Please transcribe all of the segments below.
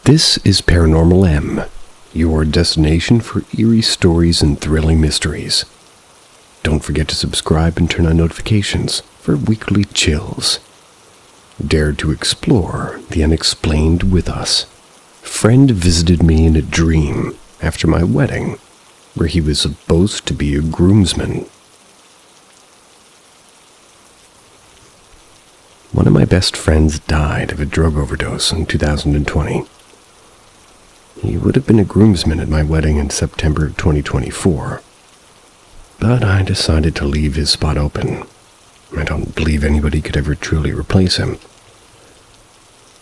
This is Paranormal M, your destination for eerie stories and thrilling mysteries. Don't forget to subscribe and turn on notifications for weekly chills. Dare to explore the unexplained with us. Friend visited me in a dream after my wedding, where he was supposed to be a groomsman. One of my best friends died of a drug overdose in 2020. He would have been a groomsman at my wedding in September of 2024, but I decided to leave his spot open. I don't believe anybody could ever truly replace him.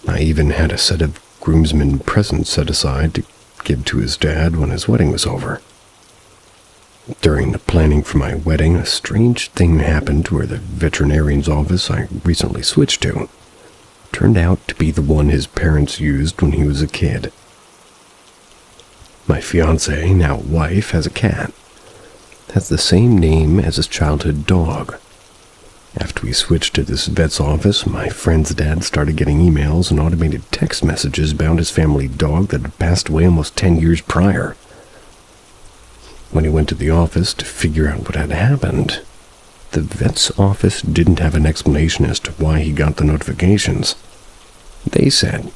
I even had a set of groomsmen presents set aside to give to his dad when his wedding was over. During the planning for my wedding, a strange thing happened where the veterinarian's office I recently switched to turned out to be the one his parents used when he was a kid. My fiancé, now wife, has a cat. Has the same name as his childhood dog. After we switched to this vet's office, my friend's dad started getting emails and automated text messages about his family dog that had passed away almost 10 years prior. When he went to the office to figure out what had happened, the vet's office didn't have an explanation as to why he got the notifications. They said,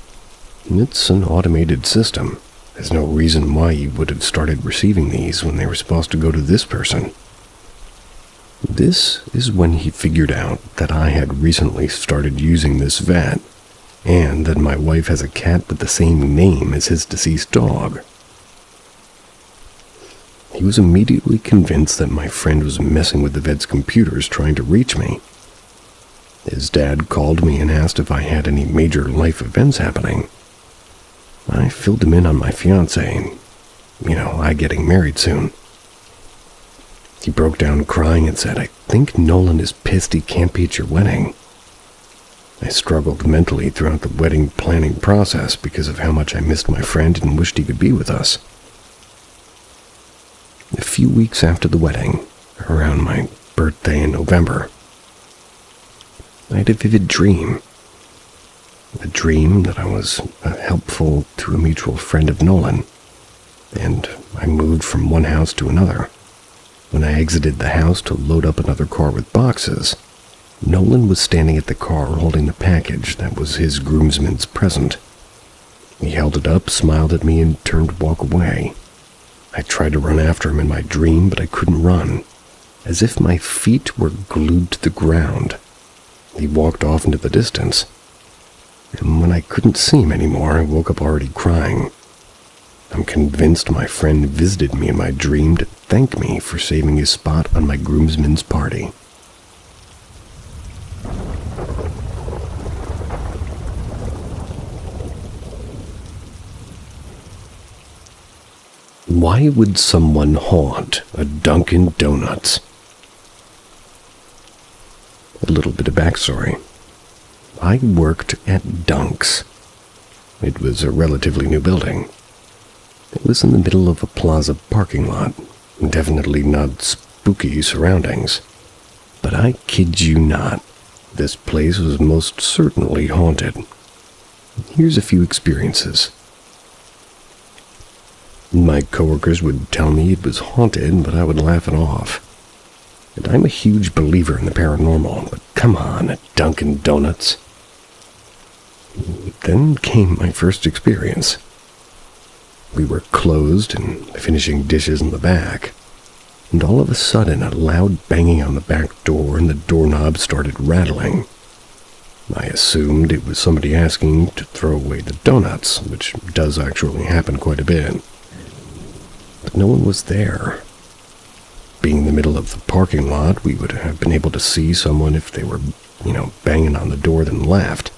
"It's an automated system. There's no reason why you would have started receiving these when they were supposed to go to this person." This is when he figured out that I had recently started using this vet, and that my wife has a cat with the same name as his deceased dog. He was immediately convinced that my friend was messing with the vet's computers trying to reach me. His dad called me and asked if I had any major life events happening. I filled him in on my fiancé, I getting married soon. He broke down crying and said, "I think Nolan is pissed he can't be at your wedding." I struggled mentally throughout the wedding planning process because of how much I missed my friend and wished he could be with us. A few weeks after the wedding, around my birthday in November, I had a vivid dream. A dream that I was helpful to a mutual friend of Nolan, and I moved from one house to another. When I exited the house to load up another car with boxes, Nolan was standing at the car holding the package that was his groomsman's present. He held it up, smiled at me, and turned to walk away. I tried to run after him in my dream, but I couldn't run, as if my feet were glued to the ground. He walked off into the distance, and when I couldn't see him anymore, I woke up already crying. I'm convinced my friend visited me in my dream to thank me for saving his spot on my groomsman's party. Why would someone haunt a Dunkin' Donuts? A little bit of backstory. I worked at Dunk's. It was a relatively new building. It was in the middle of a plaza parking lot, definitely not spooky surroundings. But I kid you not, this place was most certainly haunted. Here's a few experiences. My coworkers would tell me it was haunted, but I would laugh it off. And I'm a huge believer in the paranormal, but come on, at Dunkin' Donuts. Then came my first experience. We were closed and finishing dishes in the back, and all of a sudden a loud banging on the back door and the doorknob started rattling. I assumed it was somebody asking to throw away the donuts, which does actually happen quite a bit. But no one was there. Being in the middle of the parking lot, we would have been able to see someone if they were, banging on the door then left.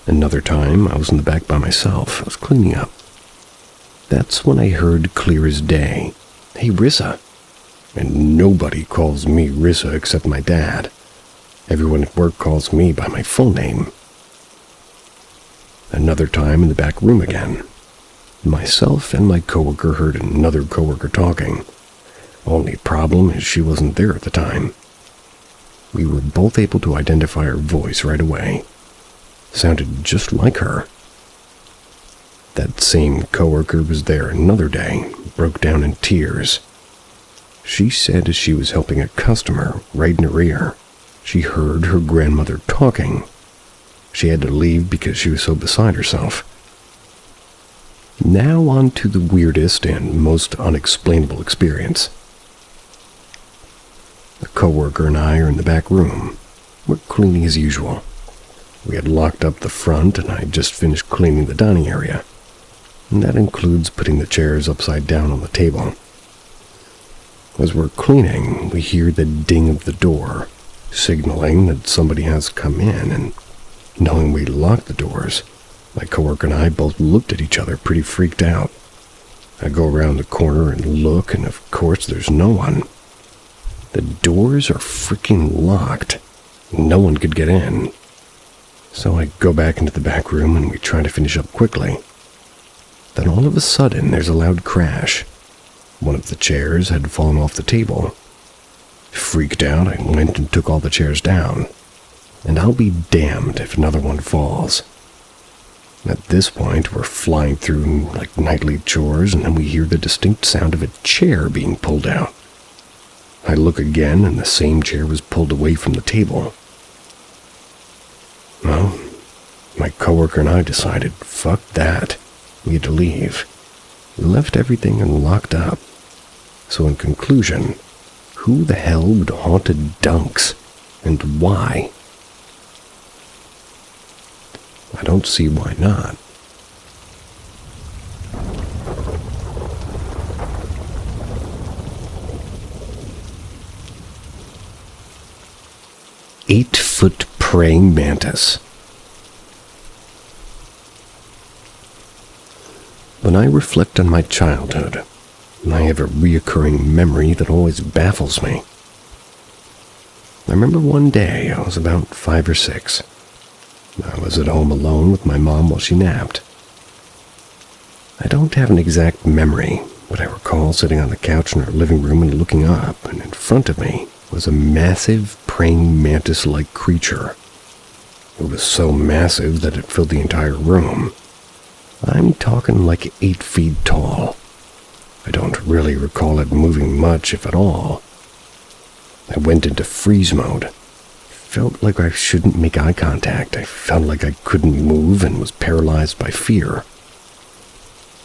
Another time, I was in the back by myself. I was cleaning up. That's when I heard clear as day, "Hey, Rissa." And nobody calls me Rissa except my dad. Everyone at work calls me by my full name. Another time in the back room again. Myself and my coworker heard another coworker talking. Only problem is she wasn't there at the time. We were both able to identify her voice right away. sounded just like her. That same coworker was there another day, broke down in tears. She said as she was helping a customer right in her ear, she heard her grandmother talking. She had to leave because she was so beside herself. Now on to the weirdest and most unexplainable experience. The coworker and I are in the back room. We're cleaning as usual. We had locked up the front and I had just finished cleaning the dining area. And that includes putting the chairs upside down on the table. As we're cleaning, we hear the ding of the door, signaling that somebody has come in, and knowing we locked the doors, my coworker and I both looked at each other pretty freaked out. I go around the corner and look, and of course there's no one. The doors are freaking locked. No one could get in. So I go back into the back room and we try to finish up quickly. Then all of a sudden there's a loud crash. One of the chairs had fallen off the table. Freaked out, I went and took all the chairs down. And I'll be damned if another one falls. At this point, we're flying through like nightly chores, and then we hear the distinct sound of a chair being pulled out. I look again, and the same chair was pulled away from the table. Well, my coworker and I decided, fuck that. We had to leave. We left everything and locked up. So in conclusion, who the hell would haunt a Dunks, and why? I don't see why not. Eight-foot praying mantis. When I reflect on my childhood, I have a reoccurring memory that always baffles me. I remember one day I was about 5 or 6. I was at home alone with my mom while she napped. I don't have an exact memory, but I recall sitting on the couch in our living room and looking up, and in front of me was a massive praying mantis-like creature. It was so massive that it filled the entire room. I'm talking like 8 feet tall. I don't really recall it moving much, if at all. I went into freeze mode. Felt like I shouldn't make eye contact. I felt like I couldn't move and was paralyzed by fear.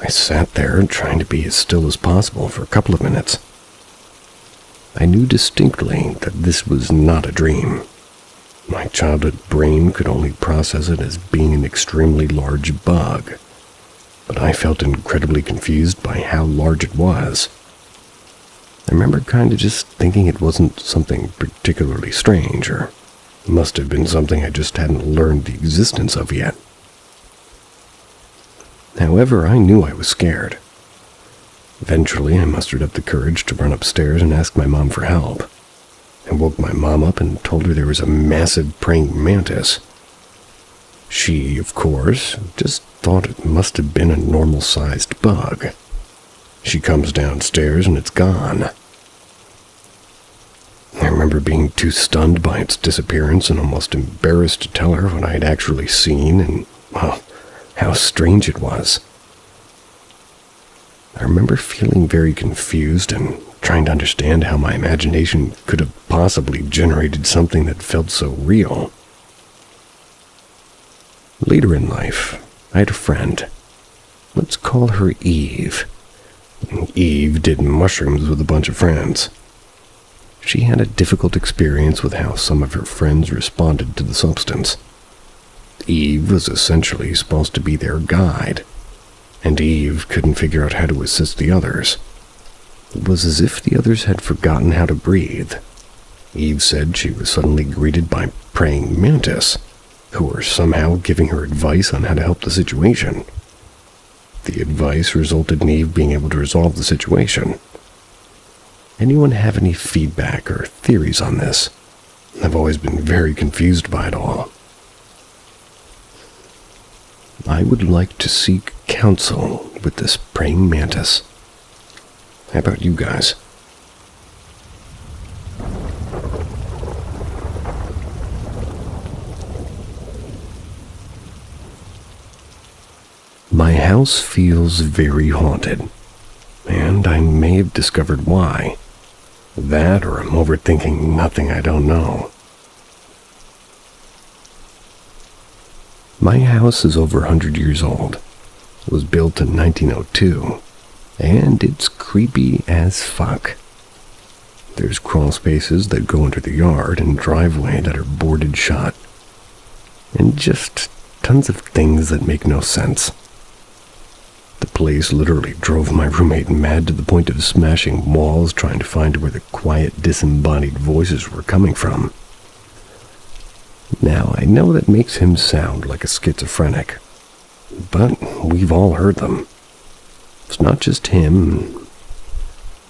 I sat there trying to be as still as possible for a couple of minutes. I knew distinctly that this was not a dream. My childhood brain could only process it as being an extremely large bug, but I felt incredibly confused by how large it was. I remember kind of just thinking it wasn't something particularly strange, or must have been something I just hadn't learned the existence of yet. However, I knew I was scared. Eventually, I mustered up the courage to run upstairs and ask my mom for help. I woke my mom up and told her there was a massive praying mantis. She, of course, just thought it must have been a normal-sized bug. She comes downstairs and it's gone. I remember being too stunned by its disappearance and almost embarrassed to tell her what I had actually seen and, well, how strange it was. I remember feeling very confused and trying to understand how my imagination could have possibly generated something that felt so real. Later in life, I had a friend. Let's call her Eve. Eve did mushrooms with a bunch of friends. She had a difficult experience with how some of her friends responded to the substance. Eve was essentially supposed to be their guide, and Eve couldn't figure out how to assist the others. It was as if the others had forgotten how to breathe. Eve said she was suddenly greeted by praying mantis, who were somehow giving her advice on how to help the situation. The advice resulted in Eve being able to resolve the situation. Anyone have any feedback or theories on this? I've always been very confused by it all. I would like to seek counsel with this praying mantis. How about you guys? house feels very haunted, and I may have discovered why. That, or I'm overthinking nothing I don't know. My house is over 100 years old. It was built in 1902, and it's creepy as fuck. There's crawl spaces that go under the yard and driveway that are boarded shut, and just tons of things that make no sense. The place literally drove my roommate mad to the point of smashing walls trying to find where the quiet, disembodied voices were coming from. Now, I know that makes him sound like a schizophrenic, but we've all heard them. It's not just him.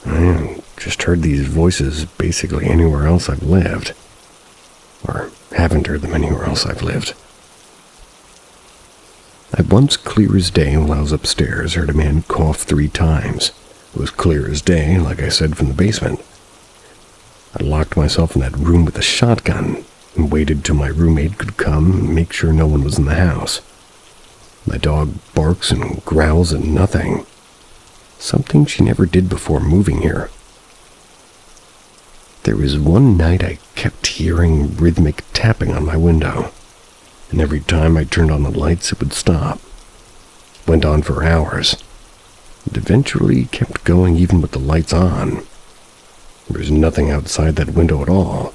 I just heard these voices basically anywhere else I've lived. Or haven't heard them anywhere else I've lived. I once, clear as day, while I was upstairs, heard a man cough 3 times. It was clear as day, like I said, from the basement. I locked myself in that room with a shotgun and waited till my roommate could come and make sure no one was in the house. My dog barks and growls at nothing. Something she never did before moving here. There was one night I kept hearing rhythmic tapping on my window, and every time I turned on the lights it would stop. Went on for hours. It eventually kept going even with the lights on. There was nothing outside that window at all.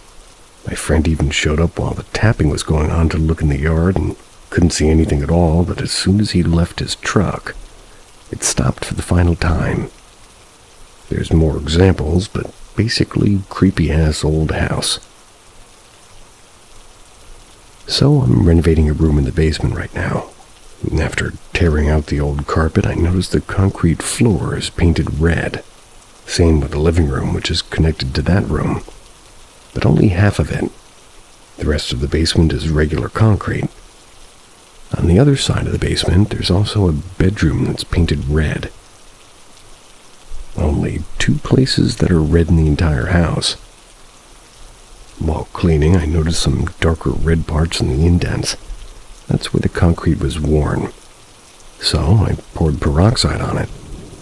My friend even showed up while the tapping was going on to look in the yard and couldn't see anything at all, but as soon as he left his truck, it stopped for the final time. There's more examples, but basically creepy-ass old house. So I'm renovating a room in the basement right now. And after tearing out the old carpet, I noticed the concrete floor is painted red. Same with the living room, which is connected to that room, but only half of it. The rest of the basement is regular concrete. On the other side of the basement, there's also a bedroom that's painted red. Only 2 places that are red in the entire house. While cleaning, I noticed some darker red parts in the indents. That's where the concrete was worn. So I poured peroxide on it.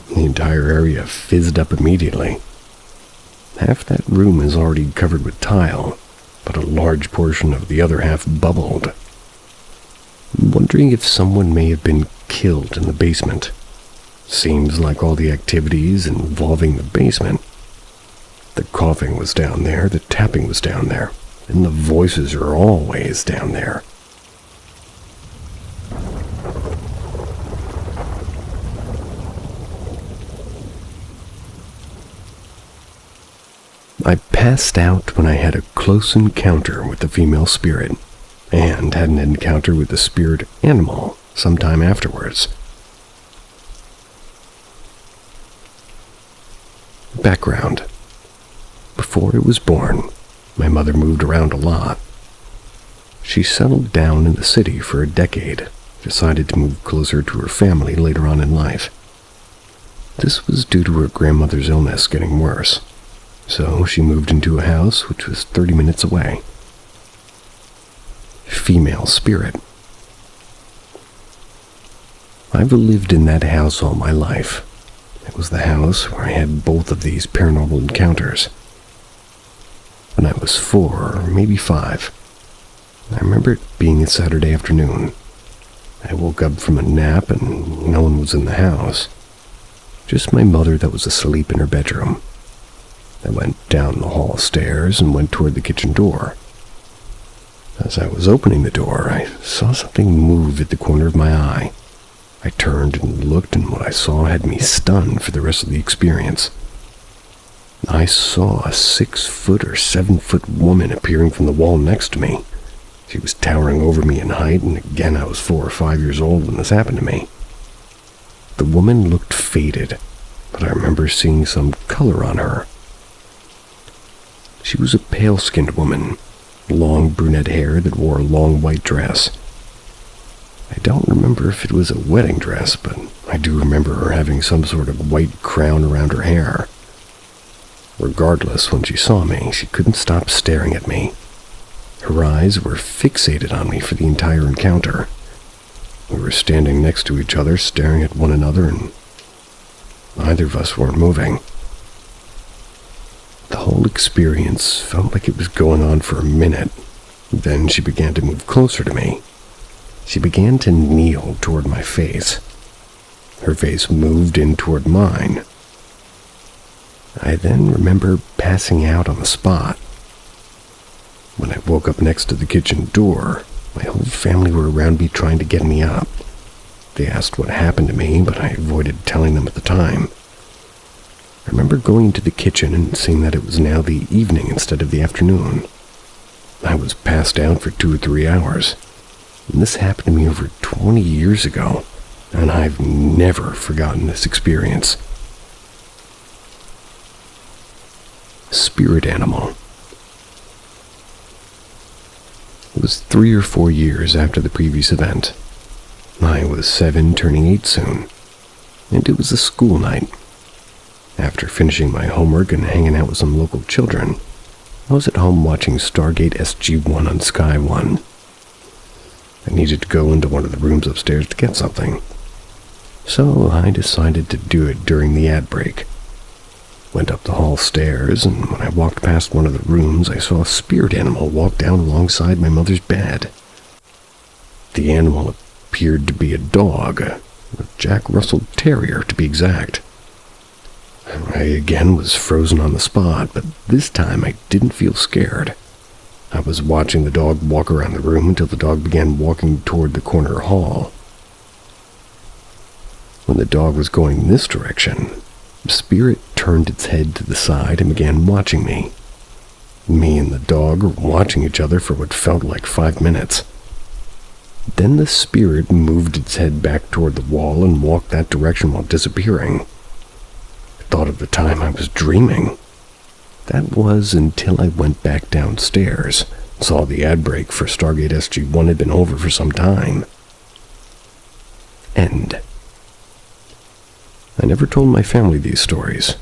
The entire area fizzed up immediately. Half that room is already covered with tile, but a large portion of the other half bubbled. I'm wondering if someone may have been killed in the basement. Seems like all the activities involving the basement. The coughing was down there, the tapping was down there, and the voices are always down there. I passed out when I had a close encounter with the female spirit, and had an encounter with the spirit animal sometime afterwards. Background. Before I was born, my mother moved around a lot. She settled down in the city for a decade, decided to move closer to her family later on in life. This was due to her grandmother's illness getting worse, so she moved into a house which was 30 minutes away. Female spirit. I've lived in that house all my life. It was the house where I had both of these paranormal encounters. When I was 4 or maybe 5, I remember it being a Saturday afternoon. I woke up from a nap and no one was in the house. Just my mother that was asleep in her bedroom. I went down the hall stairs and went toward the kitchen door. As I was opening the door, I saw something move at the corner of my eye. I turned and looked, and what I saw had me stunned for the rest of the experience. I saw a 6-foot or 7-foot woman appearing from the wall next to me. She was towering over me in height, and again I was 4 or 5 years old when this happened to me. The woman looked faded, but I remember seeing some color on her. She was a pale-skinned woman, long brunette hair that wore a long white dress. I don't remember if it was a wedding dress, but I do remember her having some sort of white crown around her hair. Regardless, when she saw me, she couldn't stop staring at me. Her eyes were fixated on me for the entire encounter. We were standing next to each other, staring at one another, and neither of us weren't moving. The whole experience felt like it was going on for a minute. Then she began to move closer to me. She began to kneel toward my face. Her face moved in toward mine. I then remember passing out on the spot. When I woke up next to the kitchen door, my whole family were around me trying to get me up. They asked what happened to me, but I avoided telling them at the time. I remember going into the kitchen and seeing that it was now the evening instead of the afternoon. I was passed out for 2 or 3 hours. And this happened to me over 20 years ago, and I've never forgotten this experience. Spirit animal. It was 3 or 4 years after the previous event. I was 7, turning 8 soon, and it was a school night. After finishing my homework and hanging out with some local children, I was at home watching Stargate SG-1 on Sky 1. I needed to go into one of the rooms upstairs to get something, so I decided to do it during the ad break. Went up the hall stairs, and when I walked past one of the rooms, I saw a spirit animal walk down alongside my mother's bed. The animal appeared to be a dog, a Jack Russell Terrier to be exact. I again was frozen on the spot, but this time I didn't feel scared. I was watching the dog walk around the room until the dog began walking toward the corner hall. When the dog was going this direction, the spirit turned its head to the side and began watching me. Me and the dog were watching each other for what felt like 5 minutes. Then the spirit moved its head back toward the wall and walked that direction while disappearing. I thought at the time I was dreaming. That was until I went back downstairs, saw the ad break for Stargate SG-1 had been over for some time. End. I never told my family these stories,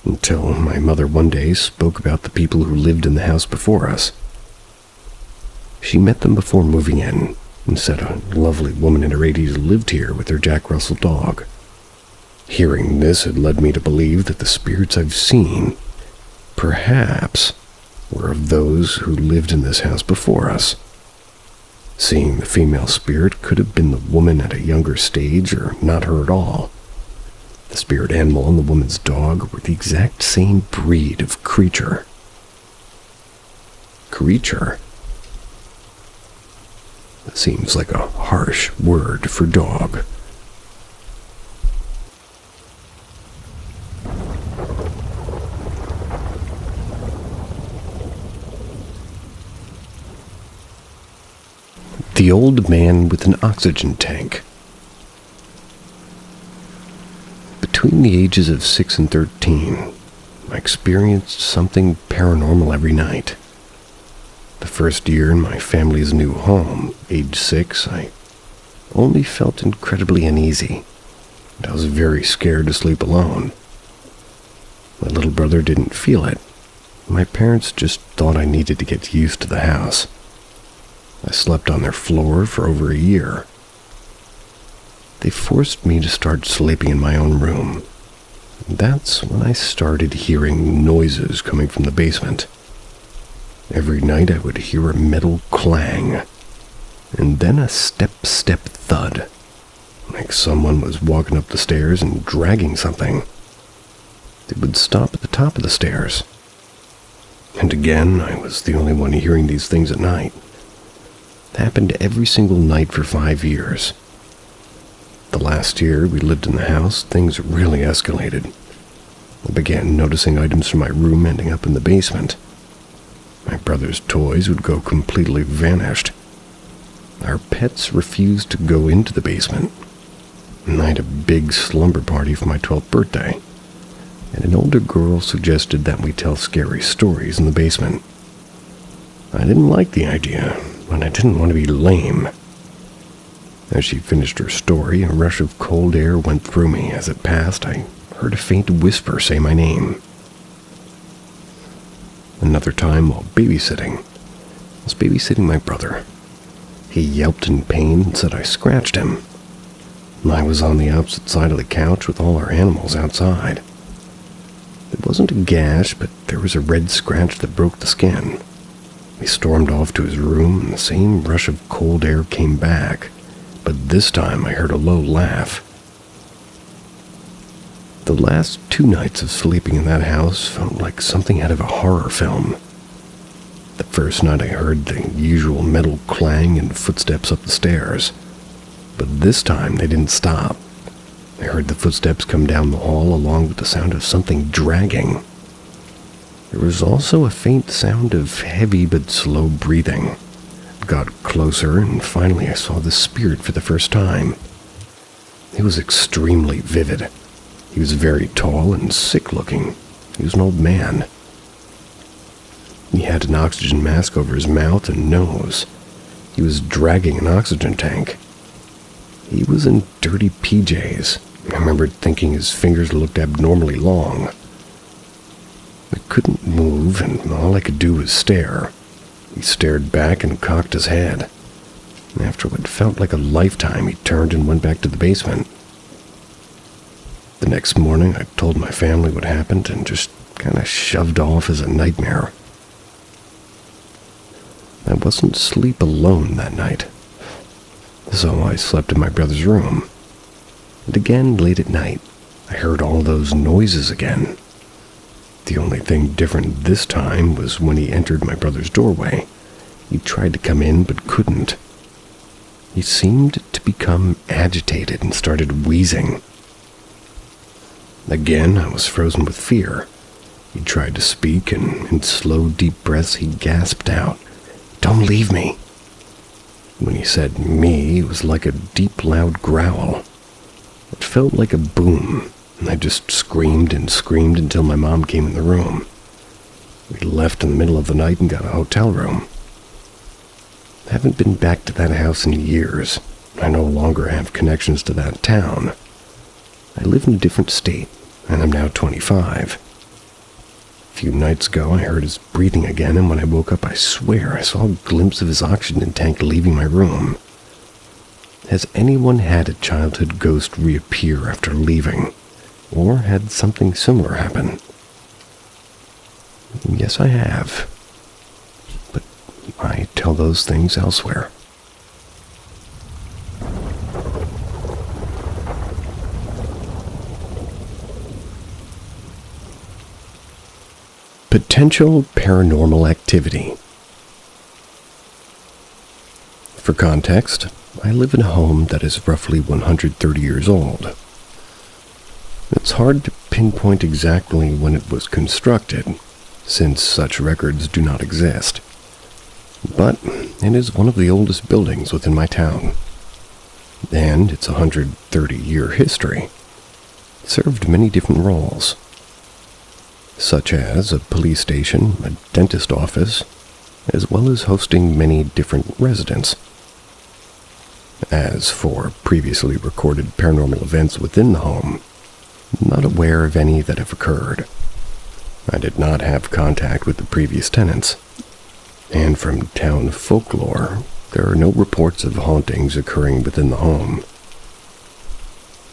until my mother one day spoke about the people who lived in the house before us. She met them before moving in, and said a lovely woman in her 80s lived here with her Jack Russell dog. Hearing this had led me to believe that the spirits I've seen, perhaps, were of those who lived in this house before us. Seeing the female spirit could have been the woman at a younger stage or not her at all. The spirit animal and the woman's dog were the exact same breed of creature. Creature? That seems like a harsh word for dog. The old man with an oxygen tank. Between the ages of 6 and 13, I experienced something paranormal every night. The first year in my family's new home, age 6, I only felt incredibly uneasy, and I was very scared to sleep alone. My little brother didn't feel it. My parents just thought I needed to get used to the house. I slept on their floor for over a year. They forced me to start sleeping in my own room. That's when I started hearing noises coming from the basement. Every night I would hear a metal clang, and then a step thud, like someone was walking up the stairs and dragging something. It would stop at the top of the stairs. And again, I was the only one hearing these things at night. It happened every single night for 5 years. The last year we lived in the house, things really escalated. I began noticing items from my room ending up in the basement. My brother's toys would go completely vanished. Our pets refused to go into the basement. And I had a big slumber party for my 12th birthday, and an older girl suggested that we tell scary stories in the basement. I didn't like the idea, but I didn't want to be lame. As she finished her story, a rush of cold air went through me. As it passed, I heard a faint whisper say my name. Another time, while babysitting, I was babysitting my brother. He yelped in pain and said I scratched him. I was on the opposite side of the couch with all our animals outside. It wasn't a gash, but there was a red scratch that broke the skin. He stormed off to his room, and the same rush of cold air came back, but this time I heard a low laugh. The last 2 nights of sleeping in that house felt like something out of a horror film. The first night I heard the usual metal clang and footsteps up the stairs, but this time they didn't stop. I heard the footsteps come down the hall along with the sound of something dragging. There was also a faint sound of heavy but slow breathing. It got closer, and finally I saw the spirit for the first time. He was extremely vivid. He was very tall and sick-looking. He was an old man. He had an oxygen mask over his mouth and nose. He was dragging an oxygen tank. He was in dirty PJs. I remembered thinking his fingers looked abnormally long. I couldn't move, and all I could do was stare. He stared back and cocked his head. After what felt like a lifetime, he turned and went back to the basement. The next morning, I told my family what happened and just kind of shoved off as a nightmare. I wasn't asleep alone that night, so I slept in my brother's room. And again, late at night, I heard all those noises again. The only thing different this time was when he entered my brother's doorway. He tried to come in but couldn't. He seemed to become agitated and started wheezing. Again, I was frozen with fear. He tried to speak, and in slow, deep breaths he gasped out, "Don't leave me." When he said me, it was like a deep, loud growl. It felt like a boom, and I just screamed and screamed until my mom came in the room. We left in the middle of the night and got a hotel room. I haven't been back to that house in years. I no longer have connections to that town. I live in a different state, and I'm now 25. A few nights ago, I heard his breathing again, and when I woke up, I swear I saw a glimpse of his oxygen tank leaving my room. Has anyone had a childhood ghost reappear after leaving, or had something similar happen? Yes, I have, but I tell those things elsewhere. Potential paranormal activity. For context, I live in a home that is roughly 130 years old. It's hard to pinpoint exactly when it was constructed, since such records do not exist. But it is one of the oldest buildings within my town, and its 130-year history served many different roles, such as a police station, a dentist office, as well as hosting many different residents. As for previously recorded paranormal events within the home, I'm not aware of any that have occurred. I did not have contact with the previous tenants, and from town folklore, there are no reports of hauntings occurring within the home.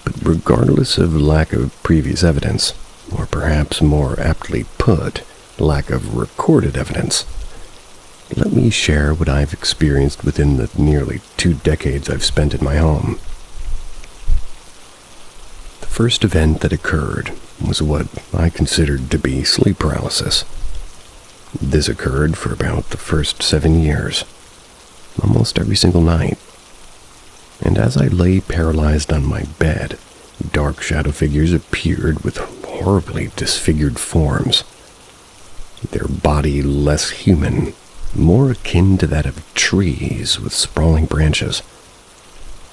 But regardless of lack of previous evidence, or perhaps more aptly put, lack of recorded evidence, let me share what I've experienced within the nearly 2 decades I've spent in my home. The first event that occurred was what I considered to be sleep paralysis. This occurred for about the first 7 years, almost every single night. And as I lay paralyzed on my bed, dark shadow figures appeared with horribly disfigured forms, their body less human, more akin to that of trees with sprawling branches.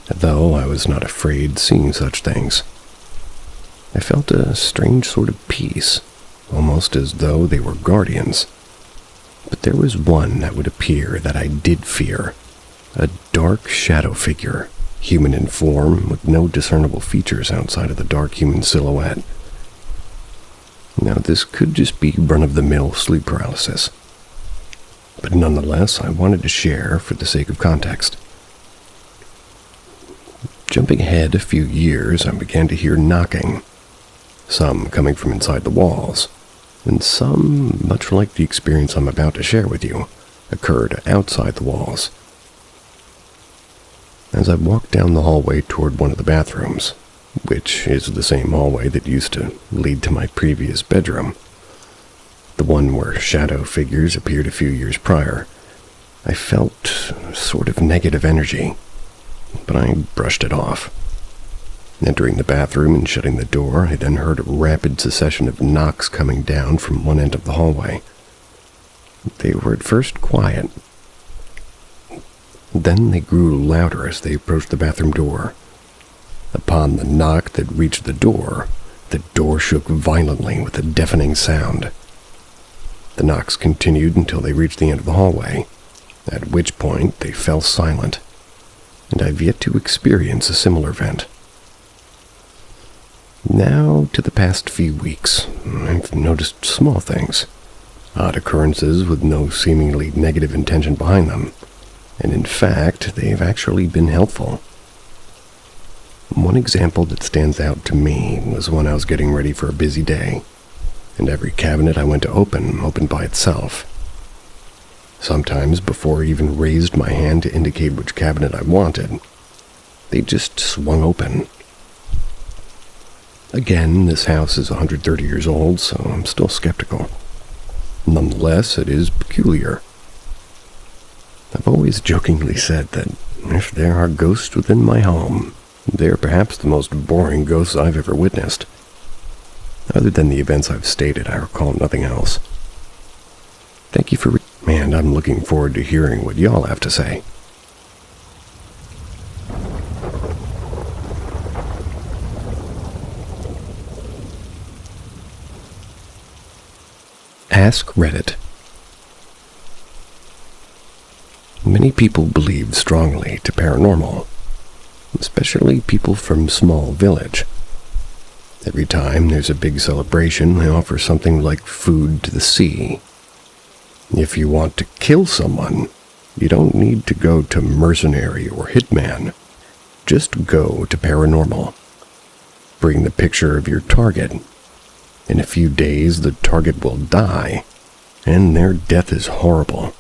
Though I was not afraid seeing such things, I felt a strange sort of peace, almost as though they were guardians. But there was one that would appear that I did fear, a dark shadow figure, human in form, with no discernible features outside of the dark human silhouette. Now, this could just be run-of-the-mill sleep paralysis, but nonetheless, I wanted to share for the sake of context. Jumping ahead a few years, I began to hear knocking, some coming from inside the walls, and some, much like the experience I'm about to share with you, occurred outside the walls. As I walked down the hallway toward one of the bathrooms, which is the same hallway that used to lead to my previous bedroom, the one where shadow figures appeared a few years prior, I felt sort of negative energy, but I brushed it off. Entering the bathroom and shutting the door, I then heard a rapid succession of knocks coming down from one end of the hallway. They were at first quiet. Then they grew louder as they approached the bathroom door. Upon the knock that reached the door shook violently with a deafening sound. The knocks continued until they reached the end of the hallway, at which point they fell silent, and I've yet to experience a similar event. Now to the past few weeks, I've noticed small things, odd occurrences with no seemingly negative intention behind them, and in fact, they've actually been helpful. One example that stands out to me was when I was getting ready for a busy day, and every cabinet I went to opened by itself. Sometimes, before I even raised my hand to indicate which cabinet I wanted, they just swung open. Again, this house is 130 years old, so I'm still skeptical. Nonetheless, it is peculiar. I've always jokingly said that if there are ghosts within my home, they are perhaps the most boring ghosts I've ever witnessed. Other than the events I've stated, I recall nothing else. Thank you for and I'm looking forward to hearing what y'all have to say. Ask Reddit. Many people believe strongly to paranormal, especially people from small village. Every time there's a big celebration, they offer something like food to the sea. If you want to kill someone, you don't need to go to mercenary or hitman. Just go to paranormal. Bring the picture of your target. In a few days, the target will die, and their death is horrible.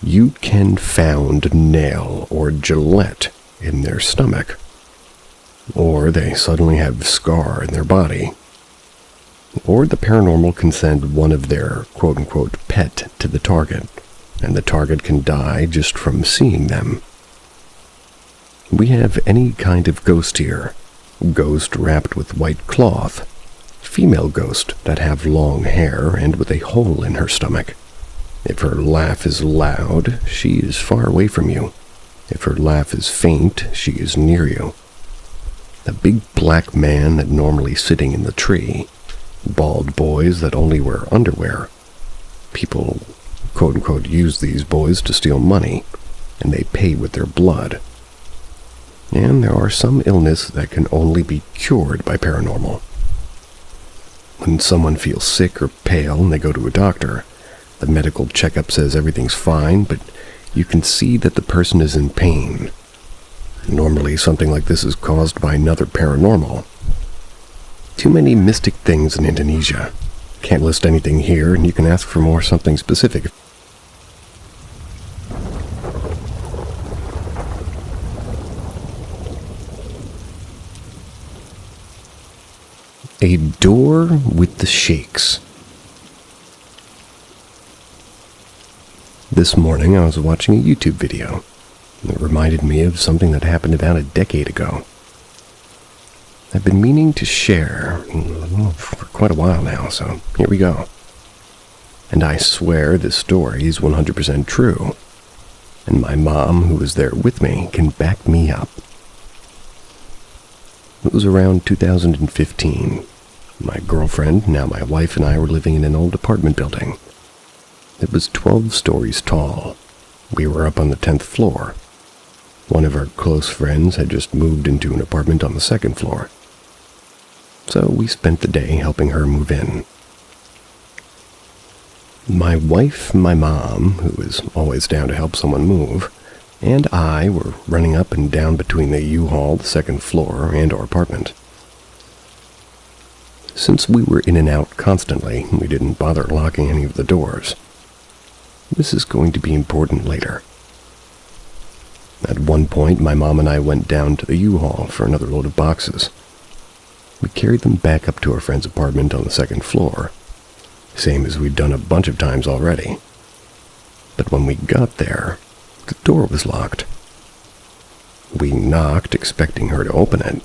You can found nail or Gillette in their stomach, or they suddenly have scar in their body, or the paranormal can send one of their quote-unquote pet to the target, and the target can die just from seeing them. We have any kind of ghost here. Ghost wrapped with white cloth, female ghost that have long hair and with a hole in her stomach. If her laugh is loud, she is far away from you. If her laugh is faint, she is near you. A big black man that normally sitting in the tree. Bald boys that only wear underwear. People, quote-unquote, use these boys to steal money, and they pay with their blood. And there are some illness that can only be cured by paranormal. When someone feels sick or pale and they go to a doctor, the medical checkup says everything's fine, but you can see that the person is in pain. Normally, something like this is caused by another paranormal. Too many mystic things in Indonesia. Can't list anything here, and you can ask for more something specific. A door with the shakes. This morning I was watching a YouTube video. It reminded me of something that happened about a decade ago. I've been meaning to share for quite a while now, so here we go. And I swear this story is 100% true. And my mom, who was there with me, can back me up. It was around 2015. My girlfriend, now my wife, and I were living in an old apartment building. It was 12 stories tall. We were up on the 10th floor. One of our close friends had just moved into an apartment on the 2nd floor. So we spent the day helping her move in. My wife, my mom, who is always down to help someone move, and I were running up and down between the U-Haul, the second floor, and our apartment. Since we were in and out constantly, we didn't bother locking any of the doors. This is going to be important later. At one point, my mom and I went down to the U-Haul for another load of boxes. We carried them back up to our friend's apartment on the second floor, same as we'd done a bunch of times already. But when we got there, the door was locked. We knocked, expecting her to open it,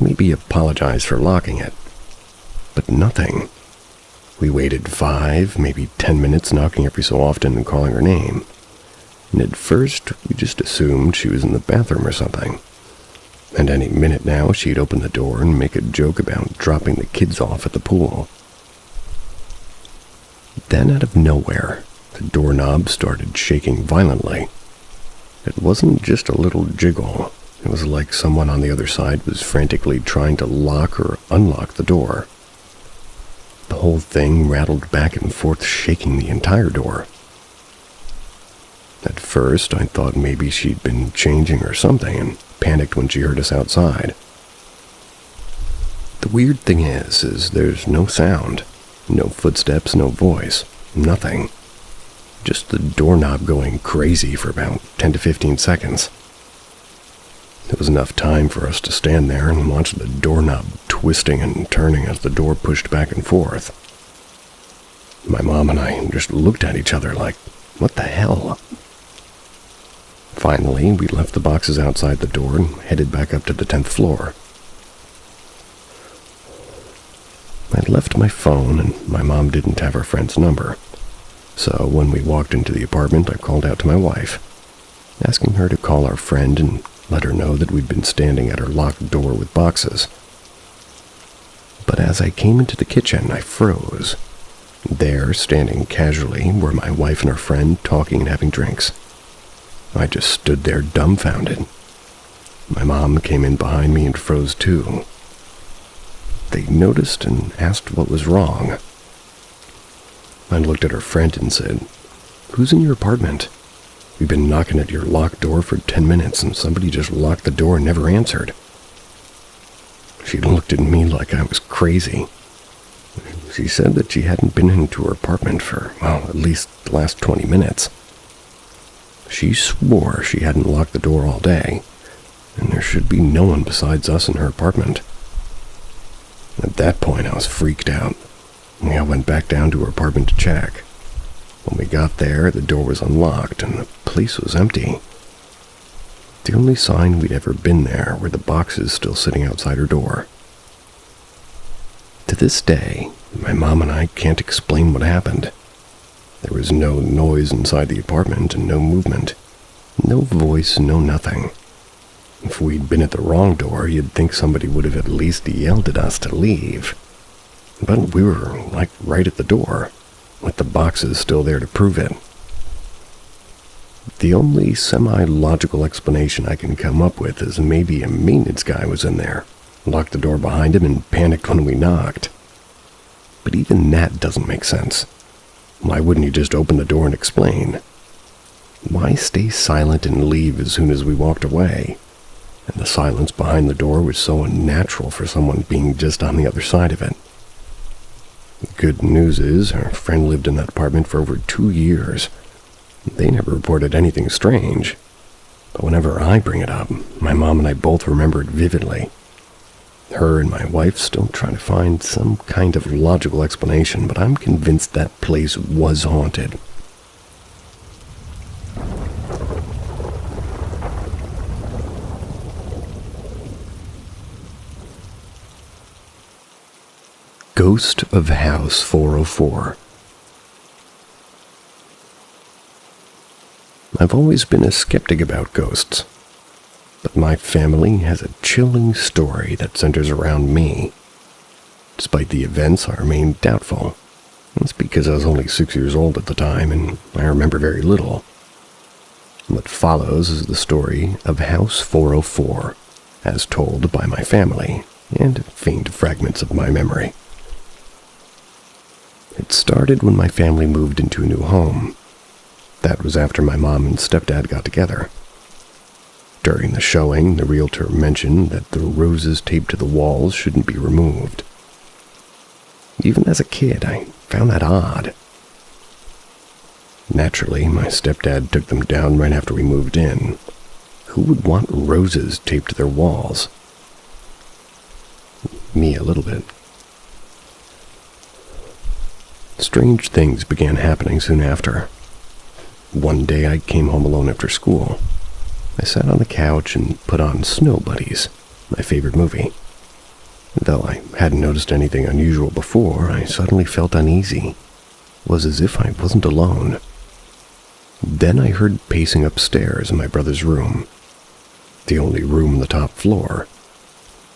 maybe apologize for locking it. But nothing. We waited 5, maybe 10 minutes, knocking every so often and calling her name. And at first, we just assumed she was in the bathroom or something. And any minute now, she'd open the door and make a joke about dropping the kids off at the pool. Then out of nowhere, the doorknob started shaking violently. It wasn't just a little jiggle. It was like someone on the other side was frantically trying to lock or unlock the door. The whole thing rattled back and forth, shaking the entire door. At first, I thought maybe she'd been changing or something and panicked when she heard us outside. The weird thing is there's no sound, no footsteps, no voice, nothing. Just the doorknob going crazy for about 10 to 15 seconds. There was enough time for us to stand there and watch the doorknob twisting and turning as the door pushed back and forth. My mom and I just looked at each other like, what the hell? Finally, we left the boxes outside the door and headed back up to the 10th floor. I left my phone, and my mom didn't have her friend's number. So when we walked into the apartment, I called out to my wife, asking her to call our friend and let her know that we'd been standing at her locked door with boxes. But as I came into the kitchen, I froze. There, standing casually, were my wife and her friend talking and having drinks. I just stood there dumbfounded. My mom came in behind me and froze too. They noticed and asked what was wrong. I looked at her friend and said, "Who's in your apartment? We've been knocking at your locked door for 10 minutes and somebody just locked the door and never answered." She looked at me like I was crazy. She said that she hadn't been into her apartment for, well, at least the last 20 minutes. She swore she hadn't locked the door all day, and there should be no one besides us in her apartment. At that point, I was freaked out. I went back down to her apartment to check. When we got there, the door was unlocked and the place was empty. The only sign we'd ever been there were the boxes still sitting outside her door. To this day, my mom and I can't explain what happened. There was no noise inside the apartment and no movement. No voice, no nothing. If we'd been at the wrong door, you'd think somebody would have at least yelled at us to leave. But we were, like, right at the door, with the boxes still there to prove it. The only semi-logical explanation I can come up with is maybe a maintenance guy was in there, locked the door behind him, and panicked when we knocked. But even that doesn't make sense. Why wouldn't he just open the door and explain? Why stay silent and leave as soon as we walked away? And the silence behind the door was so unnatural for someone being just on the other side of it. The good news is, our friend lived in that apartment for over 2 years. They never reported anything strange. But whenever I bring it up, my mom and I both remember it vividly. Her and my wife still try to find some kind of logical explanation, but I'm convinced that place was haunted. Ghost of House 404. I've always been a skeptic about ghosts, but my family has a chilling story that centers around me. Despite the events, I remain doubtful. That's because I was only 6 years old at the time, and I remember very little. What follows is the story of House 404, as told by my family, and faint fragments of my memory. It started when my family moved into a new home. That was after my mom and stepdad got together. During the showing, the realtor mentioned that the roses taped to the walls shouldn't be removed. Even as a kid, I found that odd. Naturally, my stepdad took them down right after we moved in. Who would want roses taped to their walls? Me a little bit. Strange things began happening soon after. One day I came home alone after school. I sat on the couch and put on Snow Buddies, my favorite movie. Though I hadn't noticed anything unusual before, I suddenly felt uneasy. It was as if I wasn't alone. Then I heard pacing upstairs in my brother's room, the only room on the top floor.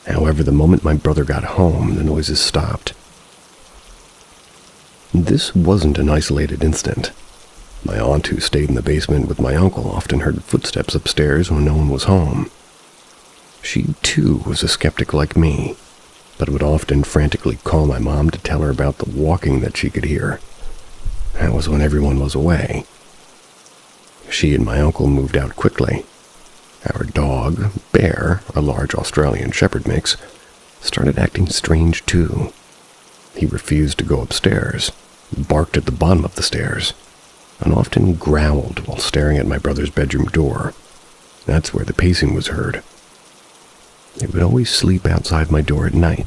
However, the moment my brother got home, the noises stopped. This wasn't an isolated incident. My aunt, who stayed in the basement with my uncle, often heard footsteps upstairs when no one was home. She, too, was a skeptic like me, but would often frantically call my mom to tell her about the walking that she could hear. That was when everyone was away. She and my uncle moved out quickly. Our dog, Bear, a large Australian Shepherd mix, started acting strange too. He refused to go upstairs, barked at the bottom of the stairs, and often growled while staring at my brother's bedroom door. That's where the pacing was heard. He would always sleep outside my door at night.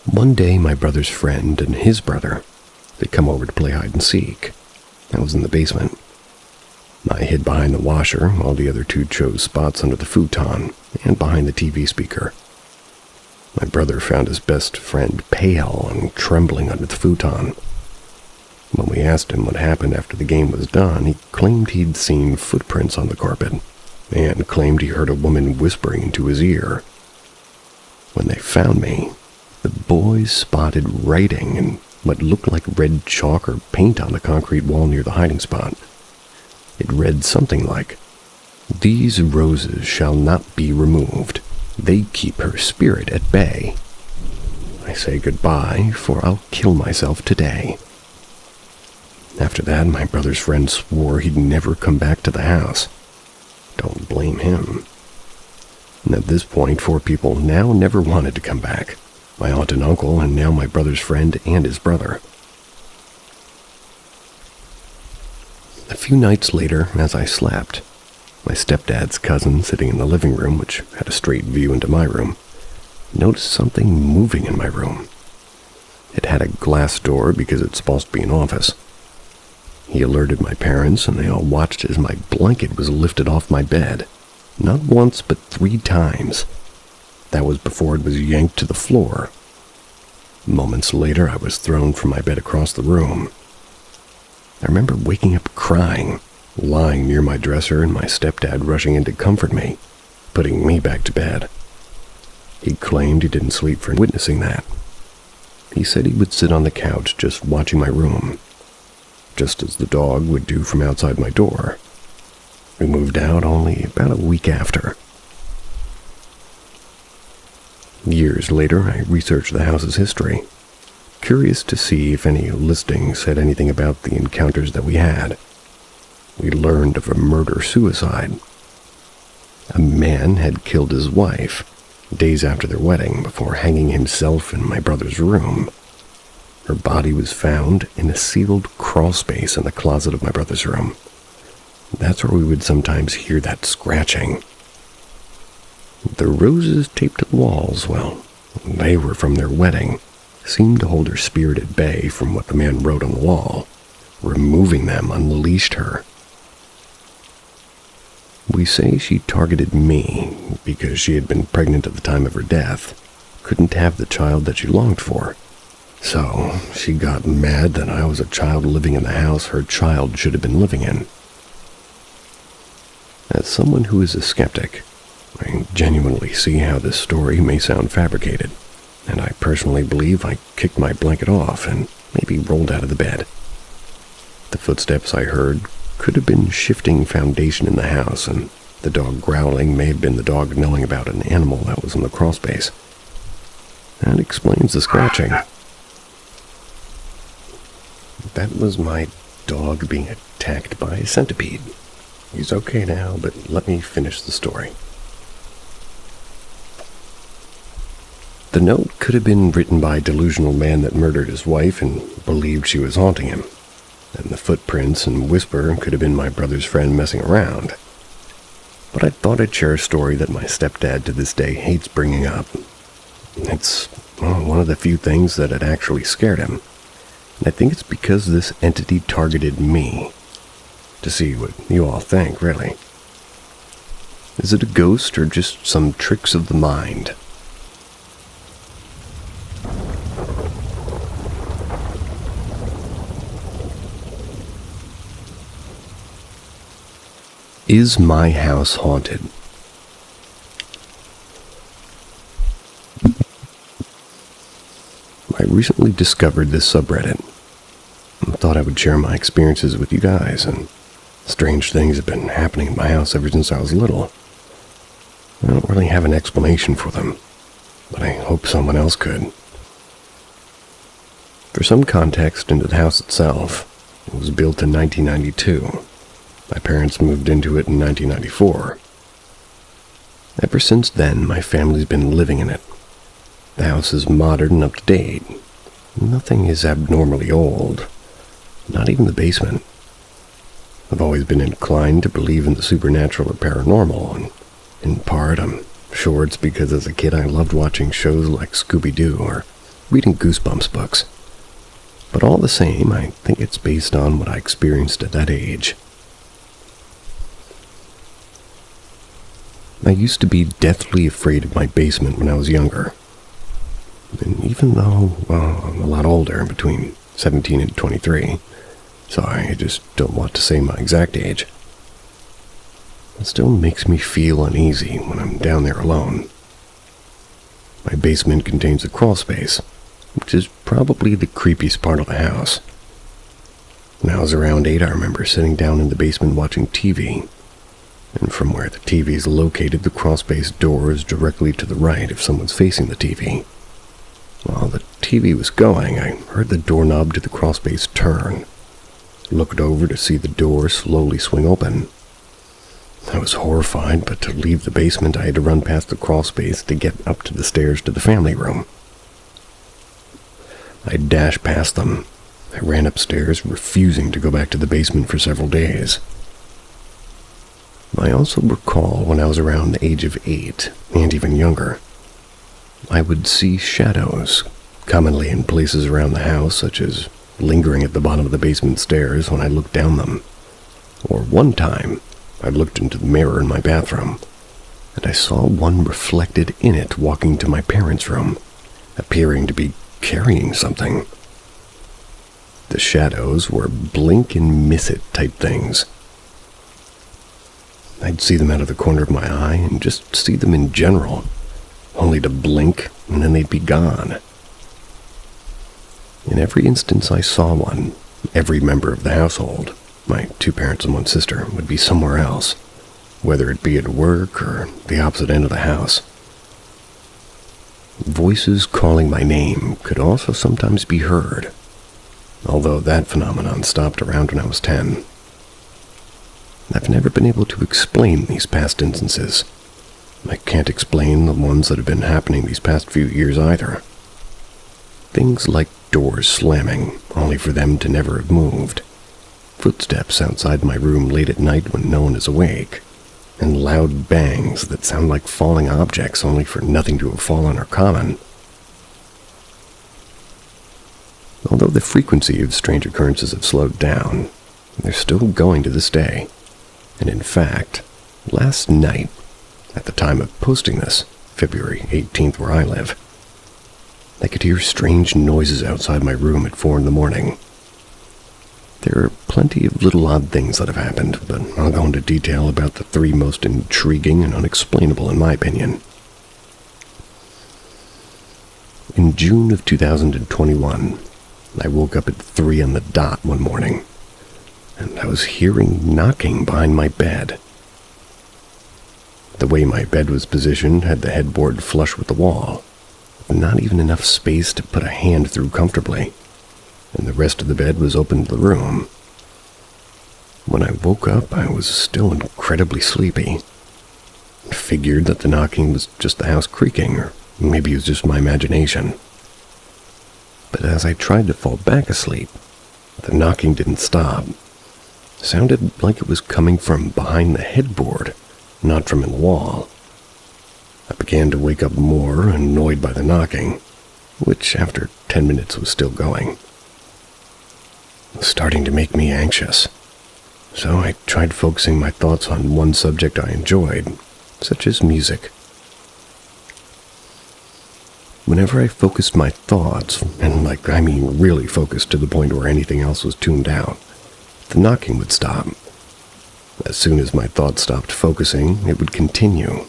One day, my brother's friend and his brother, they'd come over to play hide and seek. I was in the basement. I hid behind the washer while the other two chose spots under the futon and behind the TV speaker. My brother found his best friend pale and trembling under the futon. When we asked him what happened after the game was done, he claimed he'd seen footprints on the carpet and claimed he heard a woman whispering into his ear. When they found me, the boys spotted writing in what looked like red chalk or paint on the concrete wall near the hiding spot. It read something like, "These roses shall not be removed. They keep her spirit at bay. I say goodbye, for I'll kill myself today." After that, my brother's friend swore he'd never come back to the house. Don't blame him. And at this point, 4 people now never wanted to come back. My aunt and uncle, and now my brother's friend and his brother. A few nights later, as I slept, my stepdad's cousin, sitting in the living room, which had a straight view into my room, noticed something moving in my room. It had a glass door because it's supposed to be an office. He alerted my parents, and they all watched as my blanket was lifted off my bed. Not once, but 3 times. That was before it was yanked to the floor. Moments later, I was thrown from my bed across the room. I remember waking up crying, lying near my dresser, and my stepdad rushing in to comfort me, putting me back to bed. He claimed he didn't sleep for witnessing that. He said he would sit on the couch just watching my room, just as the dog would do from outside my door. We moved out only about a week after. Years later, I researched the house's history, curious to see if any listings said anything about the encounters that we had. We learned of a murder-suicide. A man had killed his wife days after their wedding before hanging himself in my brother's room. Her body was found in a sealed crawl space in the closet of my brother's room. That's where we would sometimes hear that scratching. The roses taped to the walls, well, they were from their wedding, seemed to hold her spirit at bay from what the man wrote on the wall. Removing them unleashed her. We say she targeted me because she had been pregnant at the time of her death, couldn't have the child that she longed for. So she got mad that I was a child living in the house her child should have been living in. As someone who is a skeptic, I genuinely see how this story may sound fabricated, and I personally believe I kicked my blanket off and maybe rolled out of the bed. The footsteps I heard could have been shifting foundation in the house, and the dog growling may have been the dog knowing about an animal that was in the crawl space. That explains the scratching. That was my dog being attacked by a centipede. He's okay now, but let me finish the story. The note could have been written by a delusional man that murdered his wife and believed she was haunting him. And the footprints and whisper could have been my brother's friend messing around. But I thought I'd share a story that my stepdad to this day hates bringing up. It's one of the few things that had actually scared him. And I think it's because this entity targeted me. To see what you all think, really. Is it a ghost or just some tricks of the mind? Is my house haunted? I recently discovered this subreddit. I thought I would share my experiences with you guys, and strange things have been happening in my house ever since I was little. I don't really have an explanation for them, but I hope someone else could. For some context into the house itself, it was built in 1992. My parents moved into it in 1994. Ever since then, my family's been living in it. The house is modern and up to date. Nothing is abnormally old. Not even the basement. I've always been inclined to believe in the supernatural or paranormal, and in part, I'm sure it's because as a kid I loved watching shows like Scooby-Doo or reading Goosebumps books. But all the same, I think it's based on what I experienced at that age. I used to be deathly afraid of my basement when I was younger. And even though, I'm a lot older, between 17 and 23, so I just don't want to say my exact age, it still makes me feel uneasy when I'm down there alone. My basement contains a crawl space, which is probably the creepiest part of the house. When I was around 8, I remember sitting down in the basement watching TV. And from where the TV is located, the crawlspace door is directly to the right if someone's facing the TV. While the TV was going, I heard the doorknob to the crawlspace turn. Looked over to see the door slowly swing open. I was horrified, but to leave the basement, I had to run past the crawlspace to get up to the stairs to the family room. I dashed past them. I ran upstairs, refusing to go back to the basement for several days. I also recall when I was around the age of 8, and even younger, I would see shadows, commonly in places around the house, such as lingering at the bottom of the basement stairs when I looked down them. Or one time, I looked into the mirror in my bathroom, and I saw one reflected in it walking to my parents' room, appearing to be carrying something. The shadows were blink and miss it type things. I'd see them out of the corner of my eye and just see them in general, only to blink and then they'd be gone. In every instance I saw one, every member of the household, my 2 parents and 1 sister, would be somewhere else, whether it be at work or the opposite end of the house. Voices calling my name could also sometimes be heard, although that phenomenon stopped around when I was 10. I've never been able to explain these past instances. I can't explain the ones that have been happening these past few years either. Things like doors slamming, only for them to never have moved. Footsteps outside my room late at night when no one is awake. And loud bangs that sound like falling objects, only for nothing to have fallen or common. Although the frequency of strange occurrences have slowed down, they're still going to this day. And in fact, last night, at the time of posting this, February 18th where I live, I could hear strange noises outside my room at 4 a.m. There are plenty of little odd things that have happened, but I'll go into detail about the 3 most intriguing and unexplainable in my opinion. In June of 2021, I woke up at 3 on the dot one morning, and I was hearing knocking behind my bed. The way my bed was positioned had the headboard flush with the wall, with not even enough space to put a hand through comfortably, and the rest of the bed was open to the room. When I woke up, I was still incredibly sleepy. I figured that the knocking was just the house creaking, or maybe it was just my imagination. But as I tried to fall back asleep, the knocking didn't stop. It sounded like it was coming from behind the headboard, not from in the wall. I began to wake up more, annoyed by the knocking, which after 10 minutes was still going. It was starting to make me anxious, so I tried focusing my thoughts on one subject I enjoyed, such as music. Whenever I focused my thoughts, and really focused to the point where anything else was tuned out, the knocking would stop. As soon as my thoughts stopped focusing, it would continue.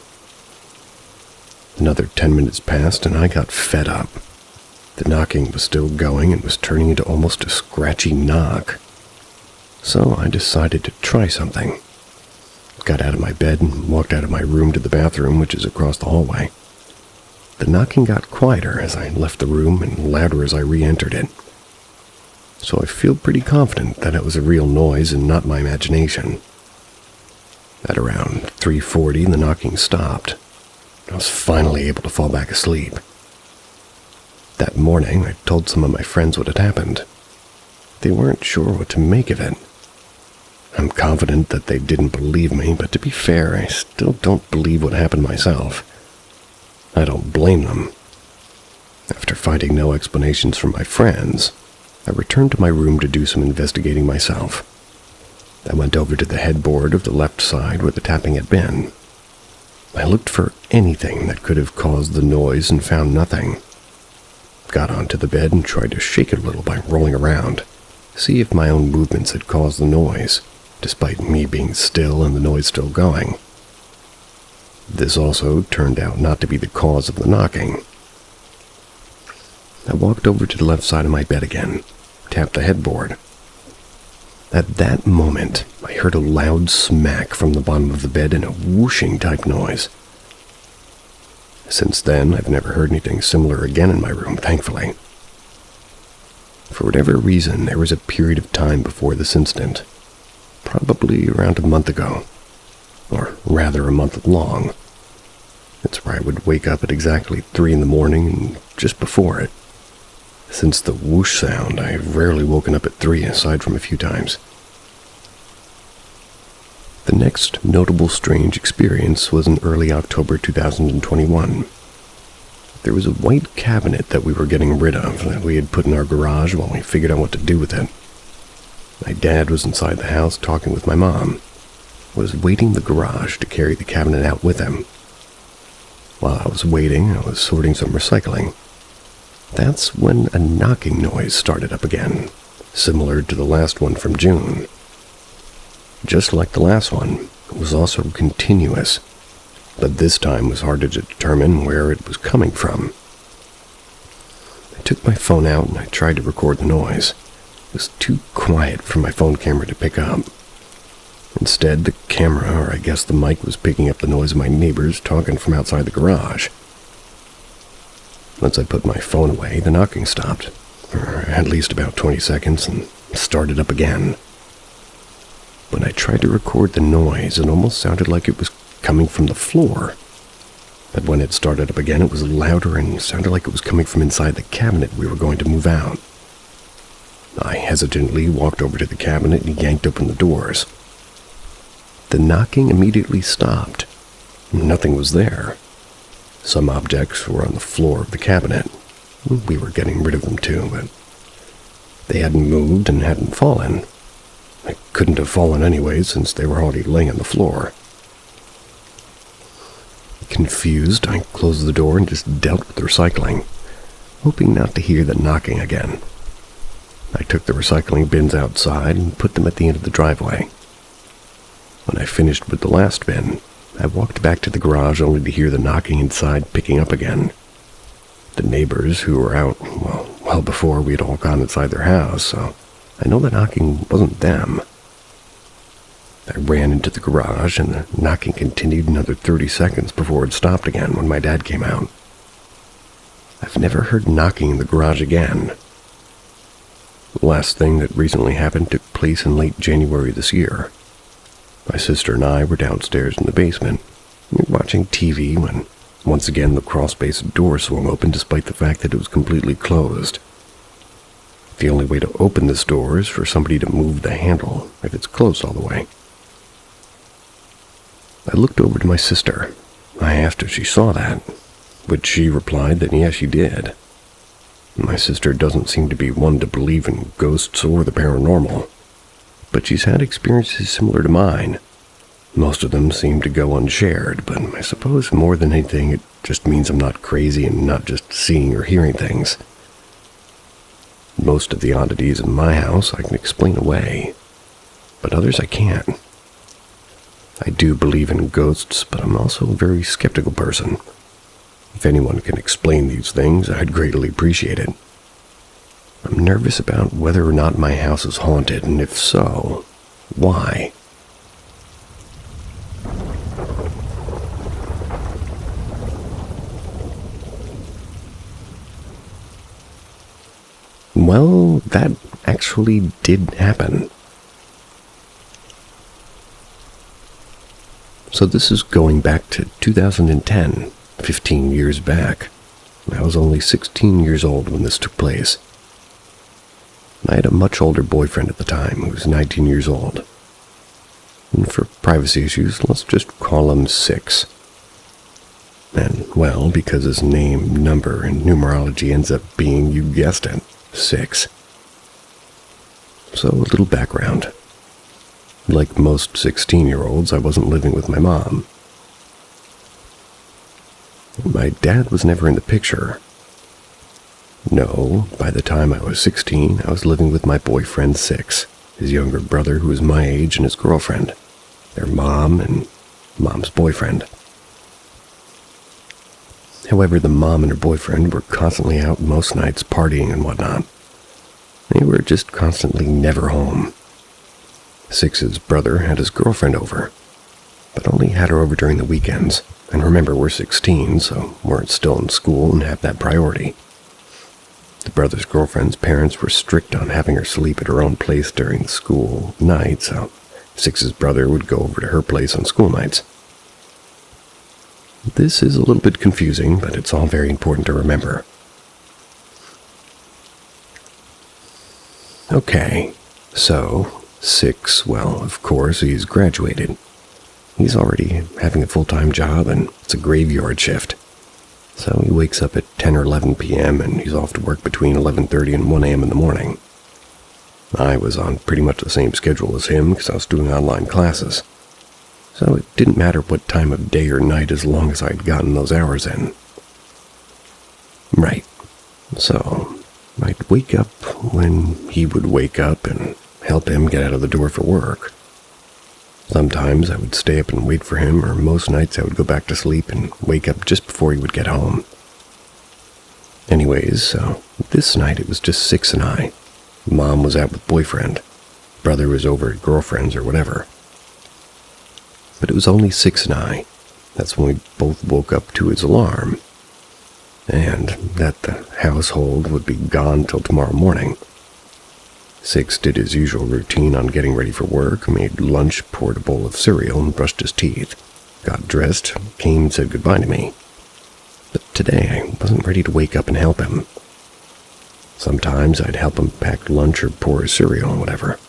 Another 10 minutes passed and I got fed up. The knocking was still going and was turning into almost a scratchy knock. So I decided to try something. Got out of my bed and walked out of my room to the bathroom, which is across the hallway. The knocking got quieter as I left the room and louder as I re-entered it. So I feel pretty confident that it was a real noise and not my imagination. At around 3:40, the knocking stopped. I was finally able to fall back asleep. That morning, I told some of my friends what had happened. They weren't sure what to make of it. I'm confident that they didn't believe me, but to be fair, I still don't believe what happened myself. I don't blame them. After finding no explanations from my friends, I returned to my room to do some investigating myself. I went over to the headboard of the left side where the tapping had been. I looked for anything that could have caused the noise and found nothing. Got onto the bed and tried to shake it a little by rolling around, see if my own movements had caused the noise, despite me being still and the noise still going. This also turned out not to be the cause of the knocking. I walked over to the left side of my bed again, tapped the headboard. At that moment, I heard a loud smack from the bottom of the bed and a whooshing type noise. Since then, I've never heard anything similar again in my room, thankfully. For whatever reason, there was a period of time before this incident, probably around a month ago, or rather a month long. It's where I would wake up at exactly 3 in the morning and just before it. Since the whoosh sound, I've rarely woken up at 3 aside from a few times. The next notable strange experience was in early October 2021. There was a white cabinet that we were getting rid of that we had put in our garage while we figured out what to do with it. My dad was inside the house talking with my mom. Was waiting in the garage to carry the cabinet out with him. While I was waiting, I was sorting some recycling. That's when a knocking noise started up again, similar to the last one from June. Just like the last one, it was also continuous, but this time was harder to determine where it was coming from. I took my phone out and I tried to record the noise. It was too quiet for my phone camera to pick up. Instead, the camera, or I guess the mic, was picking up the noise of my neighbors talking from outside the garage. Once I put my phone away, the knocking stopped, for at least about 20 seconds, and started up again. When I tried to record the noise, it almost sounded like it was coming from the floor. But when it started up again, it was louder and sounded like it was coming from inside the cabinet we were going to move out. I hesitantly walked over to the cabinet and yanked open the doors. The knocking immediately stopped. Nothing was there. Some objects were on the floor of the cabinet. We were getting rid of them too, but they hadn't moved and hadn't fallen. They couldn't have fallen anyway since they were already laying on the floor. Confused, I closed the door and just dealt with the recycling, hoping not to hear the knocking again. I took the recycling bins outside and put them at the end of the driveway. When I finished with the last bin, I walked back to the garage only to hear the knocking inside picking up again. The neighbors who were out, well before we had all gone inside their house, so I know the knocking wasn't them. I ran into the garage and the knocking continued another 30 seconds before it stopped again when my dad came out. I've never heard knocking in the garage again. The last thing that recently happened took place in late January this year. My sister and I were downstairs in the basement. We were watching TV when, once again, the crawl-space door swung open despite the fact that it was completely closed. The only way to open this door is for somebody to move the handle if it's closed all the way. I looked over to my sister. I asked if she saw that, but she replied that yes, she did. My sister doesn't seem to be one to believe in ghosts or the paranormal, but she's had experiences similar to mine. Most of them seem to go unshared, but I suppose more than anything it just means I'm not crazy and not just seeing or hearing things. Most of the oddities in my house I can explain away, but others I can't. I do believe in ghosts, but I'm also a very skeptical person. If anyone can explain these things, I'd greatly appreciate it. I'm nervous about whether or not my house is haunted, and if so, why? Well, that actually did happen. So this is going back to 2010, 15 years back. I was only 16 years old when this took place. I had a much older boyfriend at the time who was 19 years old. And for privacy issues, let's just call him 6. And, well, because his name, number, and numerology ends up being, you guessed it, 6. So, a little background. Like most 16-year-olds, I wasn't living with my mom. My dad was never in the picture. No, by the time I was 16, I was living with my boyfriend 6, his younger brother who was my age, and his girlfriend, their mom, and mom's boyfriend. However, the mom and her boyfriend were constantly out most nights partying and whatnot. They were just constantly never home. 6's brother had his girlfriend over, but only had her over during the weekends. And remember, we're 16, so we're still in school and have that priority. The brother's girlfriend's parents were strict on having her sleep at her own place during the school night, so 6's brother would go over to her place on school nights. This is a little bit confusing, but it's all very important to remember. Okay, so 6, well, of course, he's graduated. He's already having a full-time job, and it's a graveyard shift. So he wakes up at 10 or 11 p.m., and he's off to work between 11:30 and 1 a.m. in the morning. I was on pretty much the same schedule as him because I was doing online classes. So it didn't matter what time of day or night as long as I'd gotten those hours in. Right. So I'd wake up when he would wake up and help him get out of the door for work. Sometimes I would stay up and wait for him, or most nights I would go back to sleep and wake up just before he would get home. Anyways, so this night it was just 6 and I. Mom was out with boyfriend. Brother was over at girlfriend's or whatever. But it was only 6 and I. That's when we both woke up to his alarm. And that the household would be gone till tomorrow morning. 6 did his usual routine on getting ready for work, made lunch, poured a bowl of cereal, and brushed his teeth. Got dressed, came and said goodbye to me. But today I wasn't ready to wake up and help him. Sometimes I'd help him pack lunch or pour his cereal or whatever.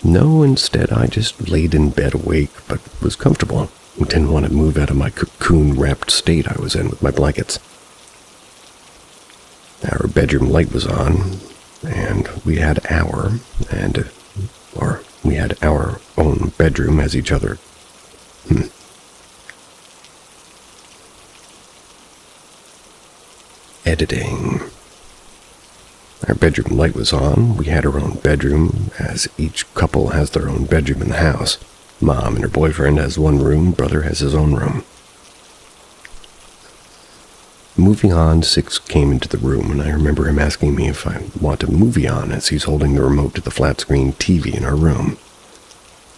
No, instead I just laid in bed awake, but was comfortable, and didn't want to move out of my cocoon-wrapped state I was in with my blankets. Our bedroom light was on, and we had our own bedroom as each other. Editing. Our bedroom light was on. We had our own bedroom, as each couple has their own bedroom in the house. Mom and her boyfriend has one room, brother has his own room. Moving on, 6 came into the room, and I remember him asking me if I want a movie on as he's holding the remote to the flat-screen TV in our room.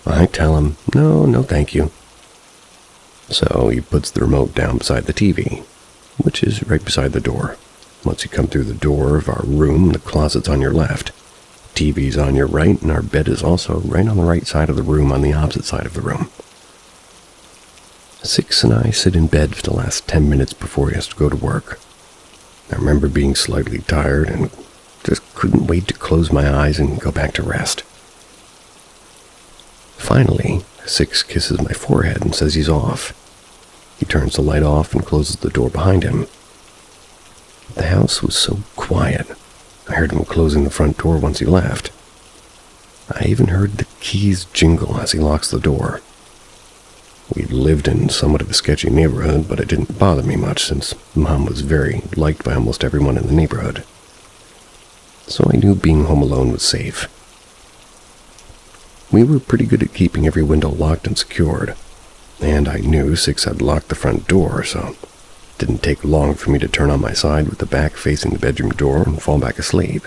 I tell him, no thank you. So he puts the remote down beside the TV, which is right beside the door. Once you come through the door of our room, the closet's on your left. TV's on your right, and our bed is also right on the right side of the room on the opposite side of the room. Six and I sit in bed for the last 10 minutes before he has to go to work. I remember being slightly tired and just couldn't wait to close my eyes and go back to rest. Finally, Six kisses my forehead and says he's off. He turns the light off and closes the door behind him. The house was so quiet. I heard him closing the front door once he left. I even heard the keys jingle as he locks the door. We lived in somewhat of a sketchy neighborhood, but it didn't bother me much since Mom was very liked by almost everyone in the neighborhood. So I knew being home alone was safe. We were pretty good at keeping every window locked and secured, and I knew Six had locked the front door, so it didn't take long for me to turn on my side with the back facing the bedroom door and fall back asleep,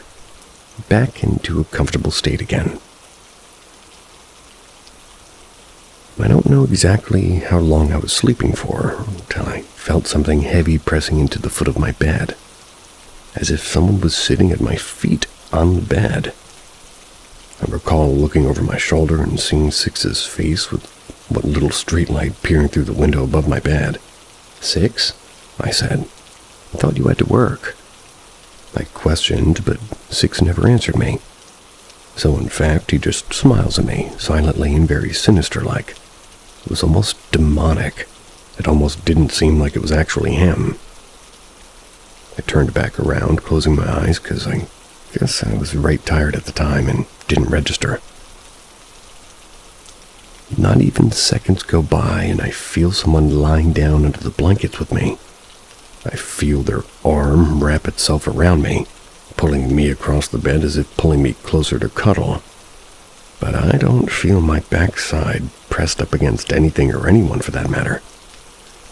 back into a comfortable state again. I don't know exactly how long I was sleeping for until I felt something heavy pressing into the foot of my bed, as if someone was sitting at my feet on the bed. I recall looking over my shoulder and seeing Six's face with what little streetlight peering through the window above my bed. "Six?" I said. "I thought you had to work." I questioned, but Six never answered me. So in fact, he just smiles at me, silently and very sinister-like. It was almost demonic. It almost didn't seem like it was actually him. I turned back around, closing my eyes, because I guess I was right tired at the time and didn't register. Not even seconds go by and I feel someone lying down under the blankets with me. I feel their arm wrap itself around me, pulling me across the bed as if pulling me closer to cuddle. But I don't feel my backside pressed up against anything or anyone for that matter.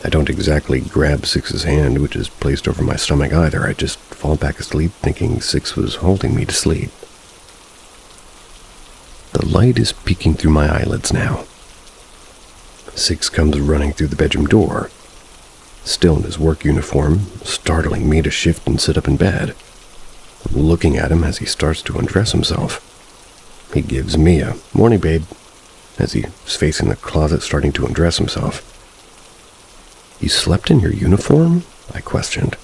I don't exactly grab Six's hand, which is placed over my stomach either. I just fall back asleep thinking Six was holding me to sleep. The light is peeking through my eyelids now. Six comes running through the bedroom door, still in his work uniform, startling me to shift and sit up in bed. I'm looking at him as he starts to undress himself. He gives me a "Morning, babe," as he's facing the closet starting to undress himself. "You slept in your uniform?" I questioned.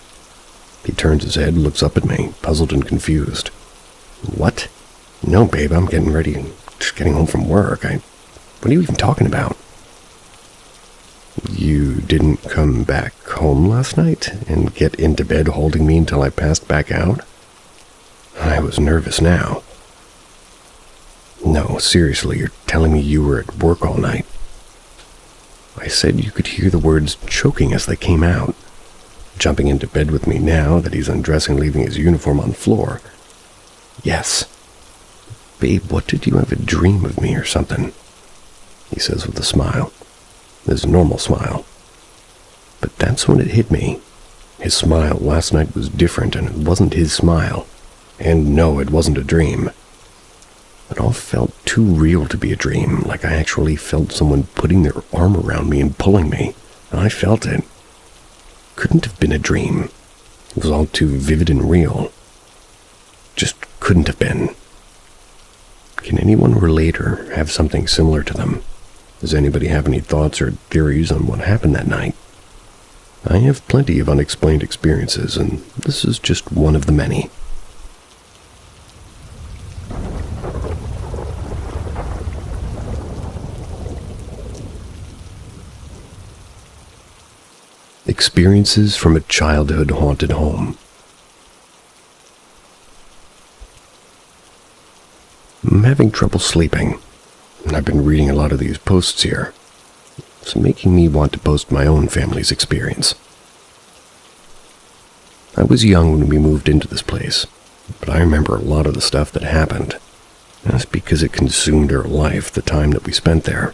He turns his head, looks up at me, puzzled and confused. "What? No, babe, I'm getting ready, just getting home from work. What are you even talking about?" "You didn't come back home last night and get into bed holding me until I passed back out?" I was nervous now. "No, seriously, you're telling me you were at work all night?" I said you could hear the words choking as they came out, jumping into bed with me now that he's undressing, leaving his uniform on the floor. "Yes." "Babe, what, did you have a dream of me or something?" he says with a smile, his normal smile. But that's when it hit me. His smile last night was different, and it wasn't his smile. And no, it wasn't a dream. It all felt too real to be a dream, like I actually felt someone putting their arm around me and pulling me, and I felt it. Couldn't have been a dream. It was all too vivid and real. Just couldn't have been. Can anyone relate or have something similar to them? Does anybody have any thoughts or theories on what happened that night? I have plenty of unexplained experiences, and this is just one of the many. Experiences from a childhood haunted home. I'm having trouble sleeping, and I've been reading a lot of these posts here. It's making me want to post my own family's experience. I was young when we moved into this place, but I remember a lot of the stuff that happened. That's because it consumed our life, the time that we spent there.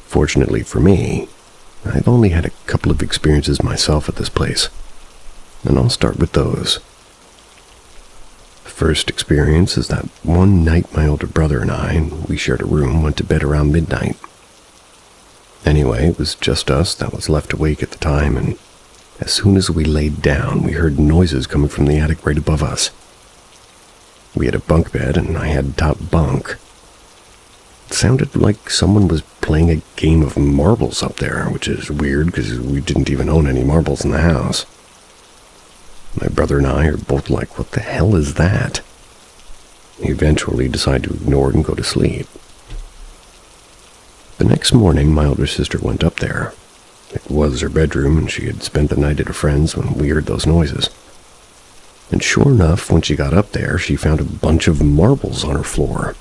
Fortunately for me, I've only had a couple of experiences myself at this place, and I'll start with those. The first experience is that one night my older brother and we shared a room, went to bed around midnight. Anyway, it was just us that was left awake at the time, and as soon as we laid down, we heard noises coming from the attic right above us. We had a bunk bed, and I had top bunk. It sounded like someone was playing a game of marbles up there, which is weird because we didn't even own any marbles in the house. My brother and I are both like, what the hell is that? We eventually decide to ignore it and go to sleep. The next morning, my older sister went up there. It was her bedroom, and she had spent the night at a friend's when we heard those noises. And sure enough, when she got up there, she found a bunch of marbles on her floor.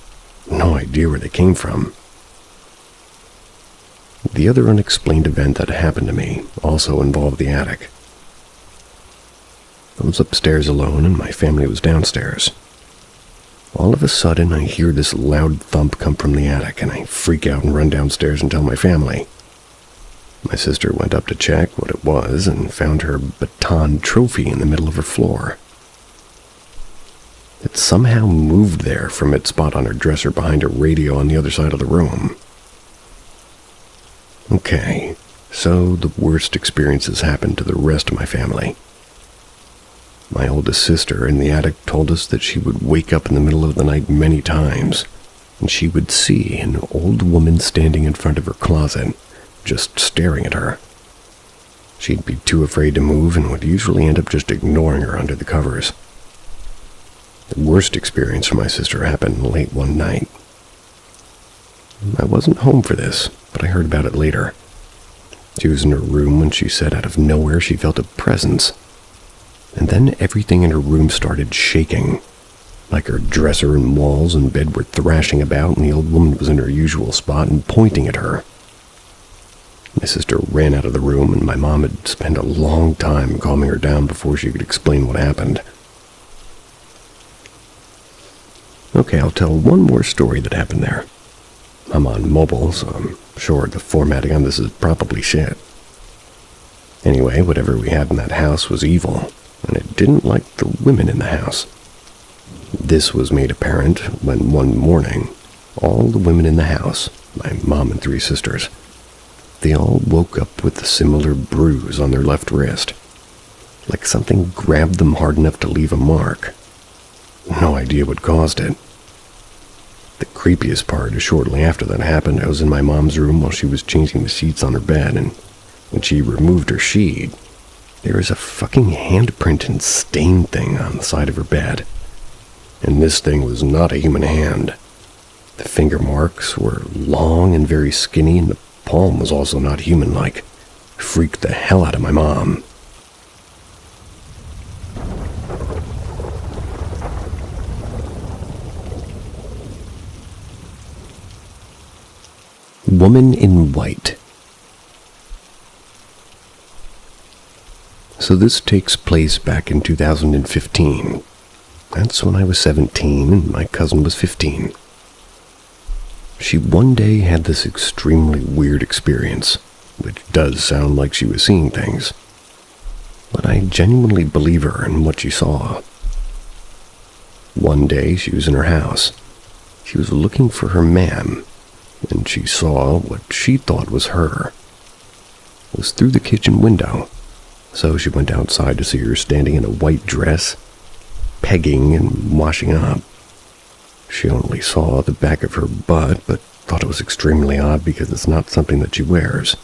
No idea where they came from. The other unexplained event that happened to me also involved the attic. I was upstairs alone, and my family was downstairs. All of a sudden, I hear this loud thump come from the attic, and I freak out and run downstairs and tell my family. My sister went up to check what it was and found her baton trophy in the middle of her floor. It somehow moved there from its spot on her dresser behind her radio on the other side of the room. Okay, so the worst experiences happened to the rest of my family. My oldest sister in the attic told us that she would wake up in the middle of the night many times, and she would see an old woman standing in front of her closet, just staring at her. She'd be too afraid to move and would usually end up just ignoring her under the covers. The worst experience for my sister happened late one night. I wasn't home for this, but I heard about it later. She was in her room when she said out of nowhere she felt a presence. And then everything in her room started shaking, like her dresser and walls and bed were thrashing about, and the old woman was in her usual spot and pointing at her. My sister ran out of the room, and my mom had spent a long time calming her down before she could explain what happened. Okay, I'll tell one more story that happened there. I'm on mobile, so I'm sure the formatting on this is probably shit. Anyway, whatever we had in that house was evil, and it didn't like the women in the house. This was made apparent when one morning, all the women in the house, my mom and 3 sisters, they all woke up with a similar bruise on their left wrist, like something grabbed them hard enough to leave a mark. No idea what caused it. The creepiest part is shortly after that happened, I was in my mom's room while she was changing the sheets on her bed, and when she removed her sheet, there was a fucking handprint and stain thing on the side of her bed. And this thing was not a human hand. The finger marks were long and very skinny, and the palm was also not human-like. Freaked the hell out of my mom. Woman in White. So this takes place back in 2015. That's when I was 17 and my cousin was 15. She one day had this extremely weird experience, which does sound like she was seeing things. But I genuinely believe her in what she saw. One day she was in her house. She was looking for her man, and she saw what she thought was her. It was through the kitchen window. So she went outside to see her standing in a white dress, pegging and washing up. She only saw the back of her butt, but thought it was extremely odd because it's not something that she wears.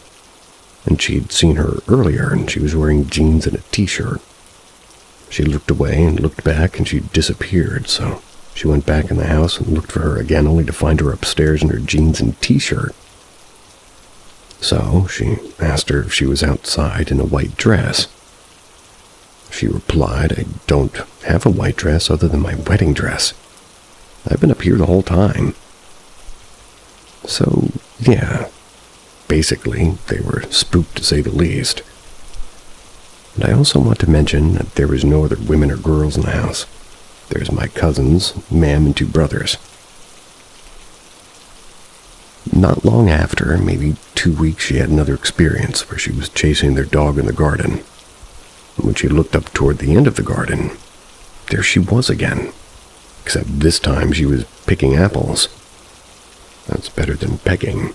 And she'd seen her earlier, and she was wearing jeans and a t-shirt. She looked away and looked back, and she disappeared, so she went back in the house and looked for her again, only to find her upstairs in her jeans and t-shirt. So she asked her if she was outside in a white dress. She replied, "I don't have a white dress other than my wedding dress. I've been up here the whole time." So, yeah, basically, they were spooked to say the least. And I also want to mention that there was no other women or girls in the house. There's my cousins, ma'am, and 2 brothers. Not long after, maybe 2 weeks, she had another experience where she was chasing their dog in the garden. And when she looked up toward the end of the garden, there she was again. Except this time she was picking apples. That's better than pegging.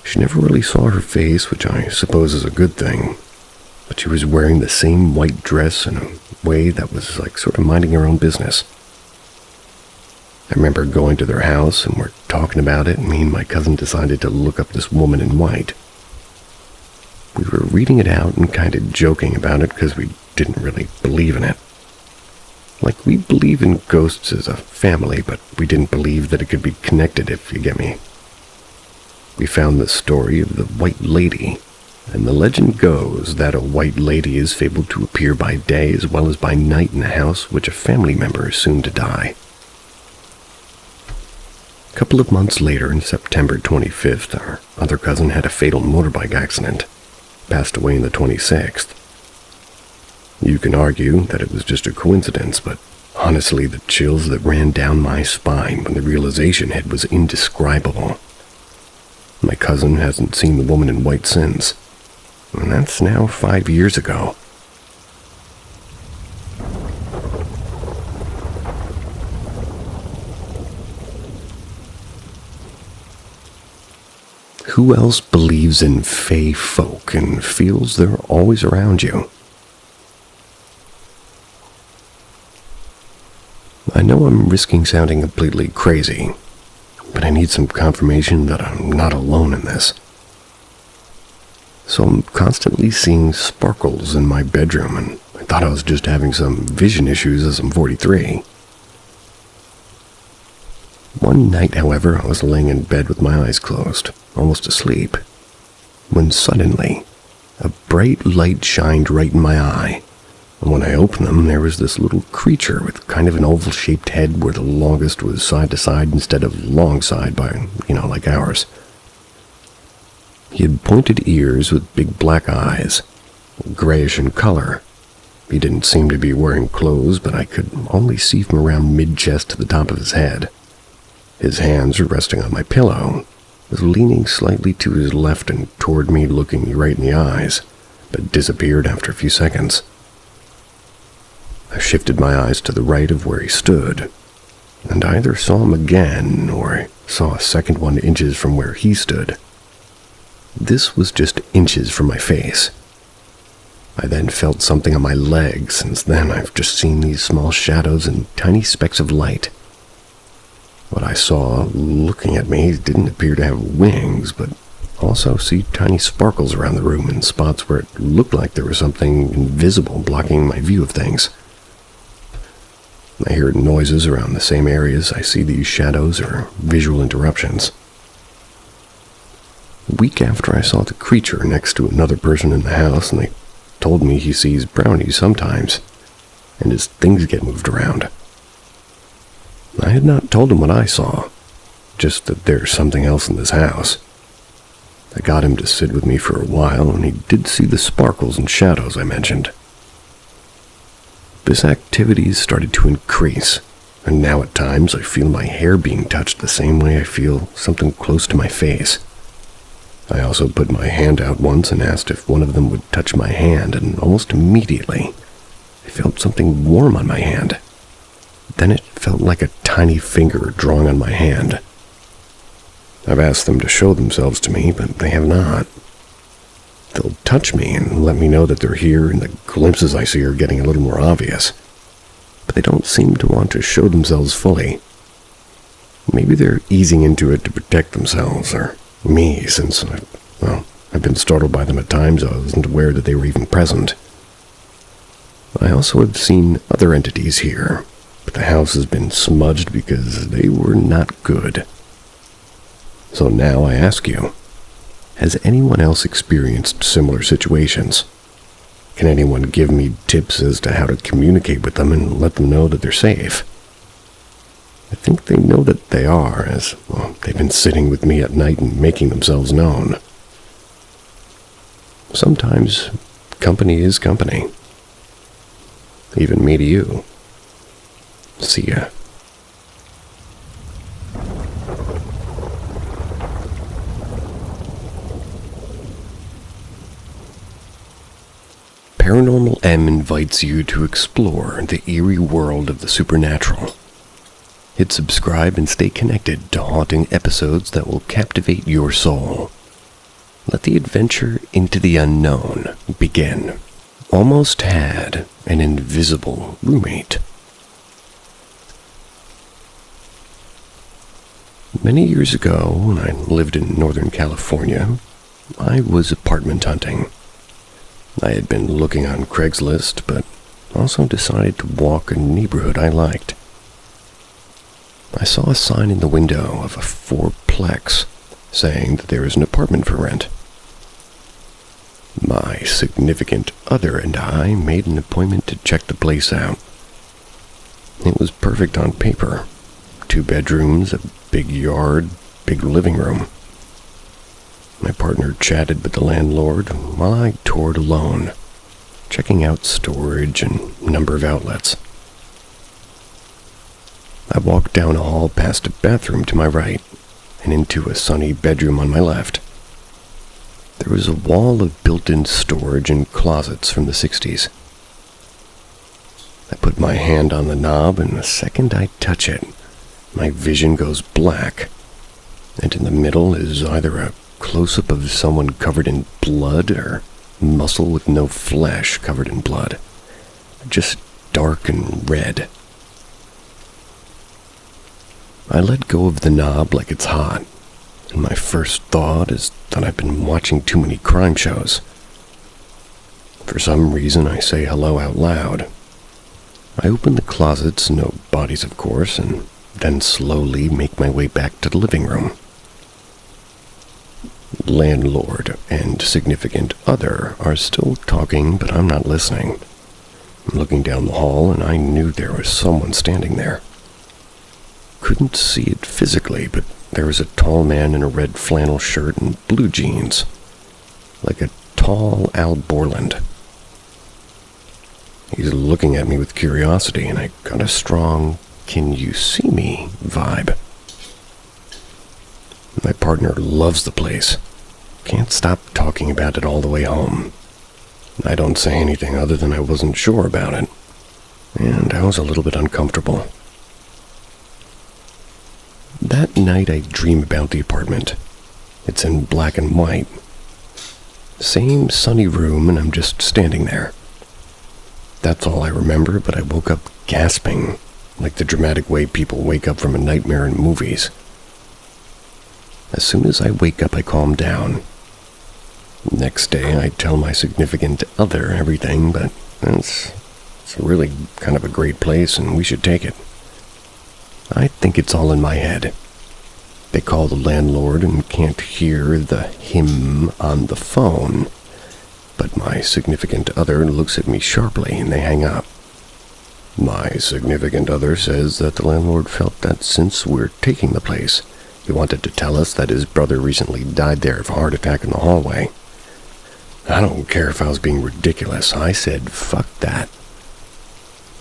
She never really saw her face, which I suppose is a good thing. but she was wearing the same white dress in a way that was like sort of minding her own business. I remember going to their house and we're talking about it, and me and my cousin decided to look up this woman in white. We were reading it out and kind of joking about it because we didn't really believe in it. Like, we believe in ghosts as a family, but we didn't believe that it could be connected, if you get me. We found the story of the White Lady, and the legend goes that a white lady is fabled to appear by day as well as by night in the house which a family member is soon to die. A couple of months later, in September 25th, our other cousin had a fatal motorbike accident, passed away on the 26th. You can argue that it was just a coincidence, but honestly, the chills that ran down my spine when the realization hit was indescribable. My cousin hasn't seen the woman in white since, and that's now 5 years ago. Who else believes in fae folk and feels they're always around you? I know I'm risking sounding completely crazy, but I need some confirmation that I'm not alone in this. So I'm constantly seeing sparkles in my bedroom, and I thought I was just having some vision issues as I'm 43. One night, however, I was laying in bed with my eyes closed, almost asleep, when suddenly a bright light shined right in my eye. And when I opened them, there was this little creature with kind of an oval-shaped head where the longest was side to side instead of long side by, like ours. He had pointed ears with big black eyes, grayish in color. He didn't seem to be wearing clothes, but I could only see from around mid-chest to the top of his head. His hands were resting on my pillow, was leaning slightly to his left and toward me, looking me right in the eyes, but disappeared after a few seconds. I shifted my eyes to the right of where he stood, and I either saw him again or I saw a second one inches from where he stood. This was just inches from my face. I then felt something on my legs. Since then, I've just seen these small shadows and tiny specks of light. What I saw looking at me didn't appear to have wings, but also see tiny sparkles around the room in spots where it looked like there was something invisible blocking my view of things. I hear noises around the same areas I see these shadows or visual interruptions. A week after I saw the creature next to another person in the house, and they told me he sees brownies sometimes, and his things get moved around. I had not told him what I saw, just that there's something else in this house. I got him to sit with me for a while, and he did see the sparkles and shadows I mentioned. This activity started to increase, and now at times I feel my hair being touched the same way I feel something close to my face. I also put my hand out once and asked if one of them would touch my hand, and almost immediately I felt something warm on my hand. Then it felt like a tiny finger drawing on my hand. I've asked them to show themselves to me, but they have not. They'll touch me and let me know that they're here, and the glimpses I see are getting a little more obvious. But they don't seem to want to show themselves fully. Maybe they're easing into it to protect themselves, or me, since, I've been startled by them at times. I wasn't aware that they were even present. I also have seen other entities here, but the house has been smudged because they were not good. So now I ask you, has anyone else experienced similar situations? Can anyone give me tips as to how to communicate with them and let them know that they're safe? I think they know that they are, as, they've been sitting with me at night and making themselves known. Sometimes company is company. Even me to you. See ya. Paranormal M invites you to explore the eerie world of the supernatural. Hit subscribe and stay connected to haunting episodes that will captivate your soul. Let the adventure into the unknown begin. almost had an invisible roommate. Many years ago, when I lived in Northern California, I was apartment hunting. I had been looking on Craigslist, but also decided to walk a neighborhood I liked. I saw a sign in the window of a fourplex saying that there was an apartment for rent. My significant other and I made an appointment to check the place out. It was perfect on paper. 2 bedrooms, a big yard, big living room. My partner chatted with the landlord while I toured alone, checking out storage and number of outlets. I walked down a hall past a bathroom to my right and into a sunny bedroom on my left. There was a wall of built-in storage and closets from the 60s. I put my hand on the knob, and the second I touch it, my vision goes black, and in the middle is either a close-up of someone covered in blood or muscle with no flesh covered in blood, just dark and red. I let go of the knob like it's hot, and my first thought is that I've been watching too many crime shows. For some reason, I say hello out loud. I open the closets, no bodies of course, and then slowly make my way back to the living room. Landlord and significant other are still talking, but I'm not listening. I'm looking down the hall, and I knew there was someone standing there. Couldn't see it physically, but there was a tall man in a red flannel shirt and blue jeans, like a tall Al Borland. He's looking at me with curiosity, and I got a strong, "can you see me" vibe. My partner loves the place. Can't stop talking about it all the way home. I don't say anything other than I wasn't sure about it, and I was a little bit uncomfortable. That night I dream about the apartment. It's in black and white. Same sunny room, and I'm just standing there. That's all I remember, but I woke up gasping, like the dramatic way people wake up from a nightmare in movies. As soon as I wake up, I calm down. Next day, I tell my significant other everything, but it's really kind of a great place, and we should take it. I think it's all in my head. They call the landlord and can't hear the him on the phone, but my significant other looks at me sharply and they hang up. My significant other says that the landlord felt that since we're taking the place, he wanted to tell us that his brother recently died there of a heart attack in the hallway. I don't care if I was being ridiculous. I said, fuck that.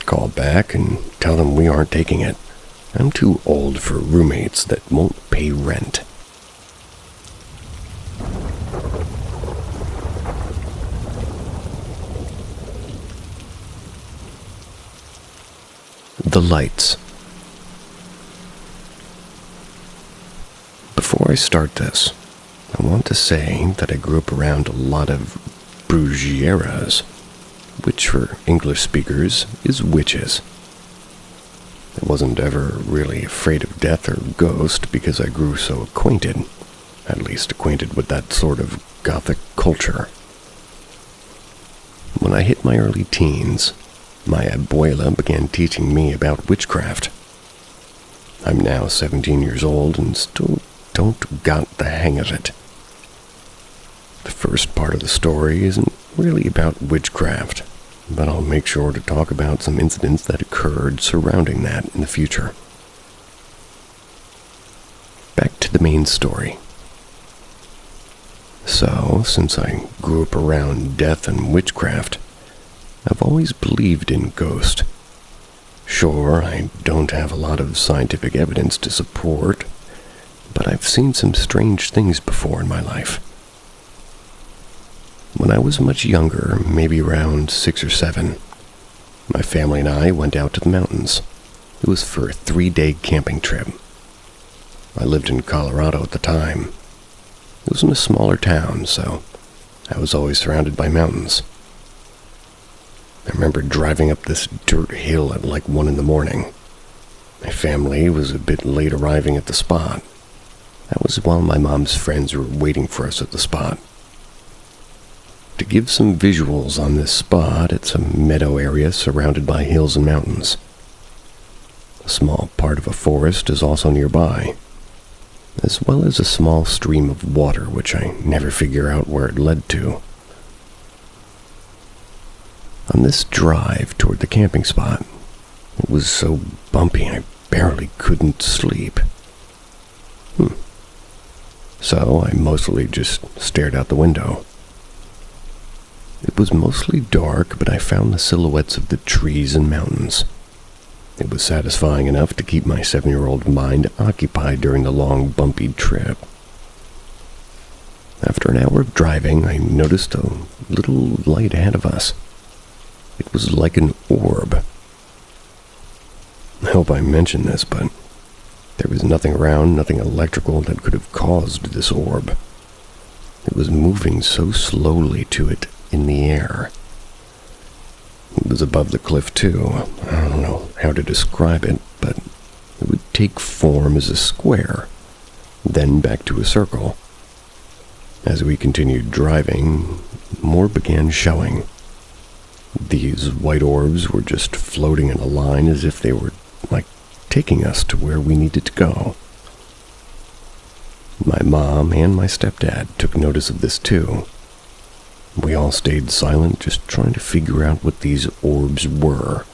Call back and tell them we aren't taking it. I'm too old for roommates that won't pay rent. The lights. Before I start this, I want to say that I grew up around a lot of brujeras, which for English speakers is witches. I wasn't ever really afraid of death or ghost because I grew so acquainted, at least acquainted with that sort of gothic culture. When I hit my early teens, my abuela began teaching me about witchcraft. I'm now 17 years old and still don't got the hang of it. The first part of the story isn't really about witchcraft, but I'll make sure to talk about some incidents that occurred surrounding that in the future. Back to the main story. So, since I grew up around death and witchcraft, I've always believed in ghosts. Sure, I don't have a lot of scientific evidence to support, but I've seen some strange things before in my life. When I was much younger, maybe around 6 or 7, my family and I went out to the mountains. It was for a 3-day camping trip. I lived in Colorado at the time. It was in a smaller town, so I was always surrounded by mountains. I remember driving up this dirt hill at like 1 in the morning. My family was a bit late arriving at the spot. That was while my mom's friends were waiting for us at the spot. To give some visuals on this spot, it's a meadow area surrounded by hills and mountains. A small part of a forest is also nearby, as well as a small stream of water which I never figure out where it led to. On this drive toward the camping spot, it was so bumpy I barely couldn't sleep. So I mostly just stared out the window. It was mostly dark, but I found the silhouettes of the trees and mountains. It was satisfying enough to keep my 7-year-old mind occupied during the long, bumpy trip. After an hour of driving, I noticed a little light ahead of us. It was like an orb. I hope I mentioned this, but there was nothing around, nothing electrical that could have caused this orb. It was moving so slowly to it in the air. It was above the cliff, too. I don't know how to describe it, but it would take form as a square, then back to a circle. As we continued driving, more began showing. These white orbs were just floating in a line as if they were, like, taking us to where we needed to go. My mom and my stepdad took notice of this, too. We all stayed silent, just trying to figure out what these orbs were.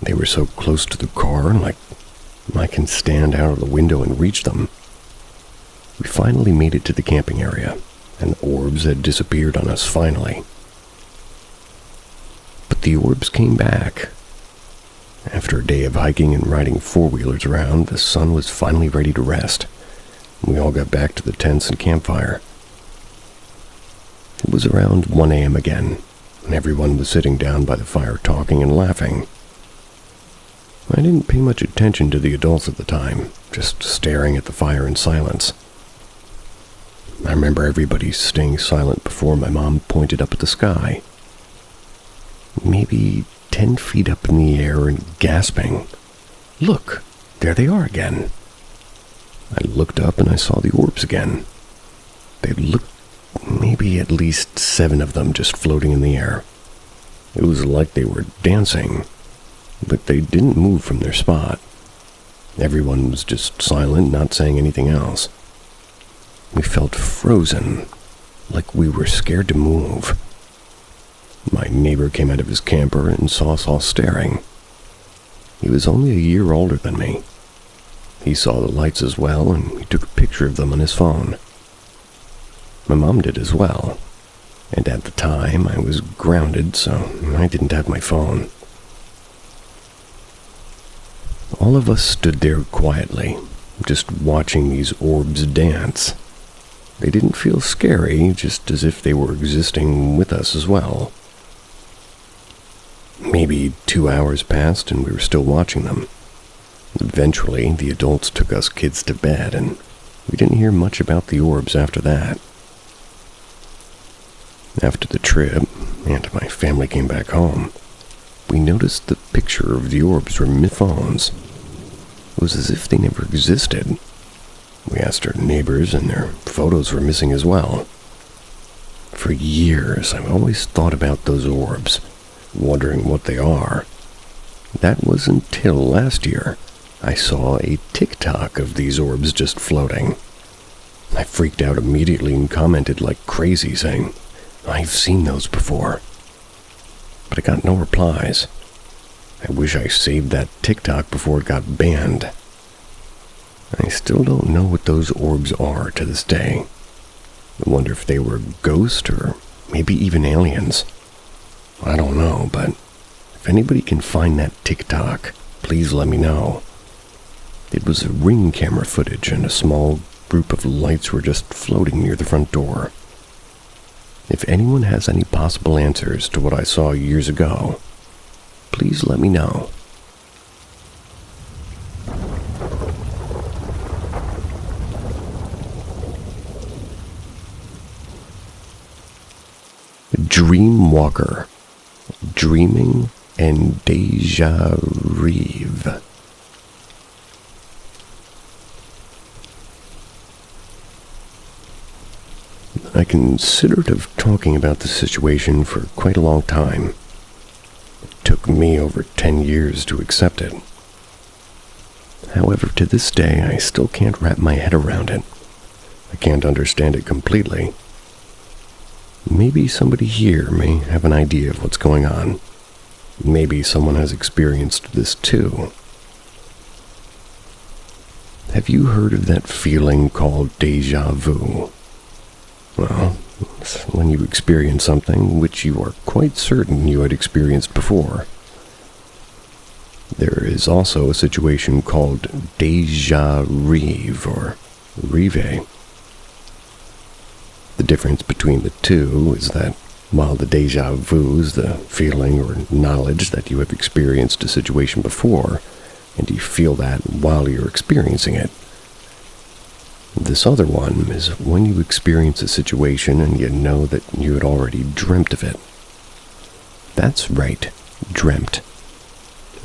They were so close to the car, like I can stand out of the window and reach them. We finally made it to the camping area, and the orbs had disappeared on us finally. But the orbs came back. After a day of hiking and riding four-wheelers around, the sun was finally ready to rest. We all got back to the tents and campfire. It was around 1 a.m. again, and everyone was sitting down by the fire talking and laughing. I didn't pay much attention to the adults at the time, just staring at the fire in silence. I remember everybody staying silent before my mom pointed up at the sky. Maybe 10 feet up in the air and gasping, "Look, there they are again." I looked up and I saw the orbs again. They looked maybe at least 7 of them just floating in the air. It was like they were dancing, but they didn't move from their spot. Everyone was just silent, not saying anything else. We felt frozen, like we were scared to move. My neighbor came out of his camper and saw us all staring. He was only a year older than me. He saw the lights as well, and he took a picture of them on his phone. My mom did as well, and at the time I was grounded, so I didn't have my phone. All of us stood there quietly, just watching these orbs dance. They didn't feel scary, just as if they were existing with us as well. Maybe 2 hours passed and we were still watching them. Eventually, the adults took us kids to bed, and we didn't hear much about the orbs after that. After the trip, and my family came back home, we noticed the picture of the orbs from my phones. It was as if they never existed. We asked our neighbors, and their photos were missing as well. For years, I've always thought about those orbs, wondering what they are. That was until last year. I saw a TikTok of these orbs just floating. I freaked out immediately and commented like crazy, saying, "I've seen those before." But I got no replies. I wish I saved that TikTok before it got banned. I still don't know what those orbs are to this day. I wonder if they were ghosts or maybe even aliens. I don't know, but if anybody can find that TikTok, please let me know. It was a ring camera footage, and a small group of lights were just floating near the front door. If anyone has any possible answers to what I saw years ago, please let me know. Dream Walker, dreaming and déjà vu. I considered of talking about the situation for quite a long time. It took me over 10 years to accept it. However, to this day, I still can't wrap my head around it. I can't understand it completely. Maybe somebody here may have an idea of what's going on. Maybe someone has experienced this too. Have you heard of that feeling called déjà vu? Well, it's when you experience something which you are quite certain you had experienced before. There is also a situation called déjà rêve or rêve. The difference between the two is that while the déjà vu is the feeling or knowledge that you have experienced a situation before, and you feel that while you're experiencing it, this other one is when you experience a situation and you know that you had already dreamt of it. That's right, dreamt.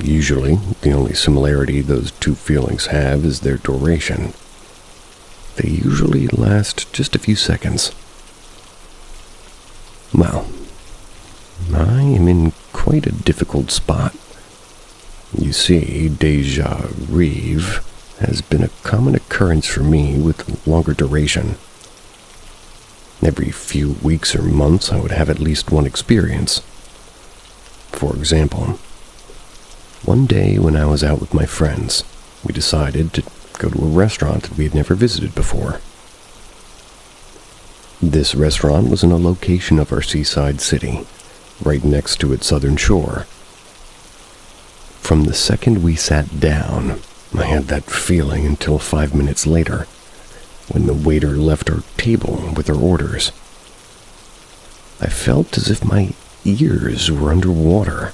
Usually, the only similarity those two feelings have is their duration. They usually last just a few seconds. Well, I am in quite a difficult spot. You see, déjà rêve has been a common occurrence for me with longer duration. Every few weeks or months, I would have at least one experience. For example, one day when I was out with my friends, we decided to go to a restaurant that we had never visited before. This restaurant was in a location of our seaside city, right next to its southern shore. From the second we sat down, I had that feeling until 5 minutes later, when the waiter left our table with our orders. I felt as if my ears were underwater.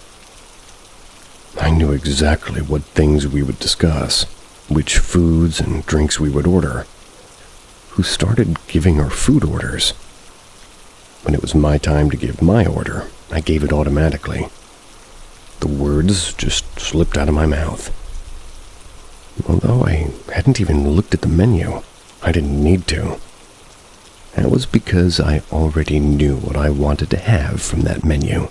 I knew exactly what things we would discuss, which foods and drinks we would order, who started giving our food orders. When it was my time to give my order, I gave it automatically. The words just slipped out of my mouth. Although I hadn't even looked at the menu, I didn't need to. That was because I already knew what I wanted to have from that menu.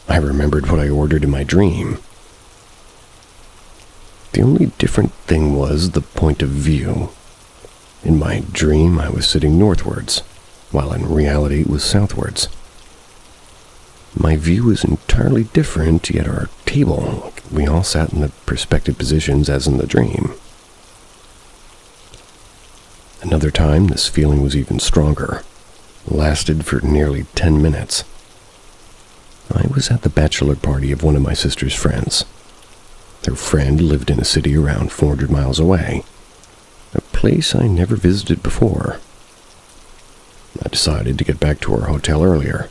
I remembered what I ordered in my dream. The only different thing was the point of view. In my dream, I was sitting northwards, while in reality it was southwards. My view was entirely different, yet our table, we all sat in the respective positions as in the dream. Another time, this feeling was even stronger. It lasted for nearly 10 minutes. I was at the bachelor party of one of my sister's friends. Her friend lived in a city around 400 miles away, a place I never visited before. I decided to get back to our hotel earlier.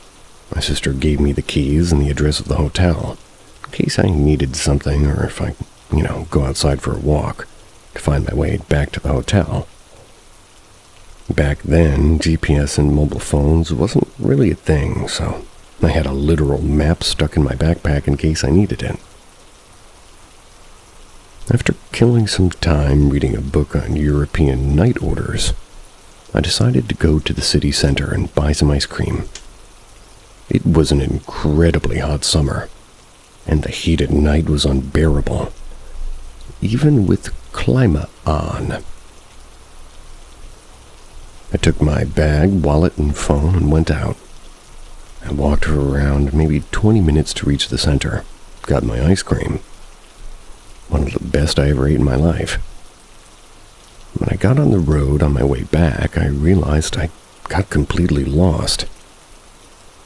My sister gave me the keys and the address of the hotel, in case I needed something or if I, go outside for a walk to find my way back to the hotel. Back then, GPS and mobile phones wasn't really a thing, so I had a literal map stuck in my backpack in case I needed it. After killing some time reading a book on European night orders, I decided to go to the city center and buy some ice cream. It was an incredibly hot summer, and the heat at night was unbearable, even with climate on. I took my bag, wallet, and phone and went out. I walked for around maybe 20 minutes to reach the center, got my ice cream. One of the best I ever ate in my life. When I got on the road on my way back, I realized I got completely lost.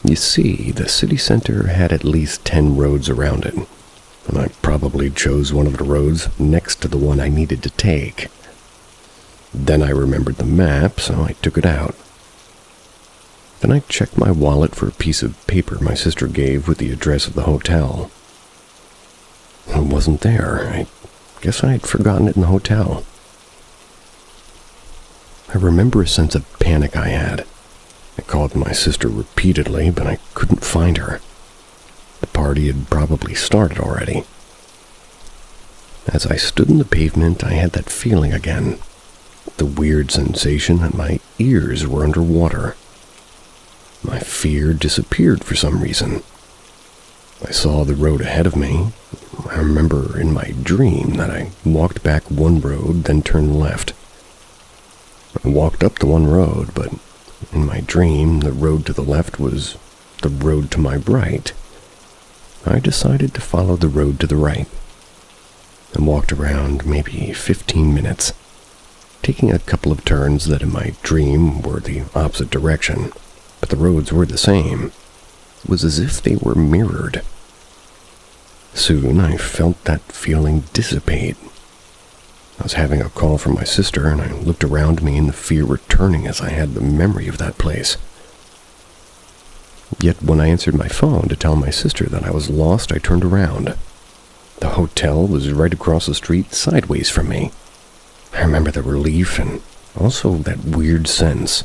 You see, the city center had at least 10 roads around it, and I probably chose one of the roads next to the one I needed to take. Then I remembered the map, so I took it out. Then I checked my wallet for a piece of paper my sister gave with the address of the hotel. It wasn't there. I guess I had forgotten it in the hotel. I remember a sense of panic I had. I called my sister repeatedly, but I couldn't find her. The party had probably started already. As I stood in the pavement, I had that feeling again. The weird sensation that my ears were underwater. My fear disappeared for some reason. I saw the road ahead of me. I remember in my dream that I walked back one road, then turned left. I walked up the one road, but in my dream, the road to the left was the road to my right. I decided to follow the road to the right and walked around maybe 15 minutes, taking a couple of turns that in my dream were the opposite direction, but the roads were the same. It was as if they were mirrored. Soon I felt that feeling dissipate. I was having a call from my sister, and I looked around me and the fear returning as I had the memory of that place. Yet when I answered my phone to tell my sister that I was lost, I turned around. The hotel was right across the street, sideways from me. I remember the relief and also that weird sense.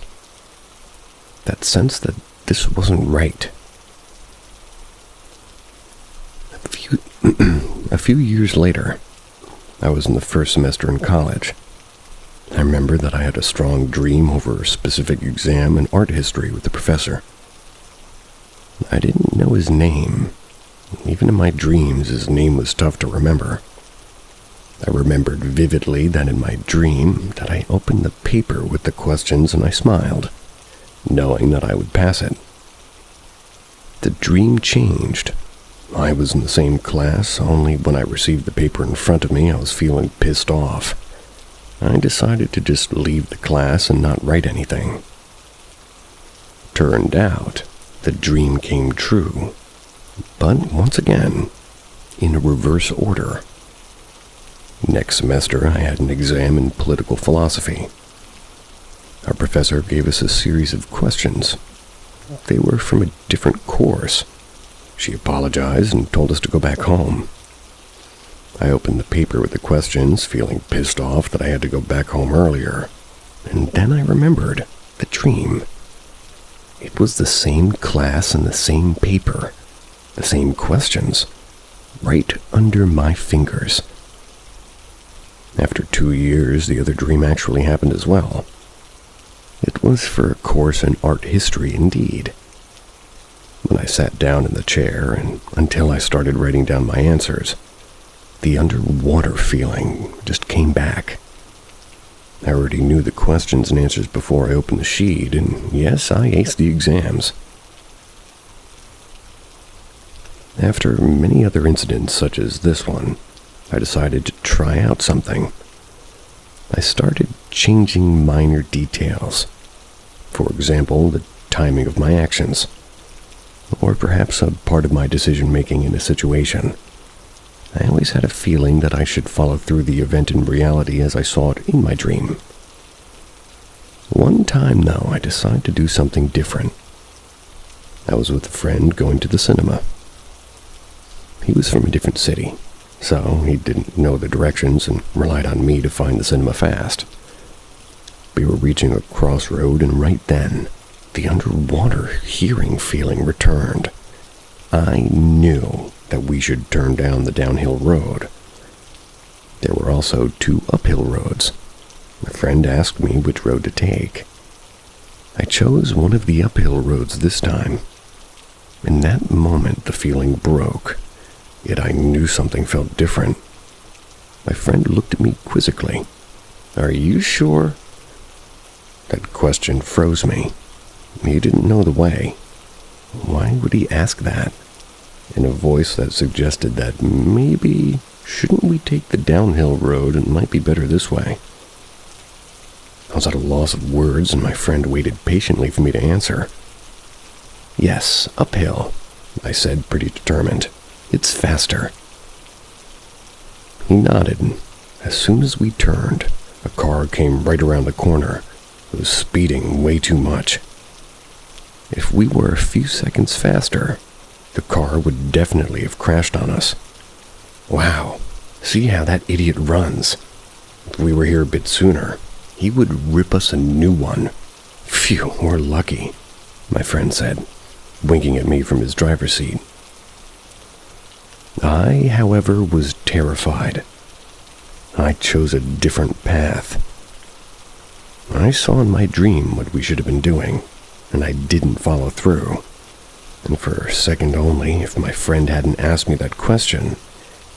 That sense that this wasn't right. A few years later, I was in the first semester in college. I remember that I had a strong dream over a specific exam in art history with the professor. I didn't know his name. Even in my dreams, his name was tough to remember. I remembered vividly that in my dream that I opened the paper with the questions and I smiled, knowing that I would pass it. The dream changed. I was in the same class, only when I received the paper in front of me, I was feeling pissed off. I decided to just leave the class and not write anything. Turned out, the dream came true, but once again, in a reverse order. Next semester, I had an exam in political philosophy. Our professor gave us a series of questions. They were from a different course. She apologized and told us to go back home. I opened the paper with the questions, feeling pissed off that I had to go back home earlier. And then I remembered the dream. It was the same class and the same paper, the same questions, right under my fingers. After 2 years, the other dream actually happened as well. It was for a course in art history indeed. When I sat down in the chair and until I started writing down my answers, the underwater feeling just came back. I already knew the questions and answers before I opened the sheet, and yes, I aced the exams. After many other incidents such as this one, I decided to try out something. I started changing minor details. For example, the timing of my actions, or perhaps a part of my decision-making in a situation. I always had a feeling that I should follow through the event in reality as I saw it in my dream. One time, though, I decided to do something different. I was with a friend going to the cinema. He was from a different city, so he didn't know the directions and relied on me to find the cinema fast. We were reaching a crossroad, and right then, the underwater hearing feeling returned. I knew that we should turn down the downhill road. There were also 2 uphill roads. My friend asked me which road to take. I chose one of the uphill roads this time. In that moment, the feeling broke, yet I knew something felt different. My friend looked at me quizzically. "Are you sure?" That question froze me. He didn't know the way. Why would he ask that? In a voice that suggested that maybe shouldn't we take the downhill road and it might be better this way. I was at a loss of words and my friend waited patiently for me to answer. "Yes, uphill," I said, pretty determined. "It's faster." He nodded, and as soon as we turned, a car came right around the corner. It was speeding way too much. If we were a few seconds faster, the car would definitely have crashed on us. Wow, see how that idiot runs. If we were here a bit sooner, he would rip us a new one. Phew, we're lucky, my friend said, winking at me from his driver's seat. I, however, was terrified. I chose a different path. I saw in my dream what we should have been doing, and I didn't follow through. And for a second only, if my friend hadn't asked me that question,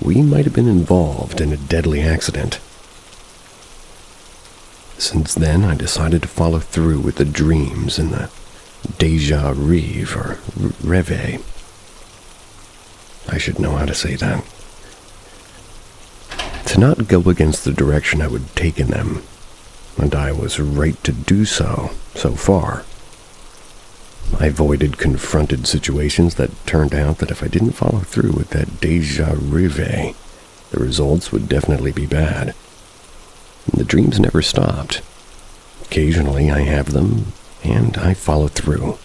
we might have been involved in a deadly accident. Since then, I decided to follow through with the dreams and the déjà rêve or rêve. I should know how to say that. To not go against the direction I would take in them, and I was right to do so far. I avoided confronted situations that turned out that if I didn't follow through with that déjà rêve, the results would definitely be bad. The dreams never stopped. Occasionally I have them, and I follow through.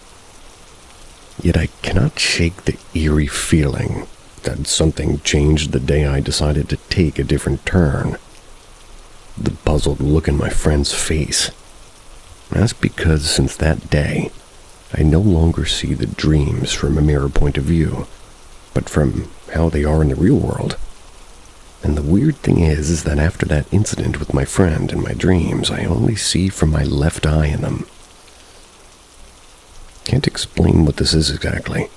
Yet I cannot shake the eerie feeling that something changed the day I decided to take a different turn. The puzzled look in my friend's face. That's because since that day, I no longer see the dreams from a mirror point of view, but from how they are in the real world. And the weird thing is that after that incident with my friend in my dreams, I only see from my left eye in them. Can't explain what this is exactly.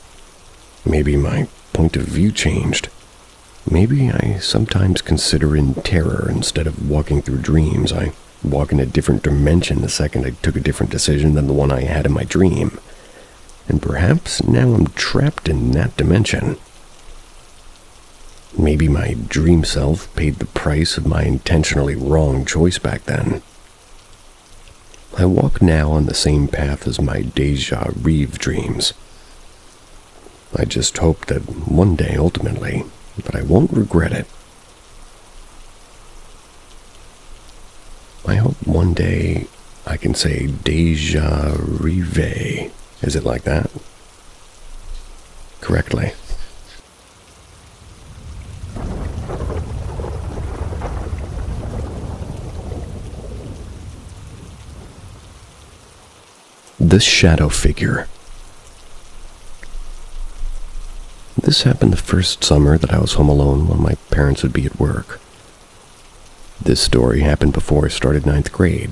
Maybe my point of view changed. Maybe I sometimes consider in terror instead of walking through dreams. I walk in a different dimension the second I took a different decision than the one I had in my dream. And perhaps now I'm trapped in that dimension. Maybe my dream self paid the price of my intentionally wrong choice back then. I walk now on the same path as my déjà rêve dreams. I just hope that one day, ultimately, that I won't regret it. I hope one day I can say déjà rêve. Is it like that? Correctly. The shadow figure. This happened the first summer that I was home alone while my parents would be at work. This story happened before I started 9th grade,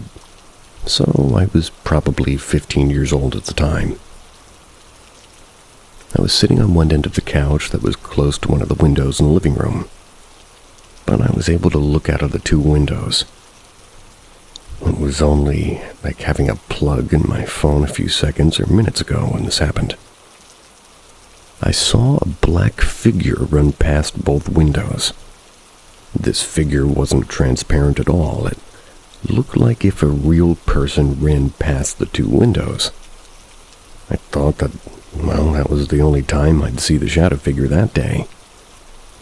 so I was probably 15 years old at the time. I was sitting on one end of the couch that was close to one of the windows in the living room, but I was able to look out of the two windows. It was only like having a plug in my phone a few seconds or minutes ago when this happened. I saw a black figure run past both windows. This figure wasn't transparent at all. It looked like if a real person ran past the two windows. I thought that, well, that was the only time I'd see the shadow figure that day.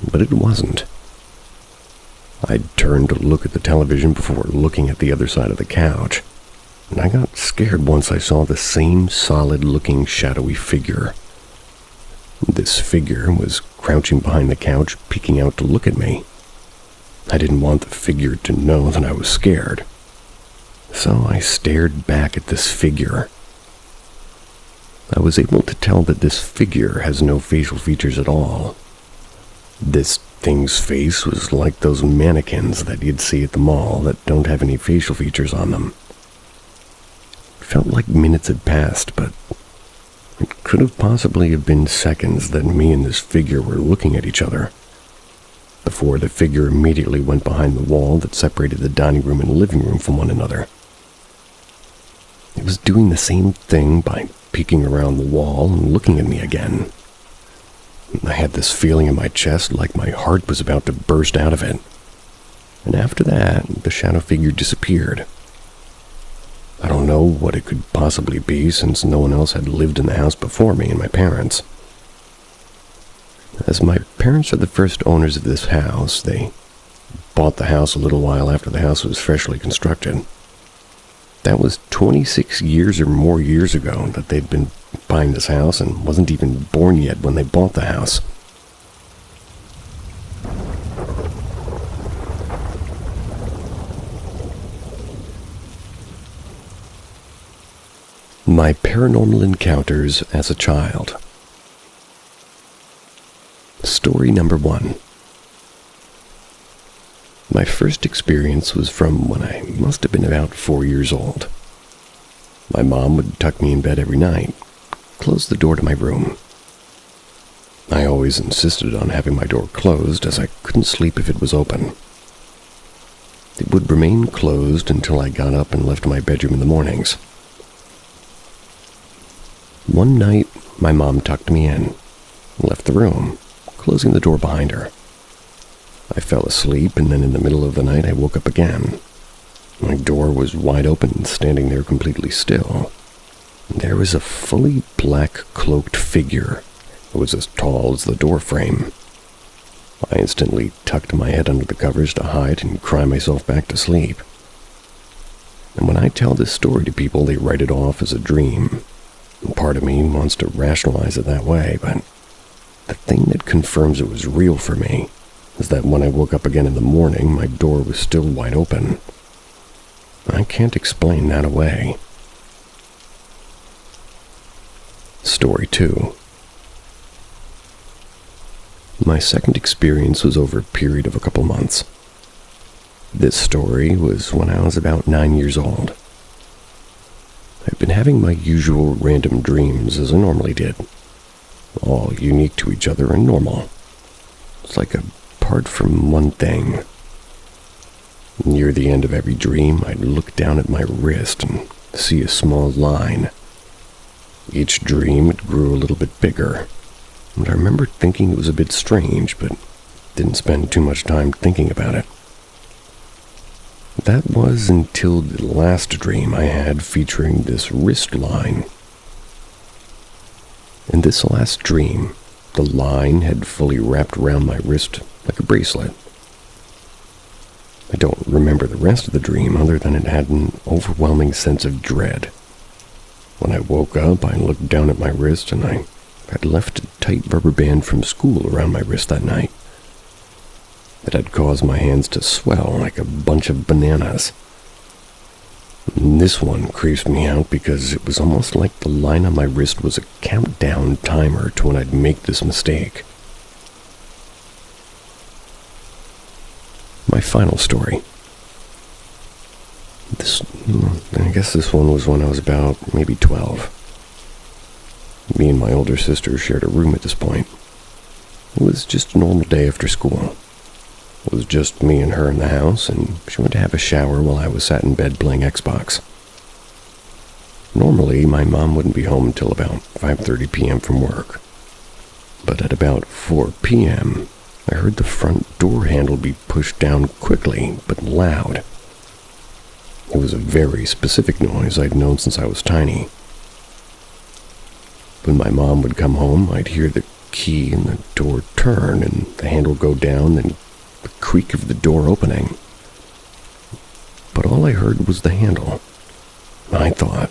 But it wasn't. I turned to look at the television before looking at the other side of the couch, and I got scared once I saw the same solid-looking shadowy figure. This figure was crouching behind the couch, peeking out to look at me. I didn't want the figure to know that I was scared, so I stared back at this figure. I was able to tell that this figure has no facial features at all. This thing's face was like those mannequins that you'd see at the mall that don't have any facial features on them. It felt like minutes had passed, but it could have possibly have been seconds that me and this figure were looking at each other, before the figure immediately went behind the wall that separated the dining room and living room from one another. It was doing the same thing by peeking around the wall and looking at me again. I had this feeling in my chest like my heart was about to burst out of it. And after that, the shadow figure disappeared. I don't know what it could possibly be since no one else had lived in the house before me and my parents. As my parents are the first owners of this house, they bought the house a little while after the house was freshly constructed. That was 26 years or more years ago that they'd been buying this house and wasn't even born yet when they bought the house. My paranormal encounters as a child. Story number 1. My first experience was from when I must have been about 4 years old. My mom would tuck me in bed every night, close the door to my room. I always insisted on having my door closed as I couldn't sleep if it was open. It would remain closed until I got up and left my bedroom in the mornings. One night, my mom tucked me in, left the room, closing the door behind her. I fell asleep, and then in the middle of the night I woke up again. My door was wide open, standing there completely still. There was a fully black cloaked figure. It was as tall as the door frame. I instantly tucked my head under the covers to hide and cry myself back to sleep. And when I tell this story to people, they write it off as a dream. And part of me wants to rationalize it that way, but the thing that confirms it was real for me is that when I woke up again in the morning, my door was still wide open. I can't explain that away. Story 2. My second experience was over a period of a couple months. This story was when I was about 9 years old. I've been having my usual random dreams as I normally did, all unique to each other and normal. It's like apart from one thing. Near the end of every dream, I'd look down at my wrist and see a small line. Each dream, it grew a little bit bigger, and I remember thinking it was a bit strange, but didn't spend too much time thinking about it. That was until the last dream I had featuring this wrist line. In this last dream, the line had fully wrapped around my wrist like a bracelet. I don't remember the rest of the dream other than it had an overwhelming sense of dread. When I woke up, I looked down at my wrist and I had left a tight rubber band from school around my wrist that night. It had caused my hands to swell like a bunch of bananas. And this one creeps me out because it was almost like the line on my wrist was a countdown timer to when I'd make this mistake. My final story. I guess this one was when I was about maybe 12. Me and my older sister shared a room at this point. It was just a normal day after school. It was just me and her in the house, and she went to have a shower while I was sat in bed playing Xbox. Normally, my mom wouldn't be home until about 5:30 p.m. from work. But at about 4 p.m., I heard the front door handle be pushed down quickly, but loud. It was a very specific noise I'd known since I was tiny. When my mom would come home, I'd hear the key in the door turn and the handle go down and the creak of the door opening. But all I heard was the handle. I thought,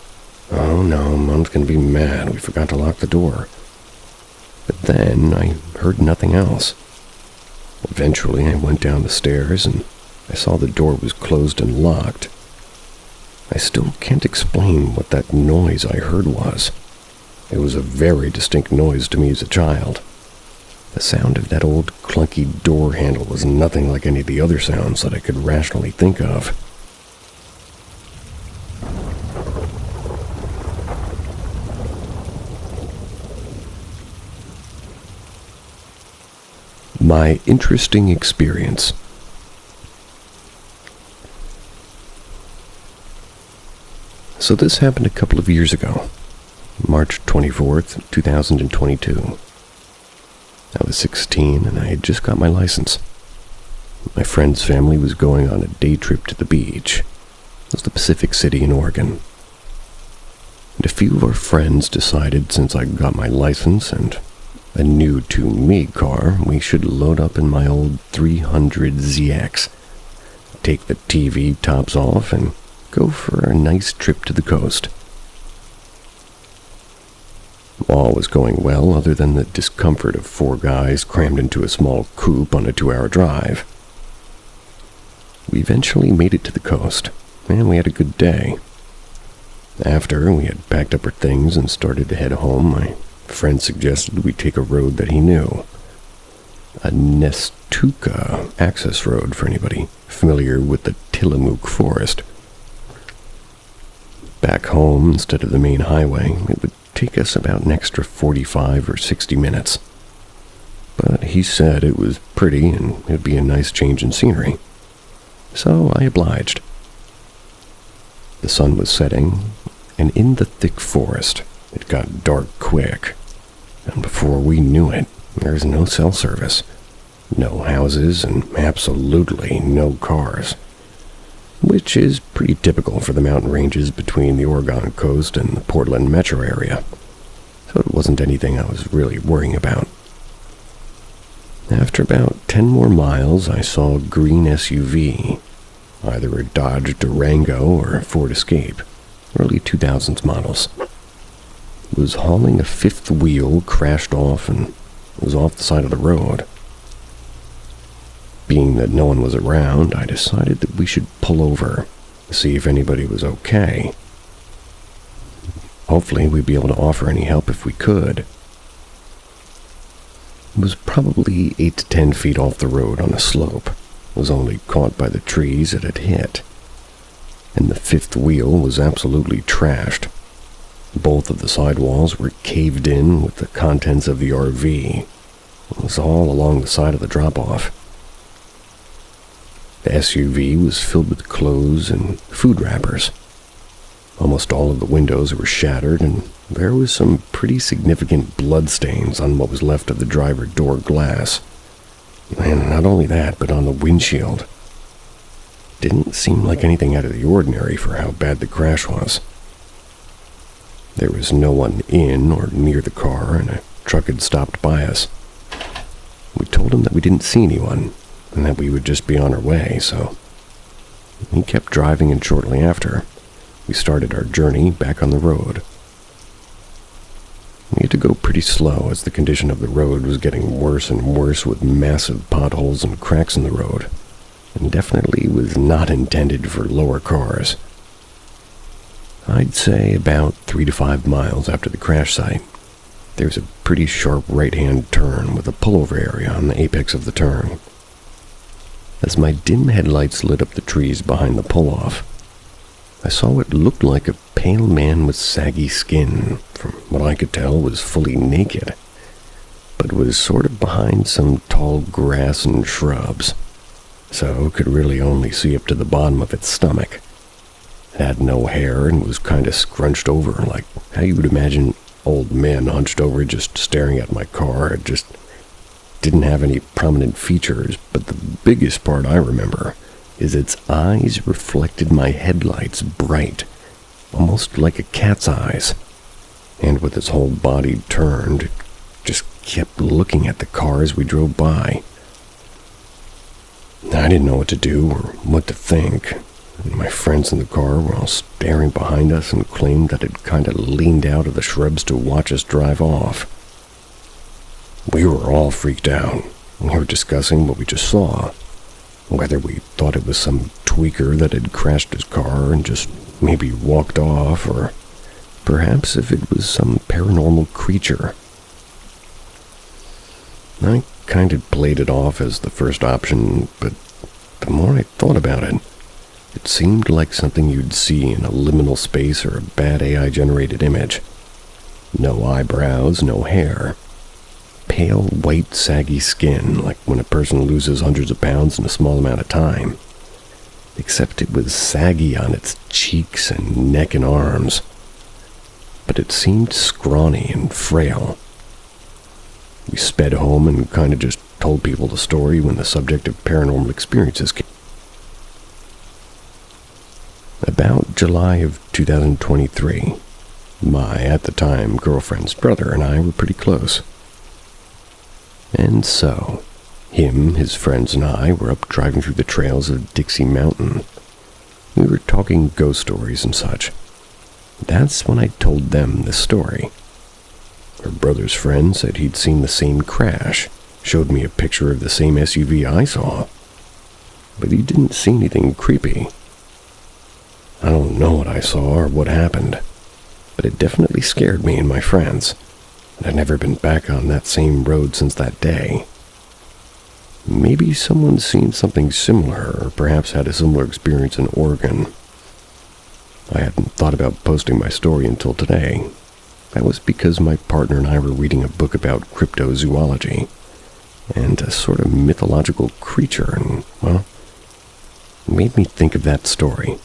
oh no, Mom's gonna be mad, we forgot to lock the door. But then I heard nothing else. Eventually I went down the stairs and I saw the door was closed and locked. I still can't explain what that noise I heard was. It was a very distinct noise to me as a child. The sound of that old clunky door handle was nothing like any of the other sounds that I could rationally think of. My interesting experience. So this happened a couple of years ago, March 24th, 2022. I was 16 and I had just got my license. My friend's family was going on a day trip to the beach. It was the Pacific City in Oregon. And a few of our friends decided since I got my license and a new-to-me car, we should load up in my old 300ZX, take the TV tops off, and go for a nice trip to the coast. All was going well other than the discomfort of 4 guys crammed into a small coupe on a 2-hour drive. We eventually made it to the coast, and we had a good day. After we had packed up our things and started to head home, my friend suggested we take a road that he knew. a Nestuka access road for anybody familiar with the Tillamook Forest. Back home, instead of the main highway, it would take us about an extra 45 or 60 minutes. But he said it was pretty and it'd be a nice change in scenery. So I obliged. The sun was setting, and in the thick forest, it got dark quick. And before we knew it, there was no cell service, no houses, and absolutely no cars. Which is pretty typical for the mountain ranges between the Oregon coast and the Portland metro area. So it wasn't anything I was really worrying about. After about 10 more miles, I saw a green SUV, either a Dodge Durango or a Ford Escape, early 2000s models. It was hauling a fifth wheel, crashed off, and was off the side of the road. Being that no one was around, I decided that we should pull over, see if anybody was okay. Hopefully we'd be able to offer any help if we could. It was probably 8 to 10 feet off the road on a slope. It was only caught by the trees it had hit. And the fifth wheel was absolutely trashed. Both of the sidewalls were caved in with the contents of the RV. It was all along the side of the drop-off. The SUV was filled with clothes and food wrappers. Almost all of the windows were shattered, and there was some pretty significant bloodstains on what was left of the driver door glass. And not only that, but on the windshield. Didn't seem like anything out of the ordinary for how bad the crash was. There was no one in or near the car, and a truck had stopped by us. We told him that we didn't see anyone, and that we would just be on our way, so he kept driving, and shortly after, we started our journey back on the road. We had to go pretty slow as the condition of the road was getting worse and worse with massive potholes and cracks in the road, and definitely was not intended for lower cars. I'd say about 3 to 5 miles after the crash site, there was a pretty sharp right-hand turn with a pullover area on the apex of the turn. As my dim headlights lit up the trees behind the pull-off, I saw what looked like a pale man with saggy skin. From what I could tell, was fully naked, but was sort of behind some tall grass and shrubs, so could really only see up to the bottom of its stomach. It had no hair and was kind of scrunched over, like how you would imagine old men hunched over just staring at my car. It just didn't have any prominent features, but the biggest part I remember is its eyes reflected my headlights bright, almost like a cat's eyes. And with its whole body turned, it just kept looking at the cars we drove by. I didn't know what to do or what to think. My friends in the car were all staring behind us and claimed that it kind of leaned out of the shrubs to watch us drive off. We were all freaked out. We were discussing what we just saw. Whether we thought it was some tweaker that had crashed his car and just maybe walked off, or perhaps if it was some paranormal creature. I kind of played it off as the first option, but the more I thought about it, it seemed like something you'd see in a liminal space or a bad AI-generated image. No eyebrows, no hair. Pale, white, saggy skin, like when a person loses hundreds of pounds in a small amount of time. Except it was saggy on its cheeks and neck and arms. But it seemed scrawny and frail. We sped home and kind of just told people the story when the subject of paranormal experiences came. About July of 2023, my, at the time, girlfriend's brother and I were pretty close. And so, him, his friends, and I were up driving through the trails of Dixie Mountain. We were talking ghost stories and such. That's when I told them this story. Her brother's friend said he'd seen the same crash, showed me a picture of the same SUV I saw, but he didn't see anything creepy. I don't know what I saw or what happened, but it definitely scared me and my friends. I'd never been back on that same road since that day. Maybe someone's seen something similar, or perhaps had a similar experience in Oregon. I hadn't thought about posting my story until today. That was because my partner and I were reading a book about cryptozoology, and a sort of mythological creature, and, well, it made me think of that story.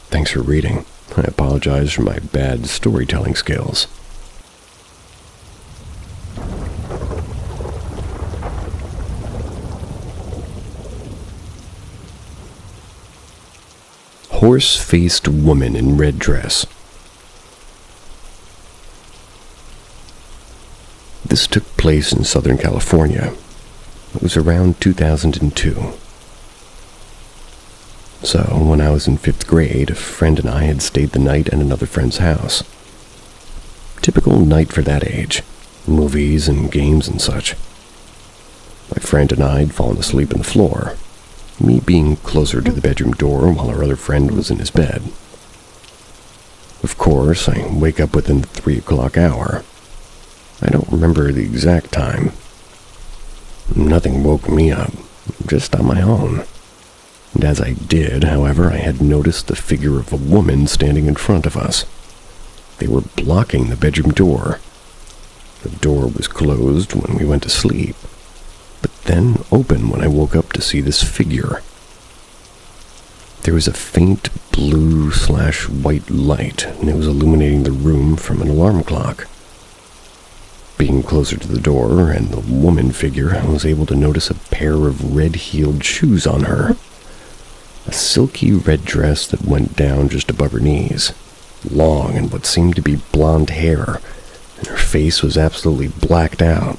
Thanks for reading. I apologize for my bad storytelling skills. Horse-faced woman in red dress. This took place in Southern California. It was around 2002. So, when I was in 5th grade, a friend and I had stayed the night at another friend's house. Typical night for that age. Movies and games and such. My friend and I had fallen asleep on the floor, me being closer to the bedroom door while our other friend was in his bed. Of course, I wake up within the 3 o'clock hour. I don't remember the exact time. Nothing woke me up, just on my own. And as I did, however, I had noticed the figure of a woman standing in front of us. They were blocking the bedroom door. The door was closed when we went to sleep, but then open when I woke up to see this figure. There was a faint blue/white light, and it was illuminating the room from an alarm clock. Being closer to the door and the woman figure, I was able to notice a pair of red-heeled shoes on her. A silky red dress that went down just above her knees, long and what seemed to be blonde hair, and her face was absolutely blacked out.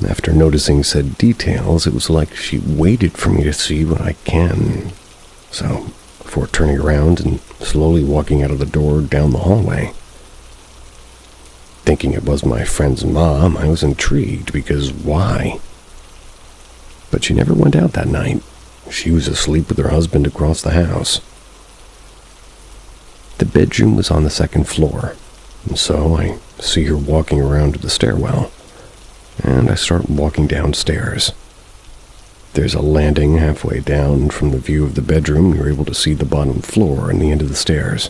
After noticing said details, it was like she waited for me to see what I can. So, before turning around and slowly walking out of the door down the hallway. Thinking it was my friend's mom, I was intrigued because why? But she never went out that night. She was asleep with her husband across the house. The bedroom was on the 2nd floor, and so I see her walking around to the stairwell, and I start walking downstairs. There's a landing halfway down, and from the view of the bedroom, you're able to see the bottom floor and the end of the stairs.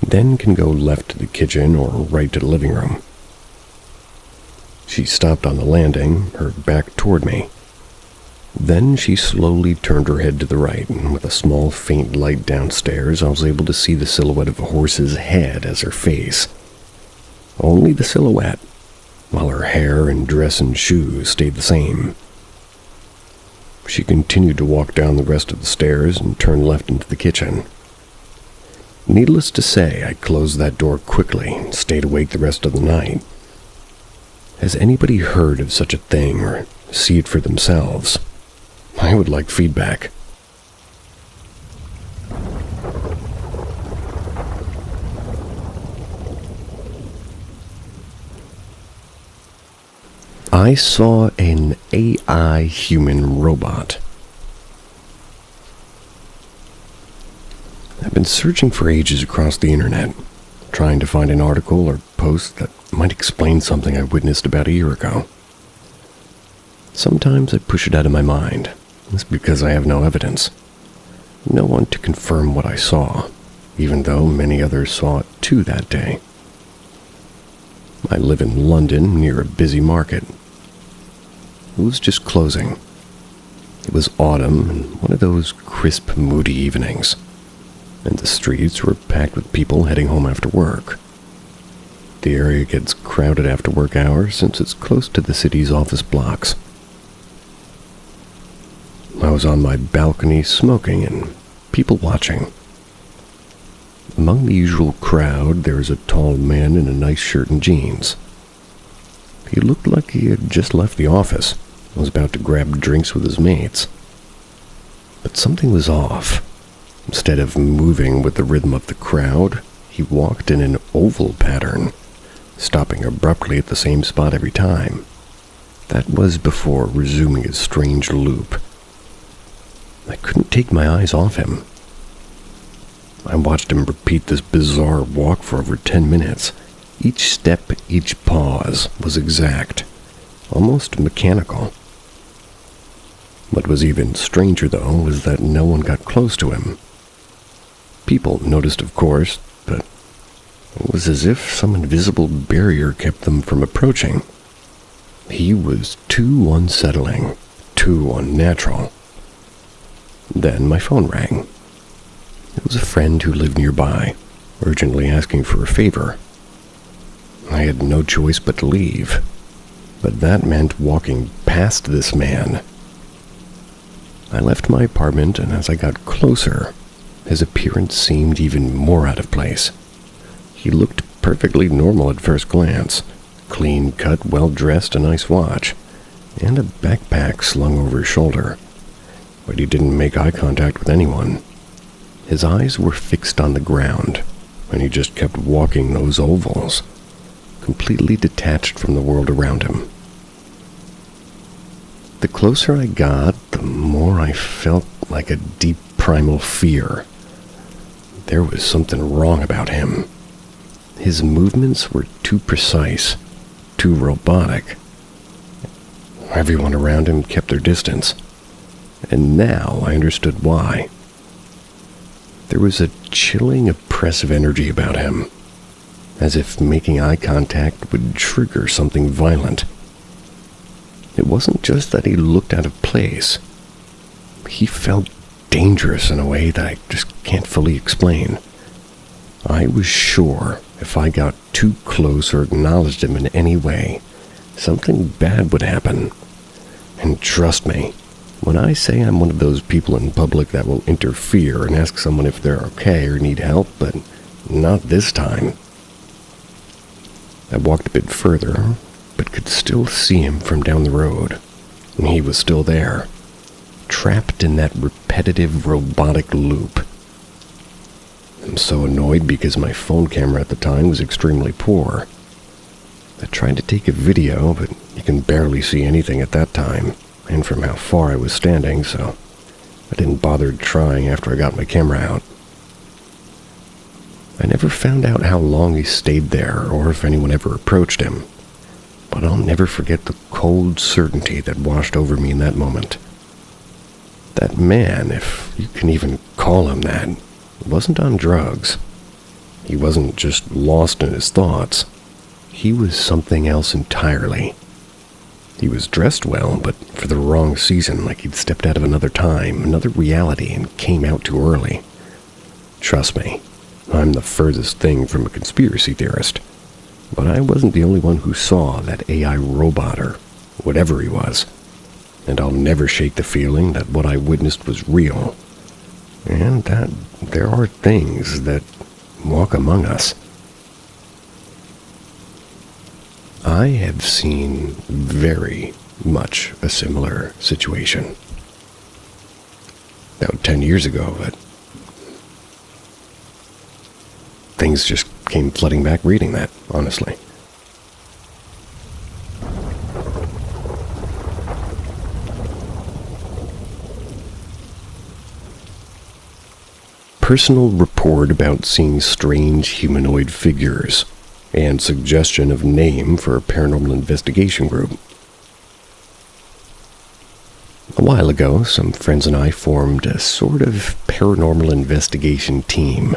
Then can go left to the kitchen or right to the living room. She stopped on the landing, her back toward me. Then she slowly turned her head to the right, and with a small faint light downstairs, I was able to see the silhouette of a horse's head as her face. Only the silhouette, while her hair and dress and shoes stayed the same. She continued to walk down the rest of the stairs and turned left into the kitchen. Needless to say, I closed that door quickly and stayed awake the rest of the night. Has anybody heard of such a thing or see it for themselves? I would like feedback. I saw an AI human robot. I've been searching for ages across the internet, trying to find an article or post that might explain something I witnessed about a year ago. Sometimes I push it out of my mind. It's because I have no evidence. No one to confirm what I saw, even though many others saw it too that day. I live in London near a busy market. It was just closing. It was autumn and one of those crisp, moody evenings, and the streets were packed with people heading home after work. The area gets crowded after work hours since it's close to the city's office blocks. I was on my balcony smoking and people watching. Among the usual crowd, there was a tall man in a nice shirt and jeans. He looked like he had just left the office and was about to grab drinks with his mates. But something was off. Instead of moving with the rhythm of the crowd, he walked in an oval pattern, stopping abruptly at the same spot every time. That was before resuming his strange loop. I couldn't take my eyes off him. I watched him repeat this bizarre walk for over 10 minutes. Each step, each pause was exact, almost mechanical. What was even stranger, though, was that no one got close to him. People noticed, of course, but it was as if some invisible barrier kept them from approaching. He was too unsettling, too unnatural. Then my phone rang. It was a friend who lived nearby, urgently asking for a favor. I had no choice but to leave, but that meant walking past this man. I left my apartment, and as I got closer, his appearance seemed even more out of place. He looked perfectly normal at first glance, clean-cut, well-dressed, a nice watch, and a backpack slung over his shoulder. But he didn't make eye contact with anyone. His eyes were fixed on the ground, and he just kept walking those ovals, completely detached from the world around him. The closer I got, the more I felt like a deep primal fear. There was something wrong about him. His movements were too precise, too robotic. Everyone around him kept their distance, and now I understood why. There was a chilling, oppressive energy about him, as if making eye contact would trigger something violent. It wasn't just that he looked out of place. He felt dangerous in a way that I just can't fully explain. I was sure if I got too close or acknowledged him in any way, something bad would happen. And trust me, when I say I'm one of those people in public that will interfere and ask someone if they're okay or need help, but not this time. I walked a bit further, but could still see him from down the road. And he was still there, trapped in that repetitive robotic loop. I'm so annoyed because my phone camera at the time was extremely poor. I tried to take a video, but you can barely see anything at that time, and from how far I was standing, so I didn't bother trying after I got my camera out. I never found out how long he stayed there or if anyone ever approached him, but I'll never forget the cold certainty that washed over me in that moment. That man, if you can even call him that, wasn't on drugs. He wasn't just lost in his thoughts. He was something else entirely. He was dressed well, but for the wrong season, like he'd stepped out of another time, another reality, and came out too early. Trust me, I'm the furthest thing from a conspiracy theorist, but I wasn't the only one who saw that AI robot or whatever he was, and I'll never shake the feeling that what I witnessed was real, and that there are things that walk among us. I have seen very much a similar situation. About 10 years ago, but things just came flooding back reading that, honestly. Personal report about seeing strange humanoid figures, and suggestion of name for a paranormal investigation group. A while ago, some friends and I formed a sort of paranormal investigation team.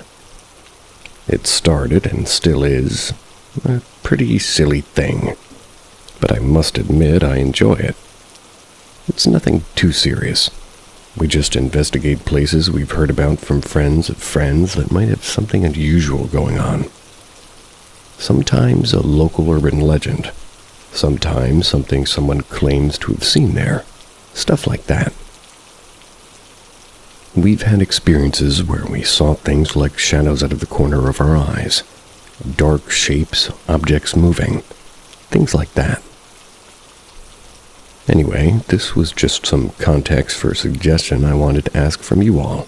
It started, and still is, a pretty silly thing, but I must admit I enjoy it. It's nothing too serious. We just investigate places we've heard about from friends of friends that might have something unusual going on. Sometimes a local urban legend. Sometimes something someone claims to have seen there. Stuff like that. We've had experiences where we saw things like shadows out of the corner of our eyes, dark shapes, objects moving, things like that. Anyway, this was just some context for a suggestion I wanted to ask from you all.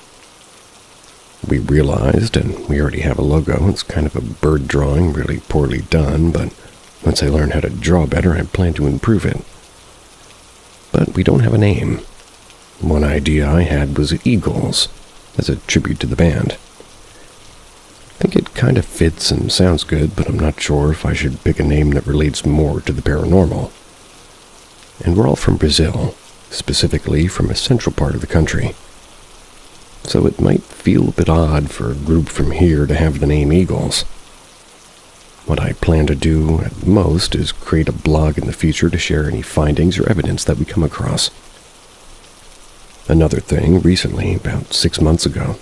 We realized, and we already have a logo, it's kind of a bird drawing, really poorly done, but once I learn how to draw better, I plan to improve it. But we don't have a name. One idea I had was Eagles, as a tribute to the band. I think it kind of fits and sounds good, but I'm not sure if I should pick a name that relates more to the paranormal. and we're all from Brazil, specifically from a central part of the country. So it might feel a bit odd for a group from here to have the name Eagles. What I plan to do at most is create a blog in the future to share any findings or evidence that we come across. Another thing, recently, about 6 months ago,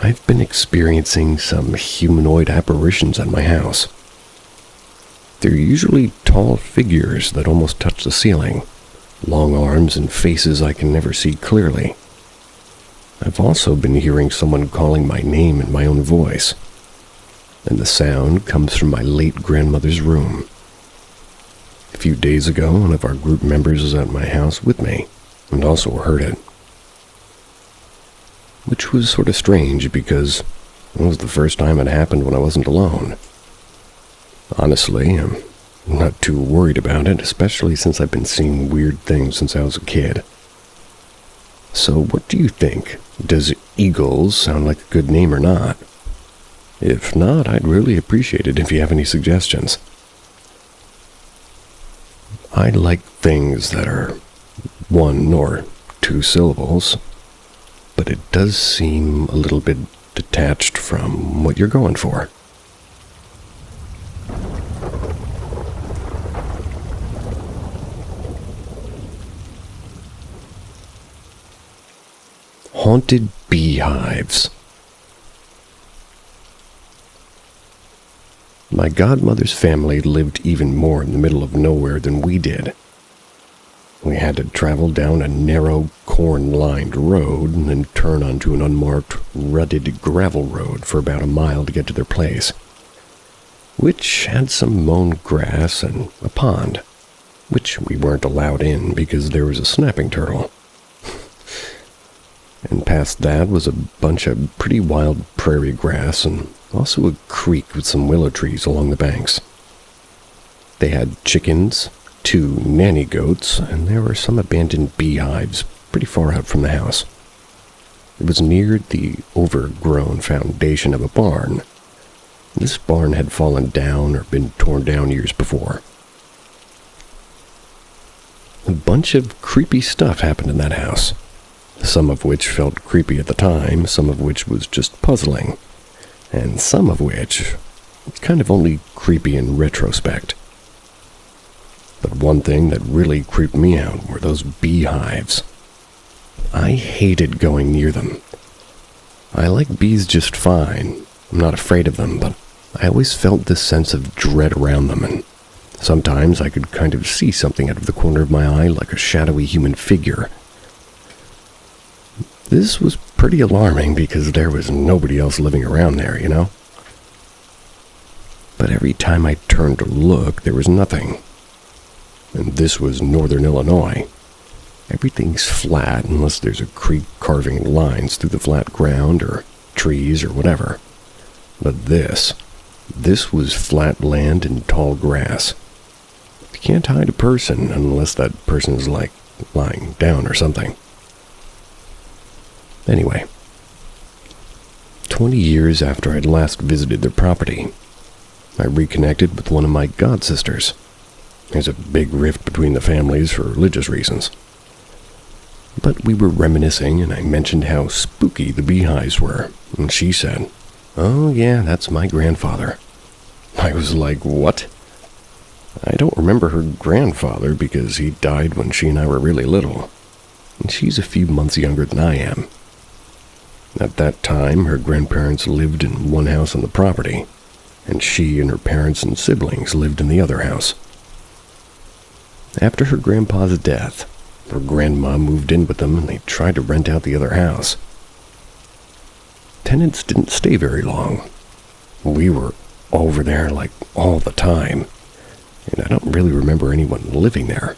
I've been experiencing some humanoid apparitions at my house. They're usually tall figures that almost touch the ceiling, long arms and faces I can never see clearly. I've also been hearing someone calling my name in my own voice, and the sound comes from my late grandmother's room. A few days ago, one of our group members was at my house with me, and also heard it. Which was sort of strange because it was the first time it happened when I wasn't alone. Honestly, I'm not too worried about it, especially since I've been seeing weird things since I was a kid. So what do you think? Does Eagles sound like a good name or not? If not, I'd really appreciate it if you have any suggestions. I like things that are 1 or 2 syllables, but it does seem a little bit detached from what you're going for. Haunted beehives. My godmother's family lived even more in the middle of nowhere than we did. We had to travel down a narrow, corn-lined road and then turn onto an unmarked, rutted gravel road for about a mile to get to their place, which had some mown grass and a pond, which we weren't allowed in because there was a snapping turtle. And past that was a bunch of pretty wild prairie grass and also a creek with some willow trees along the banks. They had chickens, 2 nanny goats, and there were some abandoned beehives pretty far out from the house. It was near the overgrown foundation of a barn. This barn had fallen down or been torn down years before. A bunch of creepy stuff happened in that house. Some of which felt creepy at the time, some of which was just puzzling, and some of which kind of only creepy in retrospect. But one thing that really creeped me out were those beehives. I hated going near them. I like bees just fine. I'm not afraid of them, but I always felt this sense of dread around them, and sometimes I could kind of see something out of the corner of my eye like a shadowy human figure. This was pretty alarming because there was nobody else living around there, you know? But every time I turned to look, there was nothing. And this was northern Illinois. Everything's flat unless there's a creek carving lines through the flat ground or trees or whatever. But this was flat land and tall grass. You can't hide a person unless that person's like lying down or something. Anyway, 20 years after I'd last visited their property, I reconnected with one of my god-sisters. There's a big rift between the families for religious reasons. But we were reminiscing, and I mentioned how spooky the beehives were, and she said, "Oh yeah, that's my grandfather." I was like, "What?" I don't remember her grandfather because he died when she and I were really little, and she's a few months younger than I am. At that time, her grandparents lived in one house on the property, and she and her parents and siblings lived in the other house. After her grandpa's death, her grandma moved in with them and they tried to rent out the other house. Tenants didn't stay very long. We were over there like all the time, and I don't really remember anyone living there.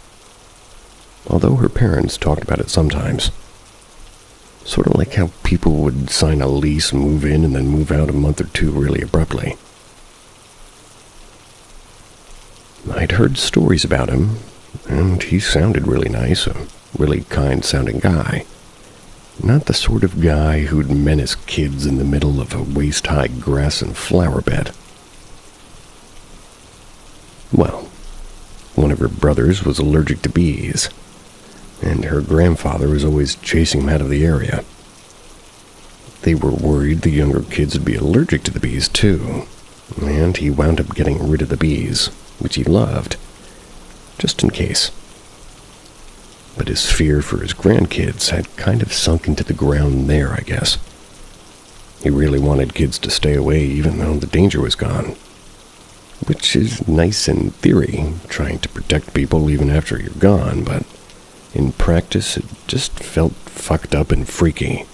Although her parents talked about it sometimes. Sort of like how people would sign a lease, move in, and then move out a month or 2 really abruptly. I'd heard stories about him, and he sounded really nice, a really kind-sounding guy. Not the sort of guy who'd menace kids in the middle of a waist-high grass and flower bed. Well, One of her brothers was allergic to bees, and her grandfather was always chasing him out of the area. They were worried the younger kids would be allergic to the bees too, and he wound up getting rid of the bees, which he loved, just in case. But his fear for his grandkids had kind of sunk into the ground there, I guess. He really wanted kids to stay away even though the danger was gone. Which is nice in theory, trying to protect people even after you're gone, but in practice it just felt fucked up and freaky.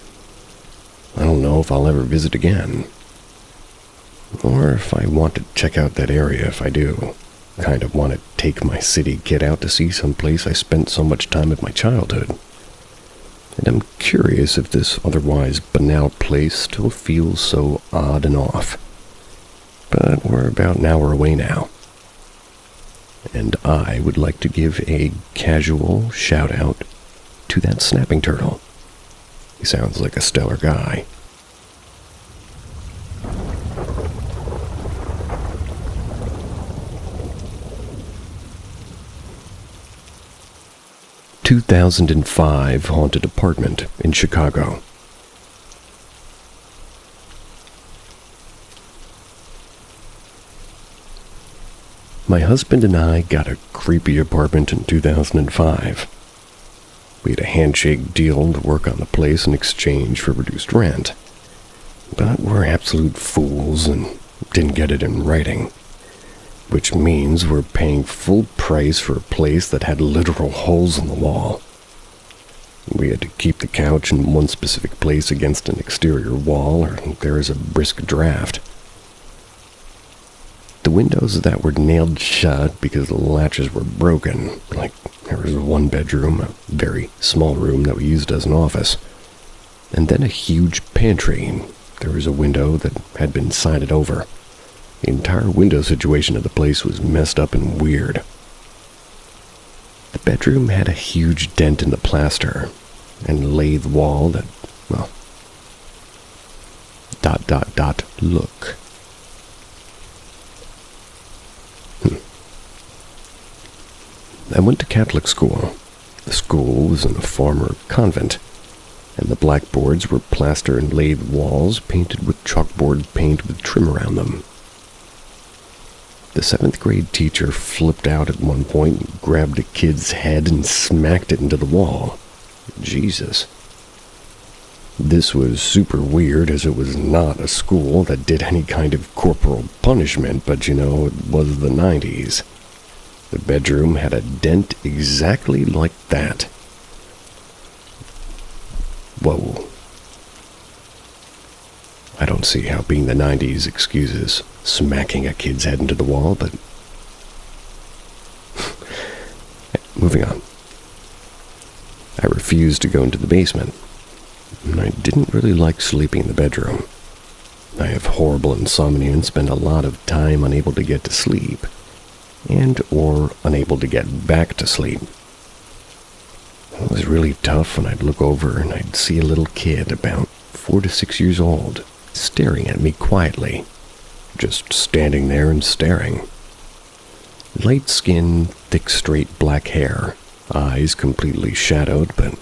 I don't know if I'll ever visit again. Or if I want to check out that area if I do. Kind of want to take my city kid out to see some place I spent so much time of my childhood. And I'm curious if this otherwise banal place still feels so odd and off. But we're about an hour away now. And I would like to give a casual shout-out to that snapping turtle. He sounds like a stellar guy. ...2005 haunted apartment in Chicago. My husband and I got a creepy apartment in 2005. We had a handshake deal to work on the place in exchange for reduced rent. But we're absolute fools and didn't get it in writing. Which means we're paying full price for a place that had literal holes in the wall. We had to keep the couch in one specific place against an exterior wall or there is a brisk draft. The windows that were nailed shut because the latches were broken, like there was one bedroom, a very small room that we used as an office, and then a huge pantry. There was a window that had been sided over. The entire window situation of the place was messed up and weird. The bedroom had a huge dent in the plaster and lathe wall that, well, ... look. I went to Catholic school. The school was in a former convent, and the blackboards were plaster and lathe walls painted with chalkboard paint with trim around them. The 7th grade teacher flipped out at one point and grabbed a kid's head and smacked it into the wall. Jesus. This was super weird as it was not a school that did any kind of corporal punishment, but you know, it was the 90s. The bedroom had a dent exactly like that. Whoa. I don't see how being the 90s excuses smacking a kid's head into the wall, but... Moving on. I refused to go into the basement. I didn't really like sleeping in the bedroom. I have horrible insomnia and spend a lot of time unable to get to sleep, and or unable to get back to sleep. It was really tough when I'd look over and I'd see a little kid about 4 to 6 years old staring at me quietly, just standing there and staring. Light skin, thick straight black hair, eyes completely shadowed, but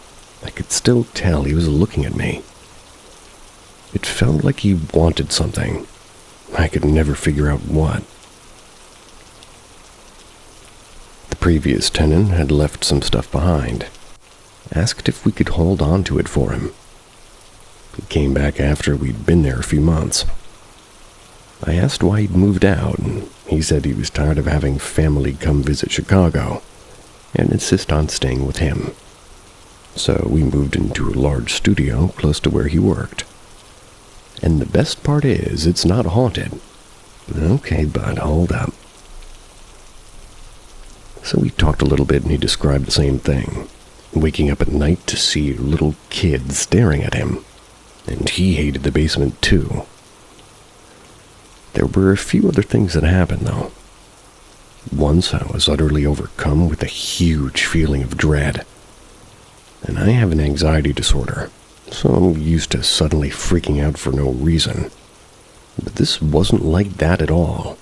I could still tell he was looking at me. It felt like he wanted something. I could never figure out what. The previous tenant had left some stuff behind. Asked if we could hold on to it for him. He came back after we'd been there a few months. I asked why he'd moved out, and he said he was tired of having family come visit Chicago and insist on staying with him. So we moved into a large studio close to where he worked. And the best part is, it's not haunted. Okay, bud, hold up. So we talked a little bit and he described the same thing. Waking up at night to see little kids staring at him. And he hated the basement too. There were a few other things that happened though. Once I was utterly overcome with a huge feeling of dread. And I have an anxiety disorder, so I'm used to suddenly freaking out for no reason. But this wasn't like that at all.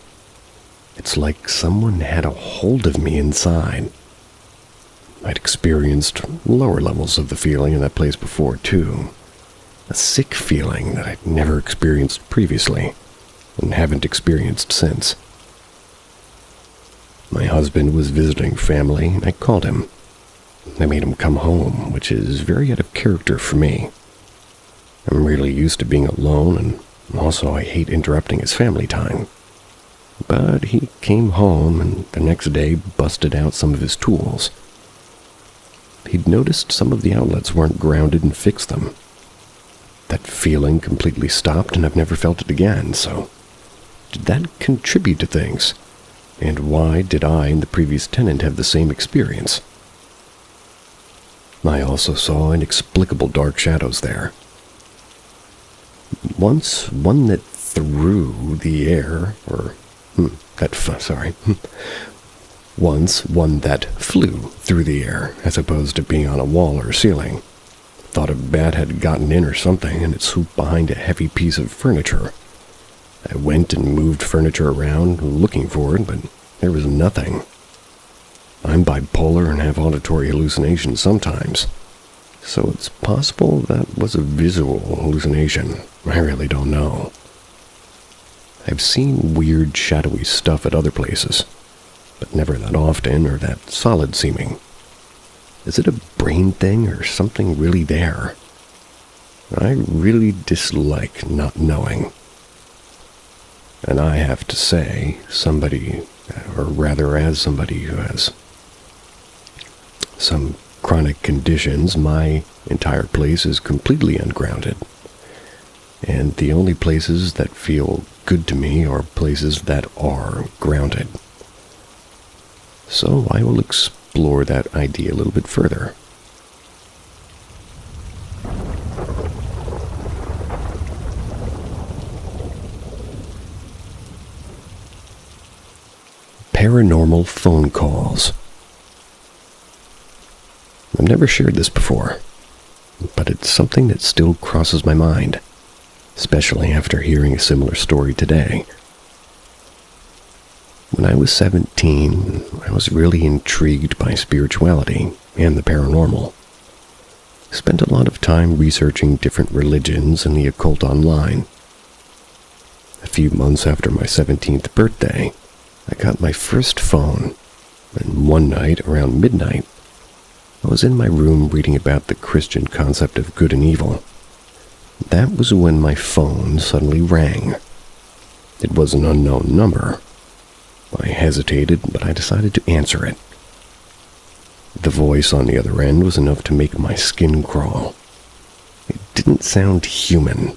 It's like someone had a hold of me inside. I'd experienced lower levels of the feeling in that place before, too. A sick feeling that I'd never experienced previously, and haven't experienced since. My husband was visiting family, and I called him. I made him come home, which is very out of character for me. I'm really used to being alone, and also I hate interrupting his family time. But he came home, and the next day busted out some of his tools. He'd noticed some of the outlets weren't grounded and fixed them. That feeling completely stopped, and I've never felt it again, so did that contribute to things? And why did I and the previous tenant have the same experience? I also saw inexplicable dark shadows there. Once, one that threw the air, Once, one that flew through the air, as opposed to being on a wall or ceiling. Thought a bat had gotten in or something, and it swooped behind a heavy piece of furniture. I went and moved furniture around, looking for it, but there was nothing. I'm bipolar and have auditory hallucinations sometimes, so it's possible that was a visual hallucination. I really don't know. I've seen weird, shadowy stuff at other places, but never that often or that solid-seeming. Is it a brain thing or something really there? I really dislike not knowing. And I have to say, as somebody who has some chronic conditions, my entire place is completely ungrounded. And the only places that feel good to me are places that are grounded. So I will explore that idea a little bit further. Paranormal phone calls. I've never shared this before, but it's something that still crosses my mind, especially after hearing a similar story today. When I was 17, I was really intrigued by spirituality and the paranormal. Spent a lot of time researching different religions and the occult online. A few months after my 17th birthday, I got my first phone, and one night around midnight, I was in my room reading about the Christian concept of good and evil. That was when my phone suddenly rang. It was an unknown number. I hesitated, but I decided to answer it. The voice on the other end was enough to make my skin crawl. It didn't sound human,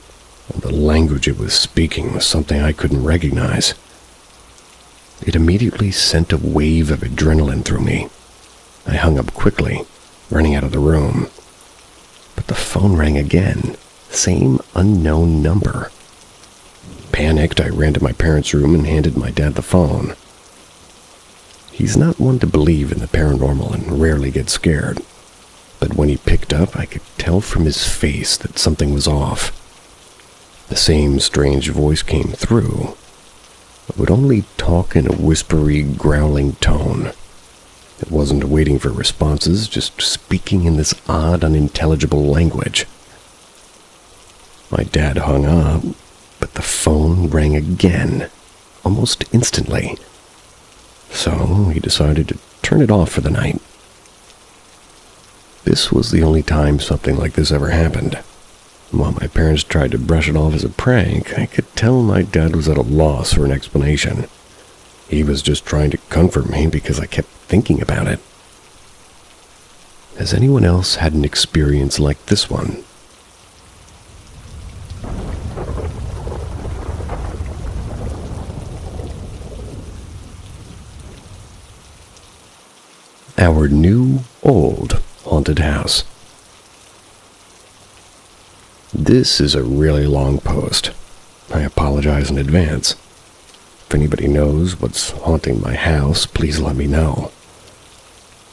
and the language it was speaking was something I couldn't recognize. It immediately sent a wave of adrenaline through me. I hung up quickly, running out of the room. But the phone rang again, same unknown number. Panicked, I ran to my parents' room and handed my dad the phone. He's not one to believe in the paranormal and rarely gets scared, but when he picked up, I could tell from his face that something was off. The same strange voice came through, but would only talk in a whispery, growling tone. It wasn't waiting for responses, just speaking in this odd, unintelligible language. My dad hung up, but the phone rang again, almost instantly. So he decided to turn it off for the night. This was the only time something like this ever happened. While my parents tried to brush it off as a prank, I could tell my dad was at a loss for an explanation. He was just trying to comfort me because I kept thinking about it. Has anyone else had an experience like this one? Our new, old haunted house. This is a really long post. I apologize in advance. If anybody knows what's haunting my house, please let me know.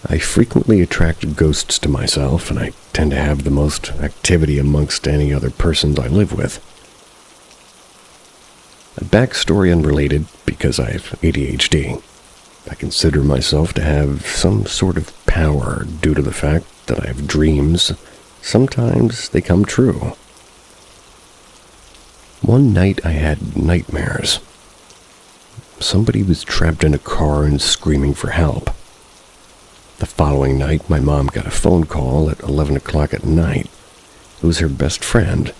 I frequently attract ghosts to myself, and I tend to have the most activity amongst any other persons I live with. A backstory unrelated because I have ADHD. I consider myself to have some sort of power due to the fact that I have dreams. Sometimes they come true. One night I had nightmares. Somebody was trapped in a car and screaming for help. The following night, my mom got a phone call at 11 o'clock at night. It was her best friend.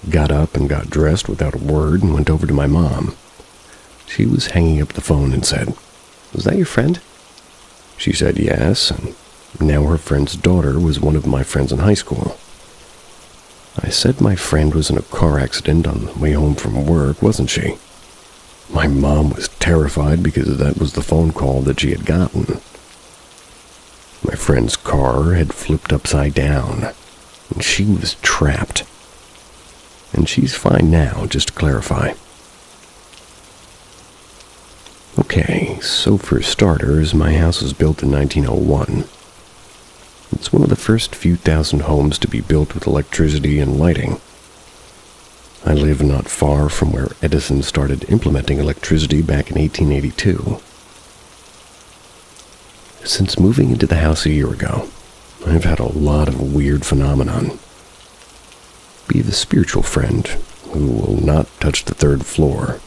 Got up and got dressed without a word and went over to my mom. She was hanging up the phone and said, "Was that your friend?" She said yes, and now her friend's daughter was one of my friends in high school. I said my friend was in a car accident on the way home from work, wasn't she? My mom was terrified because that was the phone call that she had gotten. My friend's car had flipped upside down, and she was trapped. And she's fine now, just to clarify. Okay, so for starters, my house was built in 1901. It's one of the first few thousand homes to be built with electricity and lighting. I live not far from where Edison started implementing electricity back in 1882. Since moving into the house a year ago, I've had a lot of weird phenomenon. We have a spiritual friend who will not touch the 3rd floor,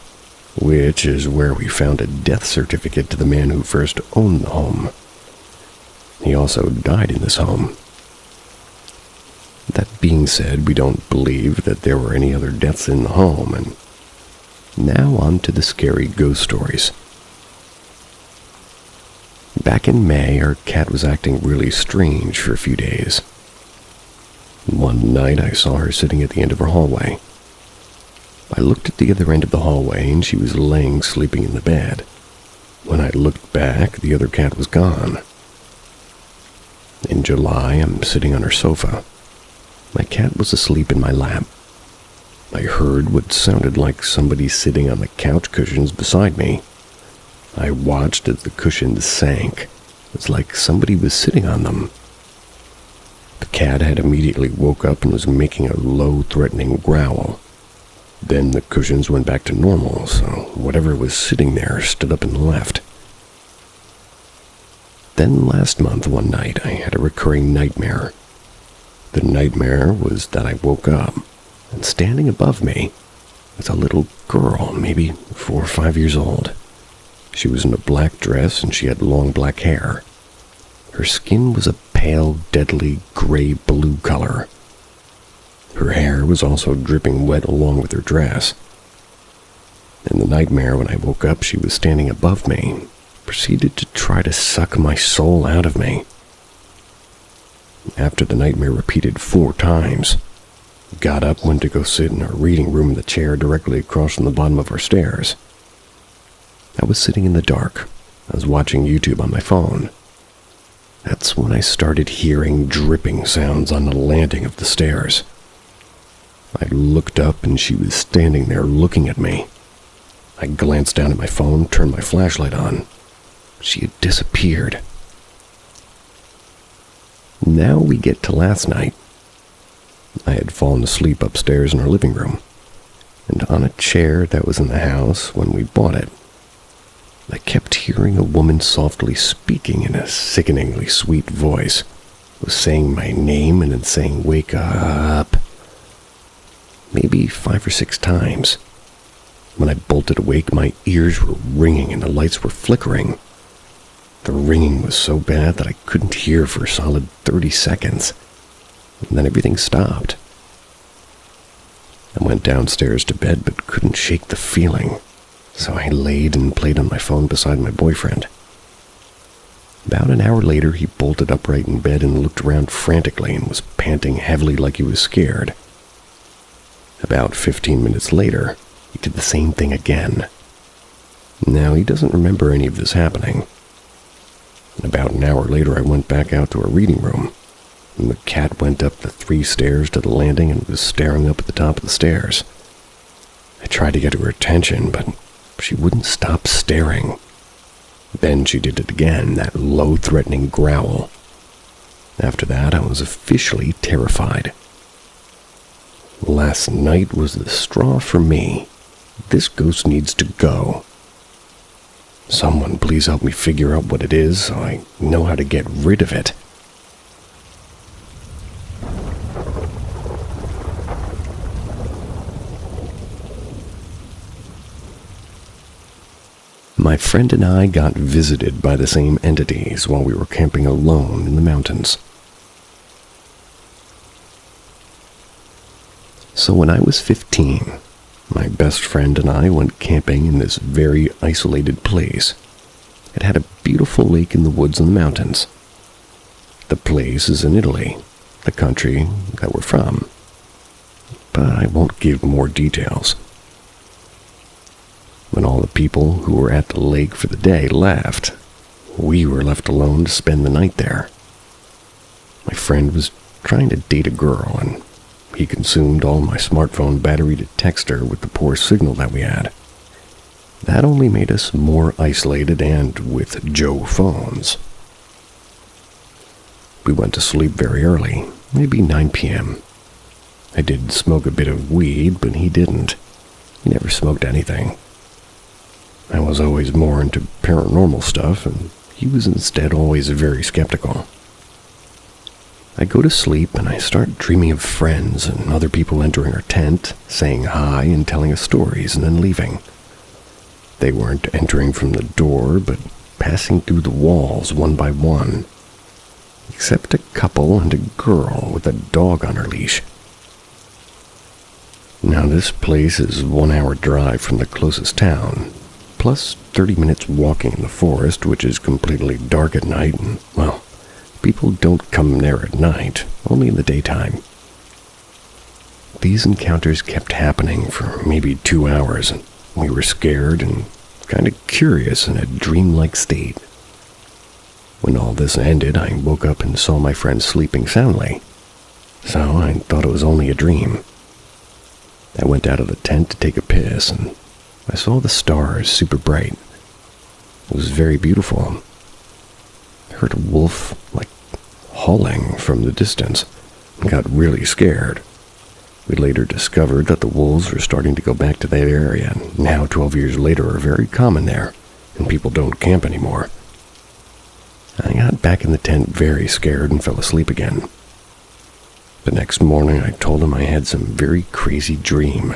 which is where we found a death certificate to the man who first owned the home. He also died in this home. That being said, we don't believe that there were any other deaths in the home, and now on to the scary ghost stories. Back in May, our cat was acting really strange for a few days. One night, I saw her sitting at the end of her hallway. I looked at the other end of the hallway, and she was laying sleeping in the bed. When I looked back, the other cat was gone. In July, I'm sitting on her sofa. My cat was asleep in my lap. I heard what sounded like somebody sitting on the couch cushions beside me. I watched as the cushions sank. It was like somebody was sitting on them. The cat had immediately woke up and was making a low, threatening growl. Then the cushions went back to normal, so whatever was sitting there stood up and left. Then last month, one night, I had a recurring nightmare. The nightmare was that I woke up, and standing above me was a little girl, maybe 4 or 5 years old. She was in a black dress and she had long black hair. Her skin was a pale, deadly gray-blue color. Her hair was also dripping wet along with her dress. In the nightmare, when I woke up, she was standing above me, proceeded to try to suck my soul out of me. After the nightmare repeated 4 times, got up, went to go sit in our reading room in the chair directly across from the bottom of our stairs. I was sitting in the dark. I was watching YouTube on my phone. That's when I started hearing dripping sounds on the landing of the stairs. I looked up and she was standing there looking at me. I glanced down at my phone, turned my flashlight on. She had disappeared. Now we get to last night. I had fallen asleep upstairs in our living room, and on a chair that was in the house when we bought it, I kept hearing a woman softly speaking in a sickeningly sweet voice. It was saying my name and then saying, "Wake up," maybe 5 or 6 times. When I bolted awake, my ears were ringing and the lights were flickering. The ringing was so bad that I couldn't hear for a solid 30 seconds. And then everything stopped. I went downstairs to bed but couldn't shake the feeling, so I laid and played on my phone beside my boyfriend. About an hour later, he bolted upright in bed and looked around frantically and was panting heavily like he was scared. About 15 minutes later, he did the same thing again. Now, he doesn't remember any of this happening. About an hour later, I went back out to our reading room, and the cat went up the 3 stairs to the landing and was staring up at the top of the stairs. I tried to get her attention, but she wouldn't stop staring. Then she did it again, that low, threatening growl. After that, I was officially terrified. Last night was the straw for me. This ghost needs to go. Someone please help me figure out what it is so I know how to get rid of it. My friend and I got visited by the same entities while we were camping alone in the mountains. So when I was 15, my best friend and I went camping in this very isolated place. It had a beautiful lake in the woods and the mountains. The place is in Italy, the country that we're from. But I won't give more details. When all the people who were at the lake for the day left, we were left alone to spend the night there. My friend was trying to date a girl, and he consumed all my smartphone battery to text her with the poor signal that we had. That only made us more isolated and with Joe phones. We went to sleep very early, maybe 9 p.m. I did smoke a bit of weed, but he didn't. He never smoked anything. I was always more into paranormal stuff, and he was instead always very skeptical. I go to sleep and I start dreaming of friends and other people entering our tent, saying hi and telling us stories and then leaving. They weren't entering from the door, but passing through the walls one by one, except a couple and a girl with a dog on her leash. Now this place is 1 hour drive from the closest town, plus 30 minutes walking in the forest, which is completely dark at night, and, well, people don't come there at night, only in the daytime. These encounters kept happening for maybe 2 hours, and we were scared and kind of curious in a dreamlike state. When all this ended, I woke up and saw my friend sleeping soundly, so I thought it was only a dream. I went out of the tent to take a piss, and I saw the stars super bright. It was very beautiful. I heard a wolf, howling from the distance, and got really scared. We later discovered that the wolves were starting to go back to that area, and now 12 years later are very common there, and people don't camp anymore. I got back in the tent very scared and fell asleep again. The next morning I told him I had some very crazy dream.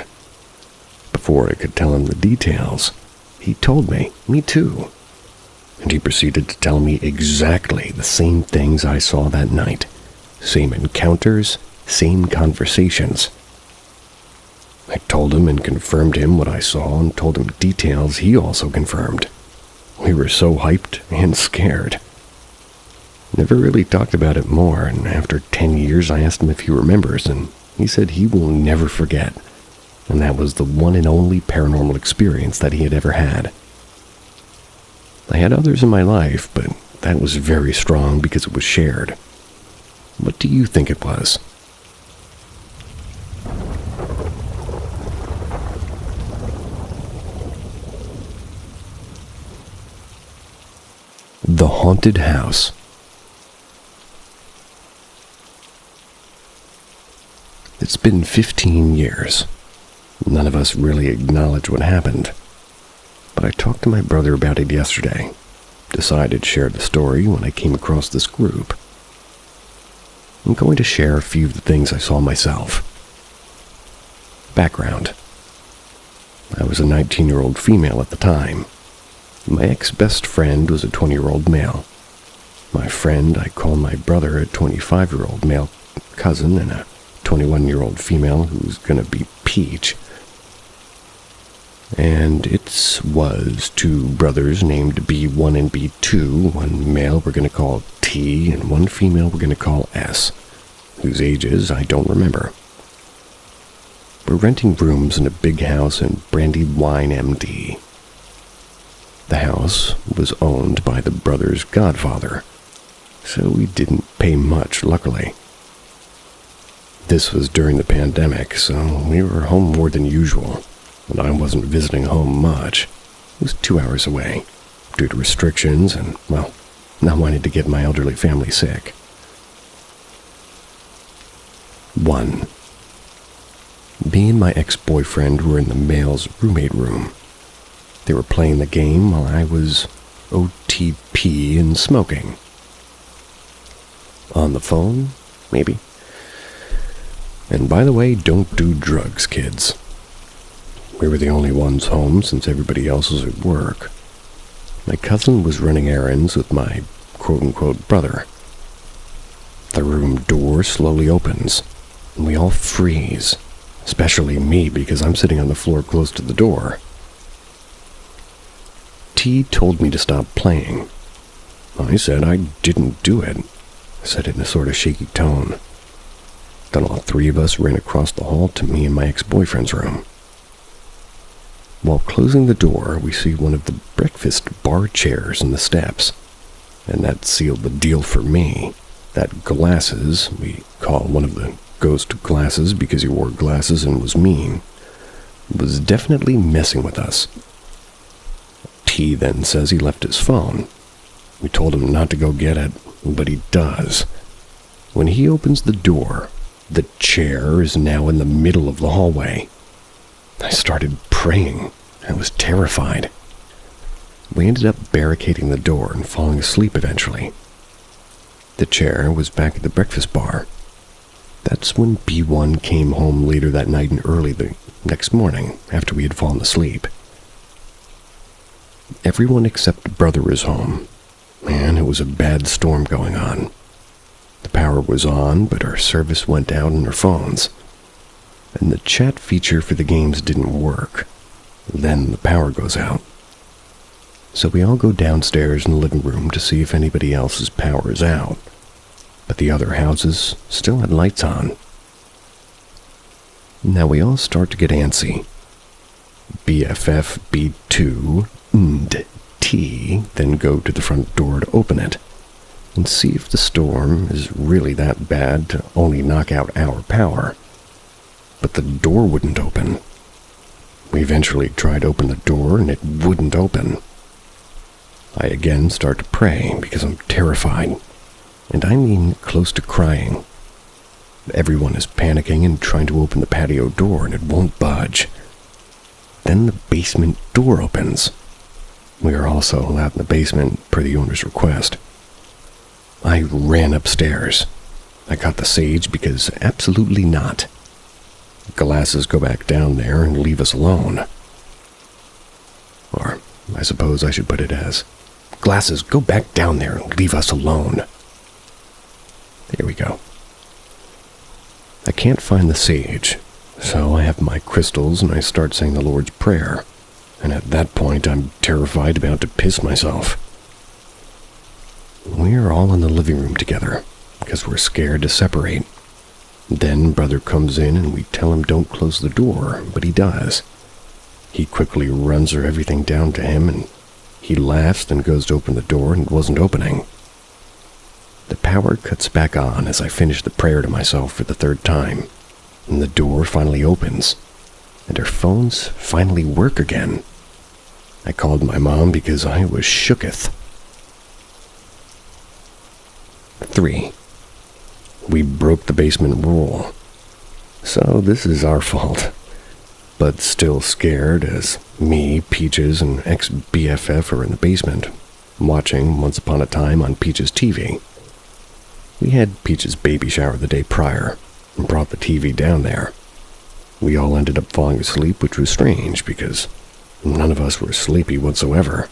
Before I could tell him the details, he told me too. And he proceeded to tell me exactly the same things I saw that night. Same encounters, same conversations. I told him and confirmed him what I saw and told him details he also confirmed. We were so hyped and scared. Never really talked about it more, and after 10 years I asked him if he remembers, and he said he will never forget. And that was the one and only paranormal experience that he had ever had. I had others in my life, but that was very strong because it was shared. What do you think it was? The Haunted House. It's been 15 years. None of us really acknowledge what happened. But I talked to my brother about it yesterday. Decided to share the story when I came across this group. I'm going to share a few of the things I saw myself. Background. I was a 19-year-old female at the time. My ex-best friend was a 20-year-old male. My friend, I call my brother, a 25-year-old male cousin, and a 21-year-old female who's gonna be Peach. And it was two brothers named B1 and B2, one male we're going to call T, and one female we're going to call S, whose ages I don't remember. We're renting rooms in a big house in Brandywine, MD. The house was owned by the brothers' godfather, so we didn't pay much, luckily. This was during the pandemic, so we were home more than usual. And I wasn't visiting home much. It was 2 hours away, due to restrictions and, well, not wanting to get my elderly family sick. 1. Me and my ex-boyfriend were in the male's roommate room. They were playing the game while I was OTP and smoking. On the phone, maybe. And by the way, don't do drugs, kids. We were the only ones home since everybody else was at work. My cousin was running errands with my quote-unquote brother. The room door slowly opens, and we all freeze, especially me because I'm sitting on the floor close to the door. T told me to stop playing. I said I didn't do it. I said it in a sort of shaky tone. Then all three of us ran across the hall to me and my ex-boyfriend's room. While closing the door, we see one of the breakfast bar chairs in the steps, and that sealed the deal for me. That glasses, we call one of the ghost glasses because he wore glasses and was mean, was definitely messing with us. T then says he left his phone. We told him not to go get it, but he does. When he opens the door, the chair is now in the middle of the hallway. I started praying. I was terrified. We ended up barricading the door and falling asleep eventually. The chair was back at the breakfast bar. That's when B1 came home later that night and early the next morning after we had fallen asleep. Everyone except brother was home. Man, it was a bad storm going on. The power was on, but our service went out on our phones. And the chat feature for the games didn't work. Then the power goes out. So we all go downstairs in the living room to see if anybody else's power is out. But the other houses still had lights on. Now we all start to get antsy. BFF, B2, and T then go to the front door to open it and see if the storm is really that bad to only knock out our power. But the door wouldn't open. We eventually tried to open the door and it wouldn't open. I again start to pray because I'm terrified. And I mean close to crying. Everyone is panicking and trying to open the patio door and it won't budge. Then the basement door opens. We are also allowed in the basement per the owner's request. I ran upstairs. I got the sage because absolutely not. Glasses go back down there and leave us alone. Or I suppose I should put it as, glasses, go back down there and leave us alone. There we go. I can't find the sage, so I have my crystals and I start saying the Lord's Prayer. And at that point, I'm terrified about to piss myself. We're all in the living room together because we're scared to separate. Then brother comes in and we tell him don't close the door, but he does. He quickly runs everything down to him and he laughs and goes to open the door and it wasn't opening. The power cuts back on as I finish the prayer to myself for the third time, and the door finally opens, and our phones finally work again. I called my mom because I was shooketh. 3. We broke the basement rule. So this is our fault. But still scared as me, Peaches, and ex-BFF are in the basement, watching Once Upon a Time on Peach's TV. We had Peach's baby shower the day prior, and brought the TV down there. We all ended up falling asleep, which was strange because none of us were sleepy whatsoever.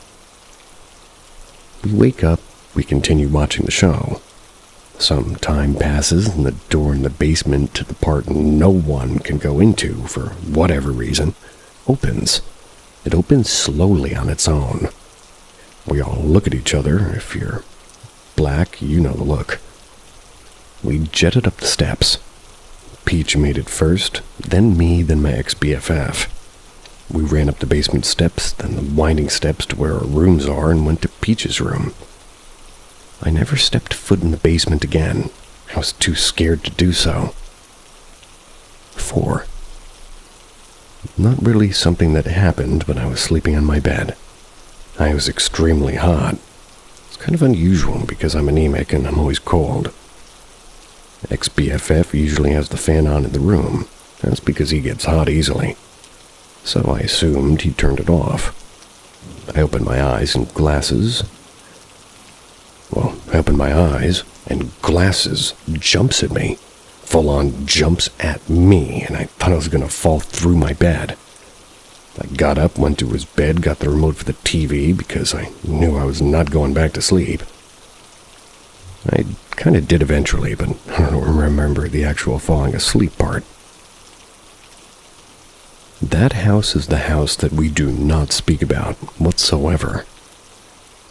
We wake up, we continue watching the show. Some time passes and the door in the basement to the part no one can go into for whatever reason opens. It opens slowly on its own. We all look at each other. If you're black, you know the look. We jetted up the steps. Peach made it first, then me, then my ex-BFF. We ran up the basement steps, then the winding steps to where our rooms are and went to Peach's room. I never stepped foot in the basement again. I was too scared to do so. 4. Not really something that happened, but I was sleeping on my bed. I was extremely hot. It's kind of unusual because I'm anemic and I'm always cold. Ex-BFF usually has the fan on in the room, That's because he gets hot easily. So I assumed he turned it off. I opened my eyes and glasses jumps at me. Full-on jumps at me, and I thought I was going to fall through my bed. I got up, went to his bed, got the remote for the TV because I knew I was not going back to sleep. I kind of did eventually, but I don't remember the actual falling asleep part. That house is the house that we do not speak about whatsoever.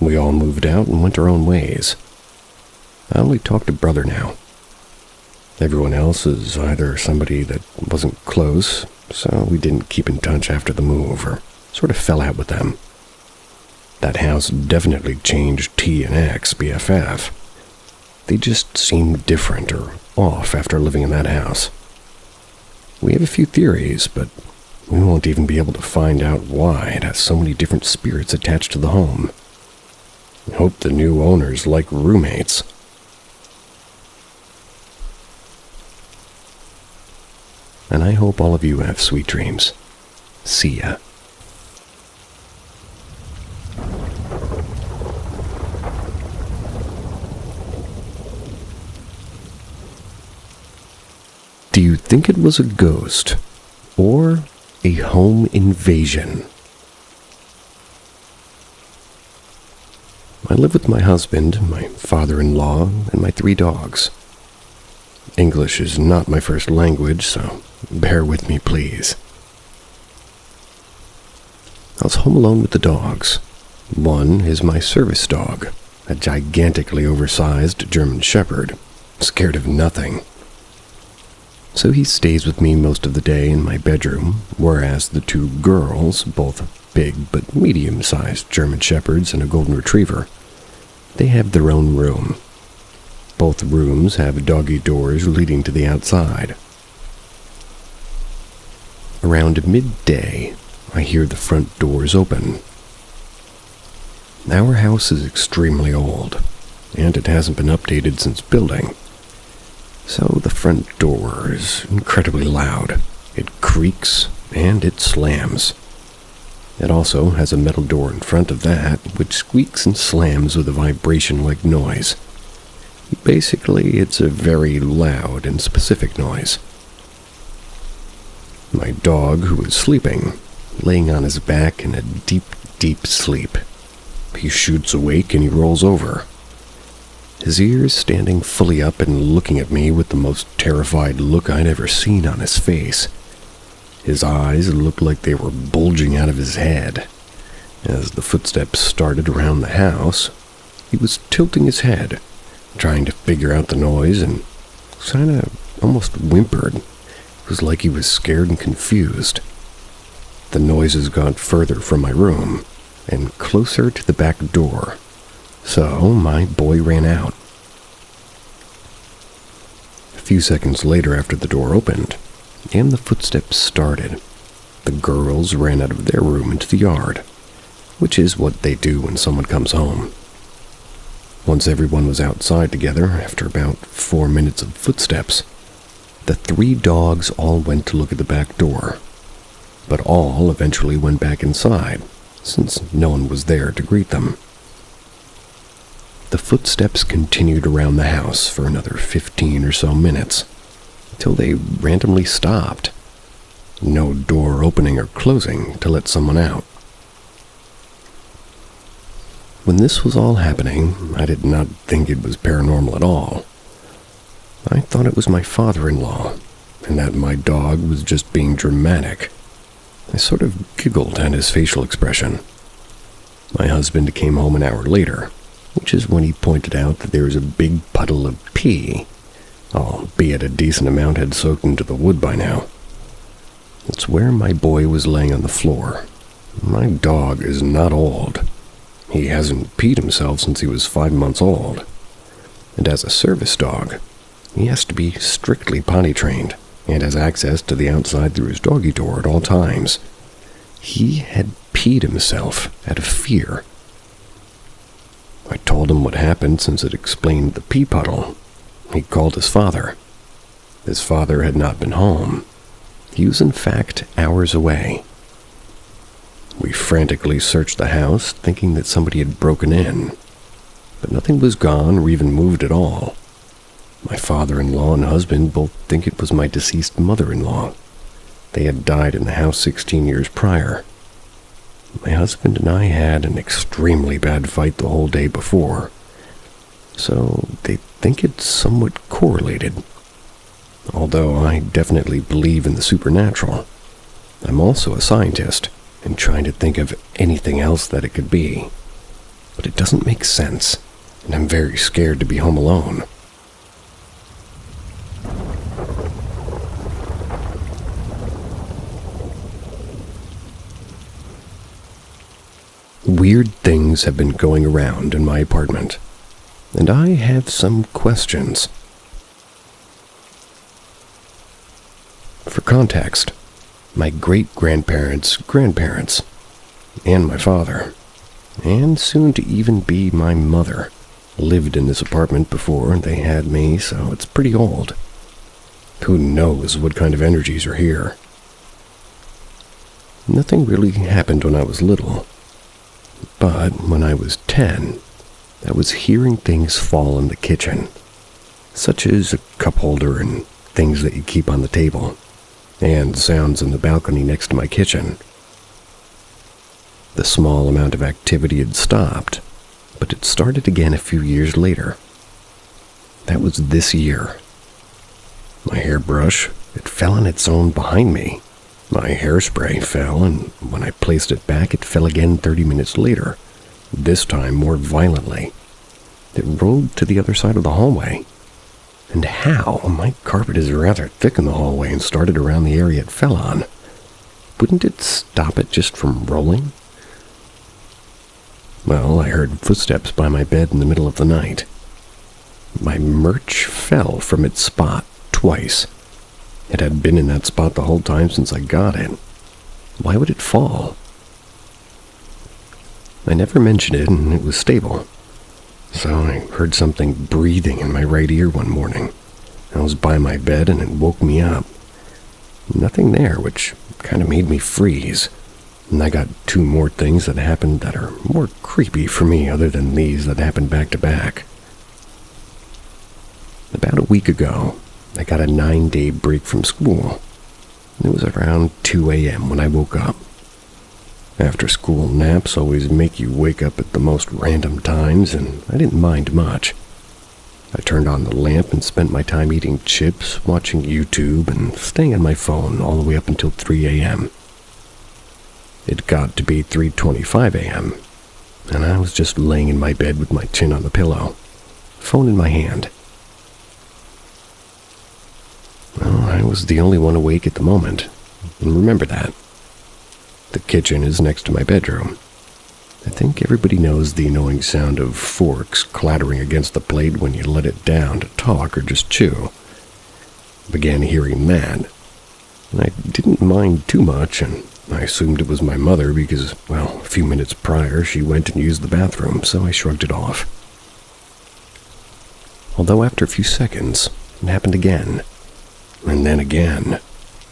We all moved out and went our own ways. I only talk to brother now. Everyone else is either somebody that wasn't close, so we didn't keep in touch after the move, or sort of fell out with them. That house definitely changed T and X, BFF. They just seemed different or off after living in that house. We have a few theories, but we won't even be able to find out why it has so many different spirits attached to the home. I hope the new owners like roommates. And I hope all of you have sweet dreams. See ya. Do you think it was a ghost or a home invasion? I live with my husband, my father-in-law, and my 3 dogs. English is not my first language, so bear with me, please. I was home alone with the dogs. One is my service dog, a gigantically oversized German Shepherd, scared of nothing. So he stays with me most of the day in my bedroom, whereas the 2 girls, both big but medium-sized German Shepherds and a Golden Retriever, they have their own room. Both rooms have doggy doors leading to the outside. Around midday, I hear the front doors open. Our house is extremely old, and it hasn't been updated since building. So the front door is incredibly loud. It creaks and it slams. It also has a metal door in front of that, which squeaks and slams with a vibration-like noise. Basically, it's a very loud and specific noise. My dog, who is sleeping, laying on his back in a deep, deep sleep. He shoots awake and he rolls over. His ears standing fully up and looking at me with the most terrified look I'd ever seen on his face. His eyes looked like they were bulging out of his head. As the footsteps started around the house, he was tilting his head, trying to figure out the noise, and kinda almost whimpered. It was like he was scared and confused. The noises got further from my room, and closer to the back door. So my boy ran out. A few seconds later, after the door opened, and the footsteps started, the girls ran out of their room into the yard, which is what they do when someone comes home. Once everyone was outside together, after about 4 minutes of footsteps, the 3 dogs all went to look at the back door, but all eventually went back inside, since no one was there to greet them. The footsteps continued around the house for another 15 or so minutes, till they randomly stopped. No door opening or closing to let someone out. When this was all happening, I did not think it was paranormal at all. I thought it was my father-in-law, and that my dog was just being dramatic. I sort of giggled at his facial expression. My husband came home an hour later, which is when he pointed out that there was a big puddle of pee, albeit a decent amount had soaked into the wood by now. It's where my boy was laying on the floor. My dog is not old. He hasn't peed himself since he was 5 months old. And as a service dog, he has to be strictly potty trained and has access to the outside through his doggy door at all times. He had peed himself out of fear. I told him what happened since it explained the pee puddle. He called his father. His father had not been home. He was in fact hours away. We frantically searched the house, thinking that somebody had broken in, but nothing was gone or even moved at all. My father-in-law and husband both think it was my deceased mother-in-law. They had died in the house 16 years prior. My husband and I had an extremely bad fight the whole day before, so they think it's somewhat correlated. Although I definitely believe in the supernatural, I'm also a scientist and trying to think of anything else that it could be. But it doesn't make sense, and I'm very scared to be home alone. Weird things have been going around in my apartment, and I have some questions. For context, my great-grandparents' grandparents, and my father, and soon to even be my mother, lived in this apartment before they had me, so it's pretty old. Who knows what kind of energies are here? Nothing really happened when I was little, but when I was 10, I was hearing things fall in the kitchen, such as a cup holder and things that you keep on the table, and sounds in the balcony next to my kitchen. The small amount of activity had stopped, but it started again a few years later. That was this year. My hairbrush, it fell on its own behind me. My hairspray fell, and when I placed it back, it fell again 30 minutes later, this time more violently. It rolled to the other side of the hallway. And how? My carpet is rather thick in the hallway and started around the area it fell on. Wouldn't it stop it just from rolling? Well, I heard footsteps by my bed in the middle of the night. My merch fell from its spot twice. It had been in that spot the whole time since I got it. Why would it fall? I never mentioned it, and it was stable. So I heard something breathing in my right ear one morning. I was by my bed and it woke me up. Nothing there, which kind of made me freeze. And I got two more things that happened that are more creepy for me other than these that happened back to back. About a week ago, I got a 9-day break from school. It was around 2 a.m. when I woke up. After school naps always make you wake up at the most random times, and I didn't mind much. I turned on the lamp and spent my time eating chips, watching YouTube, and staying on my phone all the way up until 3 a.m. It got to be 3:25 a.m., and I was just laying in my bed with my chin on the pillow, phone in my hand. Well, I was the only one awake at the moment, and remember that. The kitchen is next to my bedroom. I think everybody knows the annoying sound of forks clattering against the plate when you let it down to talk or just chew. I began hearing that, and I didn't mind too much, and I assumed it was my mother because, well, a few minutes prior she went and used the bathroom, so I shrugged it off. Although after a few seconds, it happened again, and then again.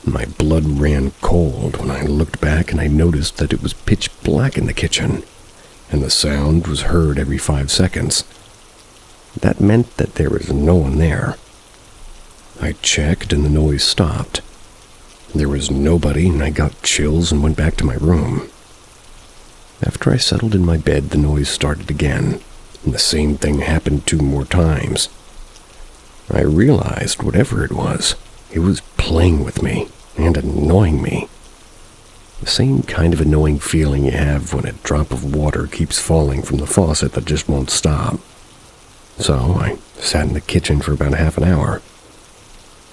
My blood ran cold when I looked back and I noticed that it was pitch black in the kitchen, and the sound was heard every 5 seconds. That meant that there was no one there. I checked and the noise stopped. There was nobody, and I got chills and went back to my room. After I settled in my bed, the noise started again, and the same thing happened 2 more times. I realized whatever it was playing with me and annoying me. The same kind of annoying feeling you have when a drop of water keeps falling from the faucet that just won't stop. So I sat in the kitchen for about half an hour.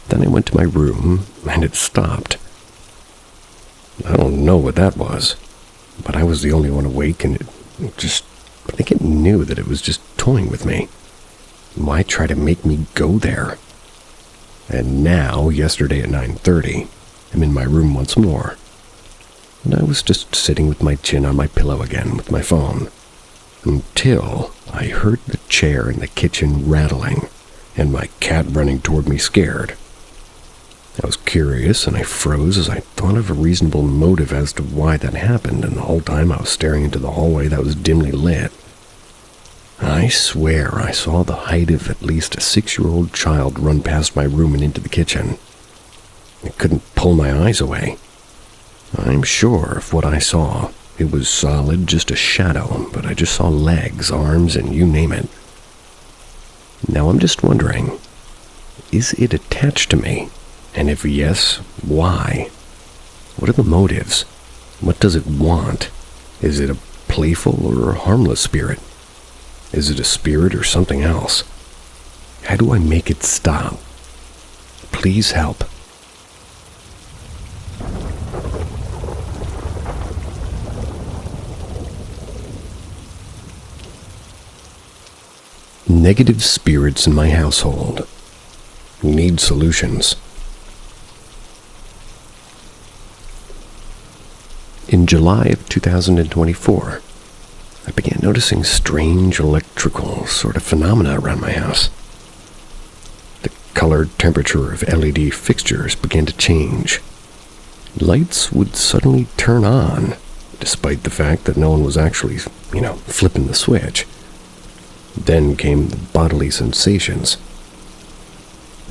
Then I went to my room, and it stopped. I don't know what that was, but I was the only one awake, and I think it knew that it was just toying with me. Why try to make me go there? And now, yesterday at 9:30, I'm in my room once more. And I was just sitting with my chin on my pillow again with my phone, until I heard the chair in the kitchen rattling, and my cat running toward me scared. I was curious, and I froze as I thought of a reasonable motive as to why that happened, and the whole time I was staring into the hallway that was dimly lit. I swear I saw the height of at least a 6-year-old child run past my room and into the kitchen. I couldn't pull my eyes away. I'm sure of what I saw. It was solid, just a shadow, but I just saw legs, arms, and you name it. Now I'm just wondering, is it attached to me? And if yes, why? What are the motives? What does it want? Is it a playful or a harmless spirit? Is it a spirit or something else? How do I make it stop? Please help. Negative spirits in my household. Need solutions. In July of 2024, I began noticing strange electrical sort of phenomena around my house. The color temperature of LED fixtures began to change. Lights would suddenly turn on, despite the fact that no one was actually, flipping the switch. Then came the bodily sensations.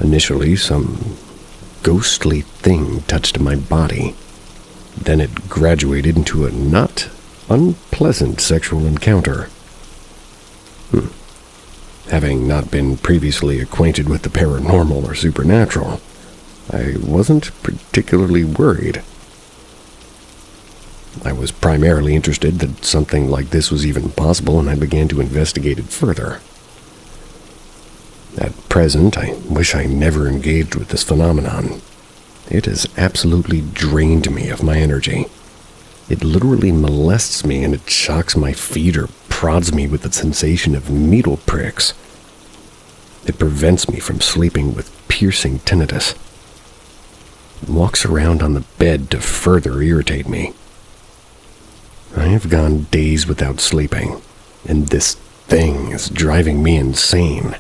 Initially, some ghostly thing touched my body. Then it graduated into a not unpleasant sexual encounter. Having not been previously acquainted with the paranormal or supernatural, I wasn't particularly worried. I was primarily interested that something like this was even possible, and I began to investigate it further. At present, I wish I never engaged with this phenomenon. It has absolutely drained me of my energy. It literally molests me, and it shocks my feet or prods me with the sensation of needle pricks. It prevents me from sleeping with piercing tinnitus. It walks around on the bed to further irritate me. I have gone days without sleeping, and this thing is driving me insane,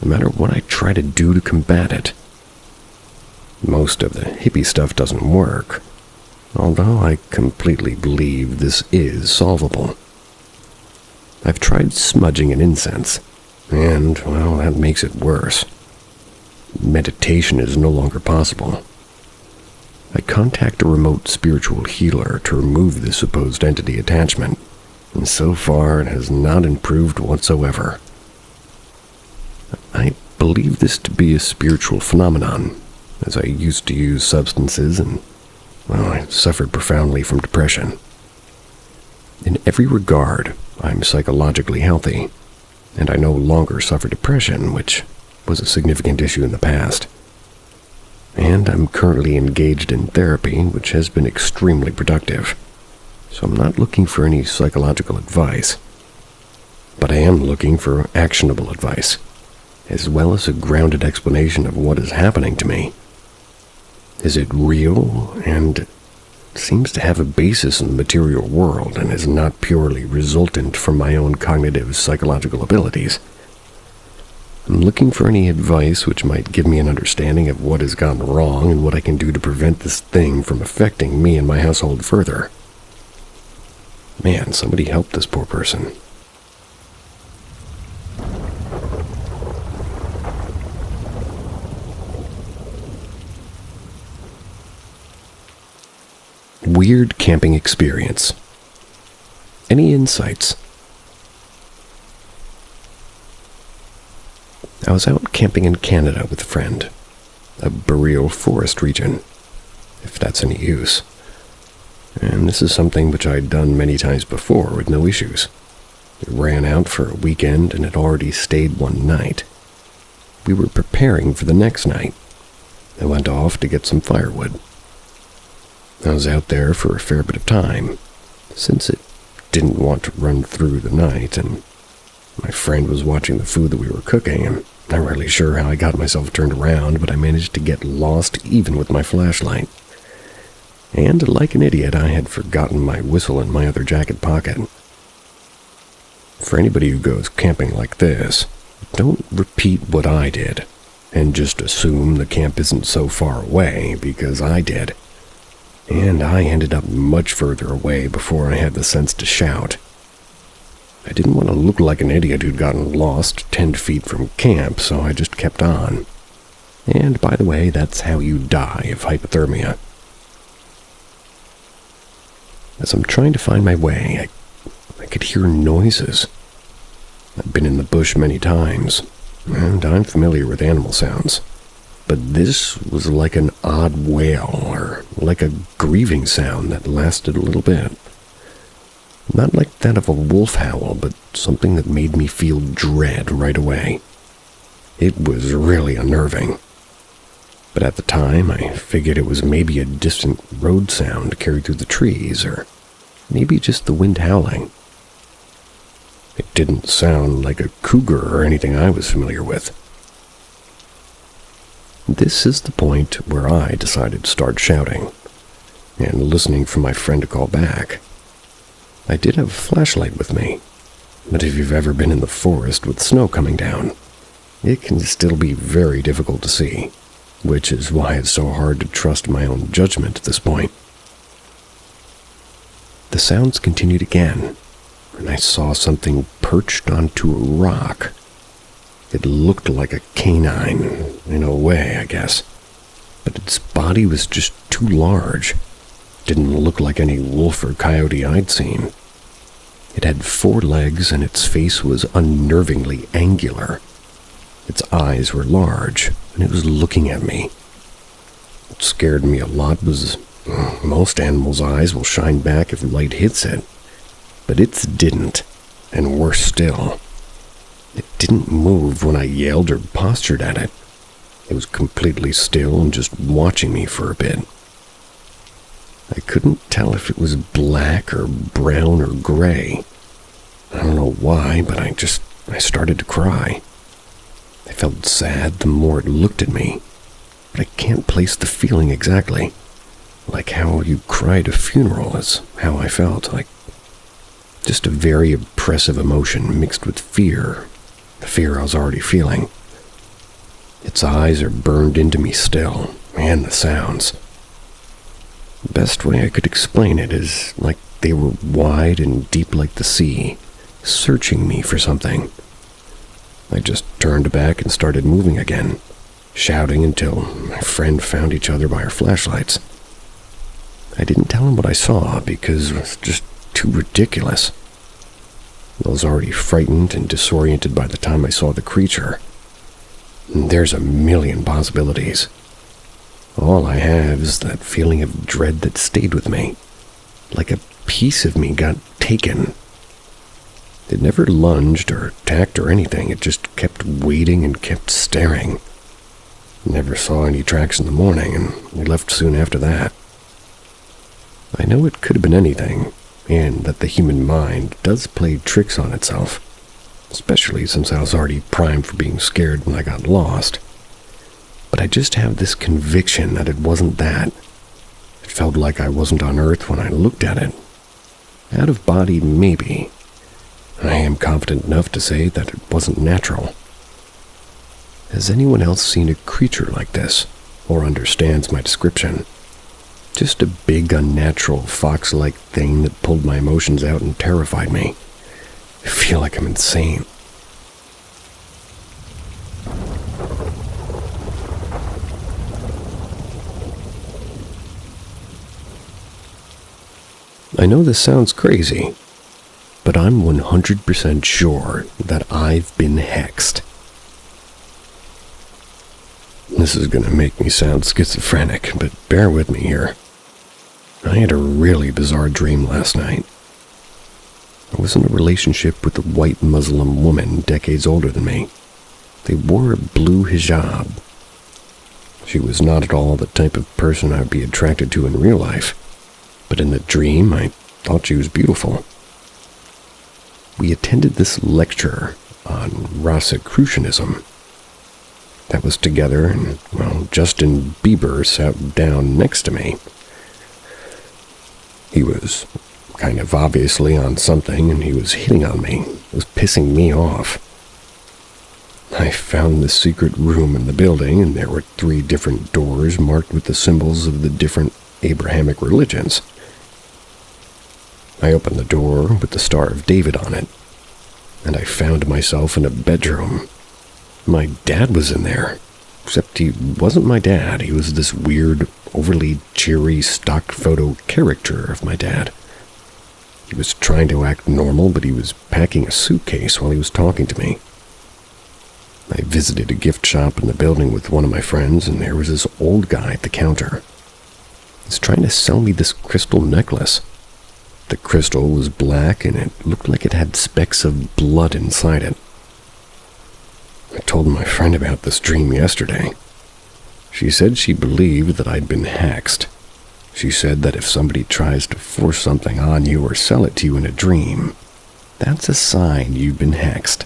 no matter what I try to do to combat it. Most of the hippie stuff doesn't work, although I completely believe this is solvable. I've tried smudging and incense, and, well, that makes it worse. Meditation is no longer possible. I contact a remote spiritual healer to remove the supposed entity attachment, and so far it has not improved whatsoever. I believe this to be a spiritual phenomenon, as I used to use substances and, well, I suffered profoundly from depression. In every regard, I'm psychologically healthy, and I no longer suffer depression, which was a significant issue in the past. And I'm currently engaged in therapy, which has been extremely productive, so I'm not looking for any psychological advice. But I am looking for actionable advice, as well as a grounded explanation of what is happening to me. Is it real, and seems to have a basis in the material world, and is not purely resultant from my own cognitive psychological abilities? I'm looking for any advice which might give me an understanding of what has gone wrong and what I can do to prevent this thing from affecting me and my household further. Man, somebody help this poor person. Weird camping experience. Any insights? I was out camping in Canada with a friend, a boreal forest region, if that's any use. And this is something which I'd done many times before with no issues. We ran out for a weekend and had already stayed one night. We were preparing for the next night. I went off to get some firewood. I was out there for a fair bit of time, since it didn't want to run through the night, and my friend was watching the food that we were cooking, and not really sure how I got myself turned around, but I managed to get lost even with my flashlight. And like an idiot, I had forgotten my whistle in my other jacket pocket. For anybody who goes camping like this, don't repeat what I did. and just assume the camp isn't so far away, because I did. And I ended up much further away before I had the sense to shout. I didn't want to look like an idiot who'd gotten lost 10 feet from camp, so I just kept on. And by the way, that's how you die of hypothermia. As I'm trying to find my way, I could hear noises. I've been in the bush many times, and I'm familiar with animal sounds. But this was like an odd wail, or like a grieving sound that lasted a little bit. Not like that of a wolf howl, but something that made me feel dread right away. It was really unnerving. But at the time, I figured it was maybe a distant road sound carried through the trees, or maybe just the wind howling. It didn't sound like a cougar or anything I was familiar with. This is the point where I decided to start shouting, and listening for my friend to call back. I did have a flashlight with me, but if you've ever been in the forest with snow coming down, it can still be very difficult to see, which is why it's so hard to trust my own judgment at this point. The sounds continued again, and I saw something perched onto a rock. It looked like a canine, in a way, I guess, but its body was just too large. Didn't look like any wolf or coyote I'd seen. It had 4 legs, and its face was unnervingly angular. Its eyes were large, and it was looking at me. What scared me a lot was most animals' eyes will shine back if light hits it, but its didn't, and worse still, it didn't move when I yelled or postured at it. It was completely still and just watching me for a bit. I couldn't tell if it was black or brown or gray. I don't know why, but I started to cry. I felt sad the more it looked at me, but I can't place the feeling exactly. Like how you cry at a funeral is how I felt, like just a very oppressive emotion mixed with fear, the fear I was already feeling. Its eyes are burned into me still, and the sounds. The best way I could explain it is like they were wide and deep like the sea, searching me for something. I just turned back and started moving again, shouting until my friend found each other by our flashlights. I didn't tell him what I saw because it was just too ridiculous. I was already frightened and disoriented by the time I saw the creature. There's a million possibilities. All I have is that feeling of dread that stayed with me, like a piece of me got taken. It never lunged or attacked or anything, it just kept waiting and kept staring. Never saw any tracks in the morning, and we left soon after that. I know it could have been anything, and that the human mind does play tricks on itself, especially since I was already primed for being scared when I got lost. But I just have this conviction that it wasn't that. It felt like I wasn't on Earth when I looked at it. Out of body, maybe. I am confident enough to say that it wasn't natural. Has anyone else seen a creature like this, or understands my description? Just a big, unnatural, fox-like thing that pulled my emotions out and terrified me. I feel like I'm insane. I know this sounds crazy, but I'm 100% sure that I've been hexed. This is gonna make me sound schizophrenic, but bear with me here. I had a really bizarre dream last night. I was in a relationship with a white Muslim woman decades older than me. They wore a blue hijab. She was not at all the type of person I would be attracted to in real life, but in the dream I thought she was beautiful. We attended this lecture on Rosicrucianism. That was together, and, well, Justin Bieber sat down next to me. He was kind of obviously on something, and he was hitting on me. It was pissing me off. I found the secret room in the building, and there were 3 different doors marked with the symbols of the different Abrahamic religions. I opened the door with the Star of David on it, and I found myself in a bedroom. My dad was in there, except he wasn't my dad. He was this weird, overly cheery stock photo caricature of my dad. He was trying to act normal, but he was packing a suitcase while he was talking to me. I visited a gift shop in the building with one of my friends, and there was this old guy at the counter. He was trying to sell me this crystal necklace. The crystal was black, and it looked like it had specks of blood inside it. I told my friend about this dream yesterday. She said she believed that I'd been hexed. She said that if somebody tries to force something on you or sell it to you in a dream, that's a sign you've been hexed.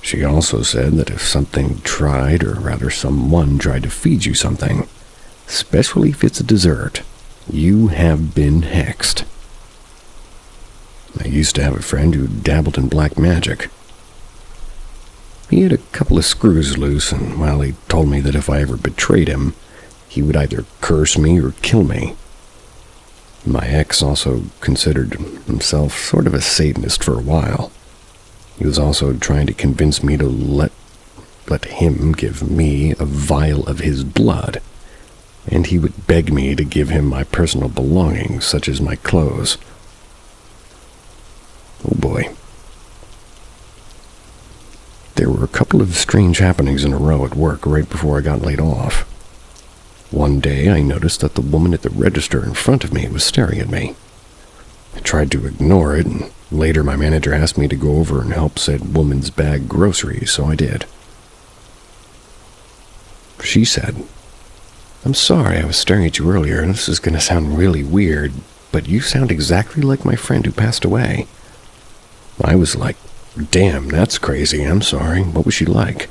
She also said that if someone tried to feed you something, especially if it's a dessert, you have been hexed. I used to have a friend who dabbled in black magic. He had a couple of screws loose, and while he told me that if I ever betrayed him, he would either curse me or kill me. My ex also considered himself sort of a Satanist for a while. He was also trying to convince me to let him give me a vial of his blood, and he would beg me to give him my personal belongings, such as my clothes. Oh boy. There were a couple of strange happenings in a row at work right before I got laid off. One day I noticed that the woman at the register in front of me was staring at me. I tried to ignore it, and later my manager asked me to go over and help said woman's bag groceries, so I did. She said, "I'm sorry I was staring at you earlier, and this is going to sound really weird, but you sound exactly like my friend who passed away." I was like, "Damn, that's crazy, I'm sorry. What was she like?"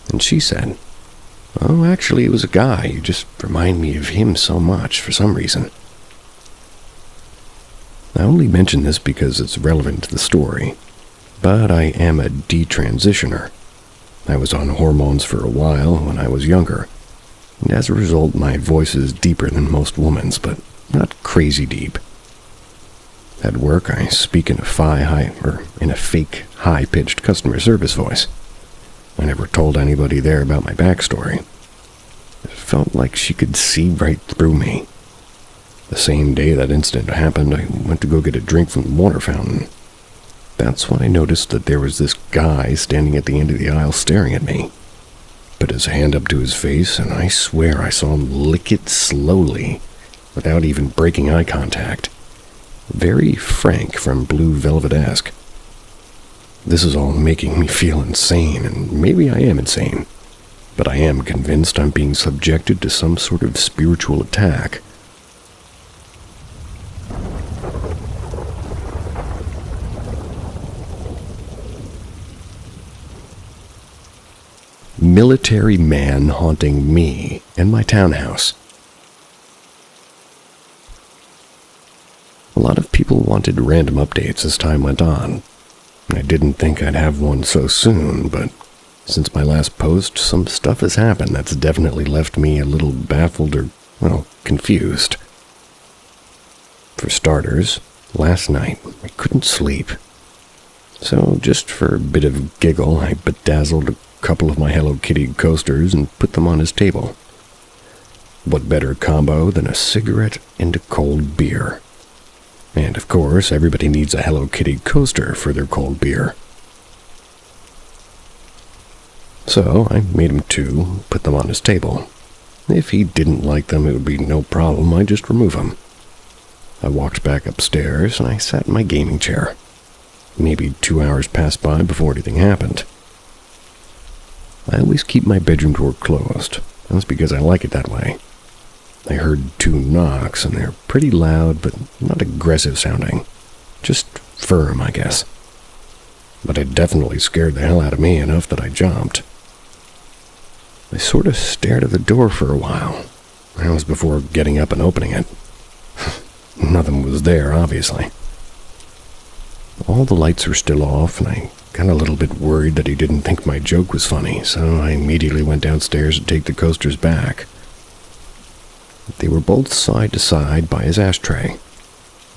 And she said, "Oh, actually, it was a guy. You just remind me of him so much for some reason." I only mention this because it's relevant to the story, but I am a detransitioner. I was on hormones for a while when I was younger, and as a result my voice is deeper than most women's, but not crazy deep. At work I speak in a fake high-pitched customer service voice. I never told anybody there about my backstory. It felt like she could see right through me. The same day that incident happened, I went to go get a drink from the water fountain. That's when I noticed that there was this guy standing at the end of the aisle staring at me. Put his hand up to his face, and I swear I saw him lick it slowly, without even breaking eye contact. Very Frank from Blue Velvet-esque. This is all making me feel insane, and maybe I am insane, but I am convinced I'm being subjected to some sort of spiritual attack. Military man haunting me and my townhouse. A lot of people wanted random updates as time went on. I didn't think I'd have one so soon, but since my last post, some stuff has happened that's definitely left me a little baffled or, confused. For starters, last night I couldn't sleep. So just for a bit of giggle, I bedazzled a couple of my Hello Kitty coasters and put them on his table. What better combo than a cigarette and a cold beer? And of course, everybody needs a Hello Kitty coaster for their cold beer. So I made him 2, put them on his table. If he didn't like them, it would be no problem, I'd just remove them. I walked back upstairs and I sat in my gaming chair. Maybe 2 hours passed by before anything happened. I always keep my bedroom door closed. That's because I like it that way. I heard 2 knocks, and they're pretty loud, but not aggressive sounding. Just firm, I guess. But it definitely scared the hell out of me enough that I jumped. I sort of stared at the door for a while. That was before getting up and opening it. Nothing was there, obviously. All the lights were still off, and I got a little bit worried that he didn't think my joke was funny, so I immediately went downstairs to take the coasters back. They were both side to side by his ashtray,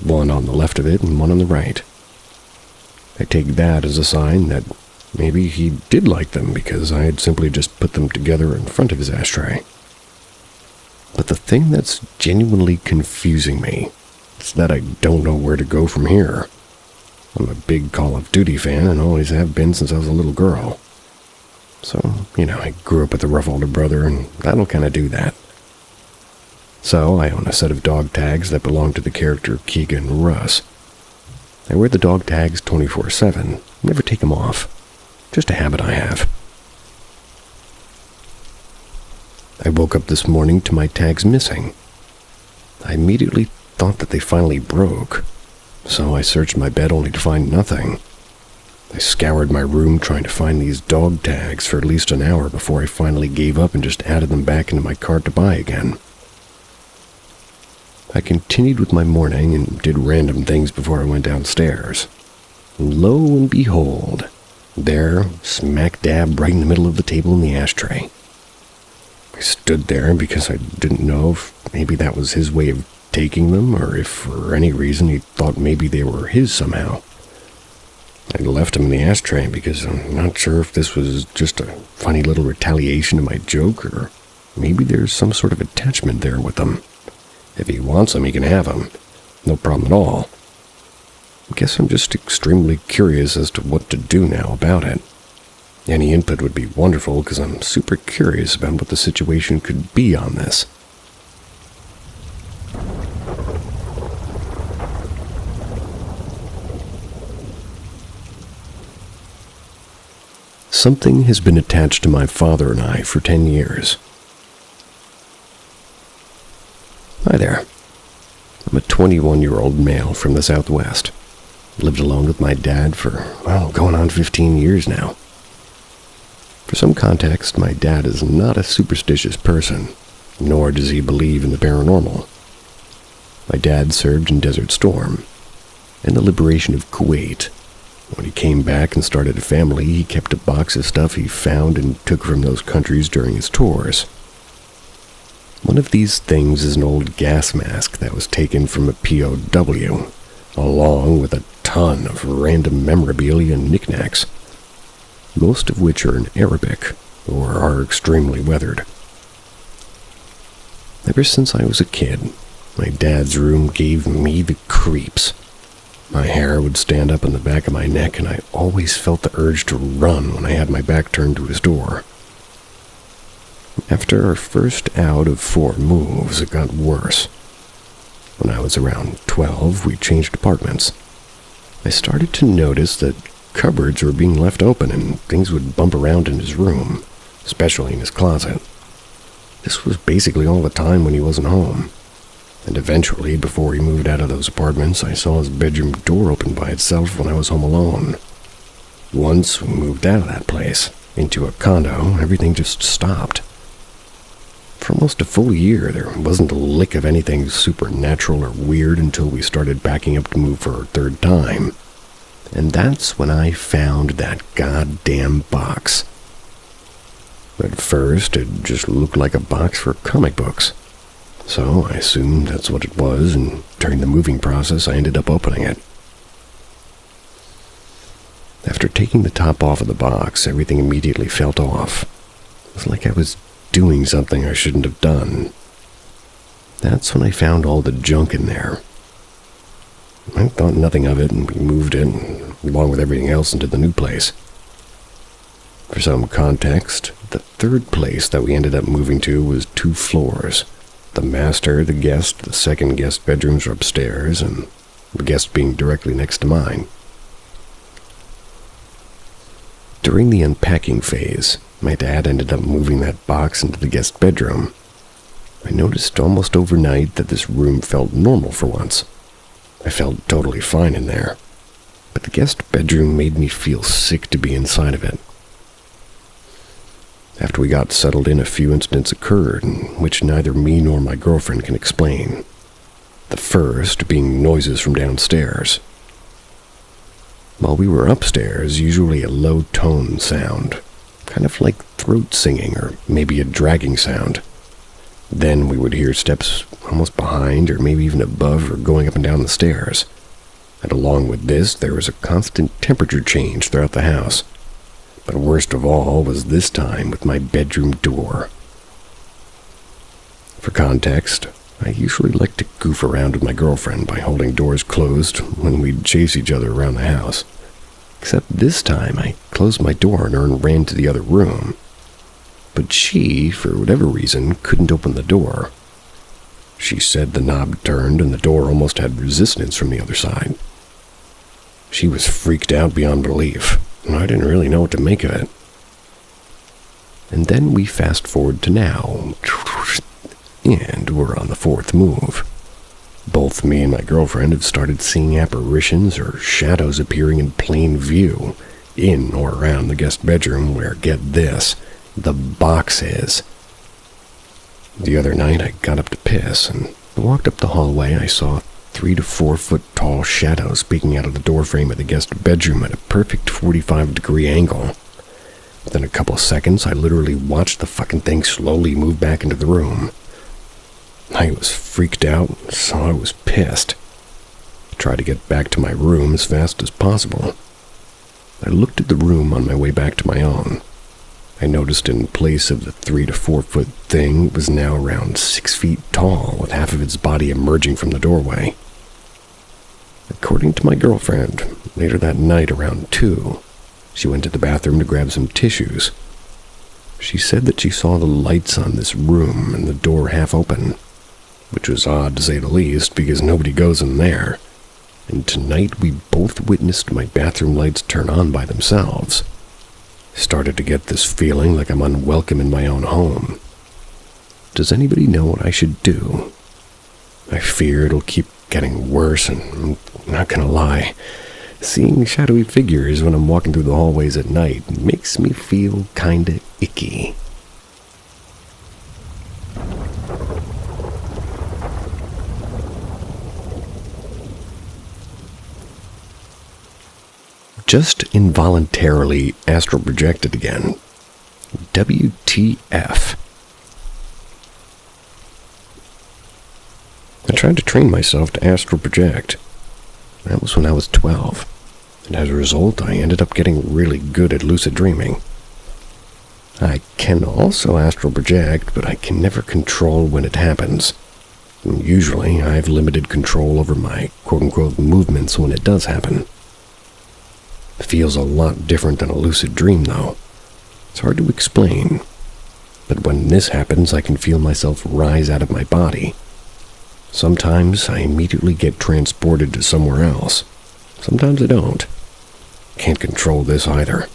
one on the left of it and one on the right. I take that as a sign that maybe he did like them because I had simply just put them together in front of his ashtray. But the thing that's genuinely confusing me is that I don't know where to go from here. I'm a big Call of Duty fan and always have been since I was a little girl. So, I grew up with a rough older brother, and that'll kind of do that. So, I own a set of dog tags that belong to the character Keegan Russ. I wear the dog tags 24/7, never take them off. Just a habit I have. I woke up this morning to my tags missing. I immediately thought that they finally broke, so I searched my bed only to find nothing. I scoured my room trying to find these dog tags for at least an hour before I finally gave up and just added them back into my cart to buy again. I continued with my morning and did random things before I went downstairs. And lo and behold, there, smack dab right in the middle of the table in the ashtray. I stood there because I didn't know if maybe that was his way of taking them, or if for any reason he thought maybe they were his somehow. I left them in the ashtray because I'm not sure if this was just a funny little retaliation to my joke, or maybe there's some sort of attachment there with them. If he wants them, he can have them. No problem at all. I guess I'm just extremely curious as to what to do now about it. Any input would be wonderful because I'm super curious about what the situation could be on this. Something has been attached to my father and I for 10 years. Hi there. I'm a 21-year-old male from the Southwest. Lived alone with my dad for, going on 15 years now. For some context, my dad is not a superstitious person, nor does he believe in the paranormal. My dad served in Desert Storm and the liberation of Kuwait. When he came back and started a family, he kept a box of stuff he found and took from those countries during his tours. One of these things is an old gas mask that was taken from a POW, along with a ton of random memorabilia and knickknacks, most of which are in Arabic or are extremely weathered. Ever since I was a kid, my dad's room gave me the creeps. My hair would stand up on the back of my neck, and I always felt the urge to run when I had my back turned to his door. After our first out of 4 moves, it got worse. When I was around 12, we changed apartments. I started to notice that cupboards were being left open and things would bump around in his room, especially in his closet. This was basically all the time when he wasn't home. And eventually, before he moved out of those apartments, I saw his bedroom door open by itself when I was home alone. Once we moved out of that place, into a condo, everything just stopped. For almost a full year, there wasn't a lick of anything supernatural or weird until we started packing up to move for our 3rd time. And that's when I found that goddamn box. At first, it just looked like a box for comic books. So I assumed that's what it was, and during the moving process, I ended up opening it. After taking the top off of the box, everything immediately felt off. It was like I was doing something I shouldn't have done. That's when I found all the junk in there. I thought nothing of it, and we moved it, along with everything else, into the new place. For some context, the 3rd place that we ended up moving to was 2 floors. The master, the guest, the 2nd guest bedrooms are upstairs, and the guest being directly next to mine. During the unpacking phase, my dad ended up moving that box into the guest bedroom. I noticed almost overnight that this room felt normal for once. I felt totally fine in there, but the guest bedroom made me feel sick to be inside of it. After we got settled in, a few incidents occurred, in which neither me nor my girlfriend can explain. The first being noises from downstairs. While we were upstairs, usually a low tone sound, kind of like throat singing or maybe a dragging sound. Then we would hear steps almost behind or maybe even above or going up and down the stairs. And along with this, there was a constant temperature change throughout the house. But worst of all was this time with my bedroom door. For context, I usually like to goof around with my girlfriend by holding doors closed when we'd chase each other around the house. Except this time I closed my door and ran to the other room. But she, for whatever reason, couldn't open the door. She said the knob turned and the door almost had resistance from the other side. She was freaked out beyond belief, and I didn't really know what to make of it. And then we fast forward to now, and we're on the fourth move. Both me and my girlfriend have started seeing apparitions or shadows appearing in plain view, in or around the guest bedroom where, get this, the box is. The other night I got up to piss, and walked up the hallway. I saw 3 to 4 foot tall shadows peeking out of the doorframe of the guest bedroom at a perfect 45-degree angle. Within a couple of seconds, I literally watched the fucking thing slowly move back into the room. I was freaked out, so I was pissed. I tried to get back to my room as fast as possible. I looked at the room on my way back to my own. I noticed in place of the 3 to 4 foot thing, it was now around 6 feet tall, with half of its body emerging from the doorway. According to my girlfriend, later that night around 2, she went to the bathroom to grab some tissues. She said that she saw the lights on this room and the door half open, which was odd to say the least because nobody goes in there. And tonight we both witnessed my bathroom lights turn on by themselves. Started to get this feeling like I'm unwelcome in my own home. Does anybody know what I should do? I fear it'll keep getting worse, and I'm not gonna lie, seeing shadowy figures when I'm walking through the hallways at night makes me feel kinda icky. Just involuntarily astral projected again. WTF. I tried to train myself to astral project. That was when I was 12, and as a result, I ended up getting really good at lucid dreaming. I can also astral project, but I can never control when it happens. Usually, I have limited control over my quote-unquote movements when it does happen. It feels a lot different than a lucid dream, though. It's hard to explain, but when this happens, I can feel myself rise out of my body. Sometimes I immediately get transported to somewhere else. Sometimes I don't. Can't control this either.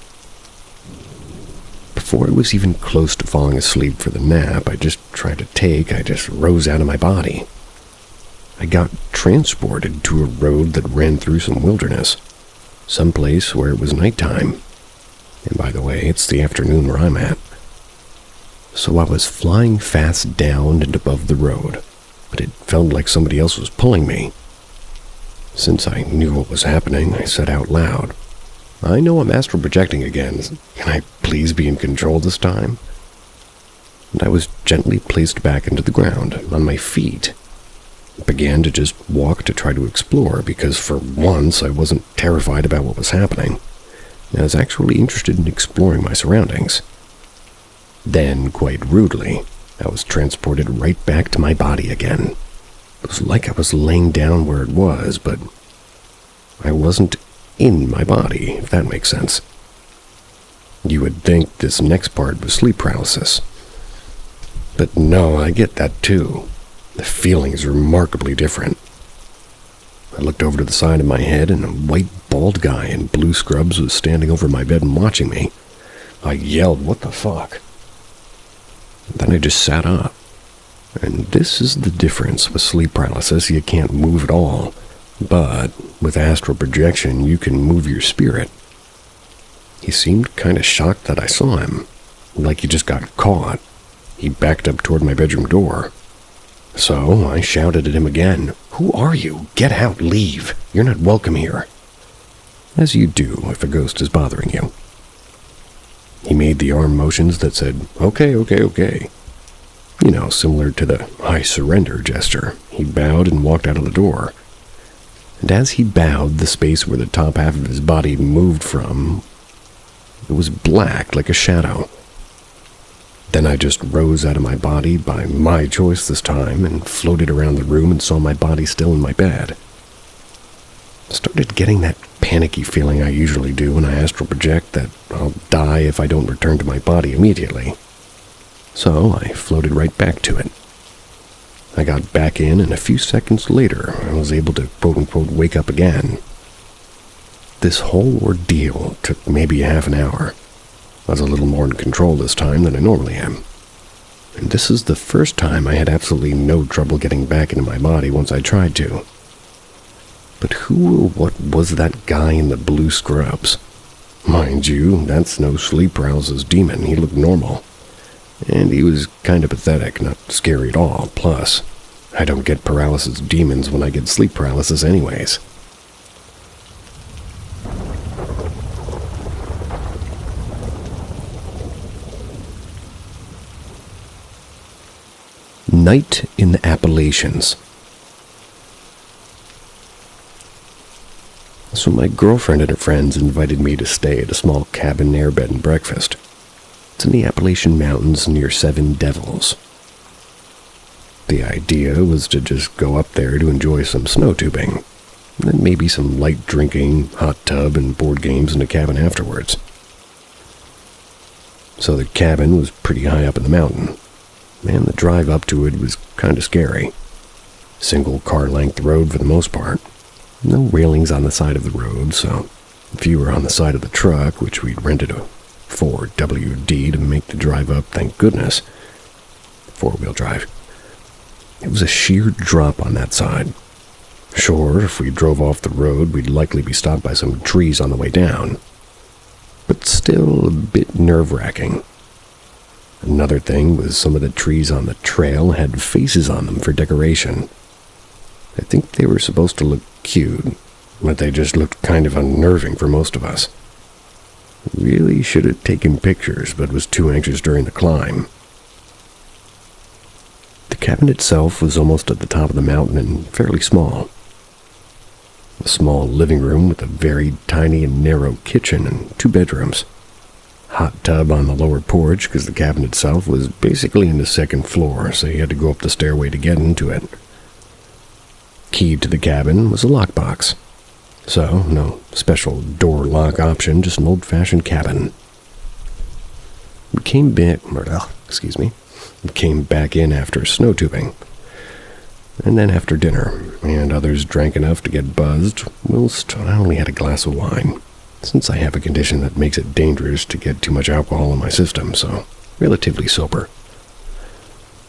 Before I was even close to falling asleep for the nap I just rose out of my body. I got transported to a road that ran through some wilderness. Someplace where it was nighttime. And by the way, it's the afternoon where I'm at. So I was flying fast down and above the road, but it felt like somebody else was pulling me. Since I knew what was happening, I said out loud, "I know I'm astral projecting again. Can I please be in control this time?" And I was gently placed back into the ground, on my feet. Began to just walk to try to explore, because for once I wasn't terrified about what was happening. I was actually interested in exploring my surroundings. Then, quite rudely, I was transported right back to my body again. It was like I was laying down where it was, but I wasn't in my body, if that makes sense. You would think this next part was sleep paralysis. But no, I get that too. The feeling is remarkably different. I looked over to the side of my head, and a white, bald guy in blue scrubs was standing over my bed and watching me. I yelled, "What the fuck?" Then I just sat up. And this is the difference with sleep paralysis. You can't move at all. But with astral projection, you can move your spirit. He seemed kind of shocked that I saw him, like he just got caught. He backed up toward my bedroom door. So I shouted at him again, "Who are you? Get out, leave. You're not welcome here." as you do if a ghost is bothering you. He made the arm motions that said, "Okay, okay, okay." You know, similar to the "I surrender" gesture. He bowed and walked out of the door. And as he bowed, the space where the top half of his body moved from, it was black like a shadow. Then I just rose out of my body, by my choice this time, and floated around the room and saw my body still in my bed. Started getting that panicky feeling I usually do when I astral project, that I'll die if I don't return to my body immediately. So I floated right back to it. I got back in, and a few seconds later, I was able to quote-unquote wake up again. This whole ordeal took maybe half an hour. I was a little more in control this time than I normally am. And this is the first time I had absolutely no trouble getting back into my body once I tried to. But who or what was that guy in the blue scrubs? Mind you, that's no sleep paralysis demon. He looked normal. And he was kind of pathetic, not scary at all. Plus, I don't get paralysis demons when I get sleep paralysis anyways. Night in the Appalachians. So my girlfriend and her friends invited me to stay at a small cabin near bed and breakfast. It's in the Appalachian Mountains near Seven Devils. The idea was to just go up there to enjoy some snow tubing, and then maybe some light drinking, hot tub, and board games in the cabin afterwards. So the cabin was pretty high up in the mountain, and the drive up to it was kind of scary. Single car-length road for the most part. No railings on the side of the road, so if you were on the side of the truck, which we'd rented a 4WD to make the drive up, thank goodness. 4-wheel drive. It was a sheer drop on that side. Sure, if we drove off the road, we'd likely be stopped by some trees on the way down. But still a bit nerve-wracking. Another thing was some of the trees on the trail had faces on them for decoration. I think they were supposed to look cute, but they just looked kind of unnerving for most of us. Really should have taken pictures, but was too anxious during the climb. The cabin itself was almost at the top of the mountain and fairly small. A small living room with a very tiny and narrow kitchen and 2 bedrooms. Hot tub on the lower porch because the cabin itself was basically in the 2nd floor, so you had to go up the stairway to get into it. Key to the cabin was a lockbox. So, no special door lock option, just an old-fashioned cabin. We came back in after snow tubing, and then after dinner, and others drank enough to get buzzed, whilst I only had a glass of wine, since I have a condition that makes it dangerous to get too much alcohol in my system, so relatively sober.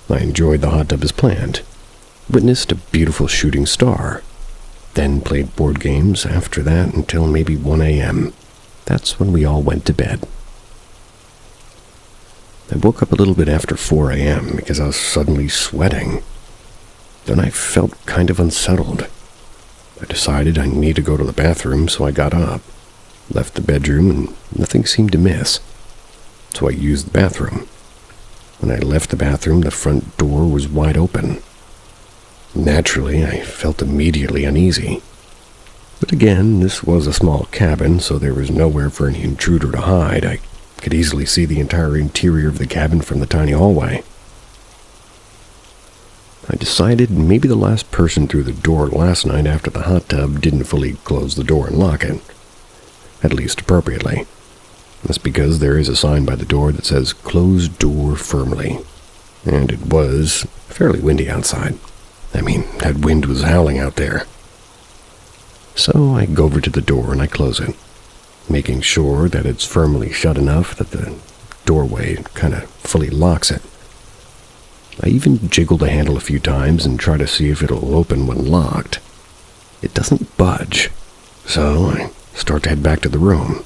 I enjoyed the hot tub as planned, witnessed a beautiful shooting star, then played board games after that until maybe 1 a.m. That's when we all went to bed. I woke up a little bit after 4 a.m. because I was suddenly sweating. Then I felt kind of unsettled. I decided I need to go to the bathroom, so I got up, left the bedroom, and nothing seemed to miss. So I used the bathroom. When I left the bathroom, the front door was wide open. Naturally, I felt immediately uneasy. But again, this was a small cabin, so there was nowhere for any intruder to hide. I could easily see the entire interior of the cabin from the tiny hallway. I decided maybe the last person through the door last night after the hot tub didn't fully close the door and lock it. At least appropriately. That's because there is a sign by the door that says, "Close door firmly." And it was fairly windy outside. I mean, that wind was howling out there. So I go over to the door and I close it, making sure that it's firmly shut enough that the doorway kind of fully locks it. I even jiggle the handle a few times and try to see if it'll open when locked. It doesn't budge, so I start to head back to the room.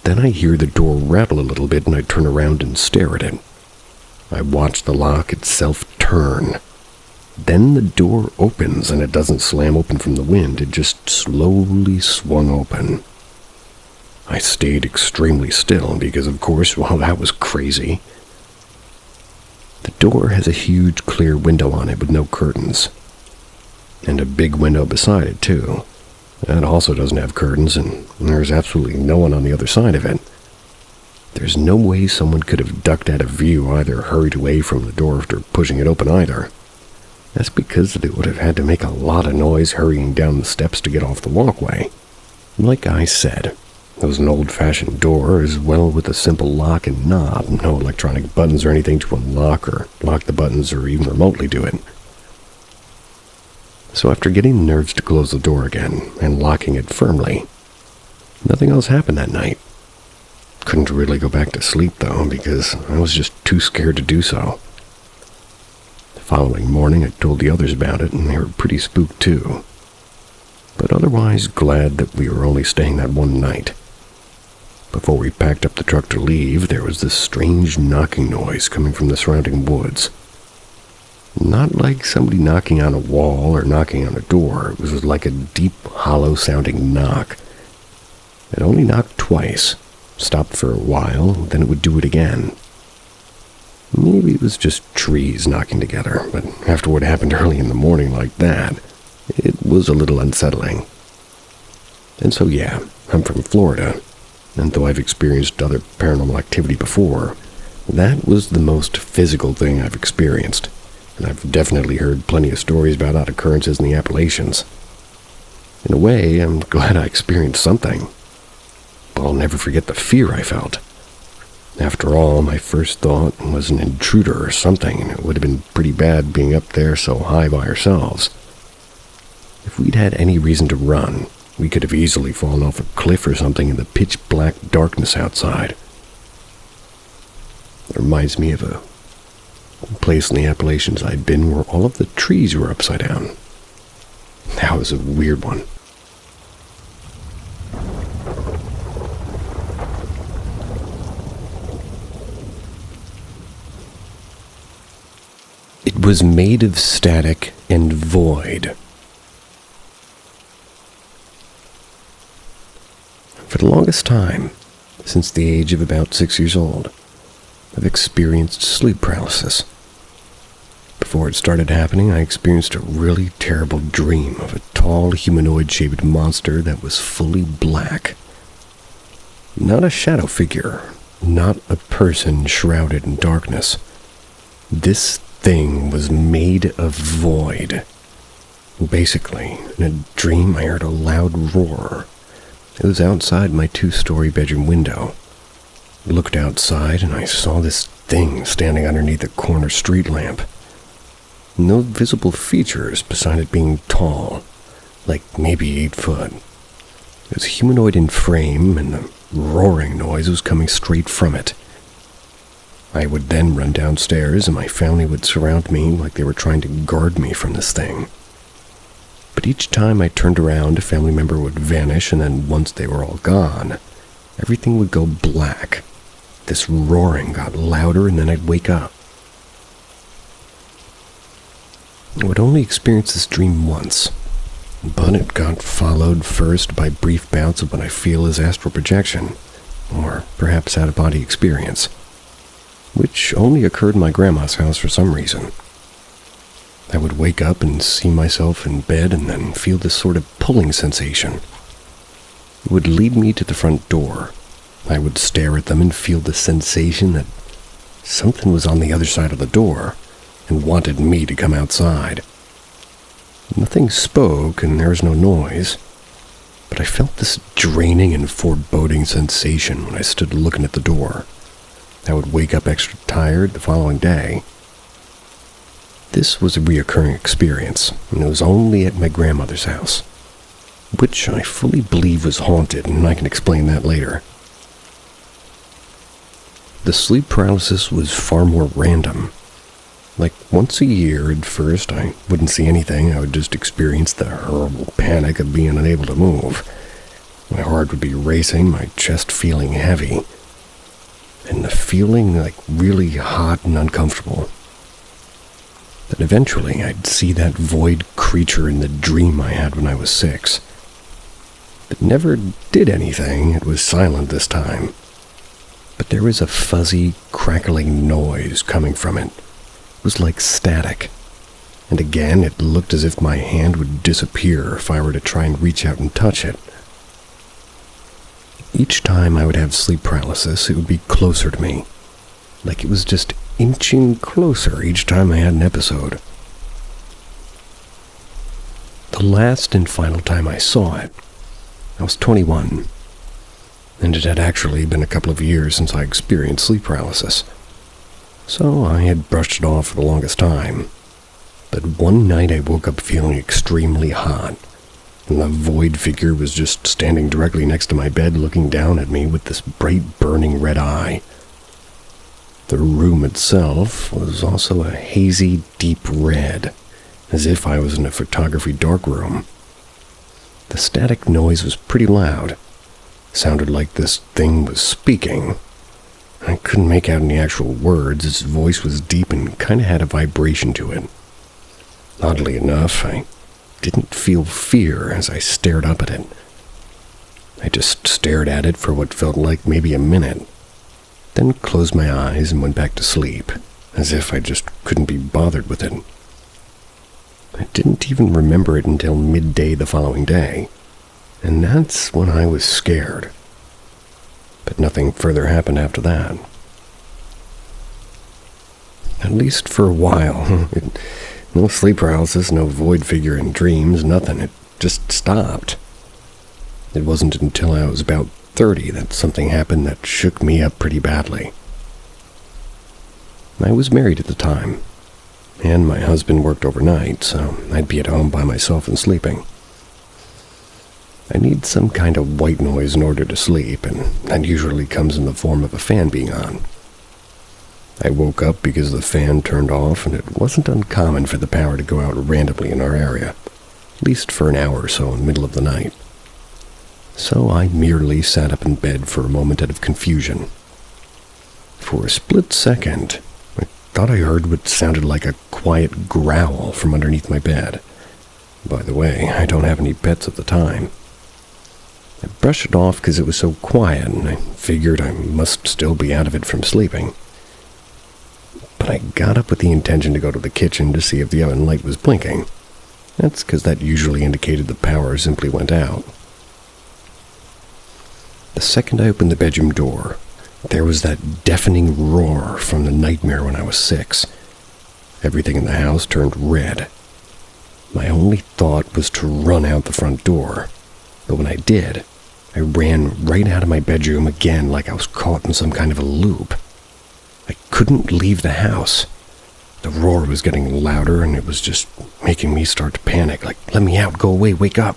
Then I hear the door rattle a little bit and I turn around and stare at it. I watch the lock itself turn. Then the door opens, and it doesn't slam open from the wind. It just slowly swung open. I stayed extremely still because, of course, well, that was crazy. The door has a huge clear window on it with no curtains. And a big window beside it, too. That also doesn't have curtains, and there's absolutely no one on the other side of it. There's no way someone could have ducked out of view, either hurried away from the door after pushing it open either. That's because they would have had to make a lot of noise hurrying down the steps to get off the walkway. Like I said, it was an old-fashioned door, as well with a simple lock and knob, no electronic buttons or anything to unlock or lock the buttons or even remotely do it. So after getting the nerves to close the door again and locking it firmly, nothing else happened that night. Couldn't really go back to sleep though, because I was just too scared to do so. The following morning I told the others about it, and they were pretty spooked too. But otherwise glad that we were only staying that one night. Before we packed up the truck to leave, there was this strange knocking noise coming from the surrounding woods. Not like somebody knocking on a wall or knocking on a door. It was like a deep, hollow-sounding knock. It only knocked twice, stopped for a while, then it would do it again. Maybe it was just trees knocking together, but after what happened early in the morning like that, it was a little unsettling. And so yeah, I'm from Florida, and though I've experienced other paranormal activity before, that was the most physical thing I've experienced, and I've definitely heard plenty of stories about odd occurrences in the Appalachians. In a way, I'm glad I experienced something, but I'll never forget the fear I felt. After all, my first thought was an intruder or something, and it would have been pretty bad being up there so high by ourselves. If we'd had any reason to run, we could have easily fallen off a cliff or something in the pitch-black darkness outside. It reminds me of a place in the Appalachians I'd been where all of the trees were upside down. That was a weird one. It was made of static and void. For the longest time, since the age of about 6 years old, I've experienced sleep paralysis. Before it started happening, I experienced a really terrible dream of a tall humanoid-shaped monster that was fully black. Not a shadow figure, not a person shrouded in darkness. This thing was made of void. Basically, in a dream I heard a loud roar. It was outside my 2-story bedroom window. I looked outside and I saw this thing standing underneath a corner street lamp. No visible features beside it being tall, like maybe 8 foot. It was humanoid in frame, and the roaring noise was coming straight from it. I would then run downstairs, and my family would surround me like they were trying to guard me from this thing. But each time I turned around, a family member would vanish, and then once they were all gone, everything would go black. This roaring got louder, and then I'd wake up. I would only experience this dream once, but it got followed first by brief bouts of what I feel is astral projection, or perhaps out-of-body experience, which only occurred in my grandma's house for some reason. I would wake up and see myself in bed and then feel this sort of pulling sensation. It would lead me to the front door. I would stare at them and feel the sensation that something was on the other side of the door and wanted me to come outside. Nothing spoke and there was no noise, but I felt this draining and foreboding sensation when I stood looking at the door. I would wake up extra tired the following day. This was a reoccurring experience, and it was only at my grandmother's house, which I fully believe was haunted, and I can explain that later. The sleep paralysis was far more random. Like once a year at first, I wouldn't see anything. I would just experience the horrible panic of being unable to move. My heart would be racing, my chest feeling heavy, and the feeling like really hot and uncomfortable. Then eventually I'd see that void creature in the dream I had when I was 6. It never did anything. It was silent this time. But there was a fuzzy, crackling noise coming from it. It was like static. And again, it looked as if my hand would disappear if I were to try and reach out and touch it. Each time I would have sleep paralysis, it would be closer to me. Like it was just inching closer each time I had an episode. The last and final time I saw it, I was 21, and it had actually been a couple of years since I experienced sleep paralysis. So I had brushed it off for the longest time. But one night I woke up feeling extremely hot, and the void figure was just standing directly next to my bed looking down at me with this bright burning red eye. The room itself was also a hazy, deep red, as if I was in a photography darkroom. The static noise was pretty loud. Sounded like this thing was speaking. I couldn't make out any actual words. Its voice was deep and kind of had a vibration to it. Oddly enough, I didn't feel fear as I stared up at it. I just stared at it for what felt like maybe a minute, then closed my eyes and went back to sleep, as if I just couldn't be bothered with it. I didn't even remember it until midday the following day, and that's when I was scared. But nothing further happened after that. At least for a while. No sleep paralysis, no void figure in dreams, nothing. It just stopped. It wasn't until I was about 30 that something happened that shook me up pretty badly. I was married at the time, and my husband worked overnight, so I'd be at home by myself and sleeping. I need some kind of white noise in order to sleep, and that usually comes in the form of a fan being on. I woke up because the fan turned off, and it wasn't uncommon for the power to go out randomly in our area, at least for an hour or so in the middle of the night. So I merely sat up in bed for a moment out of confusion. For a split second, I thought I heard what sounded like a quiet growl from underneath my bed. By the way, I don't have any pets at the time. I brushed it off because it was so quiet, and I figured I must still be out of it from sleeping. But I got up with the intention to go to the kitchen to see if the oven light was blinking. That's because that usually indicated the power simply went out. The second I opened the bedroom door, there was that deafening roar from the nightmare when I was 6. Everything in the house turned red. My only thought was to run out the front door, but when I did, I ran right out of my bedroom again like I was caught in some kind of a loop. I couldn't leave the house. The roar was getting louder, and it was just making me start to panic, like, let me out, go away, wake up.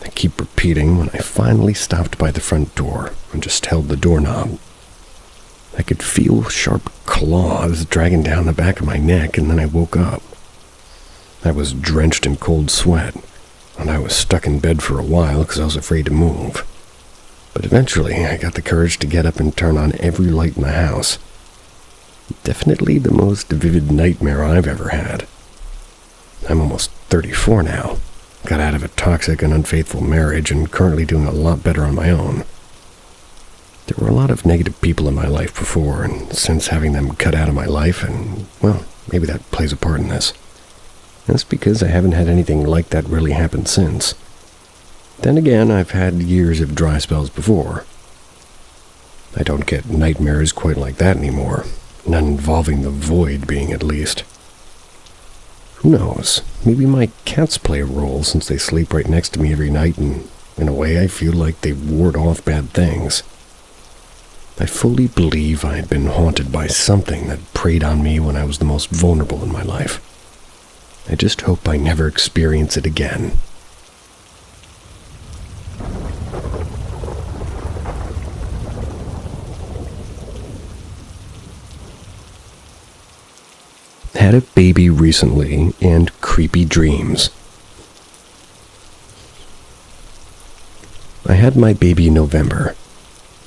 I keep repeating when I finally stopped by the front door and just held the doorknob. I could feel sharp claws dragging down the back of my neck, and then I woke up. I was drenched in cold sweat, and I was stuck in bed for a while because I was afraid to move. But eventually, I got the courage to get up and turn on every light in the house. Definitely the most vivid nightmare I've ever had. I'm almost 34 now. Got out of a toxic and unfaithful marriage and currently doing a lot better on my own. There were a lot of negative people in my life before, and since having them cut out of my life, and, well, maybe that plays a part in this. That's because I haven't had anything like that really happen since. Then again, I've had years of dry spells before. I don't get nightmares quite like that anymore, none involving the void being at least. Who knows, maybe my cats play a role since they sleep right next to me every night, and in a way I feel like they ward off bad things. I fully believe I had been haunted by something that preyed on me when I was the most vulnerable in my life. I just hope I never experience it again. Had a baby recently and creepy dreams. I had my baby in November,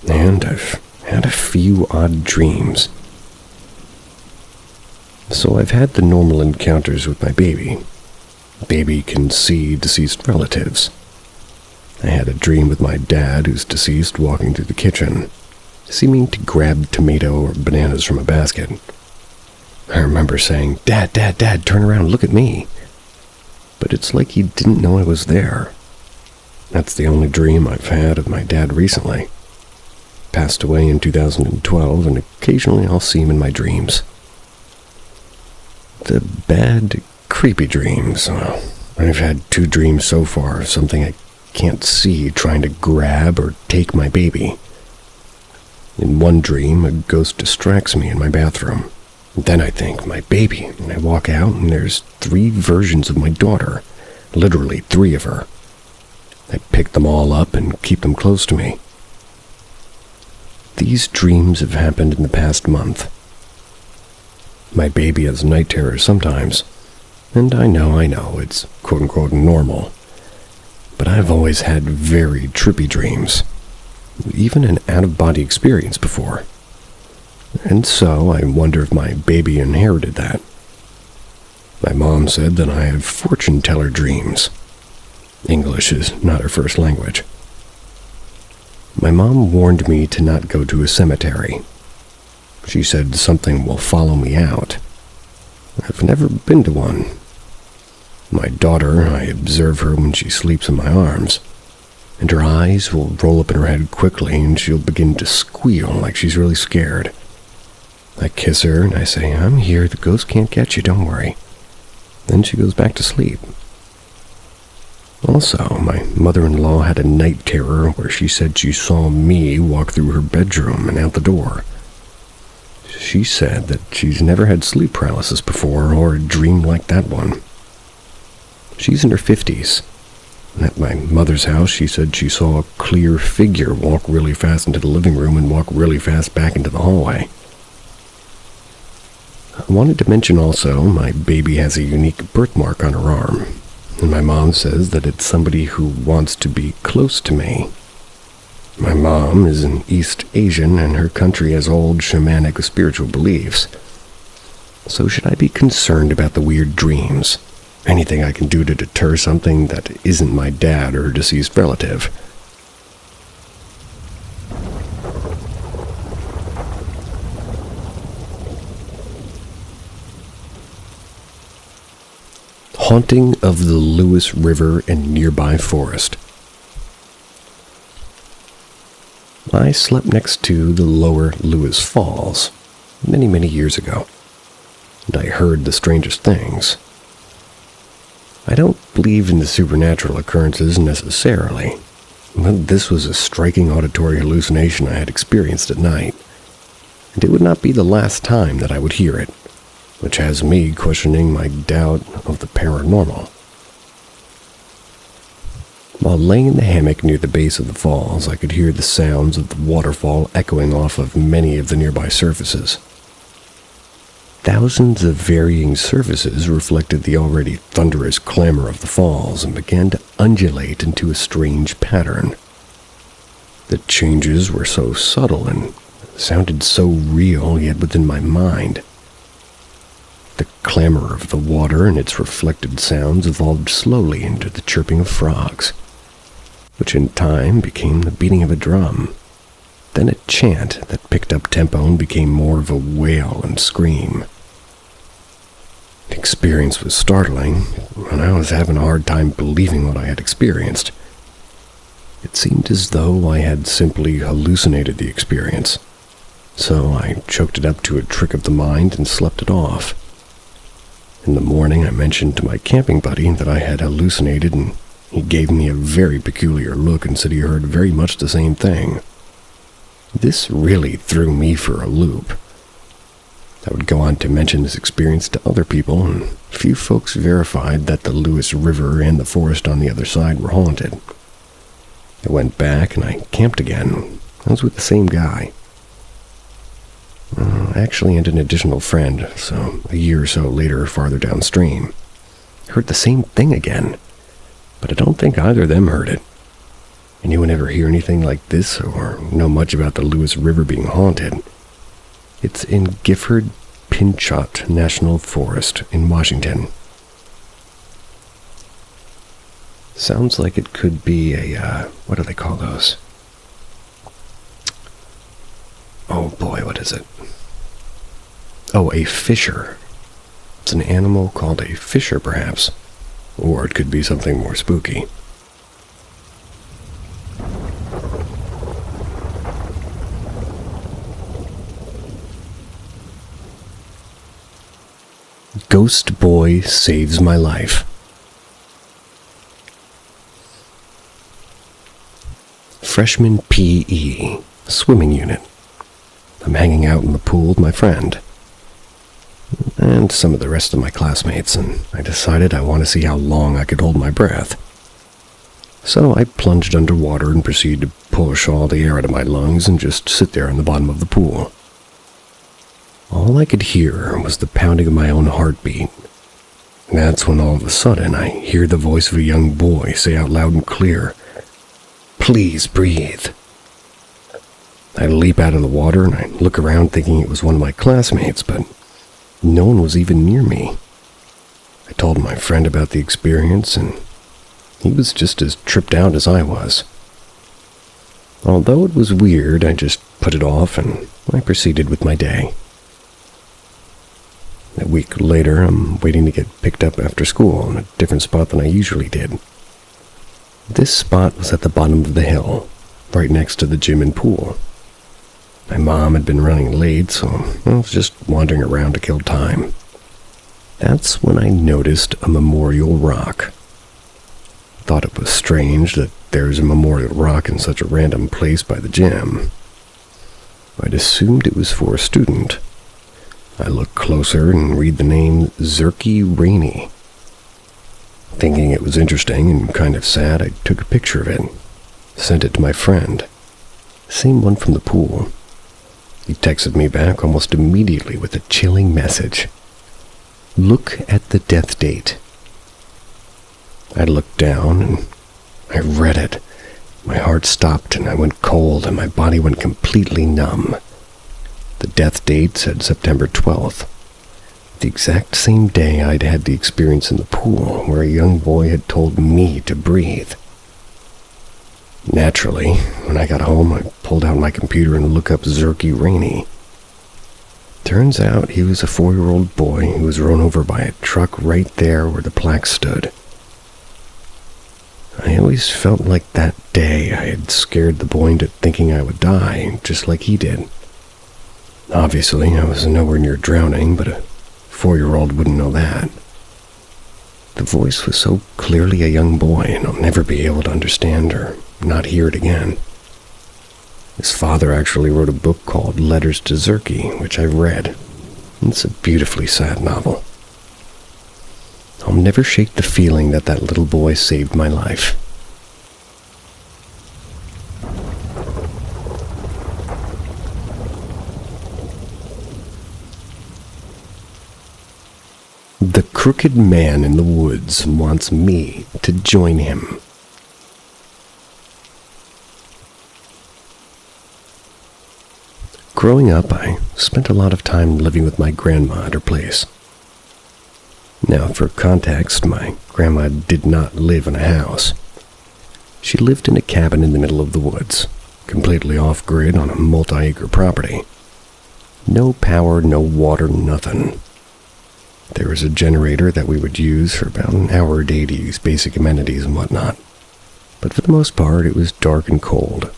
and I've had a few odd dreams. So I've had the normal encounters with my baby. Baby can see deceased relatives. I had a dream with my dad, who's deceased, walking through the kitchen, seeming to grab tomato or bananas from a basket. I remember saying, "Dad, Dad, Dad, turn around, look at me." But it's like he didn't know I was there. That's the only dream I've had of my dad recently. Passed away in 2012, and occasionally I'll see him in my dreams. The bad, creepy dreams. Well, I've had 2 dreams so far, something I can't see trying to grab or take my baby. In one dream, a ghost distracts me in my bathroom. Then I think, my baby, and I walk out and there's 3 versions of my daughter. Literally 3 of her. I pick them all up and keep them close to me. These dreams have happened in the past month. My baby has night terrors sometimes, and I know, it's quote-unquote normal. But I've always had very trippy dreams, even an out-of-body experience before. And so I wonder if my baby inherited that. My mom said that I have fortune-teller dreams. English is not her first language. My mom warned me to not go to a cemetery. She said something will follow me out. I've never been to one. My daughter, I observe her when she sleeps in my arms, and her eyes will roll up in her head quickly and she'll begin to squeal like she's really scared. I kiss her and I say, "I'm here, the ghost can't get you, don't worry." Then she goes back to sleep. Also, my mother-in-law had a night terror where she said she saw me walk through her bedroom and out the door. She said that she's never had sleep paralysis before or a dream like that one. She's in her 50s. At my mother's house, she said she saw a clear figure walk really fast into the living room and walk really fast back into the hallway. I wanted to mention also, my baby has a unique birthmark on her arm, and my mom says that it's somebody who wants to be close to me. My mom is an East Asian, and her country has old shamanic spiritual beliefs. So should I be concerned about the weird dreams? Anything I can do to deter something that isn't my dad or a deceased relative? Haunting of the Lewis River and nearby forest. I slept next to the lower Lewis Falls many, many years ago, and I heard the strangest things. I don't believe in the supernatural occurrences necessarily, but this was a striking auditory hallucination I had experienced at night, and it would not be the last time that I would hear it, which has me questioning my doubt of the paranormal. While laying in the hammock near the base of the falls, I could hear the sounds of the waterfall echoing off of many of the nearby surfaces. Thousands of varying surfaces reflected the already thunderous clamor of the falls and began to undulate into a strange pattern. The changes were so subtle and sounded so real, yet within my mind. The clamor of the water and its reflected sounds evolved slowly into the chirping of frogs, which in time became the beating of a drum, then a chant that picked up tempo and became more of a wail and scream. The experience was startling, and I was having a hard time believing what I had experienced. It seemed as though I had simply hallucinated the experience, so I chalked it up to a trick of the mind and slept it off. In the morning, I mentioned to my camping buddy that I had hallucinated, and he gave me a very peculiar look and said he heard very much the same thing. This really threw me for a loop. I would go on to mention this experience to other people, and few folks verified that the Lewis River and the forest on the other side were haunted. I went back and I camped again. I was with the same guy. Actually, and an additional friend, so a year or so later, farther downstream. I heard the same thing again, but I don't think either of them heard it. Anyone ever hear anything like this or know much about the Lewis River being haunted? It's in Gifford, Pinchot National Forest in Washington. Sounds like it could be a, what do they call those? Oh boy, what is it? Oh, a fisher. It's an animal called a fisher, perhaps. Or it could be something more spooky. Ghost boy saves my life. Freshman PE, swimming unit. I'm hanging out in the pool with my friend and some of the rest of my classmates, and I decided I want to see how long I could hold my breath. So I plunged underwater and proceeded to push all the air out of my lungs and just sit there in the bottom of the pool. All I could hear was the pounding of my own heartbeat. That's when all of a sudden I hear the voice of a young boy say out loud and clear, "Please breathe." I leap out of the water and I look around thinking it was one of my classmates, but no one was even near me. I told my friend about the experience, and he was just as tripped out as I was. Although it was weird, I just put it off and I proceeded with my day. A week later, I'm waiting to get picked up after school in a different spot than I usually did. This spot was at the bottom of the hill, right next to the gym and pool. My mom had been running late, so I was just wandering around to kill time. That's when I noticed a memorial rock. Thought it was strange that there's a memorial rock in such a random place by the gym. I'd assumed it was for a student. I looked closer and read the name Zerky Rainey. Thinking it was interesting and kind of sad, I took a picture of it, sent it to my friend, same one from the pool. He texted me back almost immediately with a chilling message. "Look at the death date." I looked down and I read it. My heart stopped and I went cold and my body went completely numb. The death date said September 12th, the exact same day I'd had the experience in the pool where a young boy had told me to breathe. Naturally, when I got home, I pulled out my computer and looked up Zerky Rainey. Turns out he was a 4-year-old boy who was run over by a truck right there where the plaque stood. I always felt like that day I had scared the boy into thinking I would die, just like he did. Obviously, I was nowhere near drowning, but a 4-year-old wouldn't know that. The voice was so clearly a young boy, and I'll never be able to understand or not hear it again. His father actually wrote a book called Letters to Zerky, which I read. It's a beautifully sad novel. I'll never shake the feeling that that little boy saved my life. The crooked man in the woods wants me to join him. Growing up, I spent a lot of time living with my grandma at her place. Now, for context, my grandma did not live in a house. She lived in a cabin in the middle of the woods, completely off-grid on a multi-acre property. No power, no water, nothing. There was a generator that we would use for about an hour a day to use basic amenities and whatnot. But for the most part, it was dark and cold.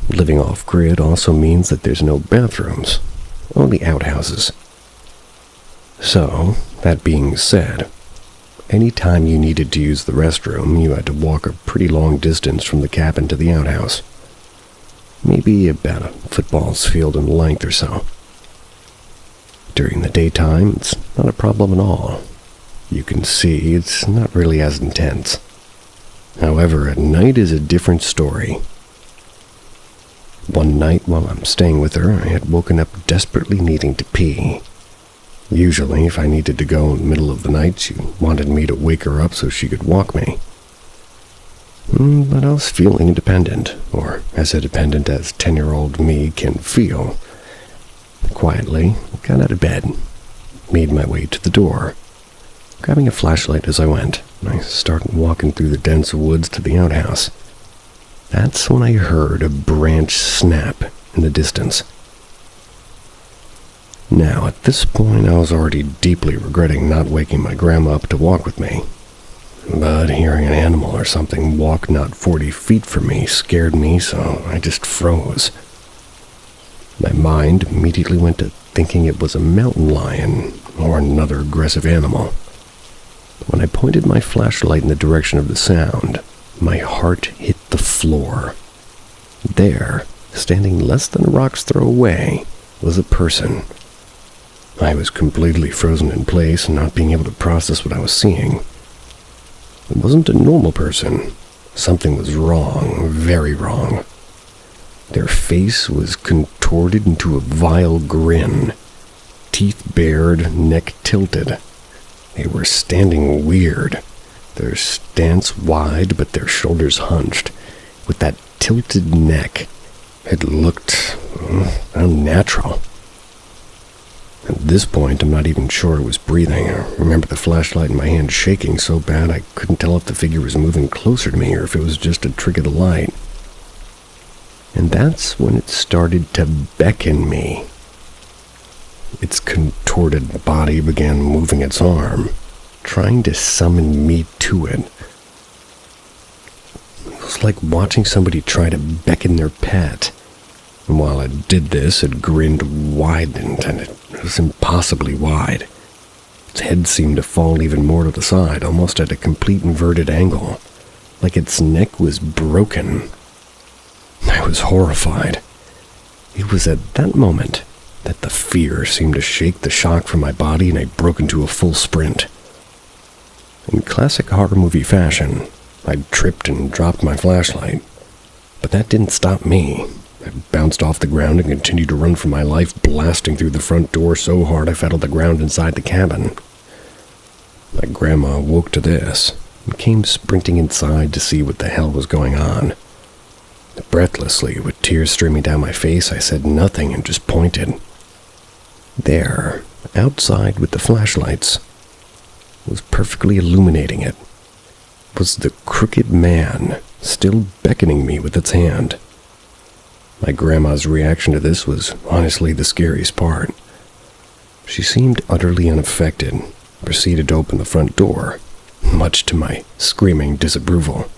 Living off-grid also means that there's no bathrooms, only outhouses. So, that being said, any time you needed to use the restroom, you had to walk a pretty long distance from the cabin to the outhouse. Maybe about a football's field in length or so. During the daytime, it's not a problem at all. You can see it's not really as intense. However, at night is a different story. One night while I'm staying with her, I had woken up desperately needing to pee. Usually, if I needed to go in the middle of the night, she wanted me to wake her up so she could walk me. But I was feeling independent, or as independent as 10-year-old me can feel. Quietly, I got out of bed, made my way to the door, grabbing a flashlight as I went. I started walking through the dense woods to the outhouse. That's when I heard a branch snap in the distance. Now, at this point, I was already deeply regretting not waking my grandma up to walk with me. But hearing an animal or something walk not 40 feet from me scared me, so I just froze. My mind immediately went to thinking it was a mountain lion or another aggressive animal. When I pointed my flashlight in the direction of the sound, my heart hit the floor. There, standing less than a rock's throw away, was a person. I was completely frozen in place, not being able to process what I was seeing. It wasn't a normal person. Something was wrong, very wrong. Their face was contorted into a vile grin, teeth bared, neck tilted. They were standing weird, their stance wide but their shoulders hunched, with that tilted neck. It looked unnatural. At this point, I'm not even sure I was breathing. I remember the flashlight in my hand shaking so bad I couldn't tell if the figure was moving closer to me or if it was just a trick of the light. And that's when it started to beckon me. Its contorted body began moving its arm, trying to summon me to it. It was like watching somebody try to beckon their pet. And while it did this, it grinned widened, and it was impossibly wide. Its head seemed to fall even more to the side, almost at a complete inverted angle, like its neck was broken. I was horrified. It was at that moment that the fear seemed to shake the shock from my body, and I broke into a full sprint. In classic horror movie fashion, I tripped and dropped my flashlight, but that didn't stop me. I bounced off the ground and continued to run for my life, blasting through the front door so hard I fell to the ground inside the cabin. My grandma woke to this and came sprinting inside to see what the hell was going on. Breathlessly, with tears streaming down my face, I said nothing and just pointed. There, outside with the flashlights, was perfectly illuminating it, was the crooked man still beckoning me with its hand. My grandma's reaction to this was honestly the scariest part. She seemed utterly unaffected, and proceeded to open the front door, much to my screaming disapproval.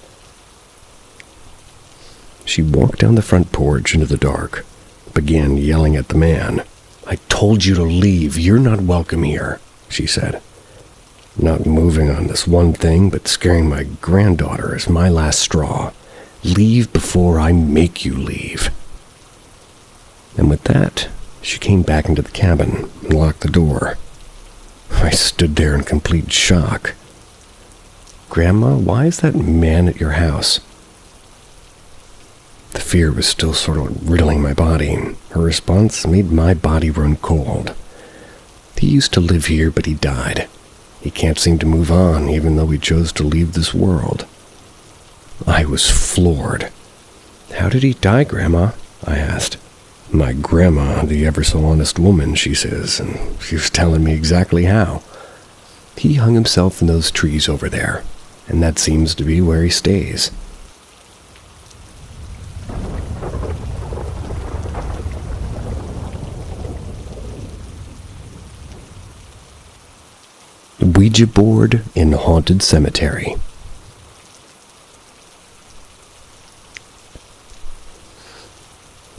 She walked down the front porch into the dark, began yelling at the man. "I told you to leave. You're not welcome here," she said. Not moving on this one thing, but scaring my granddaughter as my last straw. "Leave before I make you leave." And with that, she came back into the cabin and locked the door. I stood there in complete shock. "Grandma, why is that man at your house?" The fear was still sort of riddling my body, and her response made my body run cold. "He used to live here, but he died. He can't seem to move on, even though he chose to leave this world." I was floored. "How did he die, Grandma?" I asked. "My grandma, the ever-so-honest woman," she says, and she was telling me exactly how. "He hung himself in those trees over there, and that seems to be where he stays." Ouija board in haunted cemetery.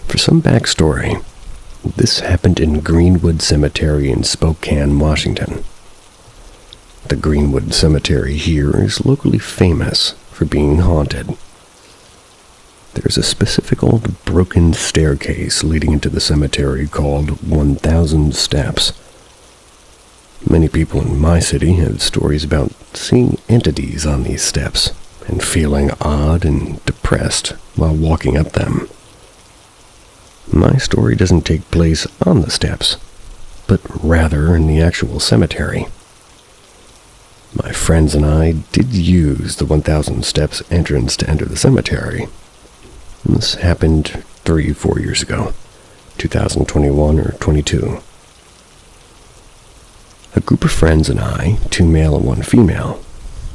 For some backstory, this happened in Greenwood Cemetery in Spokane, Washington. The Greenwood Cemetery here is locally famous for being haunted. There's a specific old broken staircase leading into the cemetery called 1,000 Steps. Many people in my city have stories about seeing entities on these steps and feeling odd and depressed while walking up them. My story doesn't take place on the steps, but rather in the actual cemetery. My friends and I did use the 1,000 Steps entrance to enter the cemetery. This happened 3-4 years ago. 2021 or 22. A group of friends and I, 2 male and 1 female,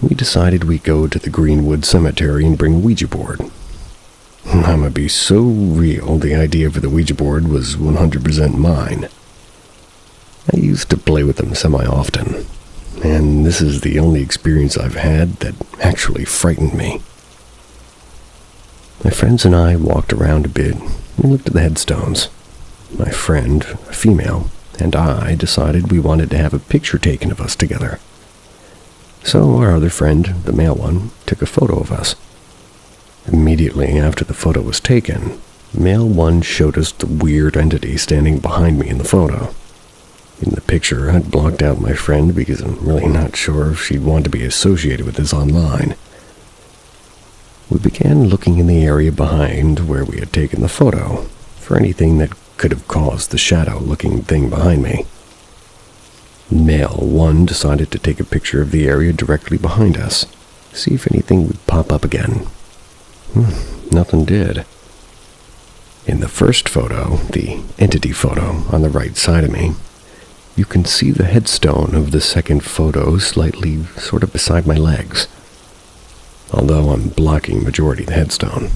we decided we'd go to the Greenwood Cemetery and bring a Ouija board. I'ma be so real, the idea for the Ouija board was 100% mine. I used to play with them semi-often, and this is the only experience I've had that actually frightened me. My friends and I walked around a bit and looked at the headstones. My friend, a female, and I decided we wanted to have a picture taken of us together. So our other friend, the male one, took a photo of us. Immediately after the photo was taken, male one showed us the weird entity standing behind me in the photo. In the picture, I'd blocked out my friend because I'm really not sure if she'd want to be associated with this online. We began looking in the area behind where we had taken the photo for anything that could have caused the shadow-looking thing behind me. Male one decided to take a picture of the area directly behind us, see if anything would pop up again. Nothing did. In the first photo, the entity photo on the right side of me, you can see the headstone of the second photo slightly sort of beside my legs, although I'm blocking majority of the headstone.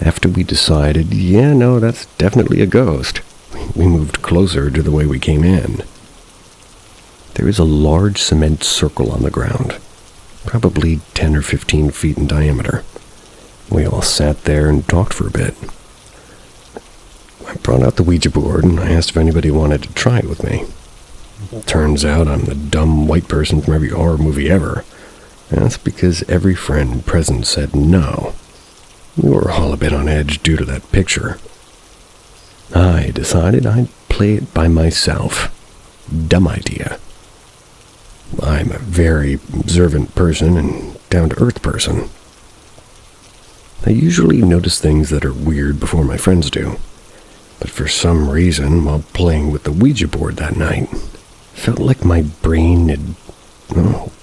After we decided, yeah, no, that's definitely a ghost, we moved closer to the way we came in. There is a large cement circle on the ground, probably 10 or 15 feet in diameter. We all sat there and talked for a bit. I brought out the Ouija board and I asked if anybody wanted to try it with me. Turns out I'm the dumb white person from every horror movie ever. That's because every friend present said no. We were all a bit on edge due to that picture. I decided I'd play it by myself. Dumb idea. I'm a very observant person and down-to-earth person. I usually notice things that are weird before my friends do. But for some reason, while playing with the Ouija board that night, felt like my brain had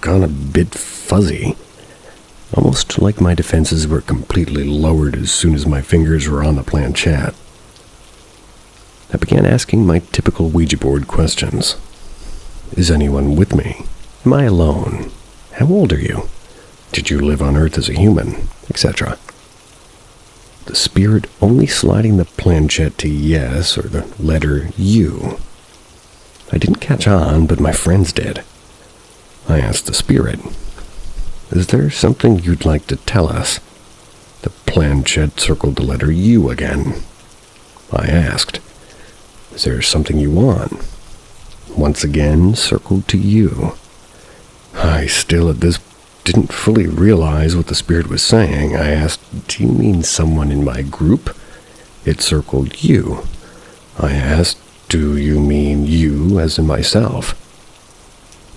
gone a bit fuzzy. Almost like my defenses were completely lowered as soon as my fingers were on the planchette. I began asking my typical Ouija board questions. Is anyone with me? Am I alone? How old are you? Did you live on Earth as a human? Etc. The spirit only sliding the planchette to yes or the letter U. I didn't catch on, but my friends did. I asked the spirit, is there something you'd like to tell us? The planchette circled the letter U again. I asked, is there something you want? Once again, circled to U. I still at this didn't fully realize what the spirit was saying. I asked, do you mean someone in my group? It circled you. I asked, do you mean you as in myself?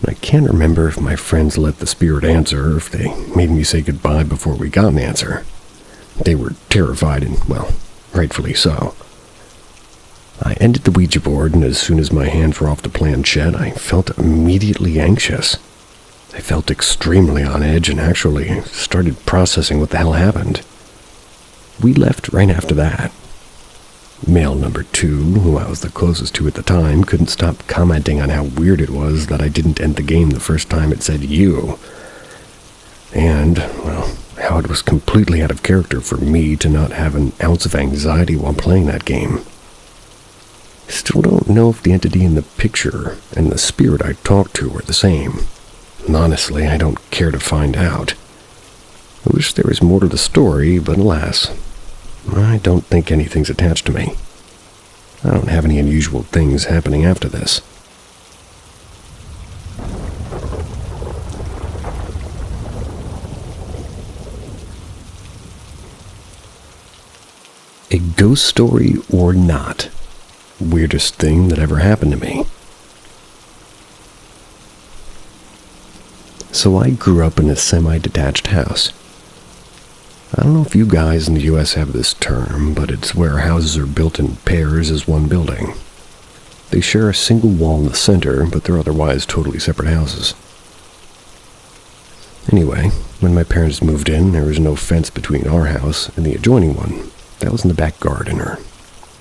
I can't remember if my friends let the spirit answer or if they made me say goodbye before we got an answer. They were terrified and, well, rightfully so. I ended the Ouija board, and as soon as my hands were off the planchette, I felt immediately anxious. I felt extremely on edge and actually started processing what the hell happened. We left right after that. Male number 2, who I was the closest to at the time, couldn't stop commenting on how weird it was that I didn't end the game the first time it said you. And, well, how it was completely out of character for me to not have an ounce of anxiety while playing that game. I still don't know if the entity in the picture and the spirit I talked to were the same. And honestly, I don't care to find out. I wish there was more to the story, but alas, I don't think anything's attached to me. I don't have any unusual things happening after this. A ghost story or not? Weirdest thing that ever happened to me. So I grew up in a semi-detached house. I don't know if you guys in the US have this term, but it's where houses are built in pairs as one building. They share a single wall in the center, but they're otherwise totally separate houses. Anyway, when my parents moved in, there was no fence between our house and the adjoining one. That was in the back garden, or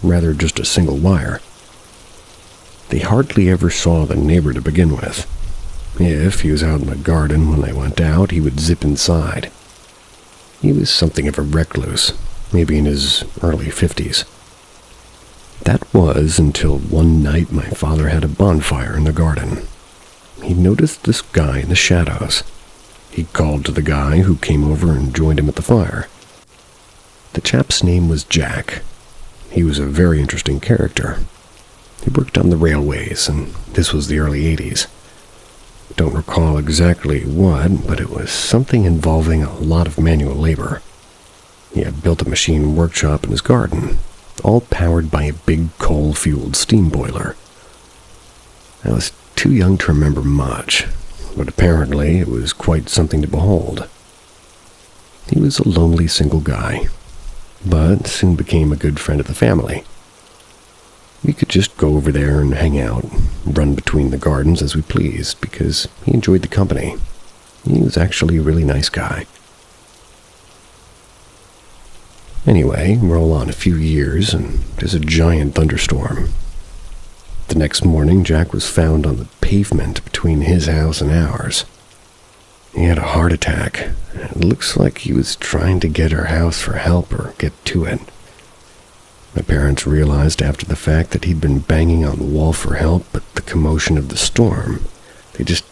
rather just a single wire. They hardly ever saw the neighbor to begin with. If he was out in the garden when they went out, he would zip inside. He was something of a recluse, maybe in his early 50s. That was until one night my father had a bonfire in the garden. He noticed this guy in the shadows. He called to the guy, who came over and joined him at the fire. The chap's name was Jack. He was a very interesting character. He worked on the railways, and this was the early 80s. Don't recall exactly what, but it was something involving a lot of manual labor. He had built a machine workshop in his garden, all powered by a big coal-fueled steam boiler. I was too young to remember much, but apparently it was quite something to behold. He was a lonely single guy, but soon became a good friend of the family. We could just go over there and hang out, run between the gardens as we pleased, because he enjoyed the company. He was actually a really nice guy. Anyway, roll on a few years, and there's a giant thunderstorm. The next morning, Jack was found on the pavement between his house and ours. He had a heart attack. It looks like he was trying to get our house for help or get to it. My parents realized after the fact that he'd been banging on the wall for help, but the commotion of the storm. They just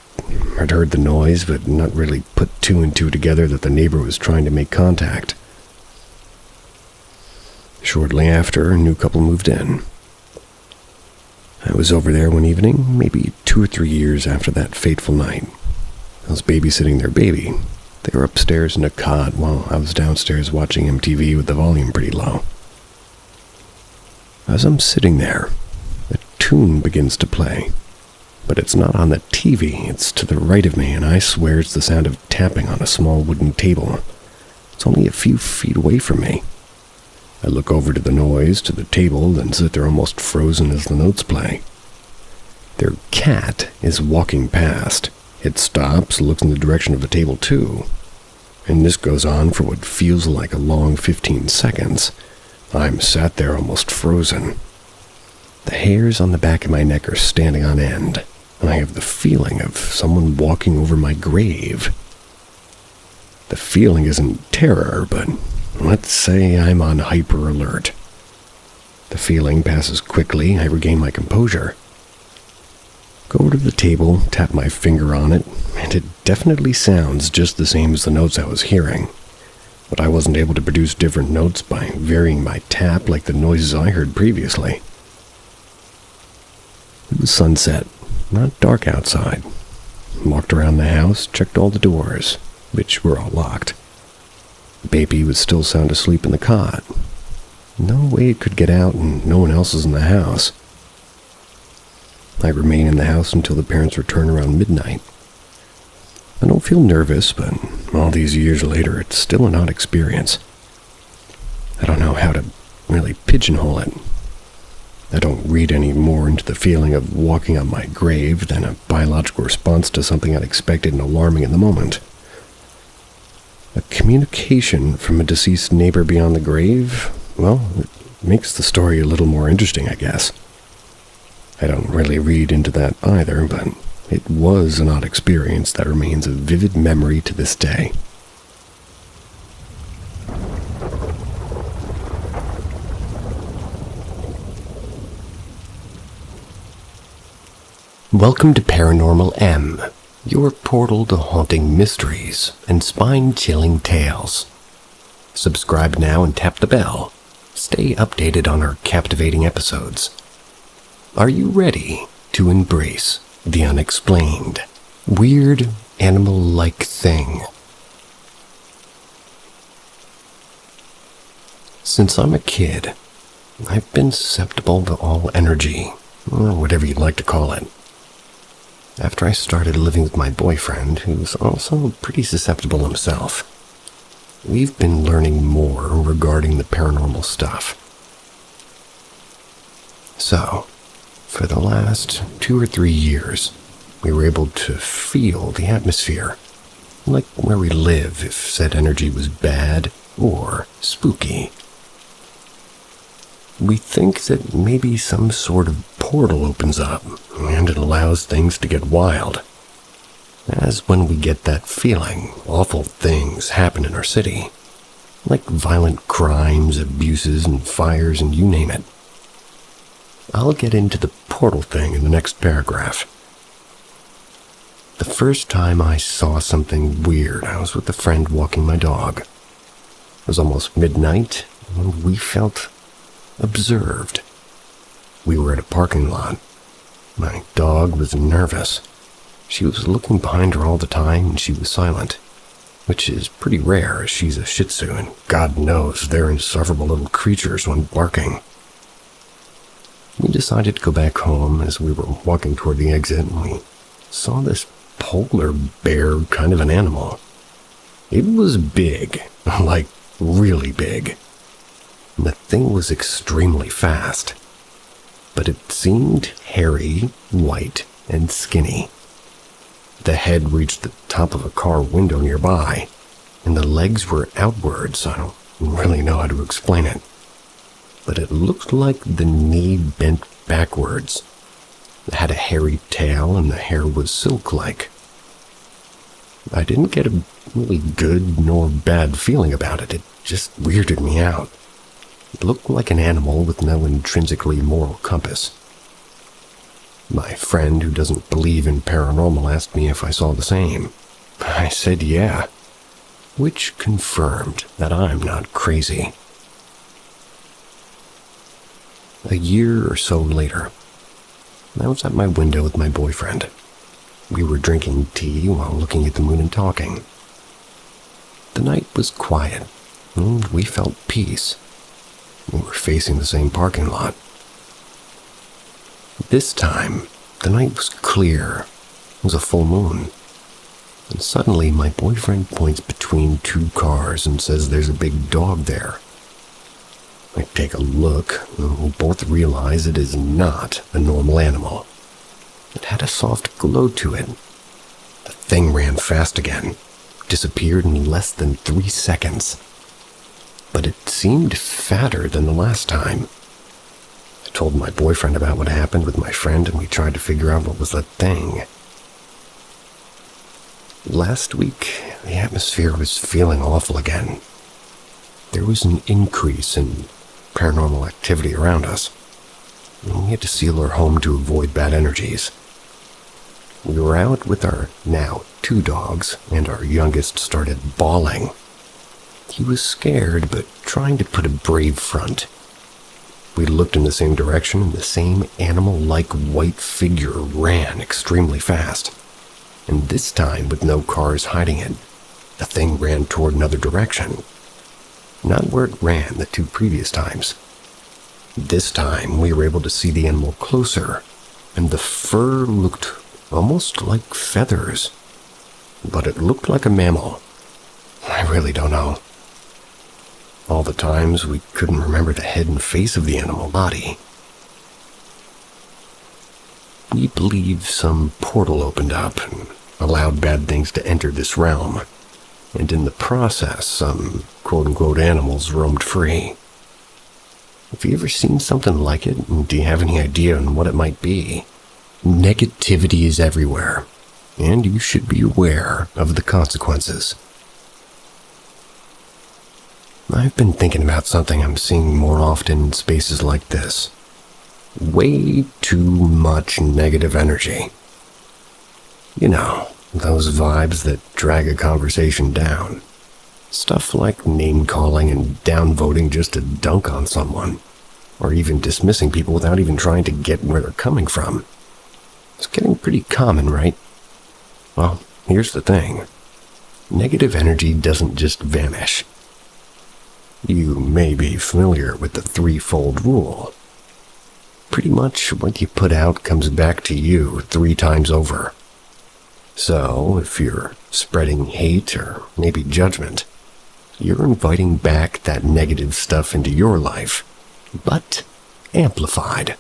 had heard the noise, but not really put two and two together that the neighbor was trying to make contact. Shortly after, a new couple moved in. I was over there one evening, maybe 2 or 3 years after that fateful night. I was babysitting their baby. They were upstairs in a cot while I was downstairs watching MTV with the volume pretty low. As I'm sitting there, a tune begins to play. But it's not on the TV, it's to the right of me, and I swear it's the sound of tapping on a small wooden table. It's only a few feet away from me. I look over to the noise, to the table, then sit there almost frozen as the notes play. Their cat is walking past. It stops, looks in the direction of the table too. And this goes on for what feels like a long 15 seconds. I'm sat there almost frozen. The hairs on the back of my neck are standing on end, and I have the feeling of someone walking over my grave. The feeling isn't terror, but let's say I'm on hyper alert. The feeling passes quickly, I regain my composure. Go over to the table, tap my finger on it, and it definitely sounds just the same as the notes I was hearing. But I wasn't able to produce different notes by varying my tap like the noises I heard previously. It was sunset, not dark outside. Walked around the house, checked all the doors, which were all locked. The baby was still sound asleep in the cot. No way it could get out and no one else is in the house. I remain in the house until the parents return around midnight. I don't feel nervous, but all these years later, it's still an odd experience. I don't know how to really pigeonhole it. I don't read any more into the feeling of walking on my grave than a biological response to something unexpected and alarming in the moment. A communication from a deceased neighbor beyond the grave? Well, it makes the story a little more interesting, I guess. I don't really read into that either, but it was an odd experience that remains a vivid memory to this day. Welcome to Paranormal M, your portal to haunting mysteries and spine-chilling tales. Subscribe now and tap the bell. Stay updated on our captivating episodes. Are you ready to embrace the unexplained, weird, animal-like thing? Since I'm a kid, I've been susceptible to all energy, or whatever you'd like to call it. After I started living with my boyfriend, who was also pretty susceptible himself, we've been learning more regarding the paranormal stuff. So, for the last 2 or 3 years, we were able to feel the atmosphere, like where we live if said energy was bad or spooky. We think that maybe some sort of portal opens up, and it allows things to get wild. As when we get that feeling, awful things happen in our city. Like violent crimes, abuses, and fires, and you name it. I'll get into the portal thing in the next paragraph. The first time I saw something weird, I was with a friend walking my dog. It was almost midnight, and we felt observed. We were at a parking lot. My dog was nervous. She was looking behind her all the time, and she was silent, which is pretty rare as she's a Shih Tzu, and God knows they're insufferable little creatures when barking. We decided to go back home as we were walking toward the exit, and we saw this polar bear kind of an animal. It was big, like really big. And the thing was extremely fast, but it seemed hairy, white, and skinny. The head reached the top of a car window nearby, and the legs were outwards. I don't really know how to explain it, but it looked like the knee bent backwards. It had a hairy tail, and the hair was silk-like. I didn't get a really good nor bad feeling about it. It just weirded me out. It looked like an animal with no intrinsically moral compass. My friend, who doesn't believe in paranormal, asked me if I saw the same. I said yeah, which confirmed that I'm not crazy. A year or so later, I was at my window with my boyfriend. We were drinking tea while looking at the moon and talking. The night was quiet, and we felt peace. We were facing the same parking lot. This time, the night was clear. It was a full moon. And suddenly, my boyfriend points between two cars and says there's a big dog there. I take a look, and we both realize it is not a normal animal. It had a soft glow to it. The thing ran fast again, disappeared in less than 3 seconds. But it seemed fatter than the last time. I told my boyfriend about what happened with my friend, and we tried to figure out what was that thing. Last week, the atmosphere was feeling awful again. There was an increase in paranormal activity around us. We had to seal our home to avoid bad energies. We were out with our now 2 dogs, and our youngest started bawling. He was scared, but trying to put a brave front. We looked in the same direction, and the same animal-like white figure ran extremely fast. And this time, with no cars hiding it, the thing ran toward another direction. Not where it ran the 2 previous times. This time, we were able to see the animal closer, and the fur looked almost like feathers. But it looked like a mammal. I really don't know. All the times, we couldn't remember the head and face of the animal body. We believe some portal opened up and allowed bad things to enter this realm, and in the process, some quote-unquote animals roamed free. Have you ever seen something like it, and do you have any idea on what it might be? Negativity is everywhere, and you should be aware of the consequences. I've been thinking about something I'm seeing more often in spaces like this. Way too much negative energy. You know, those vibes that drag a conversation down. Stuff like name-calling and downvoting just to dunk on someone, or even dismissing people without even trying to get where they're coming from. It's getting pretty common, right? Well, here's the thing. Negative energy doesn't just vanish. You may be familiar with the 3-fold rule. Pretty much what you put out comes back to you 3 times over. So, if you're spreading hate or maybe judgment, you're inviting back that negative stuff into your life, but amplified.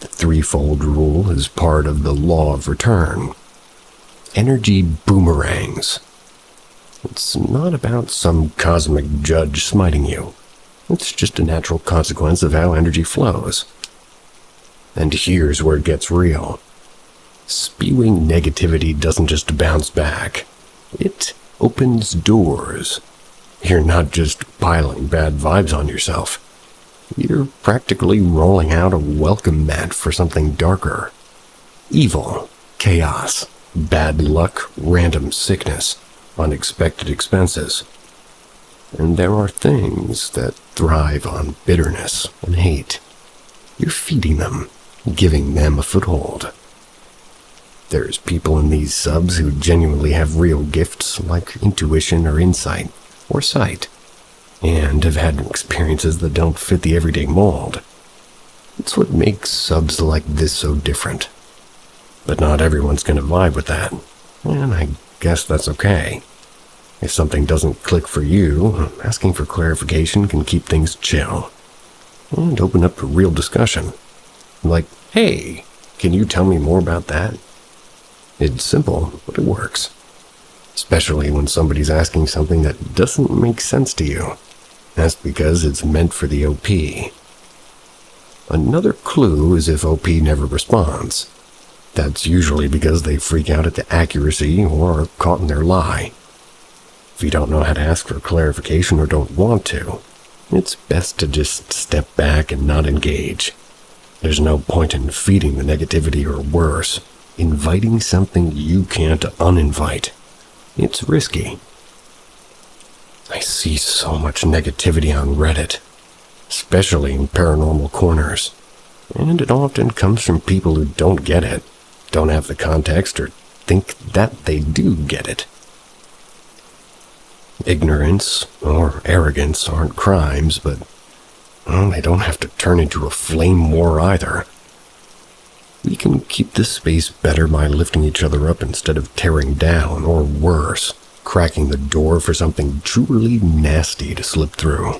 The 3-fold rule is part of the law of return. Energy boomerangs. It's not about some cosmic judge smiting you. It's just a natural consequence of how energy flows. And here's where it gets real. Spewing negativity doesn't just bounce back. It opens doors. You're not just piling bad vibes on yourself. You're practically rolling out a welcome mat for something darker. Evil, chaos, bad luck, random sickness, unexpected expenses. And there are things that thrive on bitterness and hate. You're feeding them, giving them a foothold. There's people in these subs who genuinely have real gifts like intuition or insight or sight, and have had experiences that don't fit the everyday mold. It's what makes subs like this so different. But not everyone's going to vibe with that, and I guess that's okay. If something doesn't click for you, asking for clarification can keep things chill and open up a real discussion. Like, hey, can you tell me more about that? It's simple, but it works. Especially when somebody's asking something that doesn't make sense to you. That's because it's meant for the OP. Another clue is if OP never responds. That's usually because they freak out at the accuracy or are caught in their lie. If you don't know how to ask for clarification or don't want to, it's best to just step back and not engage. There's no point in feeding the negativity or worse, inviting something you can't uninvite. It's risky. I see so much negativity on Reddit, especially in paranormal corners, and it often comes from people who don't get it, don't have the context, or think that they do get it. Ignorance or arrogance aren't crimes, but they don't have to turn into a flame war either. We can keep this space better by lifting each other up instead of tearing down, or worse, cracking the door for something truly nasty to slip through.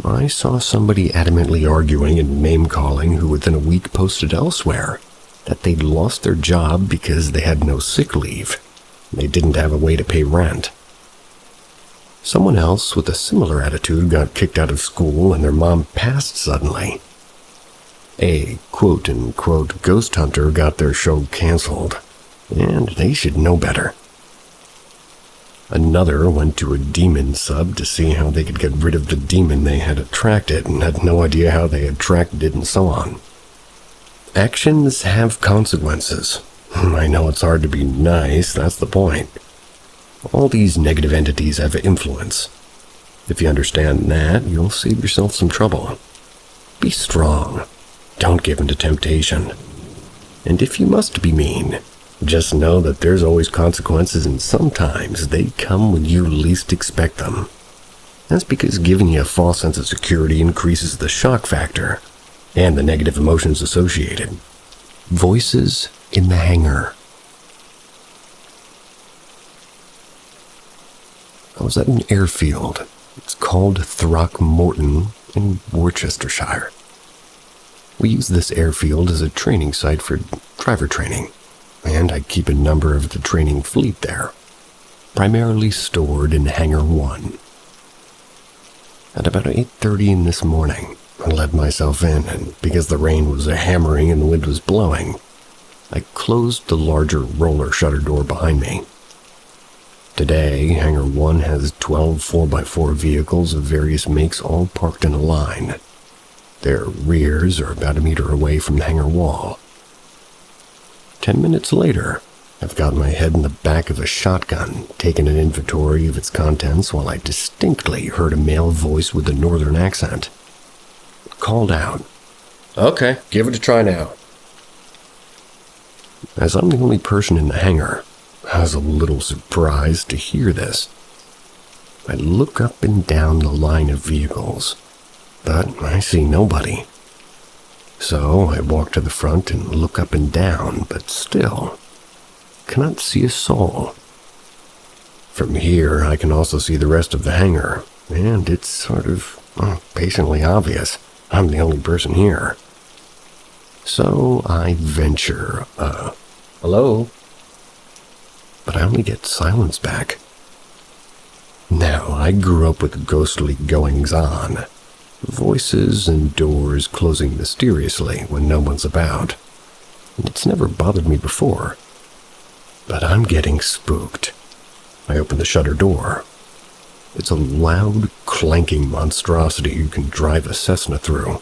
I saw somebody adamantly arguing and name-calling who within a week posted elsewhere that they'd lost their job because they had no sick leave. They didn't have a way to pay rent. Someone else with a similar attitude got kicked out of school and their mom passed suddenly. A quote-unquote ghost hunter got their show canceled, and they should know better. Another went to a demon sub to see how they could get rid of the demon they had attracted and had no idea how they attracted it and so on. Actions have consequences. I know it's hard to be nice, that's the point. All these negative entities have influence. If you understand that, you'll save yourself some trouble. Be strong. Don't give in to temptation. And if you must be mean, just know that there's always consequences, and sometimes they come when you least expect them. That's because giving you a false sense of security increases the shock factor and the negative emotions associated. Voices in the hangar. I was at an airfield. It's called Throckmorton in Worcestershire. We use this airfield as a training site for driver training, and I keep a number of the training fleet there, primarily stored in Hangar 1. At about 8:30 in this morning, I let myself in, and because the rain was hammering and the wind was blowing, I closed the larger roller shutter door behind me. Today, Hangar 1 has 12 4x4 vehicles of various makes all parked in a line. Their rears are about a meter away from the hangar wall. 10 minutes later, I've got my head in the back of a shotgun, taking an inventory of its contents while I distinctly heard a male voice with a northern accent. It called out, "Okay, give it a try now." As I'm the only person in the hangar, I was a little surprised to hear this. I look up and down the line of vehicles, but I see nobody. So I walk to the front and look up and down, but still cannot see a soul. From here, I can also see the rest of the hangar, and it's sort of patiently obvious I'm the only person here. So I venture, hello? But I only get silence back. Now, I grew up with ghostly goings-on. Voices and doors closing mysteriously when no one's about. And it's never bothered me before. But I'm getting spooked. I open the shutter door. It's a loud, clanking monstrosity you can drive a Cessna through.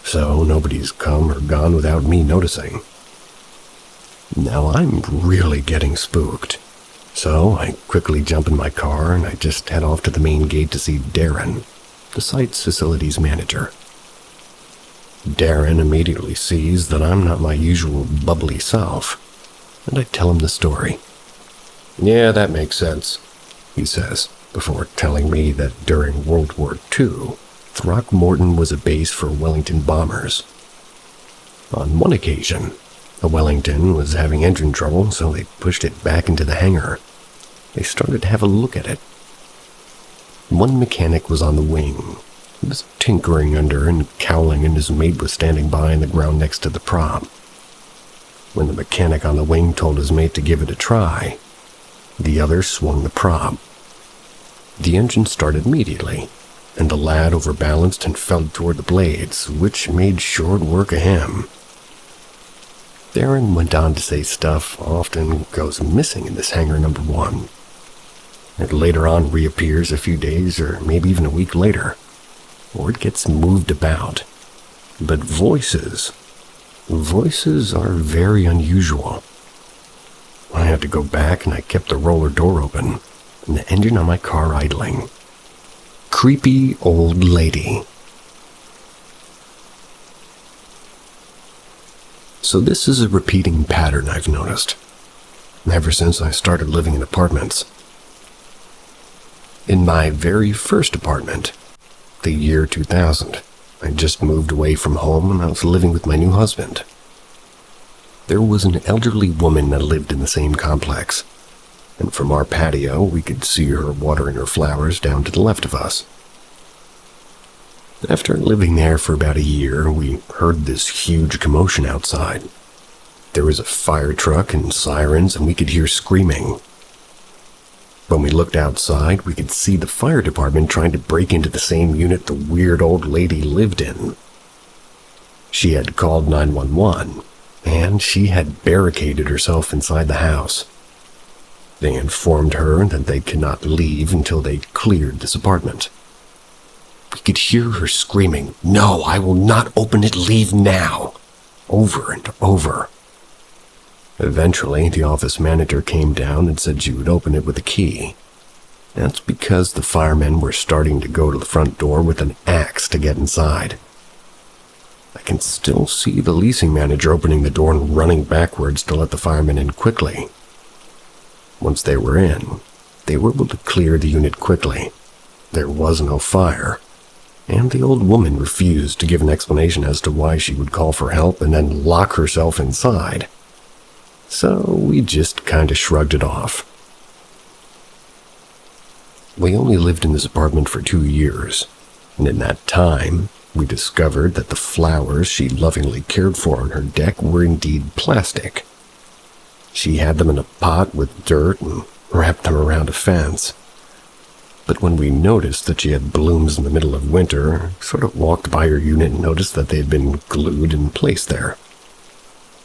So nobody's come or gone without me noticing. Now I'm really getting spooked. So I quickly jump in my car and I just head off to the main gate to see Darren, the site's facilities manager. Darren immediately sees that I'm not my usual bubbly self, and I tell him the story. "Yeah, that makes sense," he says, before telling me that during World War II, Throckmorton was a base for Wellington bombers. On one occasion, a Wellington was having engine trouble, so they pushed it back into the hangar. They started to have a look at it. One mechanic was on the wing. He was tinkering under and cowling, and his mate was standing by on the ground next to the prop. When the mechanic on the wing told his mate to give it a try, the other swung the prop. The engine started immediately, and the lad overbalanced and fell toward the blades, which made short work of him. Darren went on to say stuff often goes missing in this hangar number 1. It later on reappears a few days or maybe even a week later, or it gets moved about. But voices are very unusual. I had to go back and I kept the roller door open and the engine on my car idling. Creepy old lady. So this is a repeating pattern I've noticed, ever since I started living in apartments. In my very first apartment, the year 2000, I just moved away from home and I was living with my new husband. There was an elderly woman that lived in the same complex, and from our patio we could see her watering her flowers down to the left of us. After living there for about a year, we heard this huge commotion outside. There was a fire truck and sirens, and we could hear screaming. When we looked outside, we could see the fire department trying to break into the same unit the weird old lady lived in. She had called 911, and she had barricaded herself inside the house. They informed her that they could not leave until they cleared this apartment. We could hear her screaming, "No, I will not open it, leave now," over and over. Eventually, the office manager came down and said she would open it with a key. That's because the firemen were starting to go to the front door with an axe to get inside. I can still see the leasing manager opening the door and running backwards to let the firemen in quickly. Once they were in, they were able to clear the unit quickly. There was no fire, and the old woman refused to give an explanation as to why she would call for help and then lock herself inside. So we just kind of shrugged it off. We only lived in this apartment for 2 years, and in that time, we discovered that the flowers she lovingly cared for on her deck were indeed plastic. She had them in a pot with dirt and wrapped them around a fence. But when we noticed that she had blooms in the middle of winter, sort of walked by her unit and noticed that they had been glued and placed there.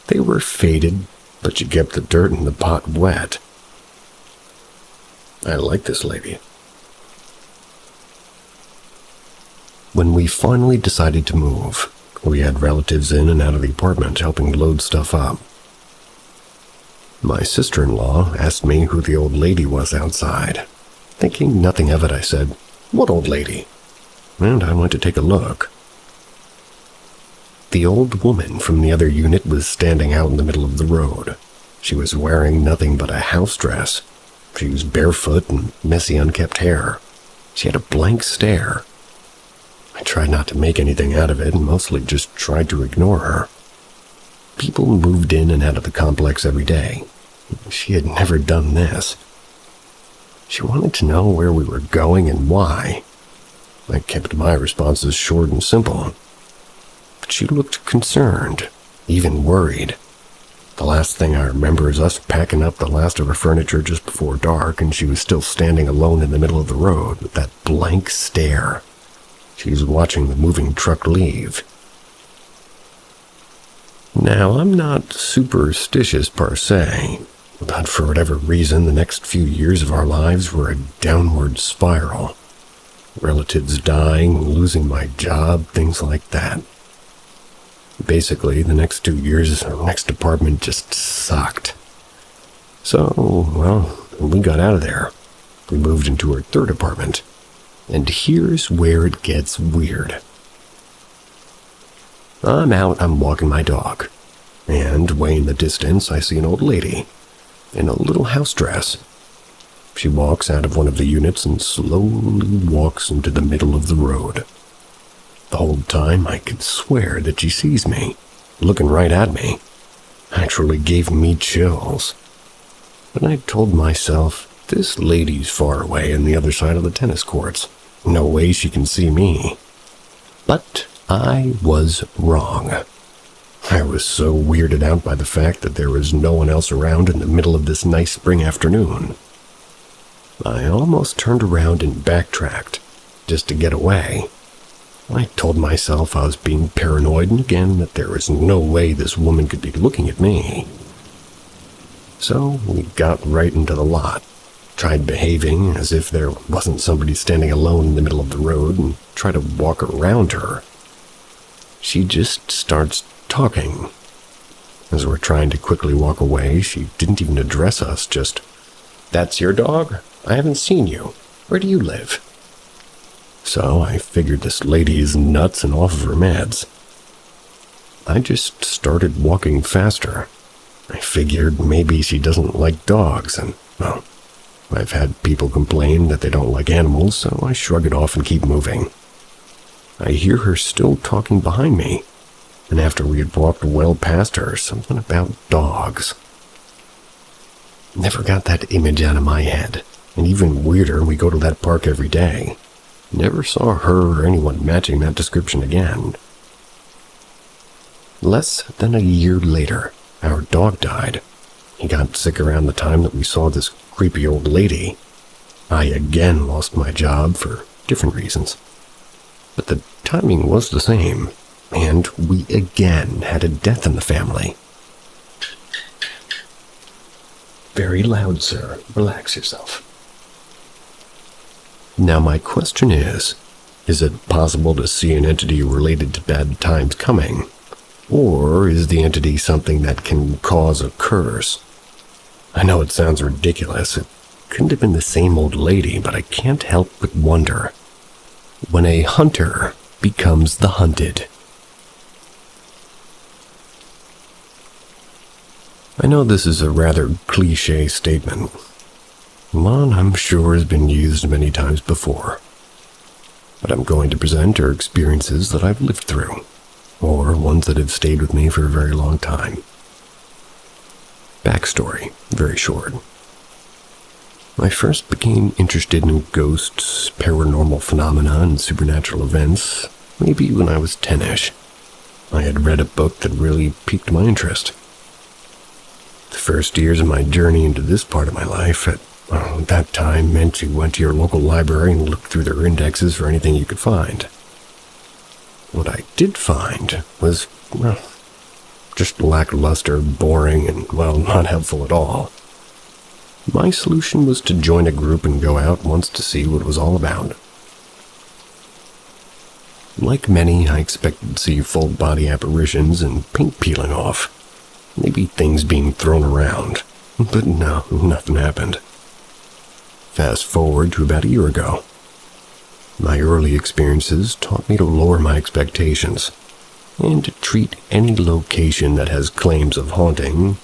They were faded, but she kept the dirt in the pot wet. I like this lady. When we finally decided to move, we had relatives in and out of the apartment helping load stuff up. My sister-in-law asked me who the old lady was outside. Thinking nothing of it, I said, "What old lady?" And I went to take a look. The old woman from the other unit was standing out in the middle of the road. She was wearing nothing but a house dress. She was barefoot and messy, unkempt hair. She had a blank stare. I tried not to make anything out of it and mostly just tried to ignore her. People moved in and out of the complex every day. She had never done this. She wanted to know where we were going and why. I kept my responses short and simple. But she looked concerned, even worried. The last thing I remember is us packing up the last of her furniture just before dark, and she was still standing alone in the middle of the road with that blank stare. She was watching the moving truck leave. Now, I'm not superstitious per se, but for whatever reason, the next few years of our lives were a downward spiral. Relatives dying, losing my job, things like that. Basically, the next 2 years, our next apartment just sucked. So, well, when we got out of there, we moved into our third apartment. And here's where it gets weird. I'm walking my dog. And way in the distance, I see an old lady in a little house dress. She walks out of one of the units and slowly walks into the middle of the road. The whole time, I could swear that she sees me, looking right at me. Actually gave me chills. But I told myself, this lady's far away on the other side of the tennis courts. No way she can see me. But I was wrong. I was so weirded out by the fact that there was no one else around in the middle of this nice spring afternoon. I almost turned around and backtracked, just to get away. I told myself I was being paranoid and again that there was no way this woman could be looking at me. So we got right into the lot, tried behaving as if there wasn't somebody standing alone in the middle of the road and tried to walk around her. She just starts talking. As we're trying to quickly walk away, she didn't even address us, just, "That's your dog? I haven't seen you. Where do you live?" So I figured this lady is nuts and off of her meds. I just started walking faster. I figured maybe she doesn't like dogs, and, well, I've had people complain that they don't like animals, so I shrug it off and keep moving. I hear her still talking behind me, and after we had walked well past her, something about dogs. Never got that image out of my head, and even weirder, we go to that park every day. Never saw her or anyone matching that description again. Less than a year later, our dog died. He got sick around the time that we saw this creepy old lady. I again lost my job for different reasons. But the timing was the same, and we again had a death in the family. Very loud, sir. Relax yourself. Now my question is it possible to see an entity related to bad times coming? Or is the entity something that can cause a curse? I know it sounds ridiculous. It couldn't have been the same old lady, but I can't help but wonder. When a hunter becomes the hunted. I know this is a rather cliché statement. One I'm sure has been used many times before. But I'm going to present are experiences that I've lived through, or ones that have stayed with me for a very long time. Backstory, very short. I first became interested in ghosts, paranormal phenomena, and supernatural events maybe when I was 10-ish. I had read a book that really piqued my interest. The first years of my journey into this part of my life at that time meant you went to your local library and looked through their indexes for anything you could find. What I did find was, just lackluster, boring, and, not helpful at all. My solution was to join a group and go out once to see what it was all about. Like many, I expected to see full-body apparitions and paint peeling off. Maybe things being thrown around. But no, nothing happened. Fast forward to about a year ago. My early experiences taught me to lower my expectations and to treat any location that has claims of haunting,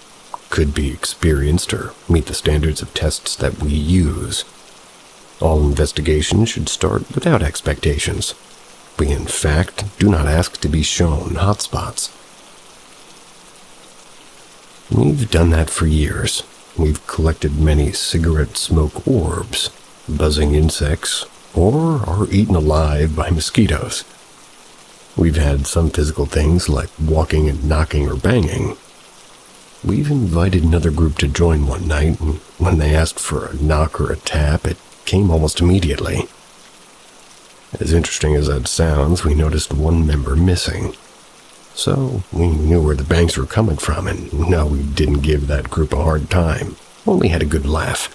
could be experienced or meet the standards of tests that we use. All investigations should start without expectations. We, in fact, do not ask to be shown hotspots. We've done that for years. We've collected many cigarette smoke orbs, buzzing insects, or are eaten alive by mosquitoes. We've had some physical things like walking and knocking or banging. We've invited another group to join one night, and when they asked for a knock or a tap, it came almost immediately. As interesting as that sounds, we noticed one member missing. So we knew where the bangs were coming from, and no, we didn't give that group a hard time, only had a good laugh.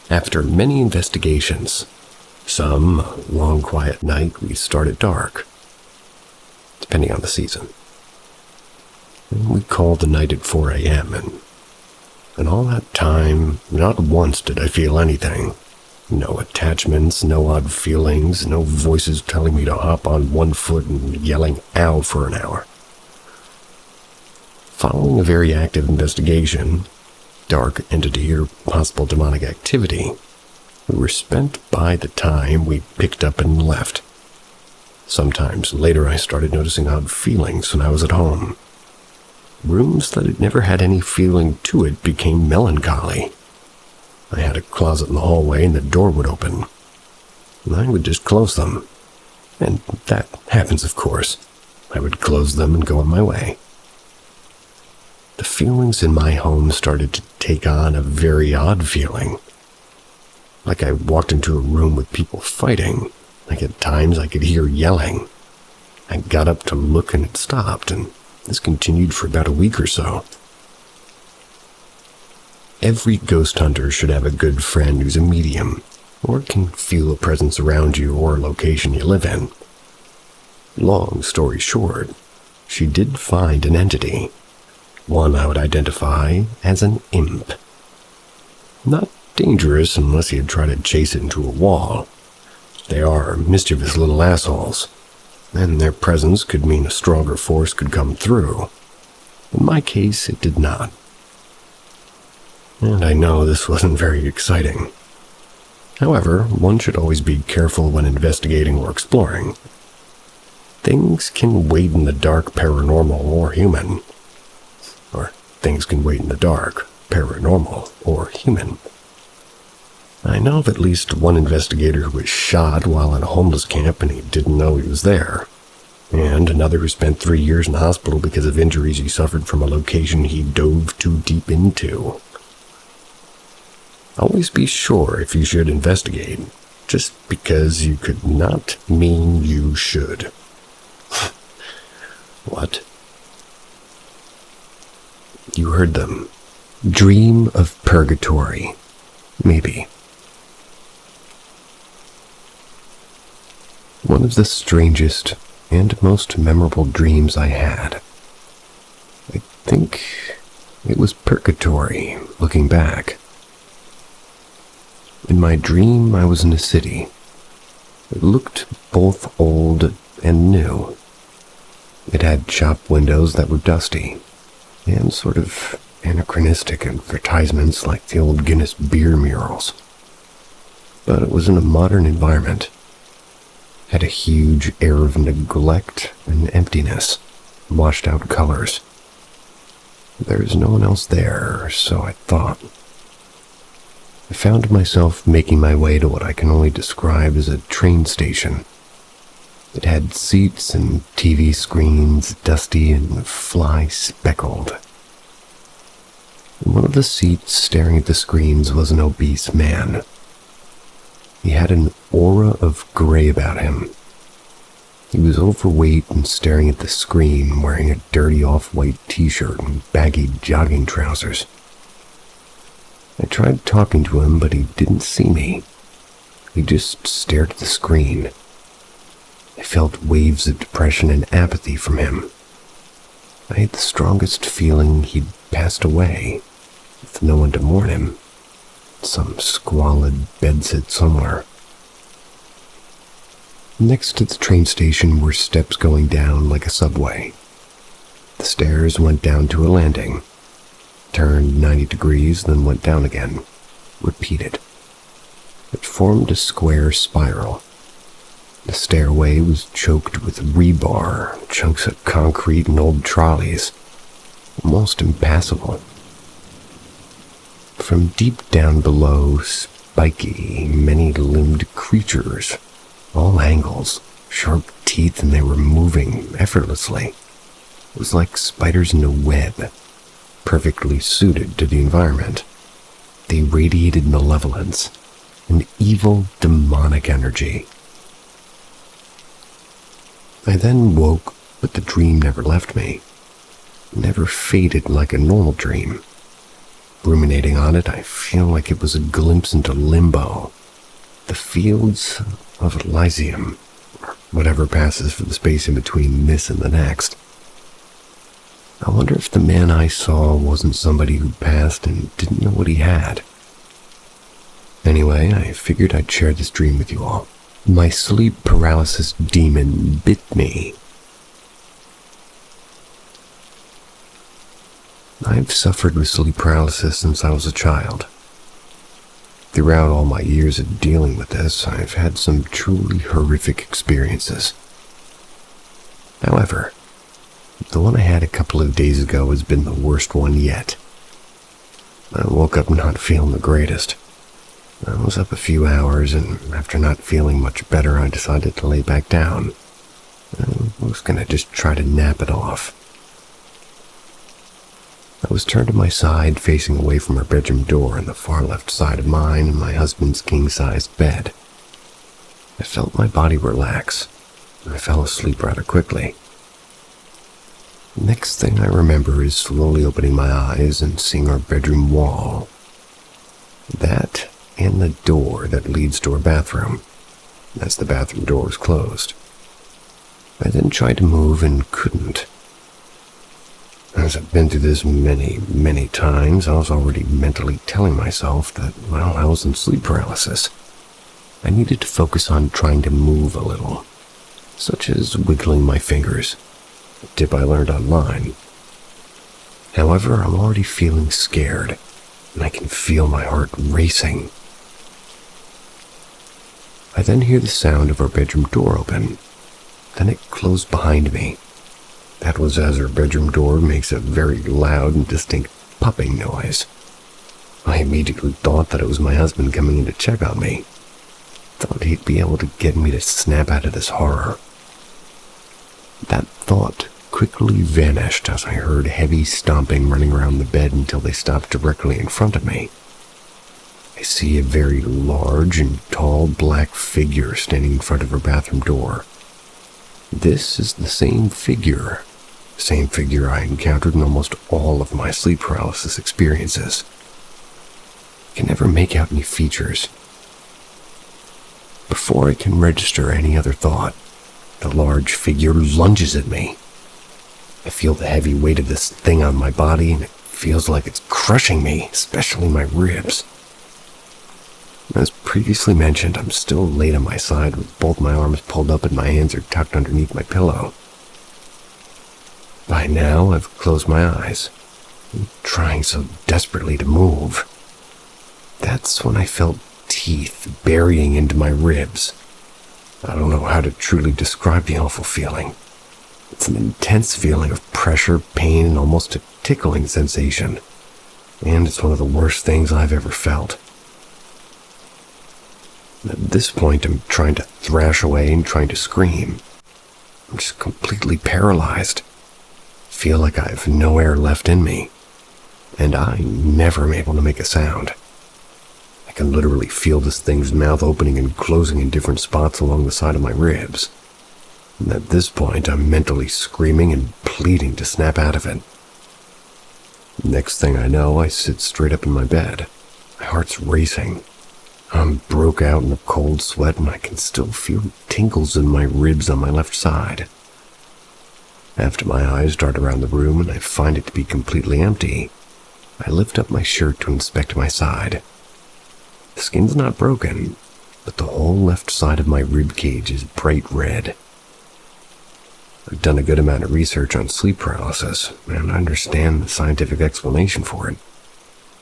After many investigations, some long quiet night, we start at dark, depending on the season. And we called the night at 4 a.m., and all that time, not once did I feel anything. No attachments, no odd feelings, no voices telling me to hop on one foot and yelling ow for an hour. Following a very active investigation, dark entity or possible demonic activity, we were spent by the time we picked up and left. Sometimes later I started noticing odd feelings when I was at home. Rooms that had never had any feeling to it became melancholy. I had a closet in the hallway and the door would open, and I would just close them. And that happens, of course. I would close them and go on my way. The feelings in my home started to take on a very odd feeling. Like I walked into a room with people fighting. Like at times I could hear yelling. I got up to look and it stopped, and this continued for about a week or so. Every ghost hunter should have a good friend who's a medium, or can feel a presence around you or a location you live in. Long story short, she did find an entity, one I would identify as an imp. Not dangerous unless you'd try to chase it into a wall. They are mischievous little assholes, and their presence could mean a stronger force could come through. In my case, it did not. And I know this wasn't very exciting. However, one should always be careful when investigating or exploring. Things can wait in the dark, paranormal or human. Or things can wait in the dark, paranormal or human. I know of at least one investigator who was shot while in a homeless camp and he didn't know he was there. And another who spent 3 years in the hospital because of injuries he suffered from a location he dove too deep into. Always be sure if you should investigate, just because you could not mean you should. What? You heard them. Dream of purgatory. Maybe. One of the strangest and most memorable dreams I had. I think it was purgatory, looking back. In my dream, I was in a city. It looked both old and new. It had shop windows that were dusty, and sort of anachronistic advertisements like the old Guinness beer murals. But it was in a modern environment. Had a huge air of neglect and emptiness, washed out colors. There was no one else there, so I thought. I found myself making my way to what I can only describe as a train station. It had seats and TV screens, dusty and fly-speckled. In one of the seats staring at the screens was an obese man. He had an aura of gray about him. He was overweight and staring at the screen, wearing a dirty off-white t-shirt and baggy jogging trousers. I tried talking to him, but he didn't see me. He just stared at the screen. I felt waves of depression and apathy from him. I had the strongest feeling he'd passed away, with no one to mourn him. Some squalid bedsit somewhere. Next to the train station were steps going down like a subway. The stairs went down to a landing, turned 90 degrees, then went down again, repeated. It formed a square spiral. The stairway was choked with rebar, chunks of concrete and old trolleys, almost impassable. From deep down below, spiky, many-limbed creatures, all angles, sharp teeth, and they were moving effortlessly. was like spiders in a web, perfectly suited to the environment. They radiated malevolence, an evil, demonic energy. I then woke, but the dream never left me. Never faded like a normal dream. Ruminating on it, I feel like it was a glimpse into limbo, the fields of Elysium, or whatever passes for the space in between this and the next. I wonder if the man I saw wasn't somebody who passed and didn't know what he had. Anyway, I figured I'd share this dream with you all. My sleep paralysis demon bit me. I've suffered with sleep paralysis since I was a child. Throughout all my years of dealing with this, I've had some truly horrific experiences. However, the one I had a couple of days ago has been the worst one yet. I woke up not feeling the greatest. I was up a few hours, and after not feeling much better, I decided to lay back down. I was gonna just try to nap it off. I was turned to my side, facing away from our bedroom door on the far left side of mine and my husband's king-sized bed. I felt my body relax, and I fell asleep rather quickly. Next thing I remember is slowly opening my eyes and seeing our bedroom wall. That and the door that leads to our bathroom, as the bathroom door was closed. I then tried to move and couldn't. As I've been through this many, many times, I was already mentally telling myself that, well, I was in sleep paralysis. I needed to focus on trying to move a little, such as wiggling my fingers, a tip I learned online. However, I'm already feeling scared, and I can feel my heart racing. I then hear the sound of our bedroom door open. Then it closed behind me. That was as our bedroom door makes a very loud and distinct popping noise. I immediately thought that it was my husband coming in to check on me. Thought he'd be able to get me to snap out of this horror. That thought quickly vanished as I heard heavy stomping running around the bed until they stopped directly in front of me. I see a very large and tall black figure standing in front of her bathroom door. This is the same figure I encountered in almost all of my sleep paralysis experiences. I can never make out any features. Before I can register any other thought, the large figure lunges at me. I feel the heavy weight of this thing on my body, and it feels like it's crushing me, especially my ribs. As previously mentioned, I'm still laid on my side with both my arms pulled up and my hands are tucked underneath my pillow. By now, I've closed my eyes. I'm trying so desperately to move. That's when I felt teeth burying into my ribs. I don't know how to truly describe the awful feeling. It's an intense feeling of pressure, pain, and almost a tickling sensation. And it's one of the worst things I've ever felt. At this point, I'm trying to thrash away and trying to scream. I'm just completely paralyzed. Feel like I have no air left in me. And I never am able to make a sound. I can literally feel this thing's mouth opening and closing in different spots along the side of my ribs. And at this point, I'm mentally screaming and pleading to snap out of it. Next thing I know, I sit straight up in my bed. My heart's racing. I'm broke out in a cold sweat, and I can still feel tingles in my ribs on my left side. After my eyes dart around the room and I find it to be completely empty, I lift up my shirt to inspect my side. The skin's not broken, but the whole left side of my rib cage is bright red. I've done a good amount of research on sleep paralysis, and I understand the scientific explanation for it.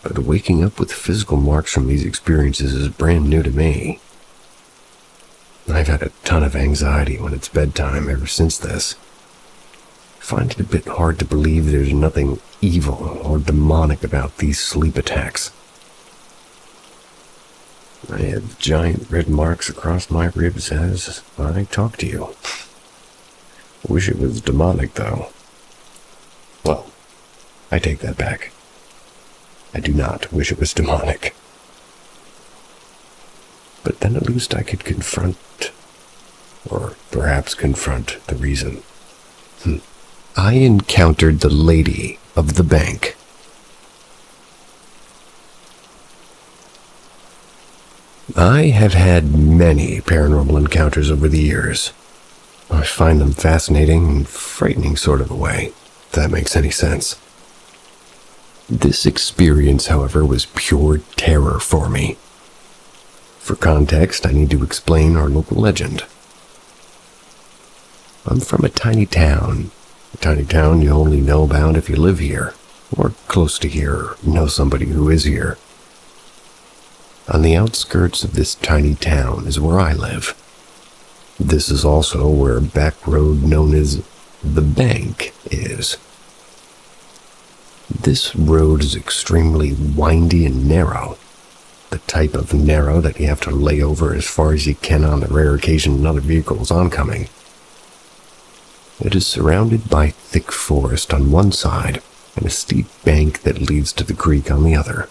But waking up with physical marks from these experiences is brand new to me. I've had a ton of anxiety when it's bedtime ever since this. I find it a bit hard to believe there's nothing evil or demonic about these sleep attacks. I have giant red marks across my ribs as I talk to you. Wish it was demonic, though. I take that back. I do not wish it was demonic. But then at least I could confront the reason. I encountered the lady of the bank. I have had many paranormal encounters over the years. I find them fascinating and frightening sort of a way, if that makes any sense. This experience, however, was pure terror for me. For context, I need to explain our local legend. I'm from a tiny town you only know about if you live here, or close to here, or know somebody who is here. On the outskirts of this tiny town is where I live. This is also where a back road known as the bank is. This road is extremely windy and narrow, the type of narrow that you have to lay over as far as you can on the rare occasion another vehicle is oncoming. It is surrounded by thick forest on one side and a steep bank that leads to the creek on the other.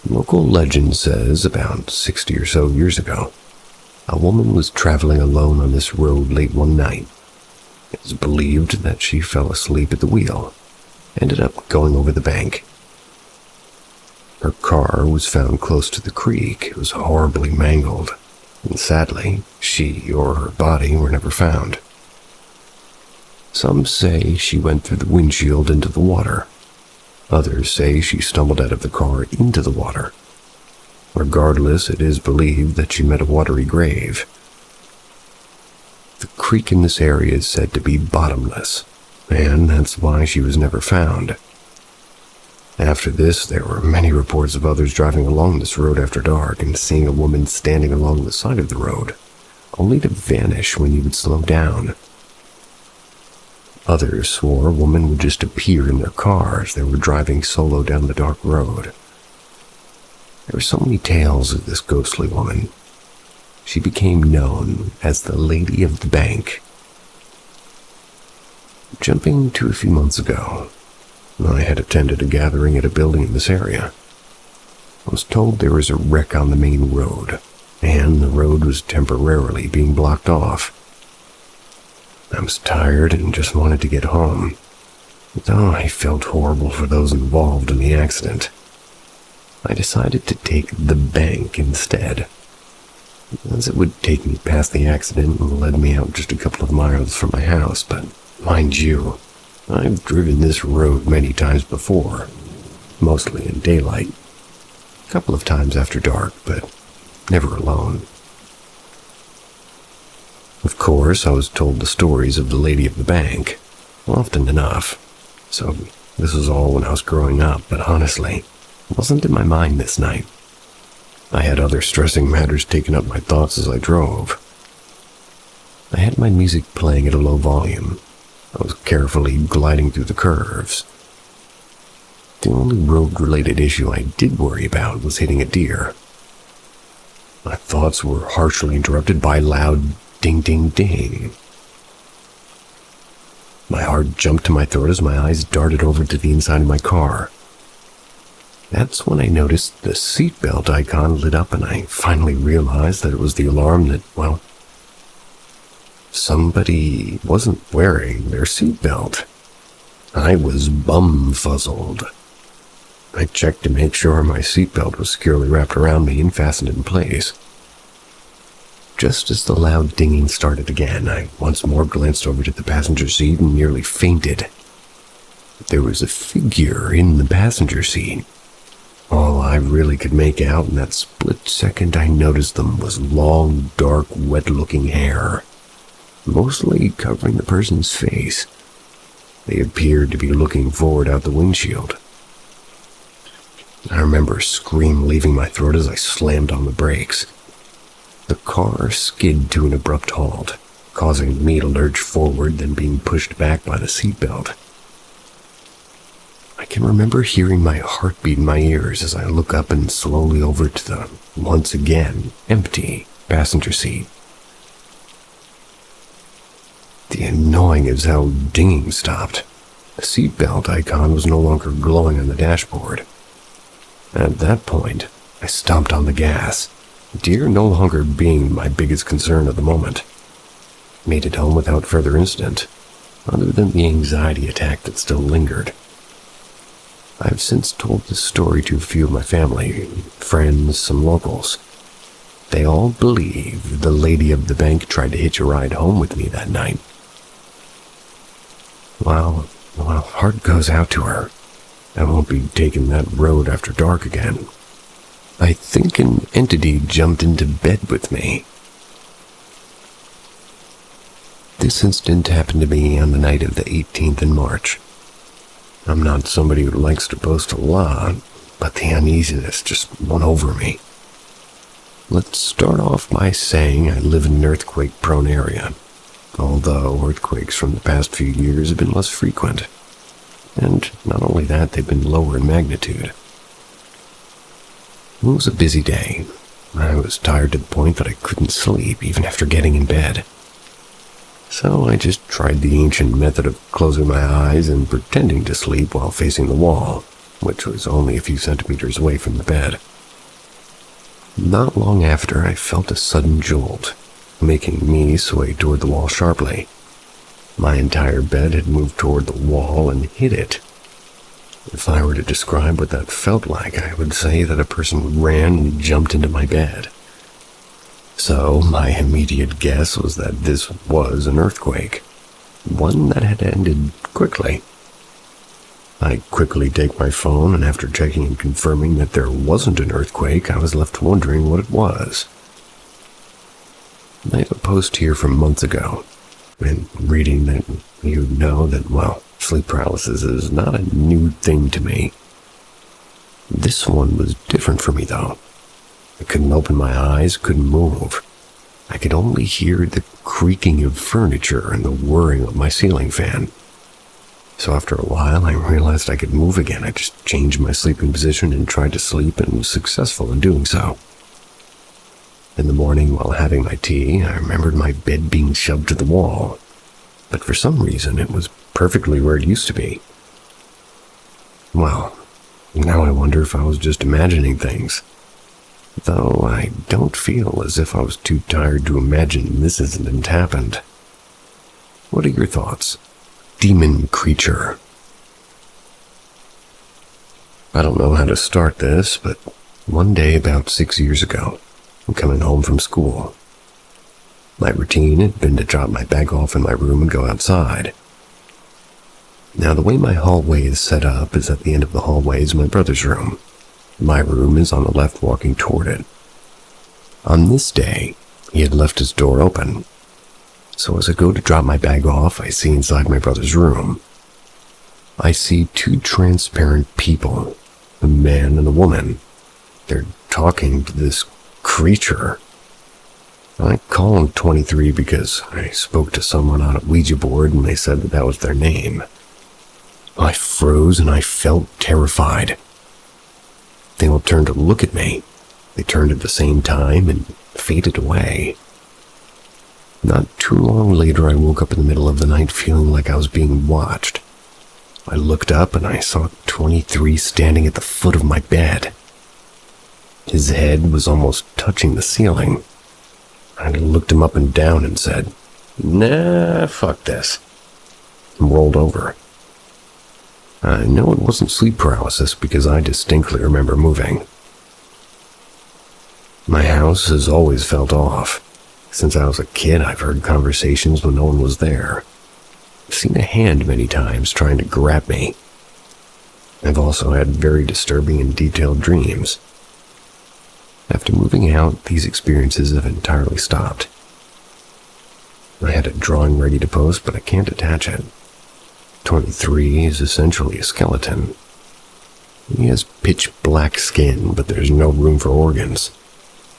Local legend says about 60 or so years ago, a woman was traveling alone on this road late one night. It is believed that she fell asleep at the wheel, ended up going over the bank. Her car was found close to the creek. It was horribly mangled, and sadly, she or her body were never found. Some say she went through the windshield into the water. Others say she stumbled out of the car into the water. Regardless, it is believed that she met a watery grave. The creek in this area is said to be bottomless, and that's why she was never found. After this, there were many reports of others driving along this road after dark and seeing a woman standing along the side of the road, only to vanish when you would slow down. Others swore a woman would just appear in their car as they were driving solo down the dark road. There were so many tales of this ghostly woman. She became known as the Lady of the Bank. Jumping to a few months ago, I had attended a gathering at a building in this area. I was told there was a wreck on the main road, and the road was temporarily being blocked off. I was tired and just wanted to get home, though I felt horrible for those involved in the accident. I decided to take the bank instead, as it would take me past the accident and led me out just a couple of miles from my house, but mind you, I've driven this road many times before, mostly in daylight, a couple of times after dark, but never alone. Of course, I was told the stories of the Lady of the Bank, often enough, so this was all when I was growing up, but honestly, it wasn't in my mind this night. I had other stressing matters taking up my thoughts as I drove. I had my music playing at a low volume. I was carefully gliding through the curves. The only road-related issue I did worry about was hitting a deer. My thoughts were harshly interrupted by loud ding, ding, ding. My heart jumped to my throat as my eyes darted over to the inside of my car. That's when I noticed the seatbelt icon lit up and I finally realized that it was the alarm that, well, somebody wasn't wearing their seatbelt. I was bum-fuzzled. I checked to make sure my seatbelt was securely wrapped around me and fastened in place. Just as the loud dinging started again, I once more glanced over to the passenger seat and nearly fainted. There was a figure in the passenger seat. All I really could make out in that split second I noticed them was long, dark, wet-looking hair, mostly covering the person's face. They appeared to be looking forward out the windshield. I remember a scream leaving my throat as I slammed on the brakes. The car skid to an abrupt halt, causing me to lurch forward, then being pushed back by the seatbelt. I can remember hearing my heartbeat in my ears as I look up and slowly over to the, once again, empty passenger seat. The annoying as hell dinging stopped, The seatbelt icon was no longer glowing on the dashboard. At that point, I stomped on the gas, deer no longer being my biggest concern at the moment. Made it home without further incident, other than the anxiety attack that still lingered. I've since told this story to a few of my family, friends, some locals. They all believe the lady of the bank tried to hitch a ride home with me that night. Well, heart goes out to her. I won't be taking that road after dark again. I think an entity jumped into bed with me. This incident happened to me on the night of the 18th in March. I'm not somebody who likes to boast a lot, but the uneasiness just won over me. Let's start off by saying I live in an earthquake-prone area, although earthquakes from the past few years have been less frequent. And not only that, they've been lower in magnitude. It was a busy day. I was tired to the point that I couldn't sleep even after getting in bed. So I just tried the ancient method of closing my eyes and pretending to sleep while facing the wall, which was only a few centimeters away from the bed. Not long after, I felt a sudden jolt, making me sway toward the wall sharply. My entire bed had moved toward the wall and hit it. If I were to describe what that felt like, I would say that a person ran and jumped into my bed. So, my immediate guess was that this was an earthquake, one that had ended quickly. I quickly take my phone, and after checking and confirming that there wasn't an earthquake, I was left wondering what it was. I have a post here from months ago, and reading that you'd know that, well, sleep paralysis is not a new thing to me. This one was different for me, though. I couldn't open my eyes, couldn't move. I could only hear the creaking of furniture and the whirring of my ceiling fan. So after a while, I realized I could move again. I just changed my sleeping position and tried to sleep and was successful in doing so. In the morning, while having my tea, I remembered my bed being shoved to the wall, but for some reason it was perfectly where it used to be. Well, now I wonder if I was just imagining things. Though I don't feel as if I was too tired to imagine this incident happened. What are your thoughts? Demon creature. I don't know how to start this, but one day about 6 years ago, I'm coming home from school. My routine had been to drop my bag off in my room and go outside. Now, the way my hallway is set up is at the end of the hallway is my brother's room. My room is on the left, walking toward it. On this day, he had left his door open. So as I go to drop my bag off, I see inside my brother's room. I see two transparent people, a man and a woman. They're talking to this creature. I call him 23 because I spoke to someone on a Ouija board and they said that was their name. I froze and I felt terrified. They all turned to look at me. They turned at the same time and faded away. Not too long later, I woke up in the middle of the night feeling like I was being watched. I looked up and I saw 23 standing at the foot of my bed. His head was almost touching the ceiling. I looked him up and down and said, "Nah, fuck this," and rolled over. I know it wasn't sleep paralysis because I distinctly remember moving. My house has always felt off. Since I was a kid, I've heard conversations when no one was there. I've seen a hand many times trying to grab me. I've also had very disturbing and detailed dreams. After moving out, these experiences have entirely stopped. I had a drawing ready to post, but I can't attach it. 23 is essentially a skeleton. He has pitch black skin, but there's no room for organs.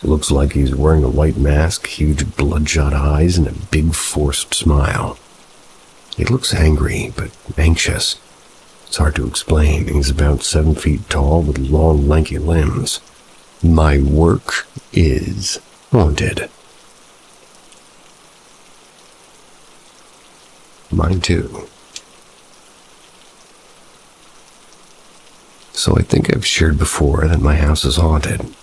It looks like he's wearing a white mask, huge bloodshot eyes, and a big forced smile. He looks angry, but anxious. It's hard to explain. He's about 7 feet tall with long, lanky limbs. My work is haunted. Mine too. So I think I've shared before that my house is haunted,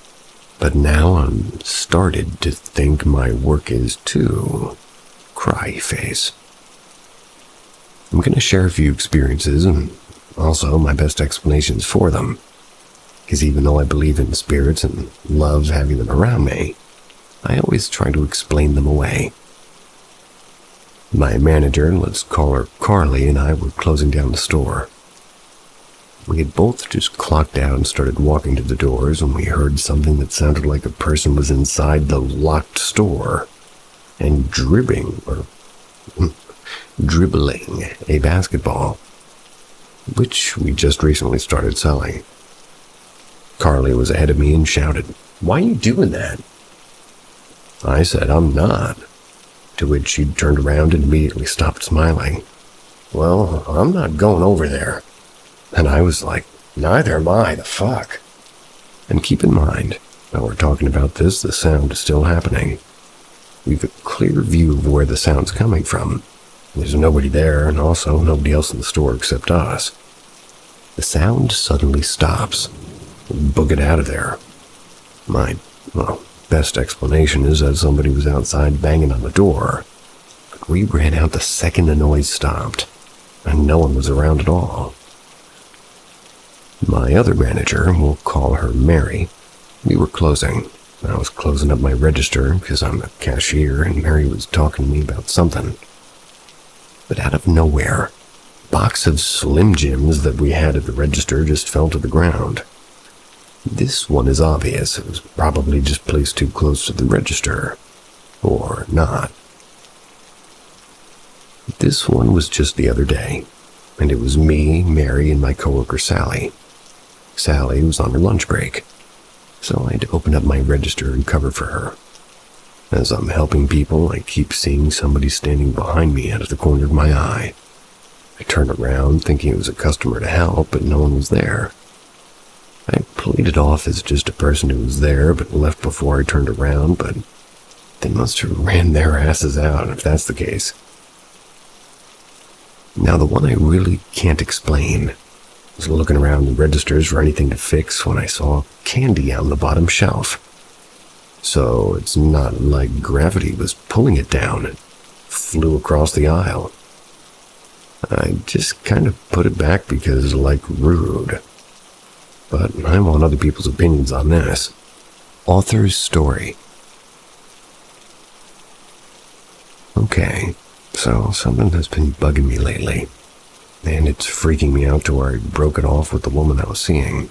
but now I'm started to think my work is too. Cry face. I'm going to share a few experiences and also my best explanations for them, because even though I believe in spirits and love having them around me, I always try to explain them away. My manager, let's call her Carly, and I were closing down the store. We had both just clocked out and started walking to the doors when we heard something that sounded like a person was inside the locked store and dribbling a basketball, which we just recently started selling. Carly was ahead of me and shouted, "Why are you doing that?" I said, "I'm not," to which she turned around and immediately stopped smiling. "Well, I'm not going over there." And I was like, "Neither am I, the fuck." And keep in mind, while we're talking about this, the sound is still happening. We've a clear view of where the sound's coming from. There's nobody there, and also nobody else in the store except us. The sound suddenly stops. Book it out of there. My, best explanation is that somebody was outside banging on the door. But we ran out the second the noise stopped, and no one was around at all. My other manager, we'll call her Mary, we were closing. I was closing up my register because I'm a cashier, and Mary was talking to me about something. But out of nowhere, a box of Slim Jims that we had at the register just fell to the ground. This one is obvious. It was probably just placed too close to the register. Or not. This one was just the other day, and it was me, Mary, and my coworker Sally. Sally was on her lunch break, so I had to open up my register and cover for her. As I'm helping people, I keep seeing somebody standing behind me out of the corner of my eye. I turn around thinking it was a customer to help, but no one was there. I played it off as just a person who was there but left before I turned around, but they must have ran their asses out if that's the case. Now the one I really can't explain was looking around the registers for anything to fix when I saw candy on the bottom shelf. So it's not like gravity was pulling it down. It flew across the aisle. I just kind of put it back because, rude. But I want other people's opinions on this. Author's story. Okay, so something has been bugging me lately, and it's freaking me out to where I broke it off with the woman I was seeing.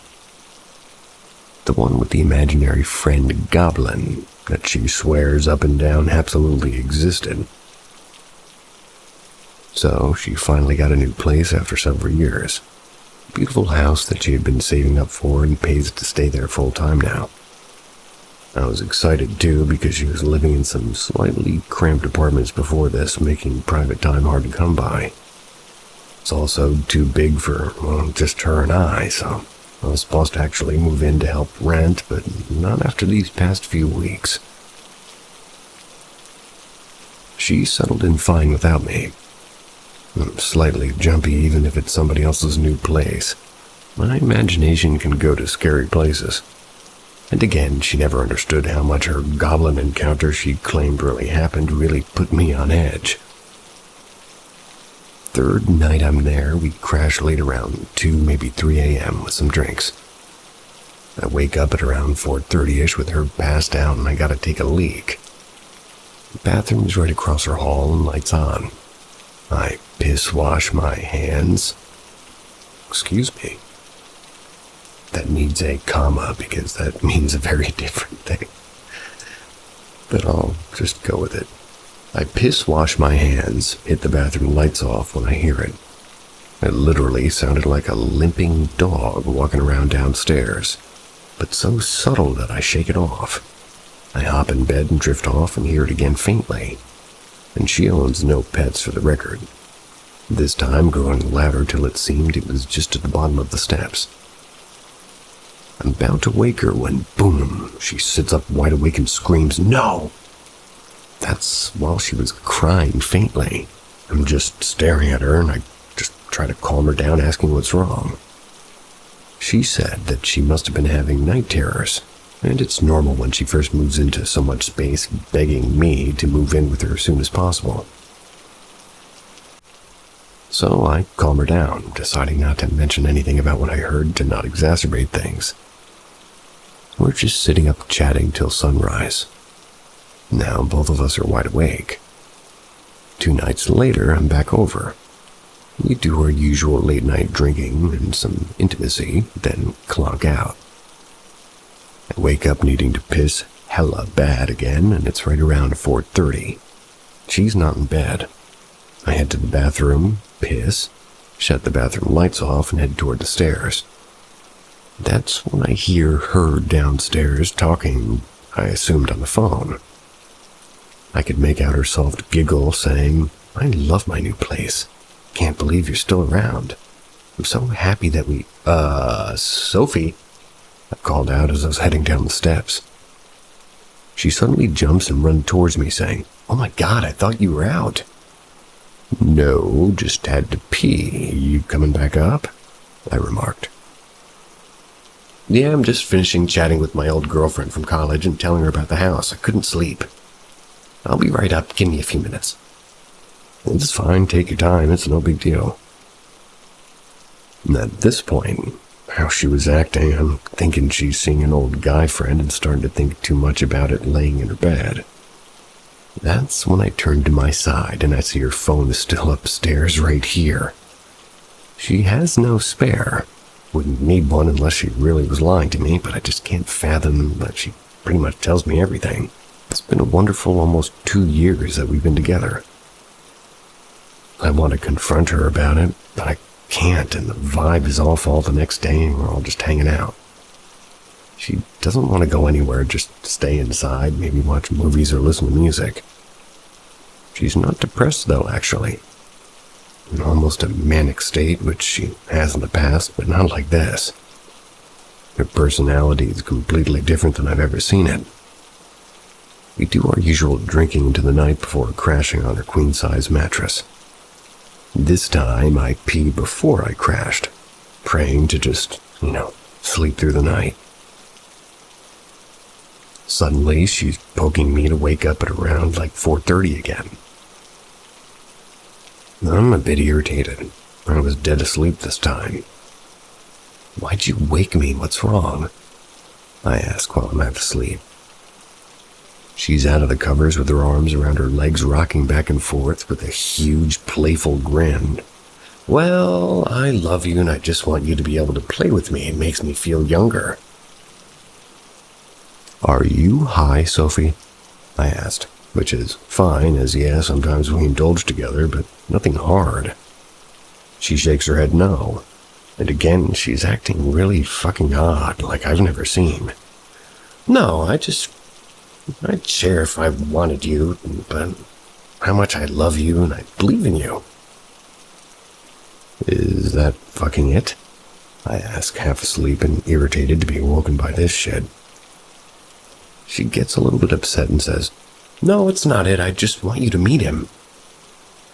The one with the imaginary friend Goblin that she swears up and down absolutely existed. So she finally got a new place after several years. Beautiful house that she had been saving up for and pays to stay there full time now. I was excited too because she was living in some slightly cramped apartments before this, making private time hard to come by. It's also too big for, just her and I, so I was supposed to actually move in to help rent, but not after these past few weeks. She settled in fine without me. I'm slightly jumpy even if it's somebody else's new place. My imagination can go to scary places. And again, she never understood how much her goblin encounter she claimed really happened really put me on edge. Third night I'm there, we crash late around 2, maybe 3 a.m. with some drinks. I wake up at around 4:30ish with her passed out and I gotta take a leak. The bathroom's right across her hall and lights on. I piss wash my hands. Excuse me. That needs a comma because that means a very different thing. But I'll just go with it. I piss wash my hands, hit the bathroom lights off when I hear it. It literally sounded like a limping dog walking around downstairs, but so subtle that I shake it off. I hop in bed and drift off and hear it again faintly. And she owns no pets for the record. This time growing louder till it seemed it was just at the bottom of the steps. I'm about to wake her when, boom, she sits up wide awake and screams, "No!" That's while she was crying faintly. I'm just staring at her and I just try to calm her down, asking what's wrong. She said that she must have been having night terrors, and it's normal when she first moves into so much space, begging me to move in with her as soon as possible. So I calm her down, deciding not to mention anything about what I heard to not exacerbate things. We're just sitting up chatting till sunrise. Now both of us are wide awake. 2 nights later, I'm back over. We do our usual late-night drinking and some intimacy, then clonk out. I wake up needing to piss hella bad again, and it's right around 4:30. She's not in bed. I head to the bathroom, piss, shut the bathroom lights off, and head toward the stairs. That's when I hear her downstairs talking, I assumed on the phone. I could make out her soft giggle saying, "I love my new place. Can't believe you're still around. I'm so happy that we, Sophie," I called out as I was heading down the steps. She suddenly jumps and runs towards me saying, "Oh my God, I thought you were out." "No, just had to pee. You coming back up?" I remarked. "Yeah, I'm just finishing chatting with my old girlfriend from college and telling her about the house. I couldn't sleep. I'll be right up. Give me a few minutes." "It's fine. Take your time. It's no big deal." And at this point, how she was acting, I'm thinking she's seeing an old guy friend and starting to think too much about it laying in her bed. That's when I turn to my side and I see her phone is still upstairs right here. She has no spare. Wouldn't need one unless she really was lying to me, but I just can't fathom that she pretty much tells me everything. It's been a wonderful almost 2 years that we've been together. I want to confront her about it, but I can't, and the vibe is all fall the next day and we're all just hanging out. She doesn't want to go anywhere, just stay inside, maybe watch movies or listen to music. She's not depressed though, actually. In almost a manic state, which she has in the past, but not like this. Her personality is completely different than I've ever seen it. We do our usual drinking into the night before crashing on her queen-size mattress. This time I pee before I crashed, praying to just, sleep through the night. Suddenly, she's poking me to wake up at around 4:30 again. I'm a bit irritated. I was dead asleep this time. "Why'd you wake me? What's wrong?" I ask while I'm half asleep. She's out of the covers with her arms around her legs, rocking back and forth with a huge, playful grin. "Well, I love you and I just want you to be able to play with me. It makes me feel younger." "Are you high, Sophie?" I asked, which is fine, as yeah, sometimes we indulge together, but nothing hard. She shakes her head no, and again she's acting really fucking odd, like I've never seen. "No, I'd share if I wanted you, but how much I love you and I believe in you." "Is that fucking it?" I ask, half asleep and irritated to be woken by this shit. She gets a little bit upset and says, "No, it's not it. I just want you to meet him."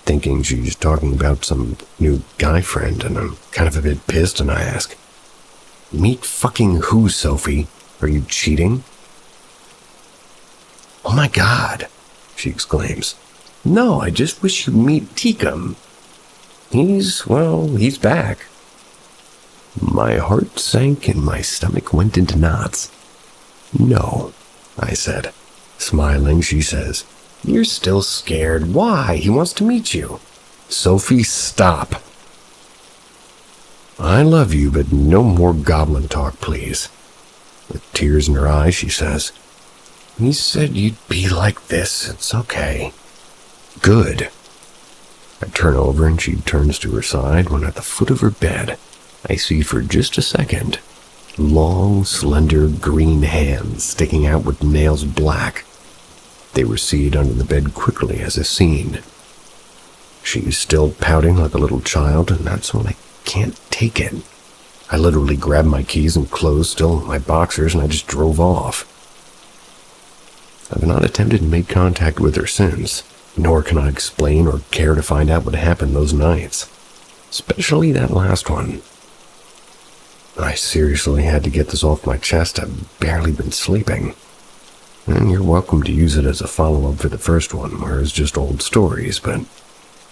Thinking she's talking about some new guy friend, and I'm kind of a bit pissed, and I ask, "Meet fucking who, Sophie? Are you cheating?" "Oh my God," she exclaims. "No, I just wish you'd meet Teekum. He's back." My heart sank and my stomach went into knots. "No," I said. Smiling, she says, "You're still scared. Why? He wants to meet you." "Sophie, stop." "I love you, but no more goblin talk, please." With tears in her eyes, she says, "He said you'd be like this. It's okay." "Good." I turn over and she turns to her side when at the foot of her bed, I see for just a second long, slender, green hands sticking out with nails black. They recede under the bed quickly as if seen. She's still pouting like a little child, and that's when I can't take it. I literally grabbed my keys and clothes still in my boxers, and I just drove off. I've not attempted to make contact with her since, nor can I explain or care to find out what happened those nights, especially that last one. I seriously had to get this off my chest. I've barely been sleeping. And you're welcome to use it as a follow-up for the first one, where it's just old stories, but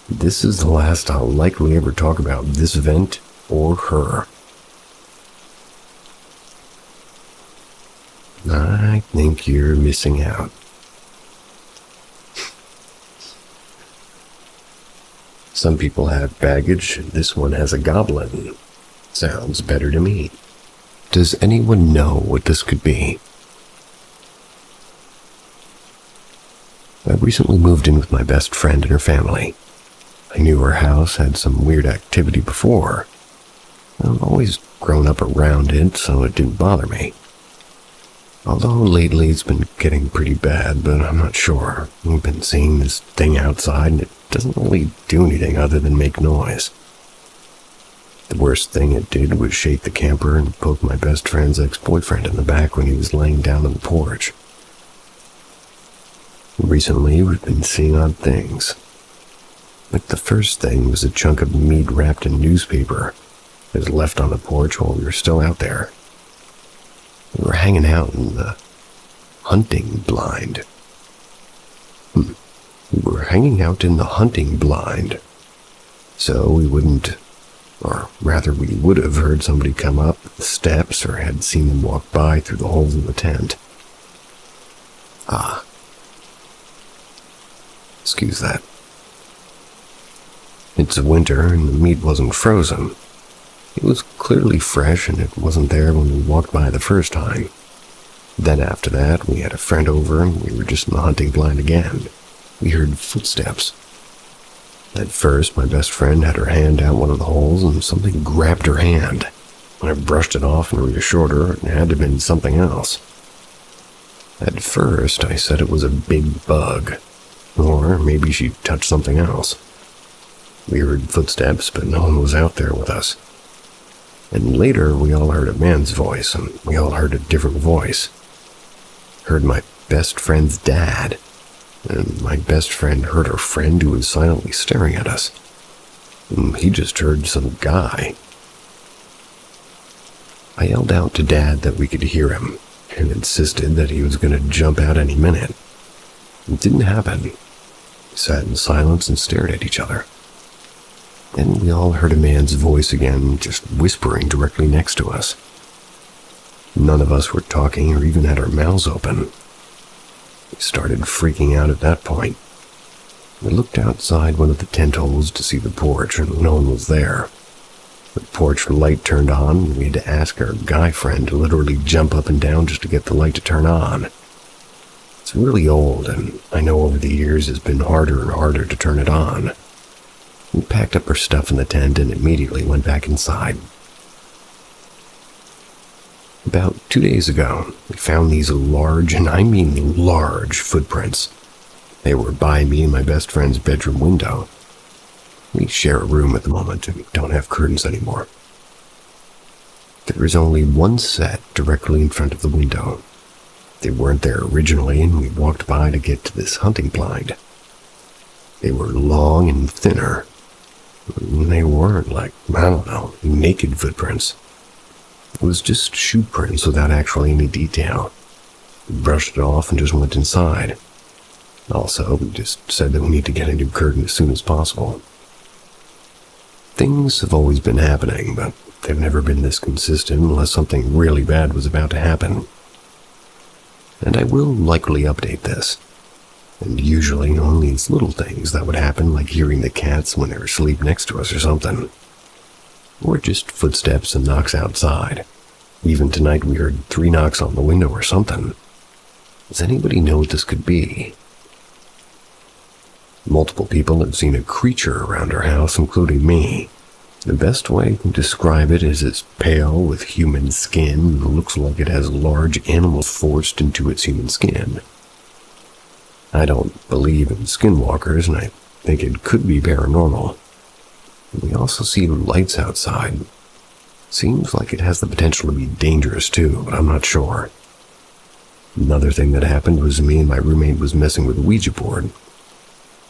this is the last I'll likely ever talk about this event or her. I think you're missing out. Some people have baggage, this one has a goblin. Sounds better to me. Does anyone know what this could be? I recently moved in with my best friend and her family. I knew her house had some weird activity before. I've always grown up around it, so it didn't bother me. Although lately it's been getting pretty bad, but I'm not sure. We've been seeing this thing outside and it doesn't really do anything other than make noise. The worst thing it did was shake the camper and poke my best friend's ex-boyfriend in the back when he was laying down on the porch. Recently, we've been seeing odd things. Like the first thing was a chunk of meat wrapped in newspaper that was left on the porch while we were still out there. We were hanging out in the hunting blind. We were hanging out in the hunting blind, so we wouldn't, or rather we would have heard somebody come up the steps or had seen them walk by through the holes in the tent. Excuse that. It's winter and the meat wasn't frozen. It was clearly fresh and it wasn't there when we walked by the first time. Then after that, we had a friend over and we were just in the hunting blind again. We heard footsteps. At first, my best friend had her hand out one of the holes and something grabbed her hand. I brushed it off and reassured her it had to have been something else. At first, I said it was a big bug. Or maybe she touched something else. We heard footsteps, but no one was out there with us. And later, we all heard a man's voice, and we all heard a different voice. Heard my best friend's dad, and my best friend heard her friend who was silently staring at us. And he just heard some guy. I yelled out to Dad that we could hear him, and insisted that he was going to jump out any minute. It didn't happen. We sat in silence and stared at each other. Then we all heard a man's voice again, just whispering directly next to us. None of us were talking or even had our mouths open. We started freaking out at that point. We looked outside one of the tent holes to see the porch, and no one was there. The porch light turned on, and we had to ask our guy friend to literally jump up and down just to get the light to turn on. It's really old, and I know over the years it's been harder and harder to turn it on. We packed up our stuff in the tent and immediately went back inside. About 2 days ago, we found these large, and I mean large, footprints. They were by me and my best friend's bedroom window. We share a room at the moment and don't have curtains anymore. There is only one set directly in front of the window. They weren't there originally, and we walked by to get to this hunting blind. They were long and thinner. They weren't like, I don't know, naked footprints. It was just shoe prints without actually any detail. We brushed it off and just went inside. Also, we just said that we need to get a new curtain as soon as possible. Things have always been happening, but they've never been this consistent unless something really bad was about to happen. And I will likely update this. And usually only it's little things that would happen, like hearing the cats when they're asleep next to us or something. Or just footsteps and knocks outside. Even tonight we heard 3 knocks on the window or something. Does anybody know what this could be? Multiple people have seen a creature around our house, including me. The best way to describe it is it's pale with human skin and looks like it has large animals forced into its human skin. I don't believe in skinwalkers, and I think it could be paranormal. We also see lights outside. Seems like it has the potential to be dangerous too, but I'm not sure. Another thing that happened was me and my roommate was messing with the Ouija board.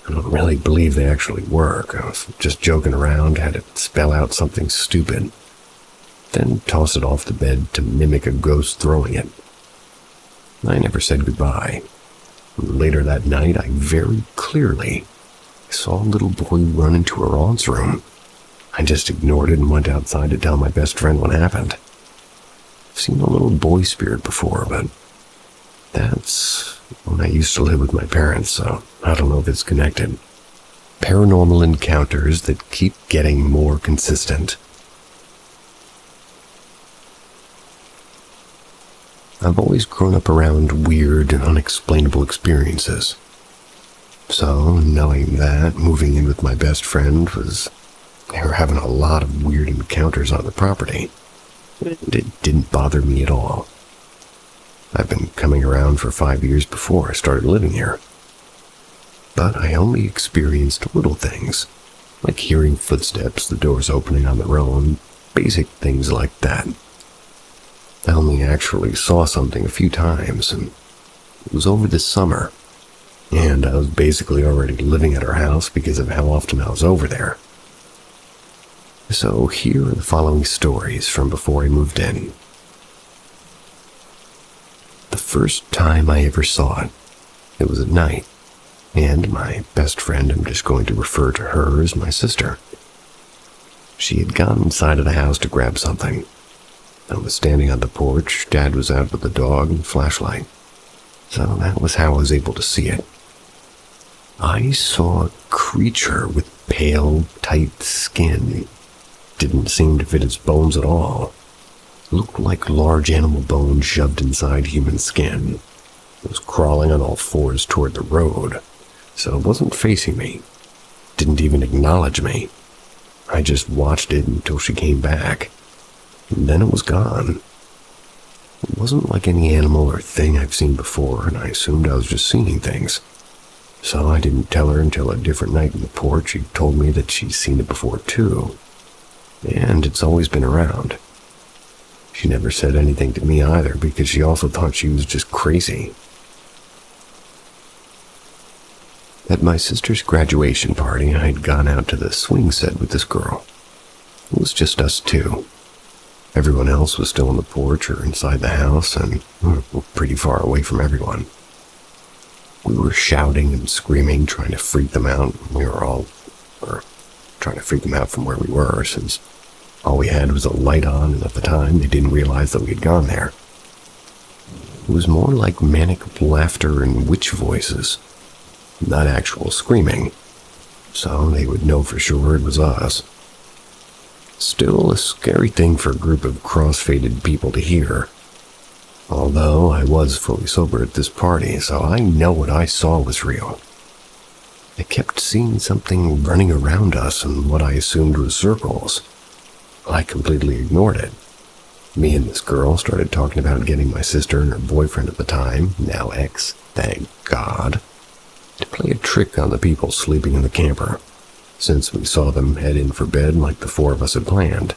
I don't really believe they actually work. I was just joking around, had it spell out something stupid. then tossed it off the bed to mimic a ghost throwing it. I never said goodbye. Later that night, I very clearly saw a little boy run into her aunt's room. I just ignored it and went outside to tell my best friend what happened. I've seen a little boy spirit before, but that's when I used to live with my parents, so I don't know if it's connected. Paranormal encounters that keep getting more consistent. I've always grown up around weird and unexplainable experiences. So, knowing that, moving in with my best friend they were having a lot of weird encounters on the property. And it didn't bother me at all. I've been coming around for 5 years before I started living here. But I only experienced little things, like hearing footsteps, the doors opening on their own, basic things like that. I only actually saw something a few times, and it was over this summer, and I was basically already living at our house because of how often I was over there. So here are the following stories from before I moved in. The first time I ever saw it, it was at night, and my best friend, I'm just going to refer to her as my sister. She had gone inside of the house to grab something. I was standing on the porch, Dad was out with the dog and flashlight. So that was how I was able to see it. I saw a creature with pale, tight skin. Didn't seem to fit its bones at all. Looked like large animal bones shoved inside human skin. It was crawling on all fours toward the road, so it wasn't facing me. Didn't even acknowledge me. I just watched it until she came back. And then it was gone. It wasn't like any animal or thing I've seen before, and I assumed I was just seeing things. So I didn't tell her until a different night in the porch. She told me that she's seen it before too. And it's always been around. She never said anything to me either because she also thought she was just crazy. At my sister's graduation party, I had gone out to the swing set with this girl. It was just us two. Everyone else was still on the porch or inside the house, and we were pretty far away from everyone. We were shouting and screaming, trying to freak them out. We were trying to freak them out from where we were, since all we had was a light on, and at the time, they didn't realize that we had gone there. It was more like manic laughter and witch voices, not actual screaming, so they would know for sure it was us. Still a scary thing for a group of cross-faded people to hear. Although I was fully sober at this party, so I know what I saw was real. I kept seeing something running around us in what I assumed was circles. I completely ignored it. Me and this girl started talking about getting my sister and her boyfriend at the time, now ex, thank God, to play a trick on the people sleeping in the camper, since we saw them head in for bed like the four of us had planned.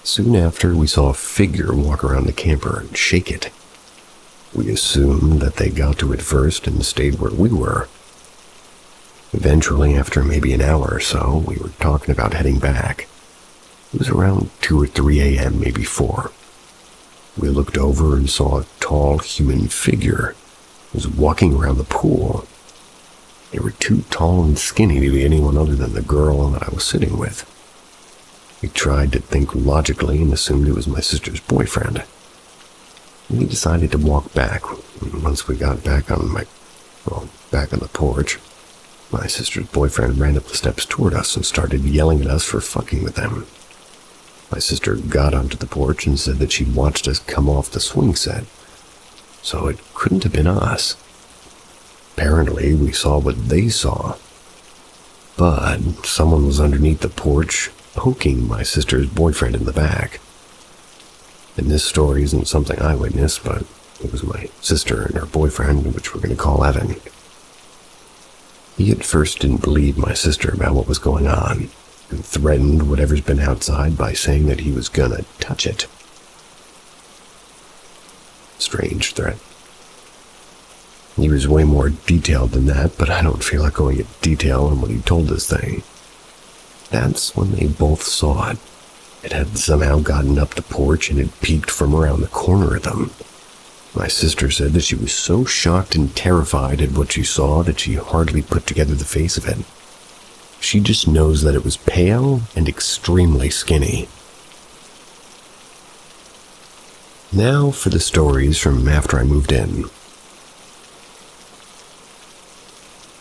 Soon after, we saw a figure walk around the camper and shake it. We assumed that they got to it first and stayed where we were. Eventually, after maybe an hour or so, we were talking about heading back. It was around 2 or 3 a.m., maybe 4. We looked over and saw a tall human figure. It was walking around the pool. They were too tall and skinny to be anyone other than the girl that I was sitting with. We tried to think logically and assumed it was my sister's boyfriend. We decided to walk back. Once we got back on the porch, my sister's boyfriend ran up the steps toward us and started yelling at us for fucking with them. My sister got onto the porch and said that she'd watched us come off the swing set, so it couldn't have been us. Apparently, we saw what they saw, but someone was underneath the porch poking my sister's boyfriend in the back. And this story isn't something I witnessed, but it was my sister and her boyfriend, which we're going to call Evan. He at first didn't believe my sister about what was going on, and threatened whatever's been outside by saying that he was gonna touch it. Strange threat. He was way more detailed than that, but I don't feel like going into detail on what he told this thing. That's when they both saw it. It had somehow gotten up the porch and had peeked from around the corner of them. My sister said that she was so shocked and terrified at what she saw that she hardly put together the face of it. She just knows that it was pale and extremely skinny. Now for the stories from after I moved in.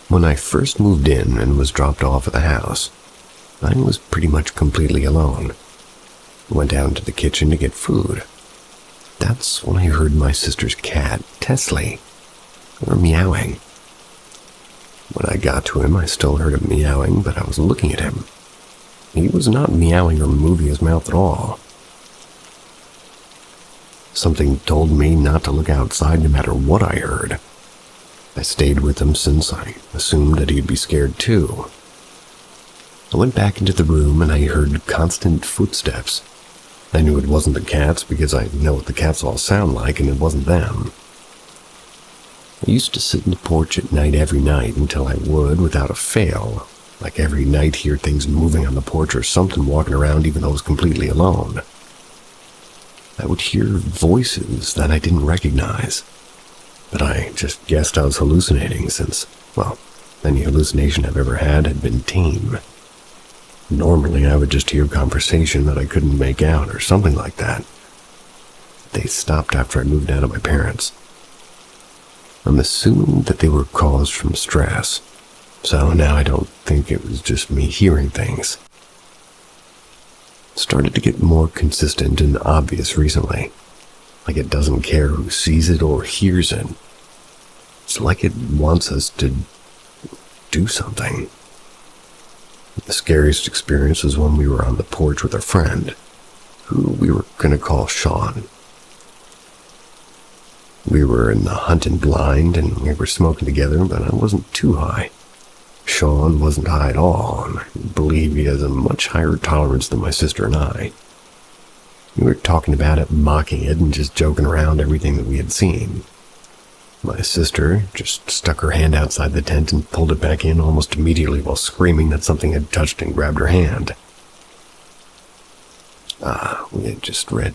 When I first moved in and was dropped off at the house, I was pretty much completely alone. Went down to the kitchen to get food. That's when I heard my sister's cat, Teslie, meowing. When I got to him, I still heard him meowing, but I was looking at him. He was not meowing or moving his mouth at all. Something told me not to look outside no matter what I heard. I stayed with him since I assumed that he'd be scared too. I went back into the room and I heard constant footsteps. I knew it wasn't the cats because I know what the cats all sound like, and it wasn't them. I used to sit in the porch at night every night until I would, without a fail, like every night hear things moving on the porch or something walking around even though I was completely alone. I would hear voices that I didn't recognize, but I just guessed I was hallucinating since, well, any hallucination I've ever had been tame. Normally, I would just hear conversation that I couldn't make out or something like that. They stopped after I moved out of my parents. I'm assuming that they were caused from stress, so now I don't think it was just me hearing things. It started to get more consistent and obvious recently, like it doesn't care who sees it or hears it. It's like it wants us to do something. The scariest experience was when we were on the porch with a friend, who we were going to call Sean. We were in the hunting blind and we were smoking together, but I wasn't too high. Sean wasn't high at all, and I believe he has a much higher tolerance than my sister and I. We were talking about it, mocking it, and just joking around everything that we had seen. My sister just stuck her hand outside the tent and pulled it back in almost immediately while screaming that something had touched and grabbed her hand. We had just read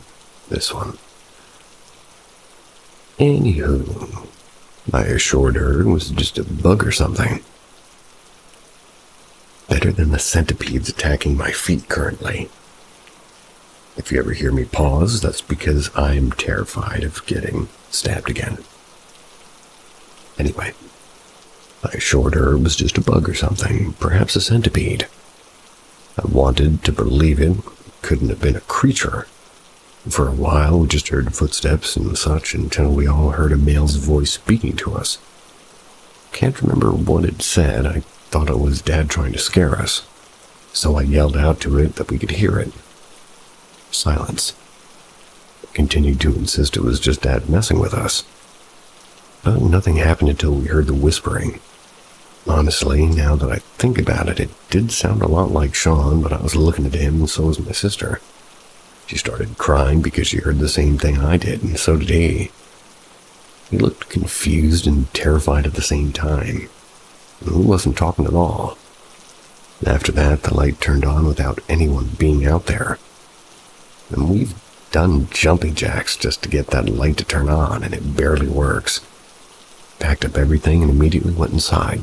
this one. Anywho, I assured her it was just a bug or something. Better than the centipedes attacking my feet currently. If you ever hear me pause, that's because I'm terrified of getting stabbed again. Anyway, I assured her it was just a bug or something, perhaps a centipede. I wanted to believe it couldn't have been a creature. For a while, we just heard footsteps and such until we all heard a male's voice speaking to us. Can't remember what it said. I thought it was Dad trying to scare us, so I yelled out to it that we could hear it. Silence. I continued to insist it was just Dad messing with us. But nothing happened until we heard the whispering. Honestly, now that I think about it, it did sound a lot like Sean, but I was looking at him and so was my sister. She started crying because she heard the same thing I did, and so did he. He looked confused and terrified at the same time. He wasn't talking at all. After that, the light turned on without anyone being out there. And we've done jumping jacks just to get that light to turn on, and it barely works. Packed up everything and immediately went inside.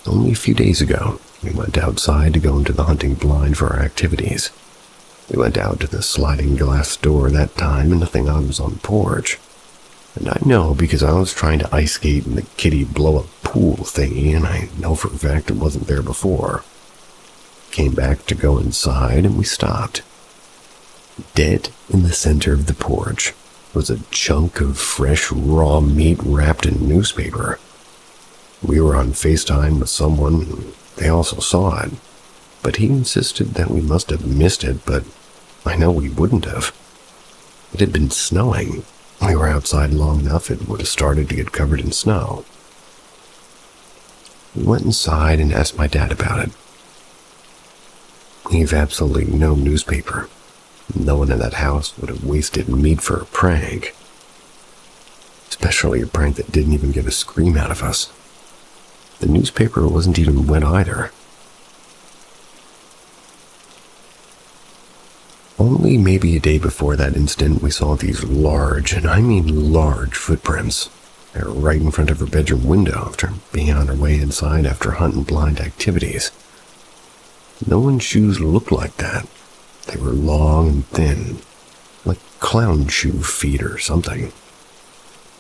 Only a few days ago, we went outside to go into the hunting blind for our activities. We went out to the sliding glass door that time and nothing odd was on the porch. And I know because I was trying to ice skate in the kiddie blow-up pool thingy, and I know for a fact it wasn't there before. Came back to go inside and we stopped. Dead in the center of the porch was a chunk of fresh raw meat wrapped in newspaper. We were on FaceTime with someone and they also saw it, but he insisted that we must have missed it, but I know we wouldn't have. It had been snowing. We were outside long enough it would have started to get covered in snow. We went inside and asked my dad about it. We've absolutely no newspaper. No one in that house would have wasted meat for a prank. Especially a prank that didn't even get a scream out of us. The newspaper wasn't even wet either. Only maybe a day before that incident, we saw these large, and I mean large, footprints. They were right in front of her bedroom window after being on her way inside after hunting blind activities. No one's shoes looked like that. They were long and thin, like clown shoe feet or something.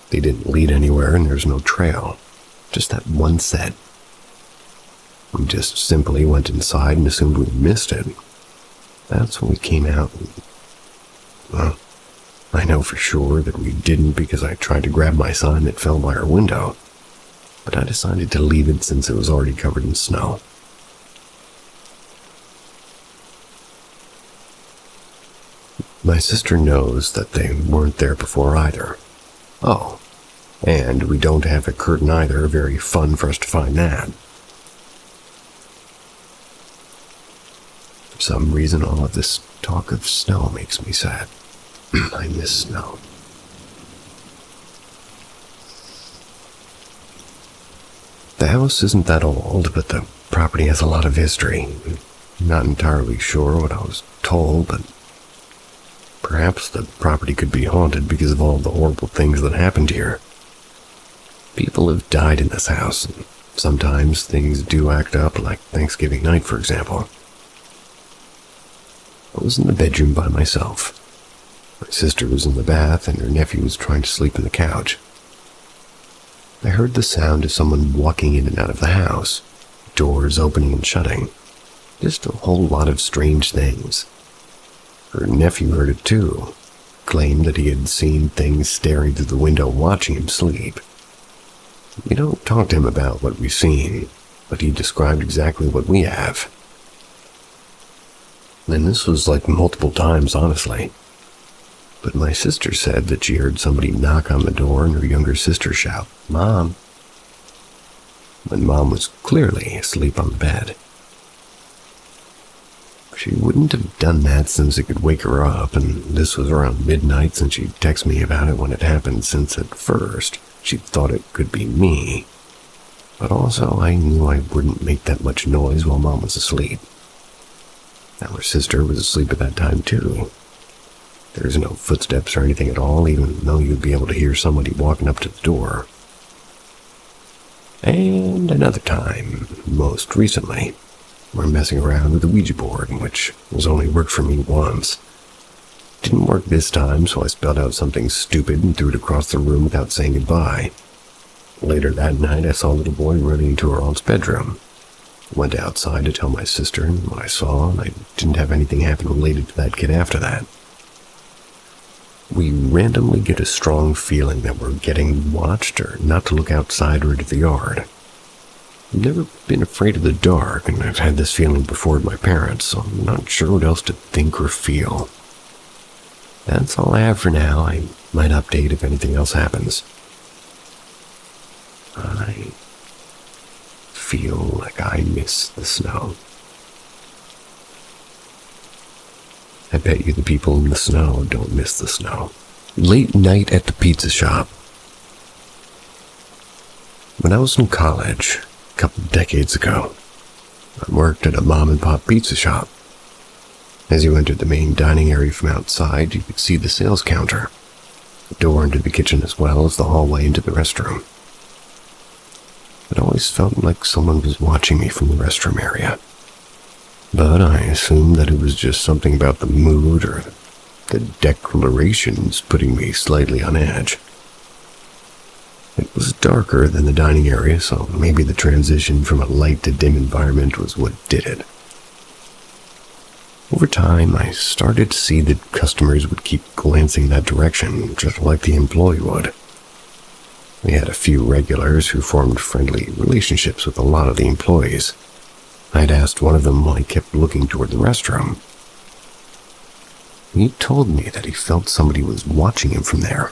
They didn't lead anywhere and there's no trail, just that one set. We just simply went inside and assumed we missed it. That's when we came out. Well, I know for sure that we didn't because I tried to grab my sign that fell by our window, but I decided to leave it since it was already covered in snow. My sister knows that they weren't there before either. Oh, and we don't have a curtain either. Very fun for us to find that. For some reason, all of this talk of snow makes me sad. I miss snow. The house isn't that old, but the property has a lot of history. Not entirely sure what I was told, but perhaps the property could be haunted because of all the horrible things that happened here. People have died in this house, and sometimes things do act up, like Thanksgiving night, for example. I was in the bedroom by myself. My sister was in the bath, and her nephew was trying to sleep on the couch. I heard the sound of someone walking in and out of the house, doors opening and shutting. Just a whole lot of strange things. Her nephew heard it too, claimed that he had seen things staring through the window watching him sleep. We don't talk to him about what we've seen, but he described exactly what we have. And this was like multiple times, honestly. But my sister said that she heard somebody knock on the door and her younger sister shout, "Mom," when Mom was clearly asleep on the bed. She wouldn't have done that since it could wake her up, and this was around midnight since she texted me about it when it happened, since at first she thought it could be me. But also I knew I wouldn't make that much noise while Mom was asleep. Our sister was asleep at that time too. There's no footsteps or anything at all, even though you'd be able to hear somebody walking up to the door. And another time, most recently, we're messing around with the Ouija board, which has only worked for me once. Didn't work this time, so I spelled out something stupid and threw it across the room without saying goodbye. Later that night, I saw a little boy running into her aunt's bedroom. Went outside to tell my sister what I saw, and I didn't have anything happen related to that kid after that. We randomly get a strong feeling that we're getting watched or not to look outside or into the yard. I've never been afraid of the dark, and I've had this feeling before with my parents, so I'm not sure what else to think or feel. That's all I have for now. I might update if anything else happens. I feel like I miss the snow. I bet you the people in the snow don't miss the snow. Late night at the pizza shop. When I was in college, a couple decades ago, I worked at a mom-and-pop pizza shop. As you entered the main dining area from outside, you could see the sales counter, the door into the kitchen as well as the hallway into the restroom. It always felt like someone was watching me from the restroom area. But I assumed that it was just something about the mood or the declarations putting me slightly on edge. It was darker than the dining area, so maybe the transition from a light to dim environment was what did it. Over time, I started to see that customers would keep glancing that direction, just like the employee would. We had a few regulars who formed friendly relationships with a lot of the employees. I'd asked one of them why he kept looking toward the restroom. He told me that he felt somebody was watching him from there.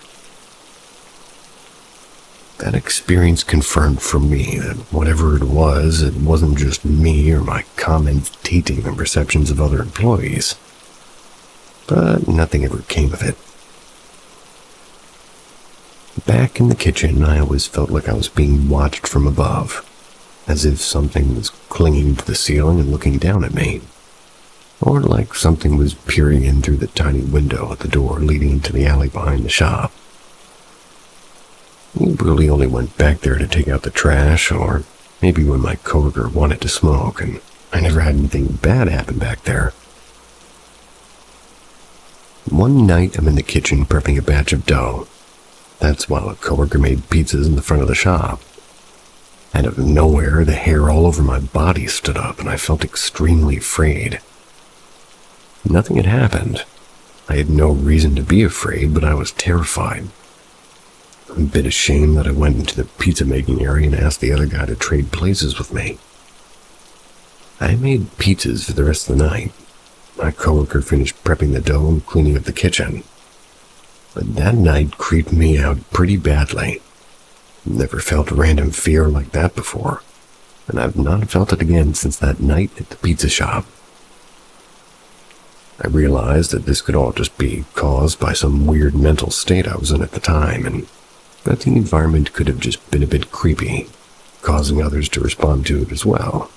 That experience confirmed for me that whatever it wasn't just me or my comments tainting the perceptions of other employees. But nothing ever came of it. Back in the kitchen, I always felt like I was being watched from above, as if something was clinging to the ceiling and looking down at me. or like something was peering in through the tiny window at the door leading into the alley behind the shop. We really only went back there to take out the trash, or maybe when my coworker wanted to smoke, and I never had anything bad happen back there. One night I'm in the kitchen prepping a batch of dough. That's while a coworker made pizzas in the front of the shop. Out of nowhere, the hair all over my body stood up and I felt extremely afraid. Nothing had happened. I had no reason to be afraid, but I was terrified. I'm a bit ashamed that I went into the pizza making area and asked the other guy to trade places with me. I made pizzas for the rest of the night. My coworker finished prepping the dough and cleaning up the kitchen. But that night creeped me out pretty badly. Never felt random fear like that before, and I've not felt it again since that night at the pizza shop. I realized that this could all just be caused by some weird mental state I was in at the time, and that the environment could have just been a bit creepy, causing others to respond to it as well.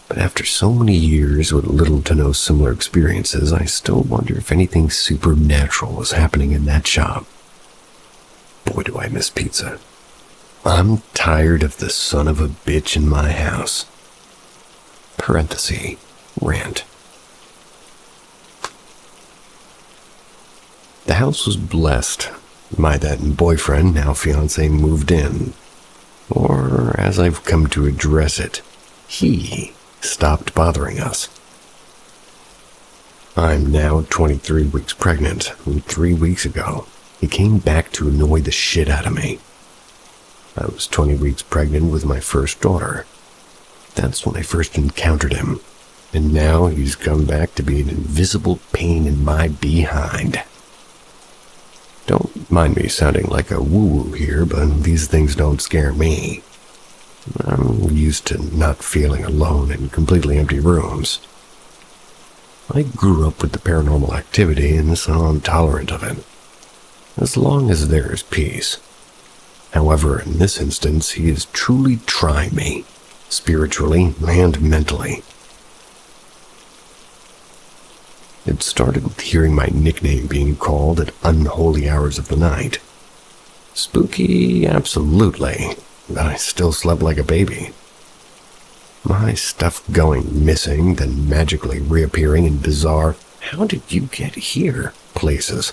But after so many years with little to no similar experiences, I still wonder if anything supernatural was happening in that shop. Boy, do I miss pizza. I'm tired of the son of a bitch in my house. Parenthesis, rant. The house was blessed. My then boyfriend, now fiancé, moved in. Or, as I've come to address it, he stopped bothering us. I'm now 23 weeks pregnant, and 3 weeks ago, he came back to annoy the shit out of me. I was 20 weeks pregnant with my first daughter. That's when I first encountered him, and now he's come back to be an invisible pain in my behind. Don't mind me sounding like a woo-woo here, but these things don't scare me. I'm used to not feeling alone in completely empty rooms. I grew up with the paranormal activity, and so I'm tolerant of it, as long as there is peace. However, in this instance, he is truly trying me, spiritually and mentally. It started with hearing my nickname being called at unholy hours of the night. Spooky, absolutely, but I still slept like a baby. My stuff going missing, then magically reappearing in bizarre, how did you get here places,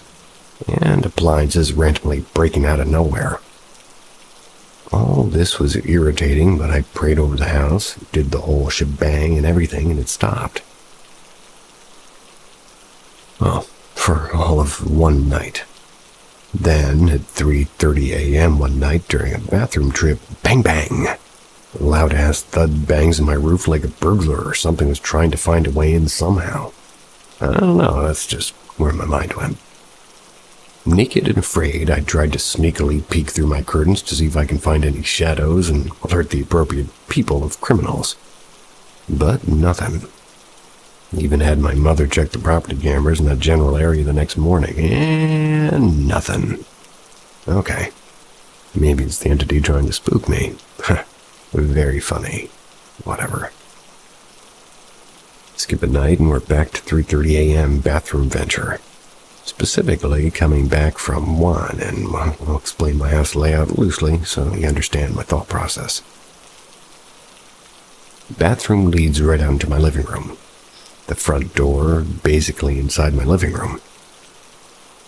and appliances randomly breaking out of nowhere. All this was irritating, but I prayed over the house, did the whole shebang and everything, and it stopped. Well, for all of one night. Then, at 3:30 a.m. one night during a bathroom trip, bang bang! Loud-ass thud bangs in my roof like a burglar or something was trying to find a way in somehow. I don't know, that's just where my mind went. Naked and afraid, I tried to sneakily peek through my curtains to see if I can find any shadows and alert the appropriate people of criminals. But nothing. Even had my mother check the property cameras in that general area the next morning, and nothing. Okay. Maybe it's the entity trying to spook me. Very funny. Whatever. Skip a night and we're back to 3:30 a.m. bathroom venture. Specifically, coming back from one, and I'll explain my house layout loosely so you understand my thought process. The bathroom leads right out into my living room. The front door basically inside my living room.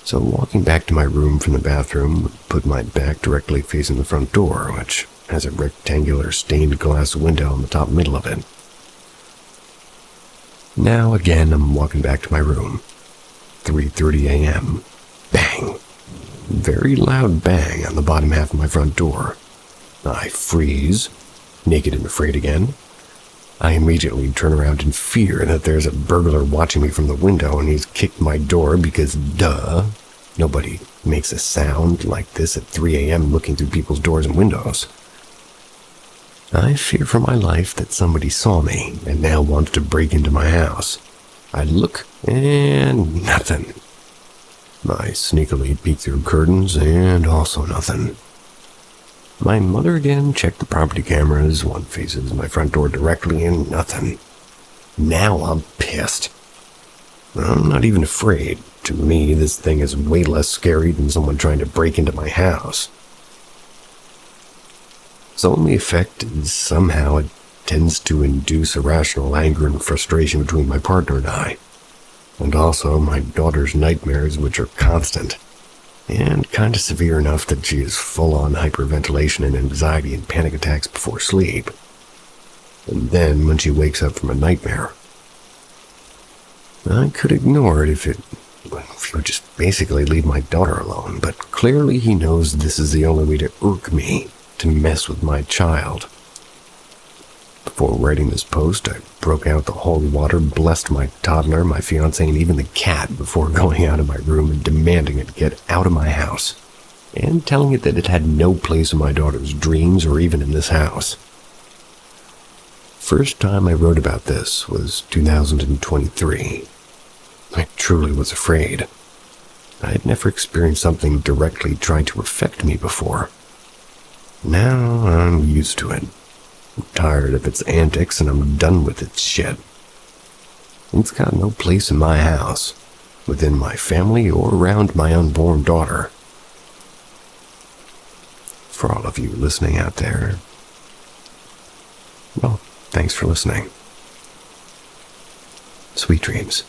So walking back to my room from the bathroom, put my back directly facing the front door, which has a rectangular stained glass window in the top middle of it. Now again, I'm walking back to my room. 3:30 a.m. Bang. Very loud bang on the bottom half of my front door. I freeze, naked and afraid again. I immediately turn around in fear that there's a burglar watching me from the window and he's kicked my door because, duh, nobody makes a sound like this at 3 a.m. looking through people's doors and windows. I fear for my life that somebody saw me and now wants to break into my house. I look, and nothing. I sneakily peek through curtains, and also nothing. My mother again checked the property cameras, one faces my front door directly, and nothing. Now I'm pissed. I'm not even afraid. To me, this thing is way less scary than someone trying to break into my house. Its only effect is somehow it tends to induce irrational anger and frustration between my partner and I, and also my daughter's nightmares, which are constant, and kind of severe enough that she is full-on hyperventilation and anxiety and panic attacks before sleep. And then, when she wakes up from a nightmare, I could ignore it if he would just basically leave my daughter alone, but clearly he knows this is the only way to irk me, to mess with my child. Before writing this post, I broke out the holy water, blessed my toddler, my fiancé, and even the cat before going out of my room and demanding it get out of my house, and telling it that it had no place in my daughter's dreams or even in this house. First time I wrote about this was 2023. I truly was afraid. I had never experienced something directly trying to affect me before. Now I'm used to it. I'm tired of its antics and I'm done with its shit. It's got no place in my house, within my family, or around my unborn daughter. For all of you listening out there, well, thanks for listening. Sweet dreams.